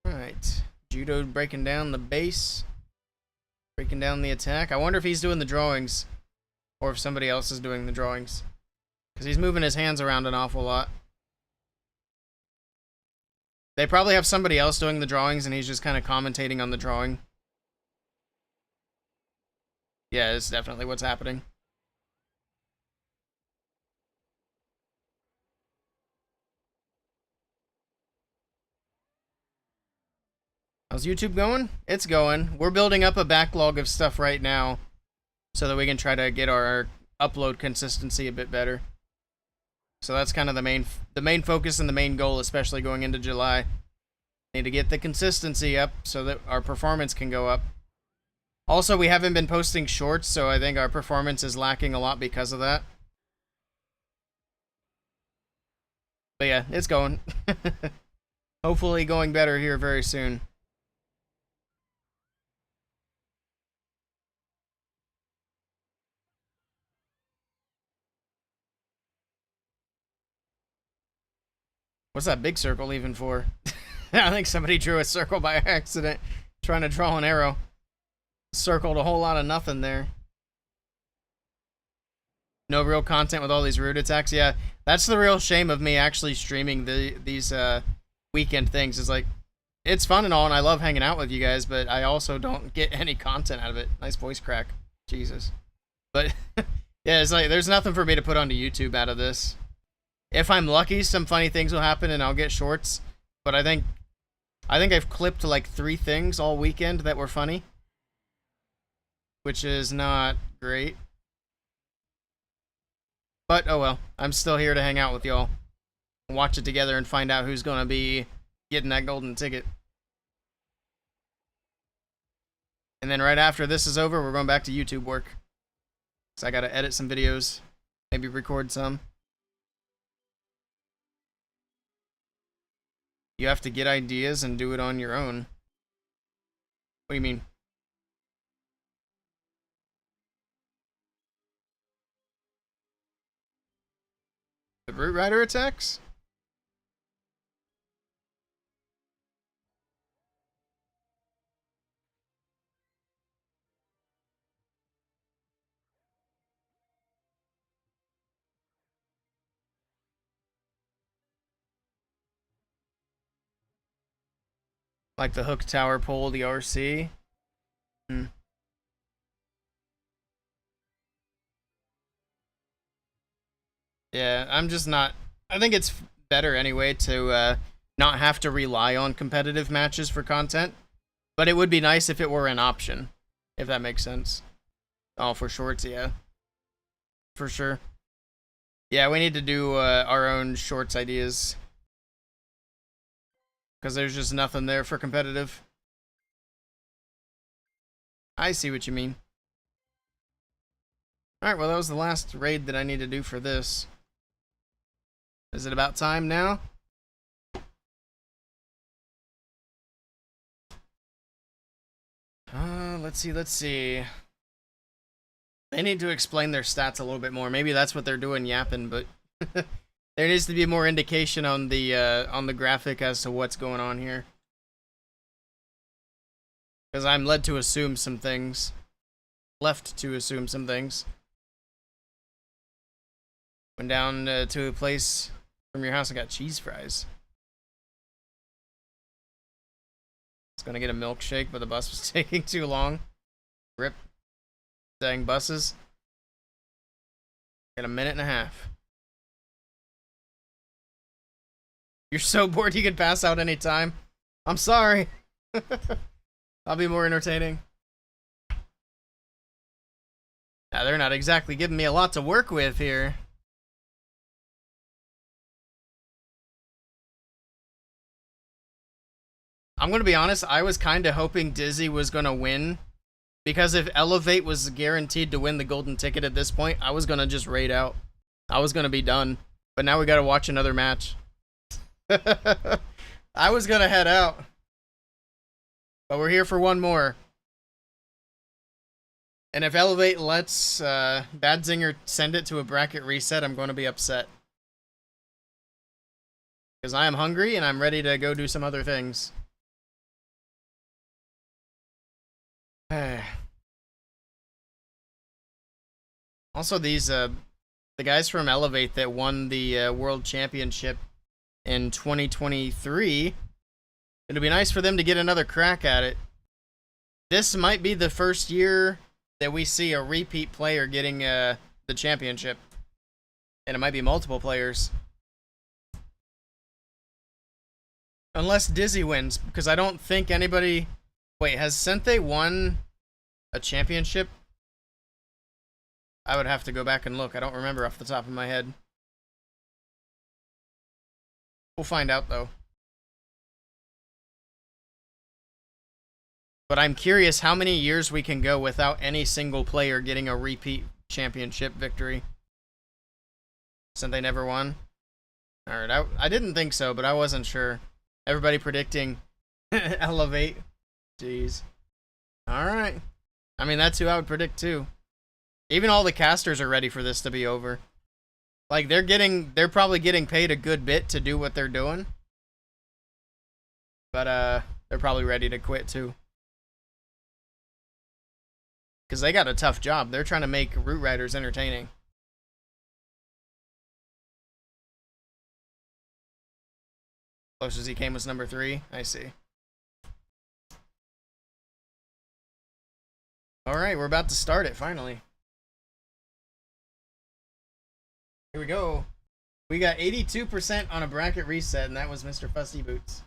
Alright. Judo breaking down the base. Breaking down the attack. I wonder if he's doing the drawings. Or if somebody else is doing the drawings. Because he's moving his hands around an awful lot. They probably have somebody else doing the drawings and he's just kind of commentating on the drawing. Yeah, it's definitely what's happening. How's YouTube going? It's going. We're building up a backlog of stuff right now. so that we can try to get our upload consistency a bit better. So that's kind of the main focus and the main goal, especially going into July. Need to get the consistency up so that our performance can go up. Also, we haven't been posting shorts, so I think our performance is lacking a lot because of that. But yeah, it's going. Hopefully going better here very soon. What's that big circle even for? I think somebody drew a circle by accident, trying to draw an arrow. Circled a whole lot of nothing there. No real content with all these root attacks. Yeah, that's the real shame of me actually streaming these weekend things. Is like, it's fun and all, and I love hanging out with you guys, but I also don't get any content out of it. Nice voice crack. Jesus. But yeah, it's like there's nothing for me to put onto YouTube out of this. If I'm lucky, some funny things will happen and I'll get shorts. But I think I've clipped like 3 things all weekend that were funny, which is not great. But oh well, I'm still here to hang out with y'all, watch it together, and find out who's gonna be getting that golden ticket. And then right after this is over, we're going back to YouTube work. So I gotta edit some videos, maybe record some. You have to get ideas and do it on your own. What do you mean? The Root Rider attacks? Like the hook tower pull, the RC? Hmm. Yeah, I'm just not... I think it's better anyway to not have to rely on competitive matches for content. But it would be nice if it were an option, if that makes sense. Oh, for shorts, yeah. For sure. Yeah, we need to do our own shorts ideas. Because there's just nothing there for competitive. I see what you mean. Alright, well that was the last raid that I need to do for this. Is it about time now? Let's see. They need to explain their stats a little bit more. Maybe that's what they're doing, yapping, but there needs to be more indication on the graphic as to what's going on here. Because I'm led to assume some things. Left to assume some things. Went down to a place from your house and got cheese fries. I was gonna get a milkshake, but the bus was taking too long. Rip. Dang buses. Got a minute and a half. You're so bored you could pass out anytime. I'm sorry. I'll be more entertaining. Now, they're not exactly giving me a lot to work with here. I'm going to be honest, I was kind of hoping Dizzy was going to win. Because if Elevate was guaranteed to win the golden ticket at this point, I was going to just raid out. I was going to be done. But now we got to watch another match. I was going to head out. But we're here for one more. And if Elevate lets Badzinger send it to a bracket reset, I'm going to be upset. Because I am hungry and I'm ready to go do some other things. Also, these the guys from Elevate that won the World Championship in 2023, it'll be nice for them to get another crack at it. This might be the first year that we see a repeat player getting the championship. And it might be multiple players. Unless Dizzy wins, because I don't think anybody... Wait, has Sente won a championship I would have to go back and look. I don't remember off the top of my head. We'll find out, though. But I'm curious how many years we can go without any single player getting a repeat championship victory. Since they never won. Alright, I didn't think so, but I wasn't sure. Everybody predicting Elevate. Jeez. Alright. I mean, that's who I would predict, too. Even all the casters are ready for this to be over. Like, they're probably getting paid a good bit to do what they're doing. But, they're probably ready to quit, too. Because they got a tough job. They're trying to make Root Riders entertaining. Closest he came was number 3. I see. Alright, we're about to start it, finally. Here we go. We got 82% on a bracket reset, and that was Mr. Fussy Boots.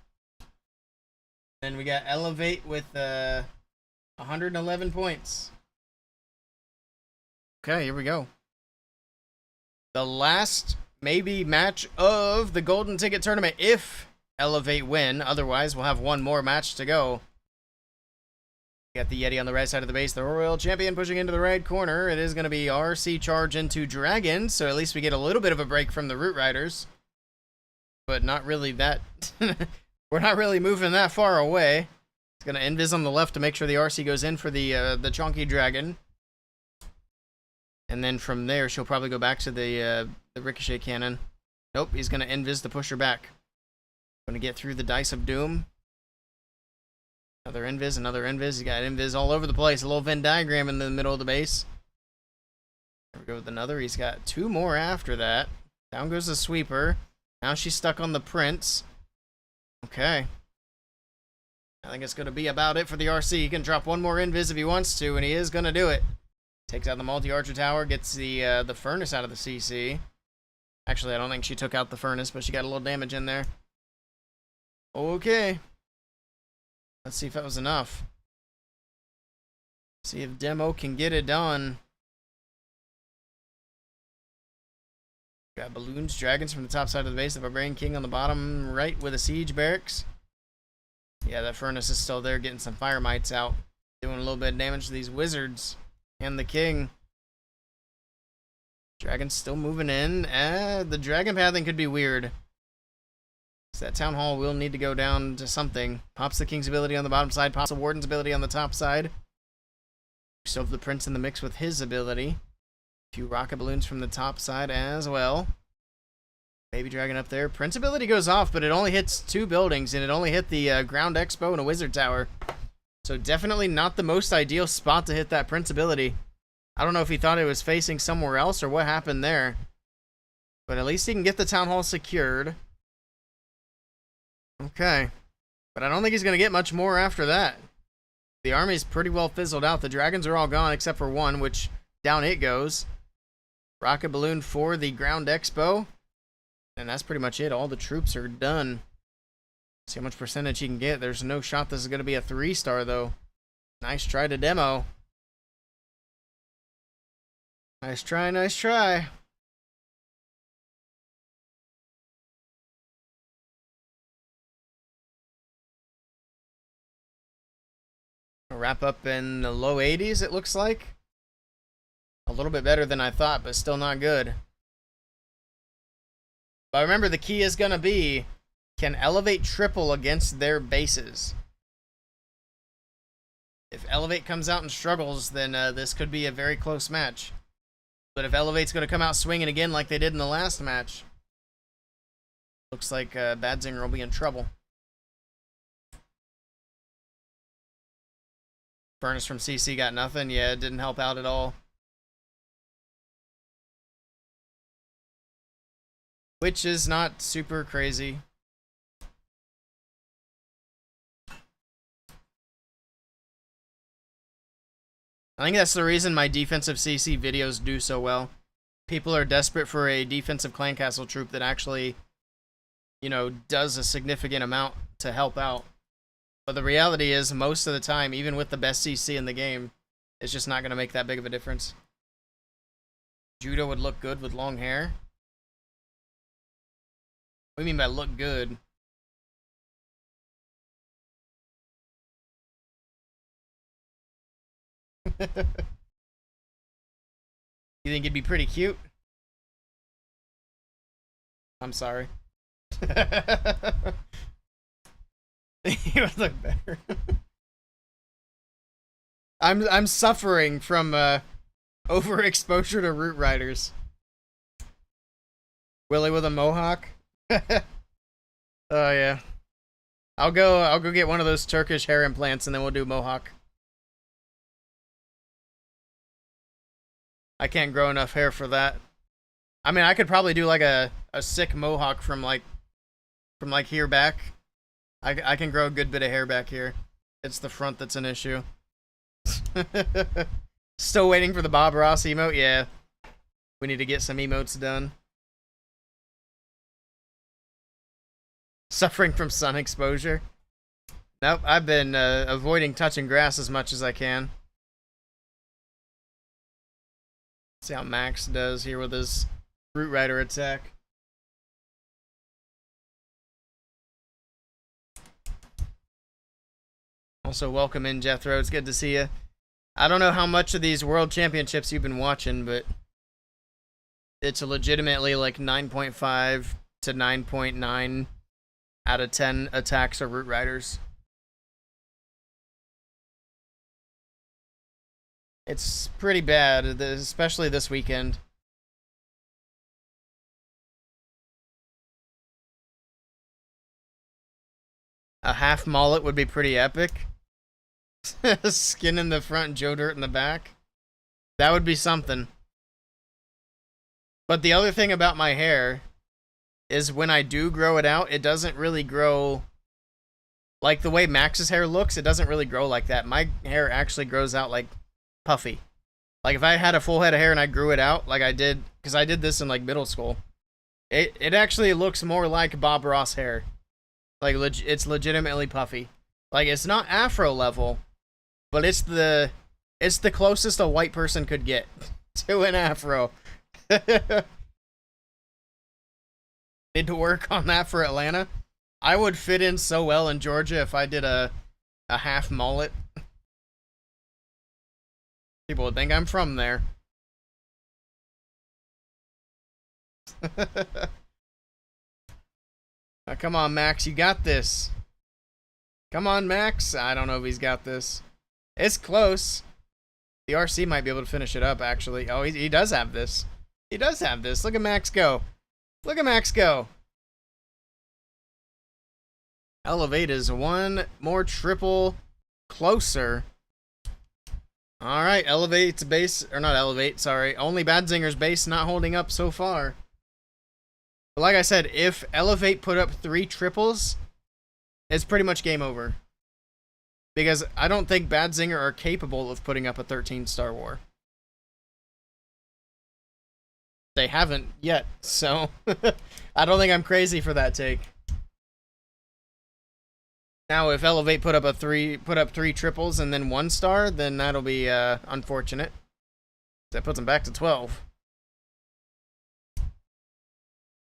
Then we got Elevate with 111 points. Okay, here we go. The last, maybe, match of the Golden Ticket Tournament, if Elevate win. Otherwise, we'll have one more match to go. Got the Yeti on the right side of the base. The Royal Champion pushing into the right corner. It is going to be RC charge into Dragon, so at least we get a little bit of a break from the Root Riders. But not really that... We're not really moving that far away. It's going to invis on the left to make sure the RC goes in for the Chonky Dragon. And then from there, she'll probably go back to the Ricochet Cannon. Nope, he's going to invis to push her back. Going to get through the Dice of Doom. Another invis, another invis. He's got invis all over the place. A little Venn diagram in the middle of the base. There we go with another. He's got 2 more after that. Down goes the sweeper. Now she's stuck on the Prince. Okay. I think it's going to be about it for the RC. He can drop 1 more invis if he wants to, and he is going to do it. Takes out the multi-archer tower, gets the furnace out of the CC. Actually, I don't think she took out the furnace, but she got a little damage in there. Okay. Let's see if that was enough. See if Demo can get it done. Got balloons, dragons from the top side of the base. The Barbarian King on the bottom right with a siege barracks. Yeah, that furnace is still there, getting some fire mites out. Doing a little bit of damage to these wizards. And the king. Dragon's still moving in. The dragon pathing could be weird. So that town hall will need to go down to something. Pops the king's ability on the bottom side. Pops the warden's ability on the top side. Still have the prince in the mix with his ability. A few rocket balloons from the top side as well. Baby dragon up there. Prince ability goes off, but it only hits 2 buildings, and it only hit the ground expo and a wizard tower. So definitely not the most ideal spot to hit that Prince ability. I don't know if he thought it was facing somewhere else or what happened there. But at least he can get the town hall secured. Okay. But I don't think he's going to get much more after that. The army's pretty well fizzled out. The dragons are all gone except for 1, which down it goes. Rocket balloon for the ground expo. And that's pretty much it. All the troops are done. See how much percentage he can get. There's no shot this is going to be a 3-star, though. Nice try to Demo. Nice try, nice try. A wrap up in the low 80s, it looks like. A little bit better than I thought, but still not good. But remember, the key is going to be, can Elevate triple against their bases? If Elevate comes out and struggles, then this could be a very close match. But if Elevate's going to come out swinging again like they did in the last match, looks like Badzinger will be in trouble. Furnace from CC got nothing. Yeah, it didn't help out at all. Which is not super crazy. I think that's the reason my defensive CC videos do so well. People are desperate for a defensive clan castle troop that actually, you know, does a significant amount to help out. But the reality is, most of the time, even with the best CC in the game, it's just not going to make that big of a difference. Judo would look good with long hair. What do you mean by look good? You think it'd be pretty cute? I'm sorry. He would look better. I'm suffering from overexposure to Root Riders. Willey with a mohawk. Oh yeah. I'll go get one of those Turkish hair implants and then we'll do mohawk. I can't grow enough hair for that. I mean, I could probably do like a sick mohawk from like here back. I can grow a good bit of hair back here. It's the front that's an issue. Still waiting for the Bob Ross emote? Yeah. We need to get some emotes done. Suffering from sun exposure? Nope, I've been avoiding touching grass as much as I can. See how Max does here with his Root Rider attack. Also, welcome in, Jethro. It's good to see you. I don't know how much of these World Championships you've been watching, but it's legitimately like 9.5 to 9.9 out of 10 attacks are Root Riders. It's pretty bad, especially this weekend. A half mullet would be pretty epic. Skin in the front, Joe Dirt in the back. That would be something. But the other thing about my hair is when I do grow it out, it doesn't really grow like the way Max's hair looks. It doesn't really grow like that. My hair actually grows out like puffy. Like if I had a full head of hair and I grew it out like I did, because I did this in like middle school, it actually looks more like Bob Ross hair. Like it's legitimately puffy. Like it's not afro level, but it's the closest a white person could get to an afro. Need to work on that for Atlanta. I would fit in so well in Georgia if I did a half mullet. People would think I'm from there. Come on, Max, you got this. Come on, Max. I don't know if he's got this. It's close. The RC might be able to finish it up, actually. Oh, he does have this. He does have this. Look at Max go. Look at Max go. Elevate is one more triple closer. Alright, Elevate's base, or not Elevate, sorry. Only Badzinger's base not holding up so far. But like I said, if Elevate put up 3 triples, it's pretty much game over. Because I don't think Badzinger are capable of putting up a 13-star war. They haven't yet, so I don't think I'm crazy for that take. Now, if Elevate put up 3 triples and then 1 star, then that'll be unfortunate. That puts them back to 12.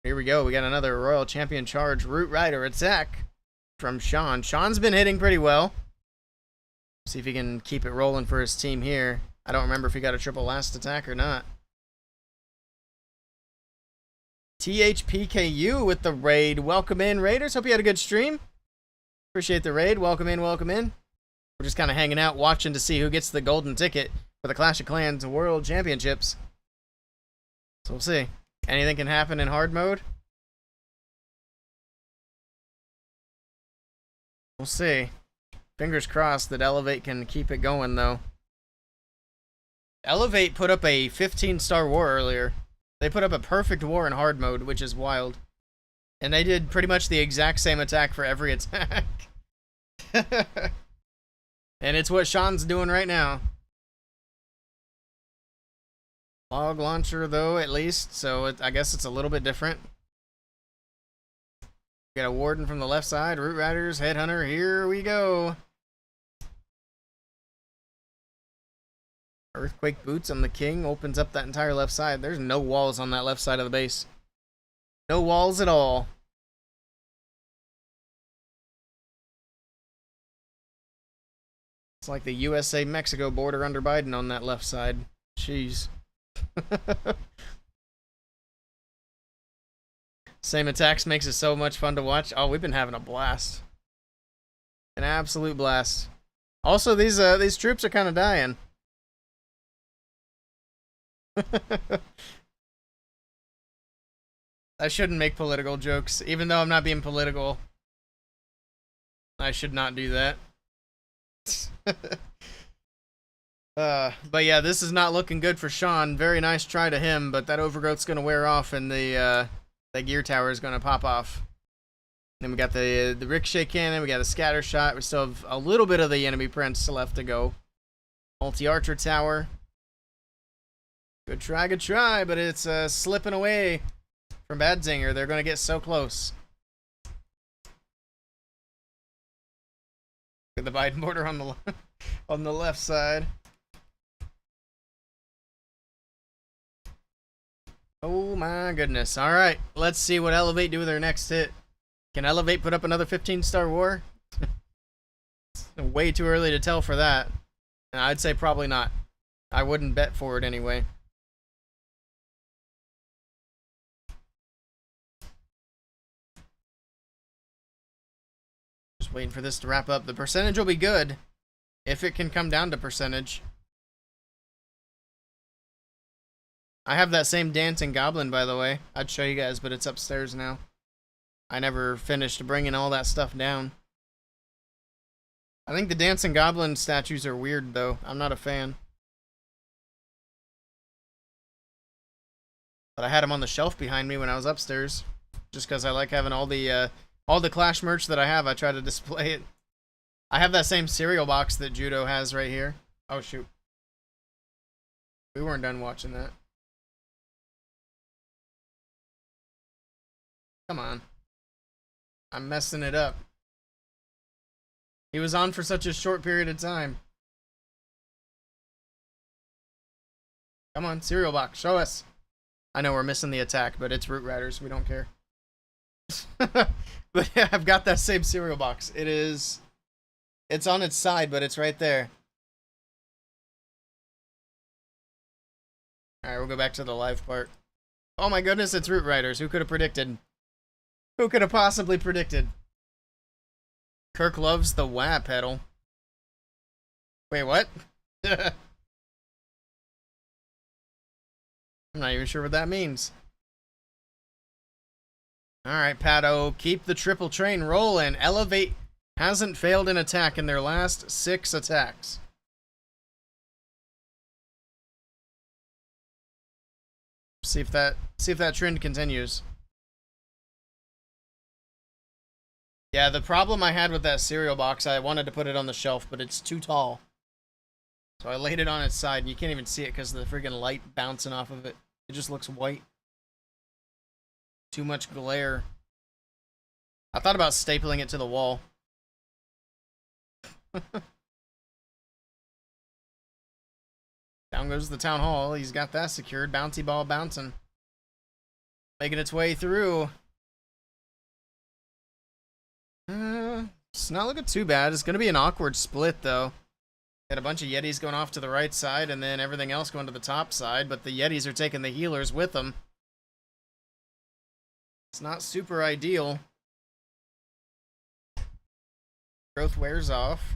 Here we go. We got another Royal Champion Charge Root Rider attack from Sean. Sean's been hitting pretty well. See if he can keep it rolling for his team here. I don't remember if he got a triple last attack or not. THPKU with the raid. Welcome in, Raiders. Hope you had a good stream. Appreciate the raid. Welcome in, welcome in. We're just kind of hanging out, watching to see who gets the golden ticket for the Clash of Clans World Championships. So we'll see. Anything can happen in hard mode. We'll see. Fingers crossed that Elevate can keep it going, though. Elevate put up a 15-star war earlier. They put up a perfect war in hard mode, which is wild. And they did pretty much the exact same attack for every attack. And it's what Sean's doing right now. Log launcher, though, at least. So I guess it's a little bit different. Got a Warden from the left side. Root Riders, Headhunter. Here we go. Earthquake boots on the king opens up that entire left side. There's no walls on that left side of the base. No walls at all. It's like the USA-Mexico border under Biden on that left side. Jeez. Same attacks makes it so much fun to watch. Oh, we've been having a blast. An absolute blast. Also, these troops are kind of dying. I shouldn't make political jokes, even though I'm not being political. I should not do that. But yeah, this is not looking good for Sean. Very nice try to him, but that overgrowth's gonna wear off, and the gear tower is gonna pop off. Then we got the ricochet cannon. We got a scatter shot. We still have a little bit of the enemy prince left to go. Multi-archer tower. Good try, but it's slipping away from Badzinger. They're gonna get so close. Look at the Biden border on the on the left side. Oh my goodness. All right, let's see what Elevate do with their next hit. Can Elevate put up another 15-star war? Way too early to tell for that. I'd say probably not. I wouldn't bet for it anyway. Just waiting for this to wrap up. The percentage will be good if it can come down to percentage. I have that same dancing goblin, by the way. I'd show you guys, but it's upstairs now. I never finished bringing all that stuff down. I think the dancing goblin statues are weird, though. I'm not a fan. But I had them on the shelf behind me when I was upstairs. Just because I like having all the Clash merch that I have. I try to display it. I have that same cereal box that Judo has right here. Oh, shoot. We weren't done watching that. Come on. I'm messing it up. He was on for such a short period of time. Come on, cereal box, show us. I know we're missing the attack, but it's Root Riders. We don't care. But yeah, I've got that same cereal box. It's on its side, but it's right there. Alright, we'll go back to the live part. Oh my goodness, it's Root Riders. Who could have predicted? Who could have possibly predicted? Kirk loves the wah pedal. Wait, what? I'm not even sure what that means. Alright, Pato, keep the triple train rolling. Elevate hasn't failed an attack in their last 6 attacks. See if that trend continues. Yeah, the problem I had with that cereal box, I wanted to put it on the shelf, but it's too tall. So I laid it on its side, and you can't even see it because of the friggin' light bouncing off of it. It just looks white. Too much glare. I thought about stapling it to the wall. Down goes the town hall. He's got that secured. Bouncy ball bouncing. Making its way through. It's not looking too bad. It's going to be an awkward split, though. Got a bunch of Yetis going off to the right side, and then everything else going to the top side, but the Yetis are taking the healers with them. It's not super ideal. Growth wears off.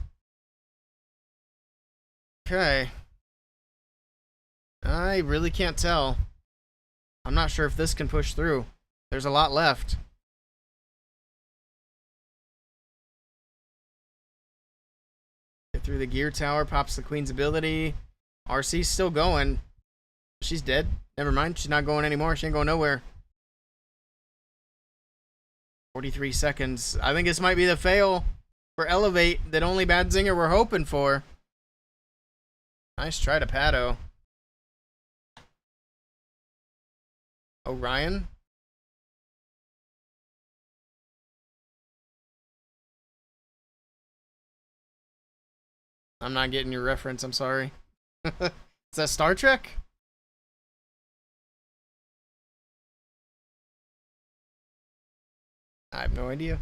Okay. I really can't tell. I'm not sure if this can push through. There's a lot left. Get through the gear tower, pops the queen's ability. RC's still going. She's dead. Never mind, she's not going anymore. She ain't going nowhere. 43 seconds. I think this might be the fail for Elevate that only Badzinger were hoping for. Nice try to Pato. Orion. I'm not getting your reference, I'm sorry. Is that Star Trek? I have no idea.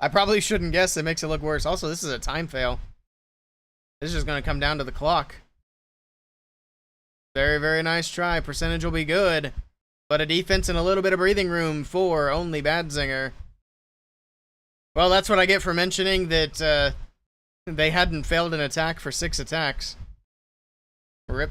I probably shouldn't guess. It makes it look worse. Also, this is a time fail. This is just going to come down to the clock. Very, very nice try. Percentage will be good. But a defense and a little bit of breathing room for only Badzinger. Well, that's what I get for mentioning that they hadn't failed an attack for 6 attacks. Rip.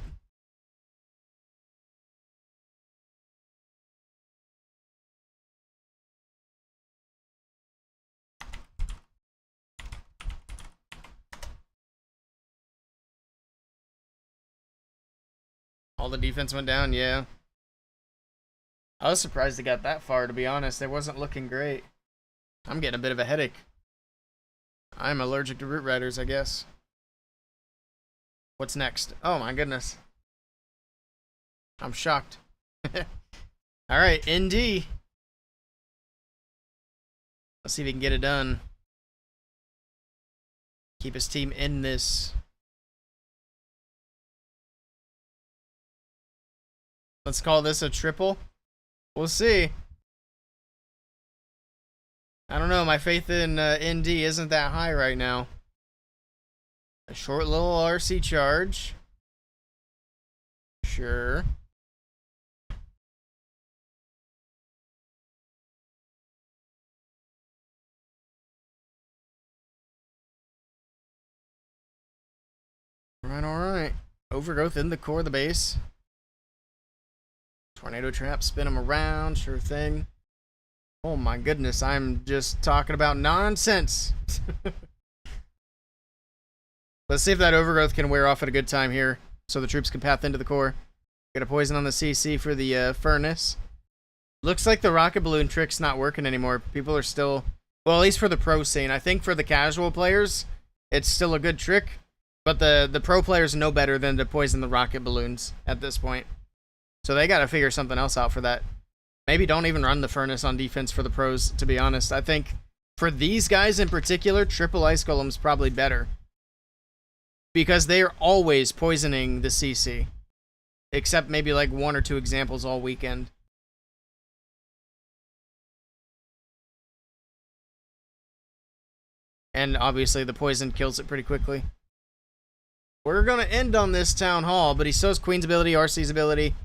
All the defense went down, yeah. I was surprised it got that far, to be honest. It wasn't looking great. I'm getting a bit of a headache. I'm allergic to root riders, I guess. What's next? Oh my goodness. I'm shocked. Alright, ND. Let's see if he can get it done. Keep his team in this. Let's call this a triple. We'll see. I don't know. My faith in ND isn't that high right now. A short little RC charge. Sure. All right. Overgrowth in the core of the base. Tornado trap, spin him around, sure thing. Oh my goodness, I'm just talking about nonsense. Let's see if that overgrowth can wear off at a good time here, so the troops can path into the core. Get a poison on the CC for the furnace. Looks like the rocket balloon trick's not working anymore. People are still, well, at least for the pro scene. I think for the casual players, it's still a good trick, but the pro players know better than to poison the rocket balloons at this point. So they got to figure something else out for that. Maybe don't even run the furnace on defense for the pros, to be honest. I think for these guys in particular, triple ice golem's probably better. Because they're always poisoning the CC. Except maybe like 1 or 2 examples all weekend. And obviously the poison kills it pretty quickly. We're going to end on this town hall, but he still has Queen's ability, RC's ability.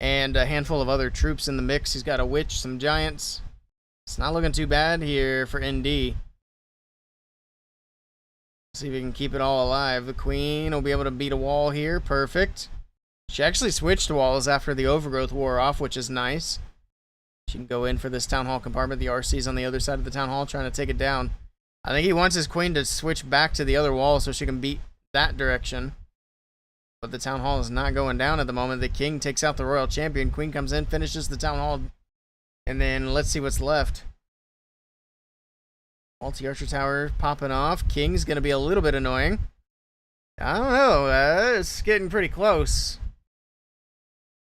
And a handful of other troops in the mix. He's got a witch, some giants. It's not looking too bad here for ND. See if we can keep it all alive. The queen will be able to beat a wall here. Perfect. She actually switched walls after the overgrowth wore off, which is nice. She can go in for this town hall compartment. The RC's on the other side of the town hall trying to take it down. I think he wants his queen to switch back to the other wall so she can beat that direction. But the town hall is not going down at the moment. The king takes out the royal champion. Queen comes in, finishes the town hall. And then let's see what's left. Multi-archer tower popping off. King's going to be a little bit annoying. I don't know. It's getting pretty close.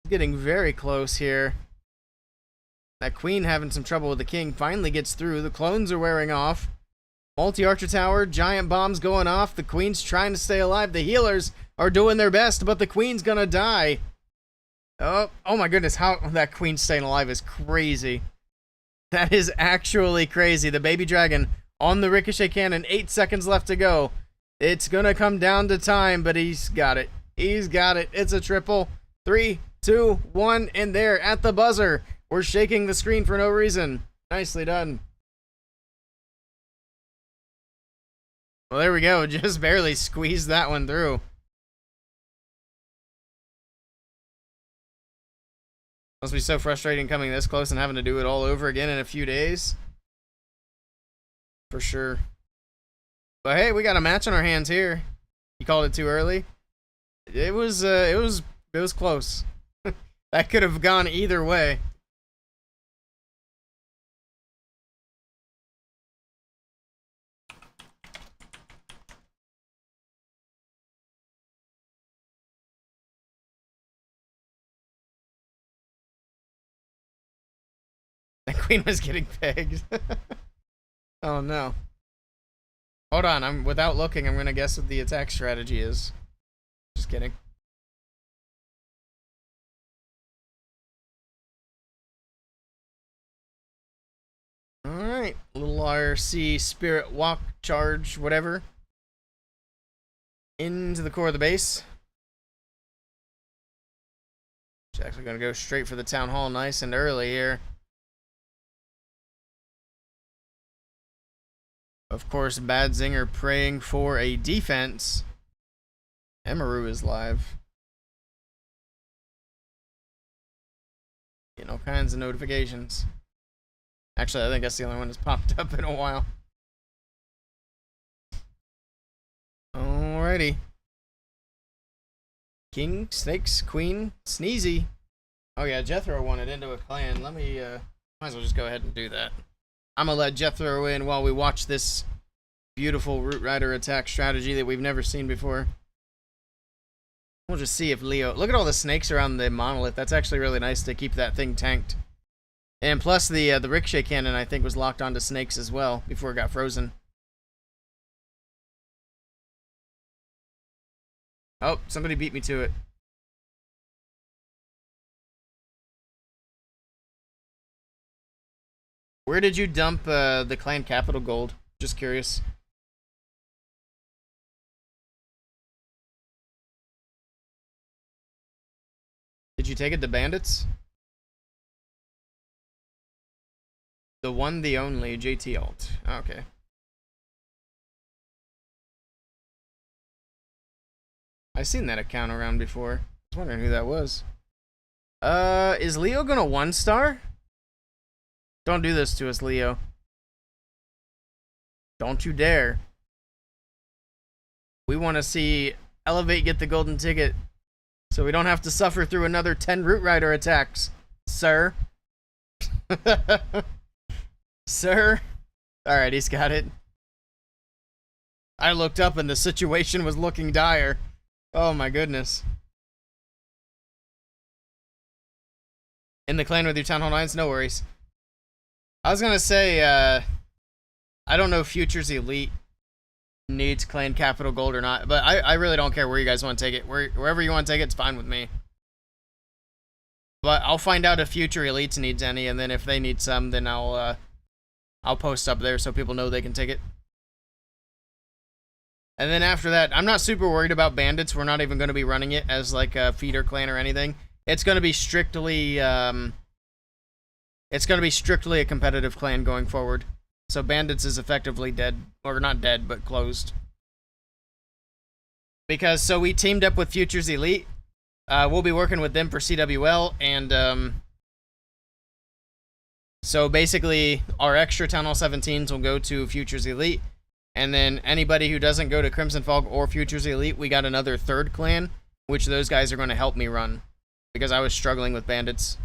Getting very close here. That queen having some trouble with the king finally gets through. The clones are wearing off. Multi-archer tower, giant bombs going off. The queen's trying to stay alive. The healers are doing their best, but the queen's gonna die. Oh my goodness, how that queen's staying alive is crazy. That is actually crazy. The baby dragon on the ricochet cannon, 8 seconds left to go. It's gonna come down to time, but he's got it. He's got it. It's a triple. 3, 2, 1, and there at the buzzer. We're shaking the screen for no reason. Nicely done. Well, there we go. Just barely squeezed that one through. Must be so frustrating coming this close and having to do it all over again in a few days. For sure. But hey, we got a match on our hands here. You called it too early. It was close. That could have gone either way. The queen was getting pegged. Oh no. Hold on, without looking, I'm gonna guess what the attack strategy is. Just kidding. Fire, Sea, Spirit, Walk, Charge, whatever. Into the core of the base. She's actually going to go straight for the Town Hall nice and early here. Of course, Bad Zinger praying for a defense. Emaru is live. Getting all kinds of notifications. Actually, I think that's the only one that's popped up in a while. Alrighty. King, Snakes, Queen, Sneezy. Oh yeah, Jethro wanted into a clan. Let me, might as well just go ahead and do that. I'm gonna let Jethro in while we watch this beautiful Root Rider attack strategy that we've never seen before. We'll just see if Leo... Look at all the snakes around the monolith. That's actually really nice to keep that thing tanked. And plus the ricochet cannon, I think, was locked onto snakes as well before it got frozen. Oh, somebody beat me to it. Where did you dump the clan capital gold? Just curious. Did you take it to bandits? The one, the only, JT Alt. Okay. I've seen that account around before. I was wondering who that was. Is Leo gonna 1-star? Don't do this to us, Leo. Don't you dare. We want to see Elevate get the golden ticket so we don't have to suffer through another 10 Root Rider attacks, sir. Sir. Alright, he's got it. I looked up and the situation was looking dire. Oh my goodness. In the clan with your Town Hall 9s? No worries. I was gonna say, I don't know if Futures Elite needs clan capital gold or not, but I really don't care where you guys want to take it. Wherever you want to take it, it's fine with me. But I'll find out if Future Elites needs any, and then if they need some, then I'll post up there so people know they can take it. And then after that, I'm not super worried about bandits. We're not even going to be running it as like a feeder clan or anything. It's going to be strictly a competitive clan going forward. So bandits is effectively dead, or not dead, but closed. Because so we teamed up with Futures Elite. We'll be working with them for CWL, and so basically our extra Town Hall 17s will go to Futures Elite. And then anybody who doesn't go to Crimson Fog or Futures Elite, we got another third clan, which those guys are going to help me run. Because I was struggling with bandits.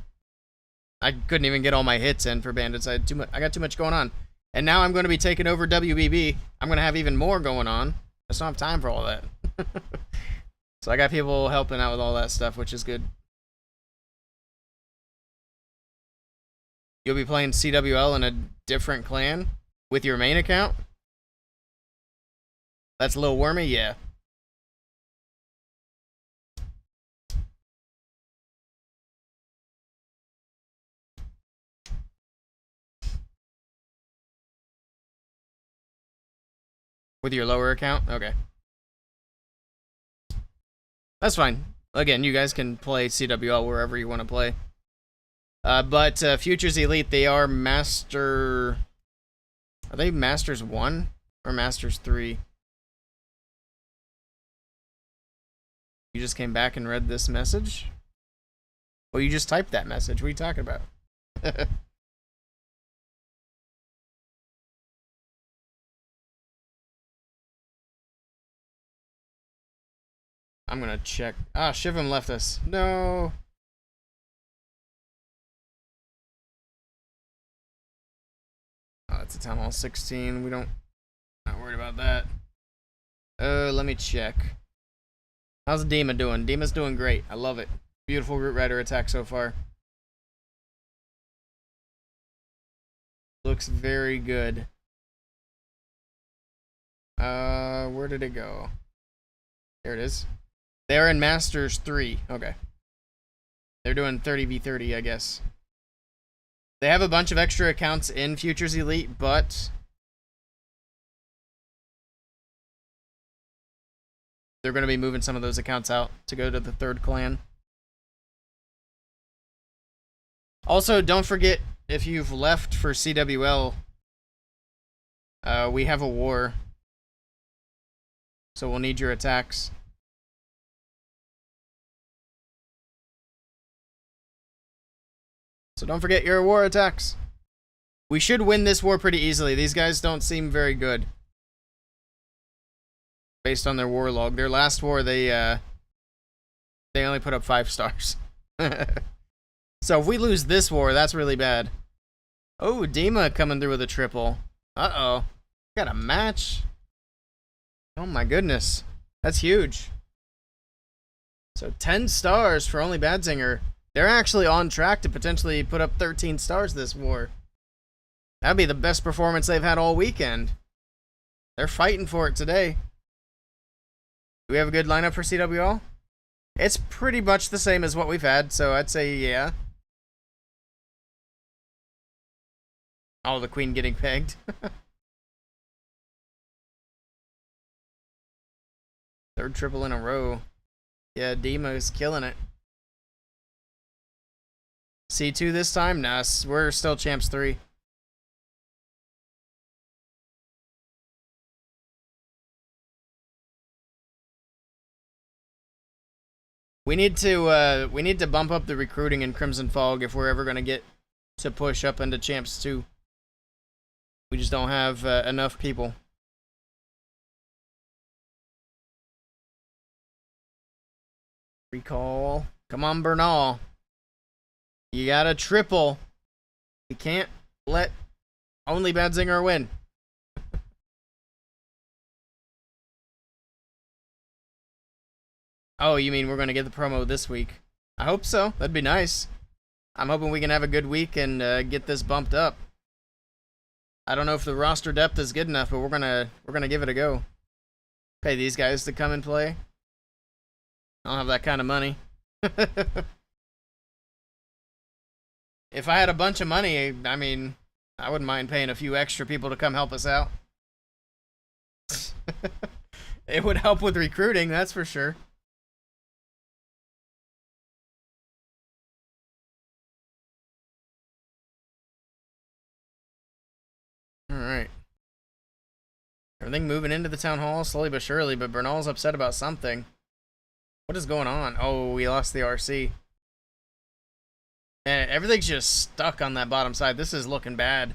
I couldn't even get all my hits in for bandits. I got too much going on. And now I'm going to be taking over WBB. I'm going to have even more going on. I just don't have time for all that. So I got people helping out with all that stuff, which is good. You'll be playing CWL in a different clan with your main account? That's a little wormy? Yeah. With your lower account? Okay. That's fine. Again, you guys can play CWL wherever you want to play. But Futures Elite, they are Master... Are they Masters 1 or Masters 3? You just came back and read this message? Well, you just typed that message. What are you talking about? I'm gonna check. Ah, Shivim left us. No. Oh, it's a Town Hall 16. We don't... Not worried about that. Let me check. How's Dima doing? Dima's doing great. I love it. Beautiful Root Rider attack so far. Looks very good. Where did it go? There it is. They're in Masters 3. Okay. They're doing 30v30, I guess. They have a bunch of extra accounts in Futures Elite, but they're going to be moving some of those accounts out to go to the third clan. Also, don't forget, if you've left for CWL, we have a war. So we'll need your attacks. So don't forget your war attacks. We should win this war pretty easily. These guys don't seem very good. Based on their war log. Their last war, they only put up 5 stars. So if we lose this war, that's really bad. Oh, Dima coming through with a triple. Uh-oh. Got a match. Oh my goodness. That's huge. So 10 stars for only Badzinger. They're actually on track to potentially put up 13 stars this war. That'd be the best performance they've had all weekend. They're fighting for it today. Do we have a good lineup for CWL? It's pretty much the same as what we've had, so I'd say yeah. Oh, the queen getting pegged. Third triple in a row. Yeah, Dimo's killing it. C2 this time? Nah, we're still champs 3. We need to bump up the recruiting in Crimson Fog if we're ever going to get to push up into champs 2. We just don't have enough people. Recall. Come on, Bernal. You got a triple. We can't let only Badzinger win. Oh, you mean we're going to get the promo this week? I hope so. That'd be nice. I'm hoping we can have a good week and get this bumped up. I don't know if the roster depth is good enough, but we're gonna give it a go. Pay these guys to come and play. I don't have that kind of money. If I had a bunch of money, I mean, I wouldn't mind paying a few extra people to come help us out. It would help with recruiting, that's for sure. Alright. Everything moving into the town hall slowly but surely, but Bernal's upset about something. What is going on? Oh, we lost the RC. And everything's just stuck on that bottom side. This is looking bad.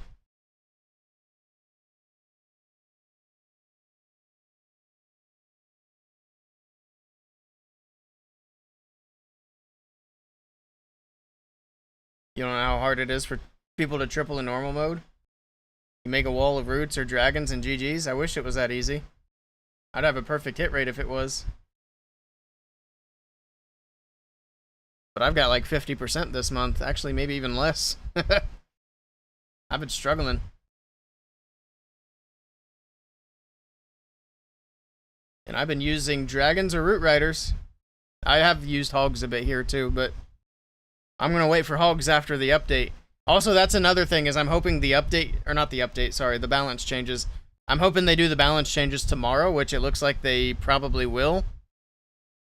You don't know how hard it is for people to triple in normal mode? You make a wall of roots or dragons and GGs? I wish it was that easy. I'd have a perfect hit rate if it was. But I've got like 50% this month. Actually, maybe even less. I've been struggling. And I've been using dragons or root riders. I have used hogs a bit here too, but I'm going to wait for hogs after the update. Also, that's another thing, is I'm hoping the update, or not the update, sorry, the balance changes. I'm hoping they do the balance changes tomorrow, which it looks like they probably will.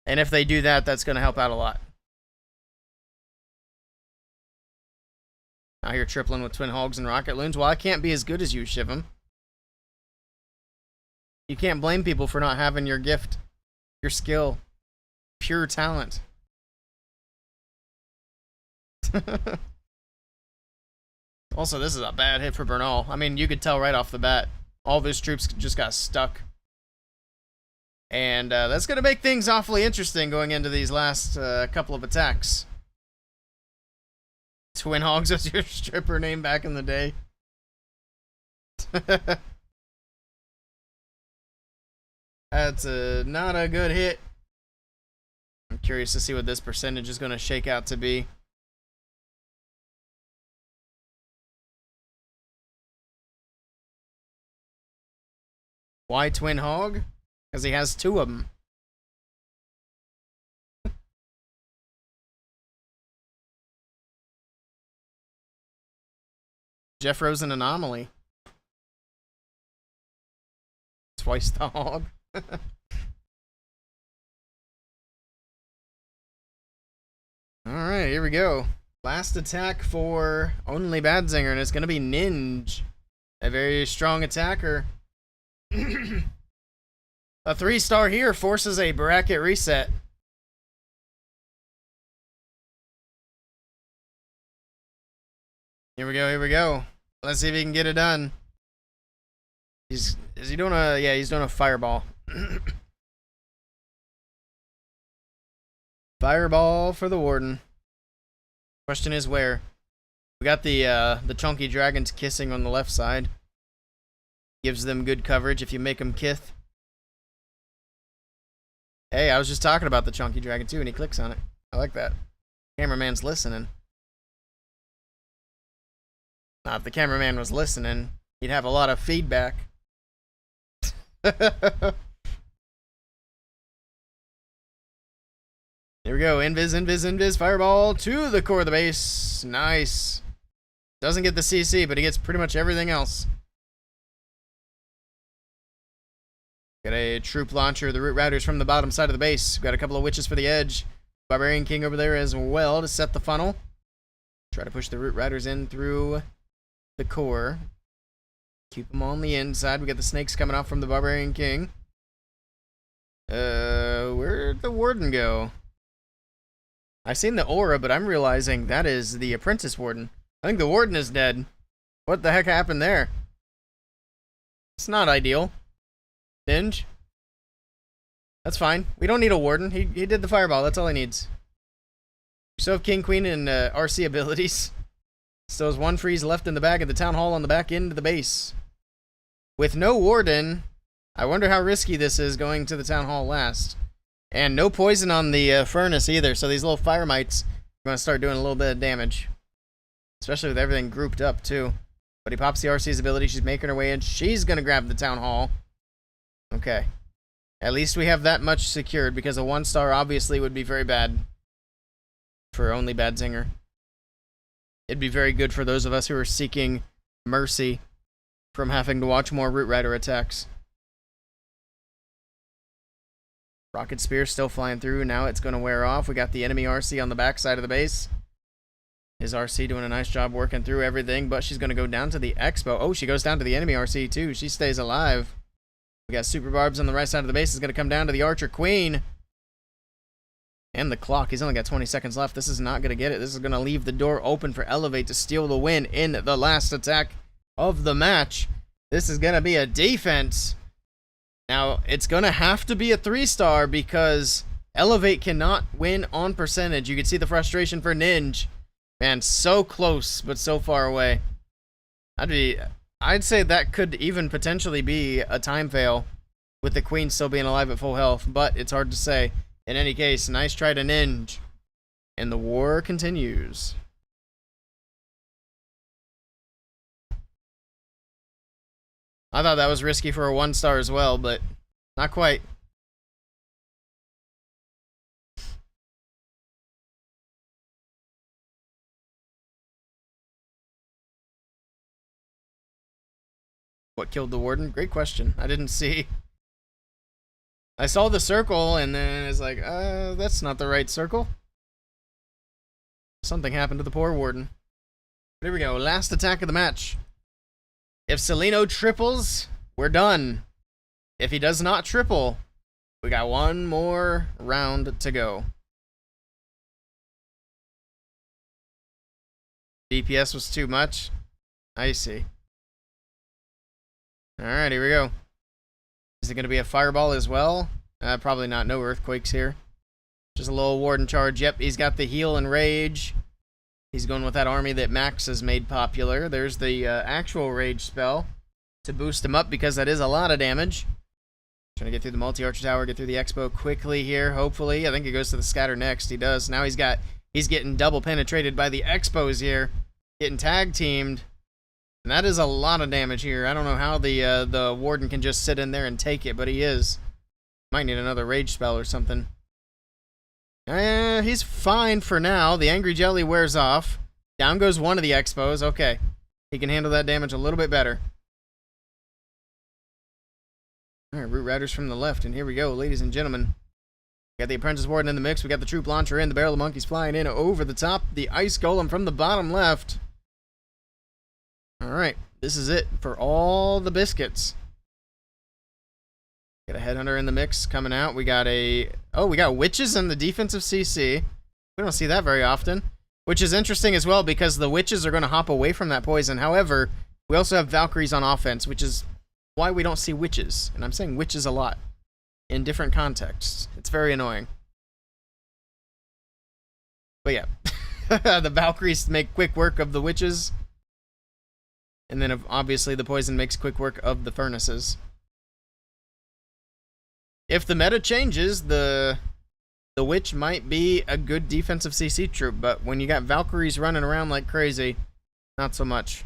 And if they do that, that's going to help out a lot. Out here tripling with twin hogs and rocket loons. Well, I can't be as good as you, Shivam. You can't blame people for not having your gift, your skill, pure talent. Also, this is a bad hit for Bernal. I mean, you could tell right off the bat. All of his troops just got stuck. And that's going to make things awfully interesting going into these last couple of attacks. Twin Hogs was your stripper name back in the day. That's not a good hit. I'm curious to see what this percentage is going to shake out to be. Why Twin Hog? Because he has 2 of them. Jeff Rose an anomaly. Twice the hog. Alright, here we go. Last attack for only Badzinger, and it's going to be Ninja. A very strong attacker. A 3-star here forces a bracket reset. Here we go, here we go. Let's see if he can get it done. Is he doing a, yeah, he's doing a fireball. Fireball for the Warden. Question is where? We got the chunky dragons kissing on the left side. Gives them good coverage if you make them kith. Hey, I was just talking about the chunky dragon too, and he clicks on it. I like that. Cameraman's listening. Now, if the cameraman was listening, he'd have a lot of feedback. Here we go. Invis, invis, invis. Fireball to the core of the base. Nice. Doesn't get the CC, but he gets pretty much everything else. Got a troop launcher. The Root Riders from the bottom side of the base. Got a couple of witches for the edge. Barbarian King over there as well to set the funnel. Try to push the Root Riders in through the core. Keep them on the inside. We got the snakes coming off from the Barbarian King. Where'd the Warden go? I've seen the aura, but I'm realizing that is the Apprentice Warden. I think the Warden is dead. What the heck happened there? It's not ideal. Ninja. That's fine. We don't need a Warden. He did the fireball. That's all he needs. We still have King, Queen, and RC abilities. Still has one freeze left in the bag at the Town Hall on the back end of the base. With no Warden, I wonder how risky this is going to the Town Hall last. And no poison on the furnace either, so these little fire mites are going to start doing a little bit of damage. Especially with everything grouped up, too. But he pops the RC's ability. She's making her way in. She's going to grab the Town Hall. Okay. At least we have that much secured, because a 1-star obviously would be very bad for only Badzinger. It'd be very good for those of us who are seeking mercy from having to watch more Root Rider attacks. Rocket Spear still flying through. Now it's going to wear off. We got the enemy RC on the back side of the base. His RC doing a nice job working through everything, but she's going to go down to the Expo. Oh, she goes down to the enemy RC too. She stays alive. We got Super Barbs on the right side of the base. Is going to come down to the Archer Queen. And the clock. He's only got 20 seconds left. This is not going to get it. This is going to leave the door open for Elevate to steal the win in the last attack of the match. This is going to be a defense. Now, it's going to have to be a 3-star because Elevate cannot win on percentage. You can see the frustration for Ninja. Man, so close, but so far away. I'd say that could even potentially be a time fail with the Queen still being alive at full health, but it's hard to say. In any case, nice try to Ninja. And the war continues. I thought that was risky for a 1-star as well, but not quite. What killed the Warden? Great question. I didn't see. I saw the circle, and then it's like, that's not the right circle. Something happened to the poor Warden. There we go. Last attack of the match. If Celino triples, we're done. If he does not triple, we got one more round to go. DPS was too much. I see. Alright, here we go. Is it going to be a fireball as well? Probably not. No earthquakes here. Just a little Warden charge. Yep, he's got the heal and rage. He's going with that army that Max has made popular. There's the actual rage spell to boost him up because that is a lot of damage. Trying to get through the multi-archer tower, get through the expo quickly here, hopefully. I think he goes to the scatter next. He does. Now he's getting double penetrated by the expos here. Getting tag teamed. And that is a lot of damage here. I don't know how the Warden can just sit in there and take it, but he is. Might need another rage spell or something. He's fine for now. The Angry Jelly wears off. Down goes one of the expos. Okay. He can handle that damage a little bit better. Alright, Root Riders from the left. And here we go, ladies and gentlemen. Got the Apprentice Warden in the mix. We got the Troop Launcher in. The Barrel of Monkeys flying in over the top. The Ice Golem from the bottom left. Alright, this is it for all the biscuits. Got a Headhunter in the mix coming out. We got a... Oh, we got Witches in the defensive CC. We don't see that very often. Which is interesting as well because the Witches are going to hop away from that poison. However, we also have Valkyries on offense, which is why we don't see Witches. And I'm saying Witches a lot in different contexts. It's very annoying. But yeah, the Valkyries make quick work of the Witches. And then obviously the poison makes quick work of the Furnaces. If the meta changes, the Witch might be a good defensive CC troop, but when you got Valkyries running around like crazy, not so much.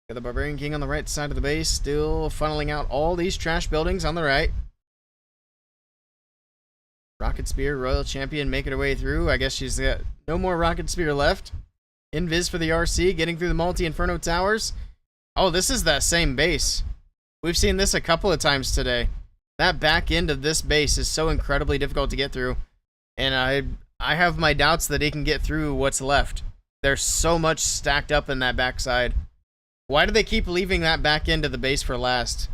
Got the Barbarian King on the right side of the base, still funneling out all these trash buildings on the right. Rocket Spear, Royal Champion making her way through. I guess she's got no more Rocket Spear left. Invis for the RC, getting through the multi-Inferno Towers. Oh, this is that same base. We've seen this a couple of times today. That back end of this base is so incredibly difficult to get through. And I have my doubts that he can get through what's left. There's so much stacked up in that backside. Why do they keep leaving that back end of the base for last?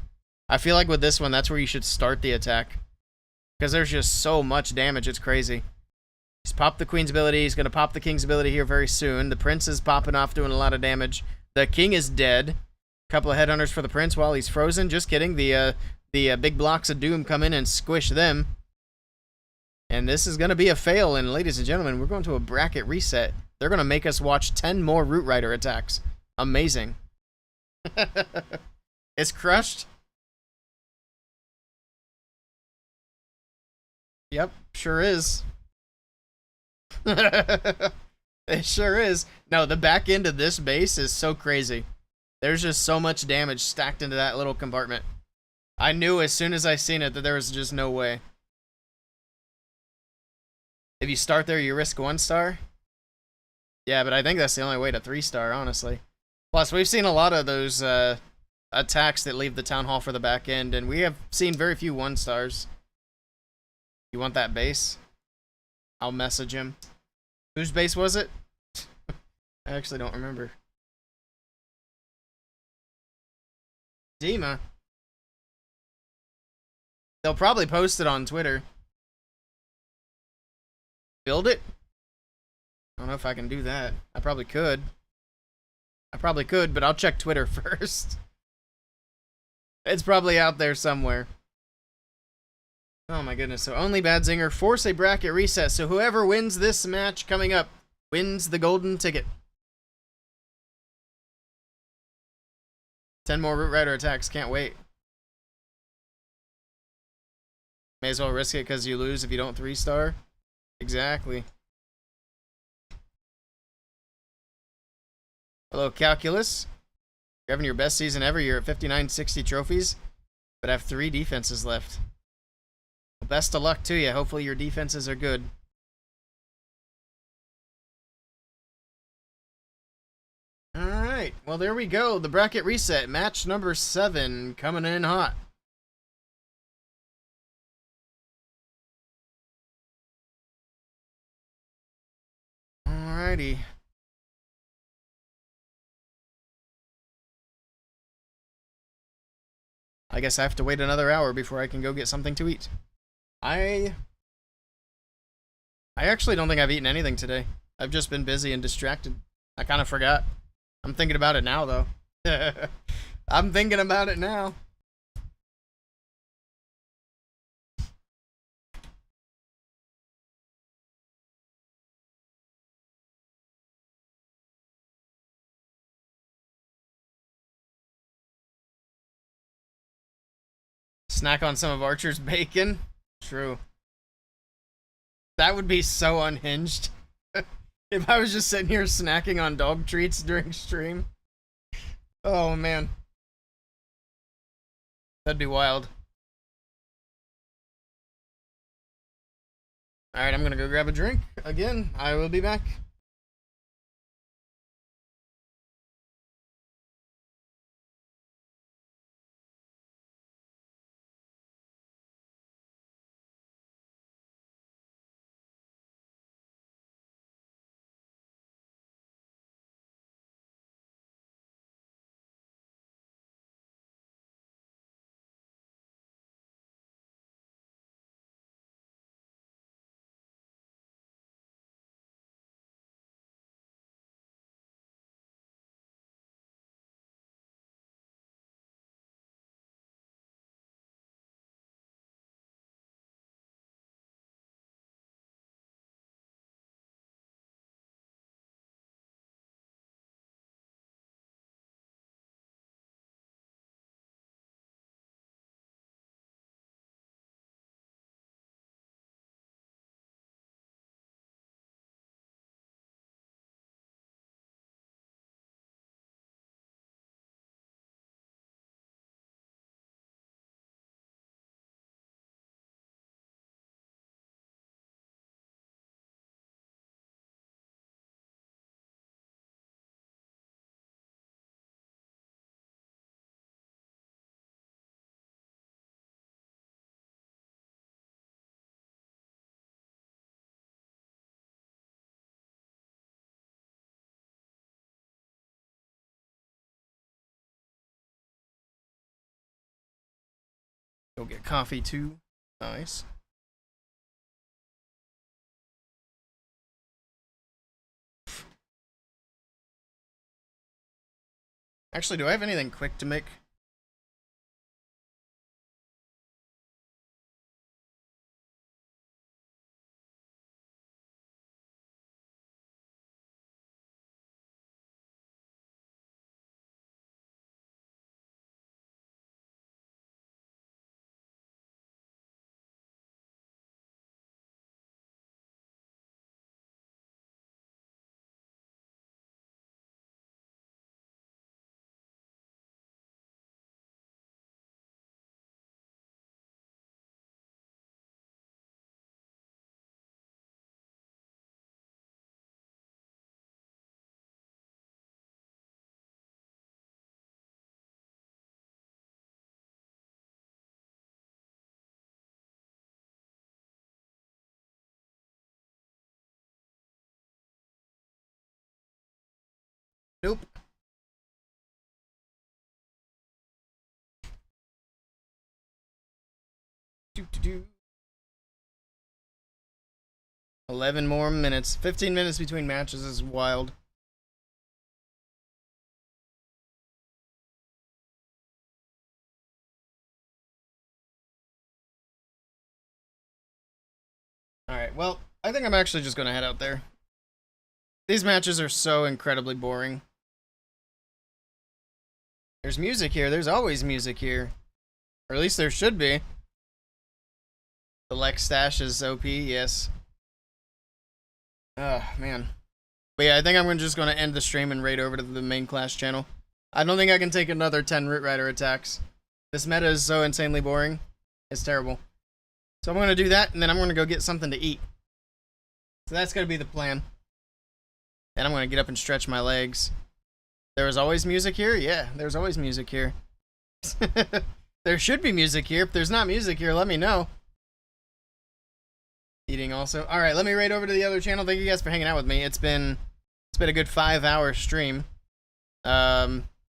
I feel like with this one, that's where you should start the attack. Because there's just so much damage, it's crazy. He's popped the Queen's ability. He's going to pop the King's ability here very soon. The Prince is popping off, doing a lot of damage. The King is dead. Couple of Headhunters for the Prince while he's frozen. Just kidding. The big blocks of doom come in and squish them. And this is going to be a fail. And ladies and gentlemen, we're going to a bracket reset. They're going to make us watch 10 more Root Rider attacks. Amazing. It's crushed. Yep, sure is. It sure is. No, the back end of this base is so crazy. There's just so much damage stacked into that little compartment. I knew as soon as I seen it that there was just no way. If you start there, you risk 1 star. Yeah, but I think that's the only way to 3-star, honestly. Plus, we've seen a lot of those attacks that leave the Town Hall for the back end, and we have seen very few 1-stars. You want that base? I'll message him. Whose base was it? I actually don't remember. Dima. They'll probably post it on Twitter. Build it? I don't know if I can do that. I probably could. But I'll check Twitter first. It's probably out there somewhere. Oh my goodness. So only Badzinger force a bracket reset. So whoever wins this match coming up wins the golden ticket. 10 more Root Rider attacks. Can't wait. May as well risk it because you lose if you don't 3-star. Exactly. Hello, Calculus. You're having your best season ever. You're at 5960 trophies, but have 3 defenses left. Well, best of luck to you. Hopefully your defenses are good. Alright, well there we go. The bracket reset. Match number 7 coming in hot. Alrighty. I guess I have to wait another hour before I can go get something to eat. I actually don't think I've eaten anything today. I've just been busy and distracted. I kind of forgot. I'm thinking about it now, though. I'm thinking about it now. Snack on some of Archer's bacon? True. That would be so unhinged. If I was just sitting here snacking on dog treats during stream. Oh, man. That'd be wild. Alright, I'm gonna go grab a drink. Again, I will be back. Go get coffee too. Nice. Actually, do I have anything quick to make? Nope. Do. 11 more minutes. 15 minutes between matches is wild. Alright, well, I think I'm actually just going to head out there. These matches are so incredibly boring. There's music here. There's always music here. Or at least there should be. The Lex stash is OP, yes. Man. But yeah, I think I'm just going to end the stream and raid over to the main class channel. I don't think I can take another 10 Root Rider attacks. This meta is so insanely boring. It's terrible. So I'm going to do that, and then I'm going to go get something to eat. So that's going to be the plan. And I'm going to get up and stretch my legs. There is always music here? Yeah, there's always music here. There should be music here. If there's not music here, let me know. Eating also. Alright, let me raid over to the other channel. Thank you guys for hanging out with me. It's been a good 5-hour stream.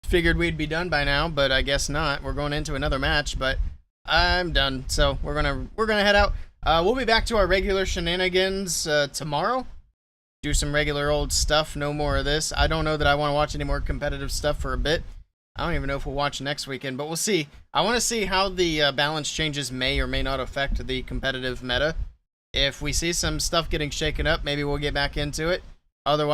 Figured we'd be done by now, but I guess not. We're going into another match, but I'm done. So we're gonna head out. We'll be back to our regular shenanigans tomorrow. Do some regular old stuff. No more of this. I don't know that I want to watch any more competitive stuff for a bit. I don't even know if we'll watch next weekend, but we'll see. I want to see how the balance changes may or may not affect the competitive meta. If we see some stuff getting shaken up, maybe we'll get back into it. Otherwise,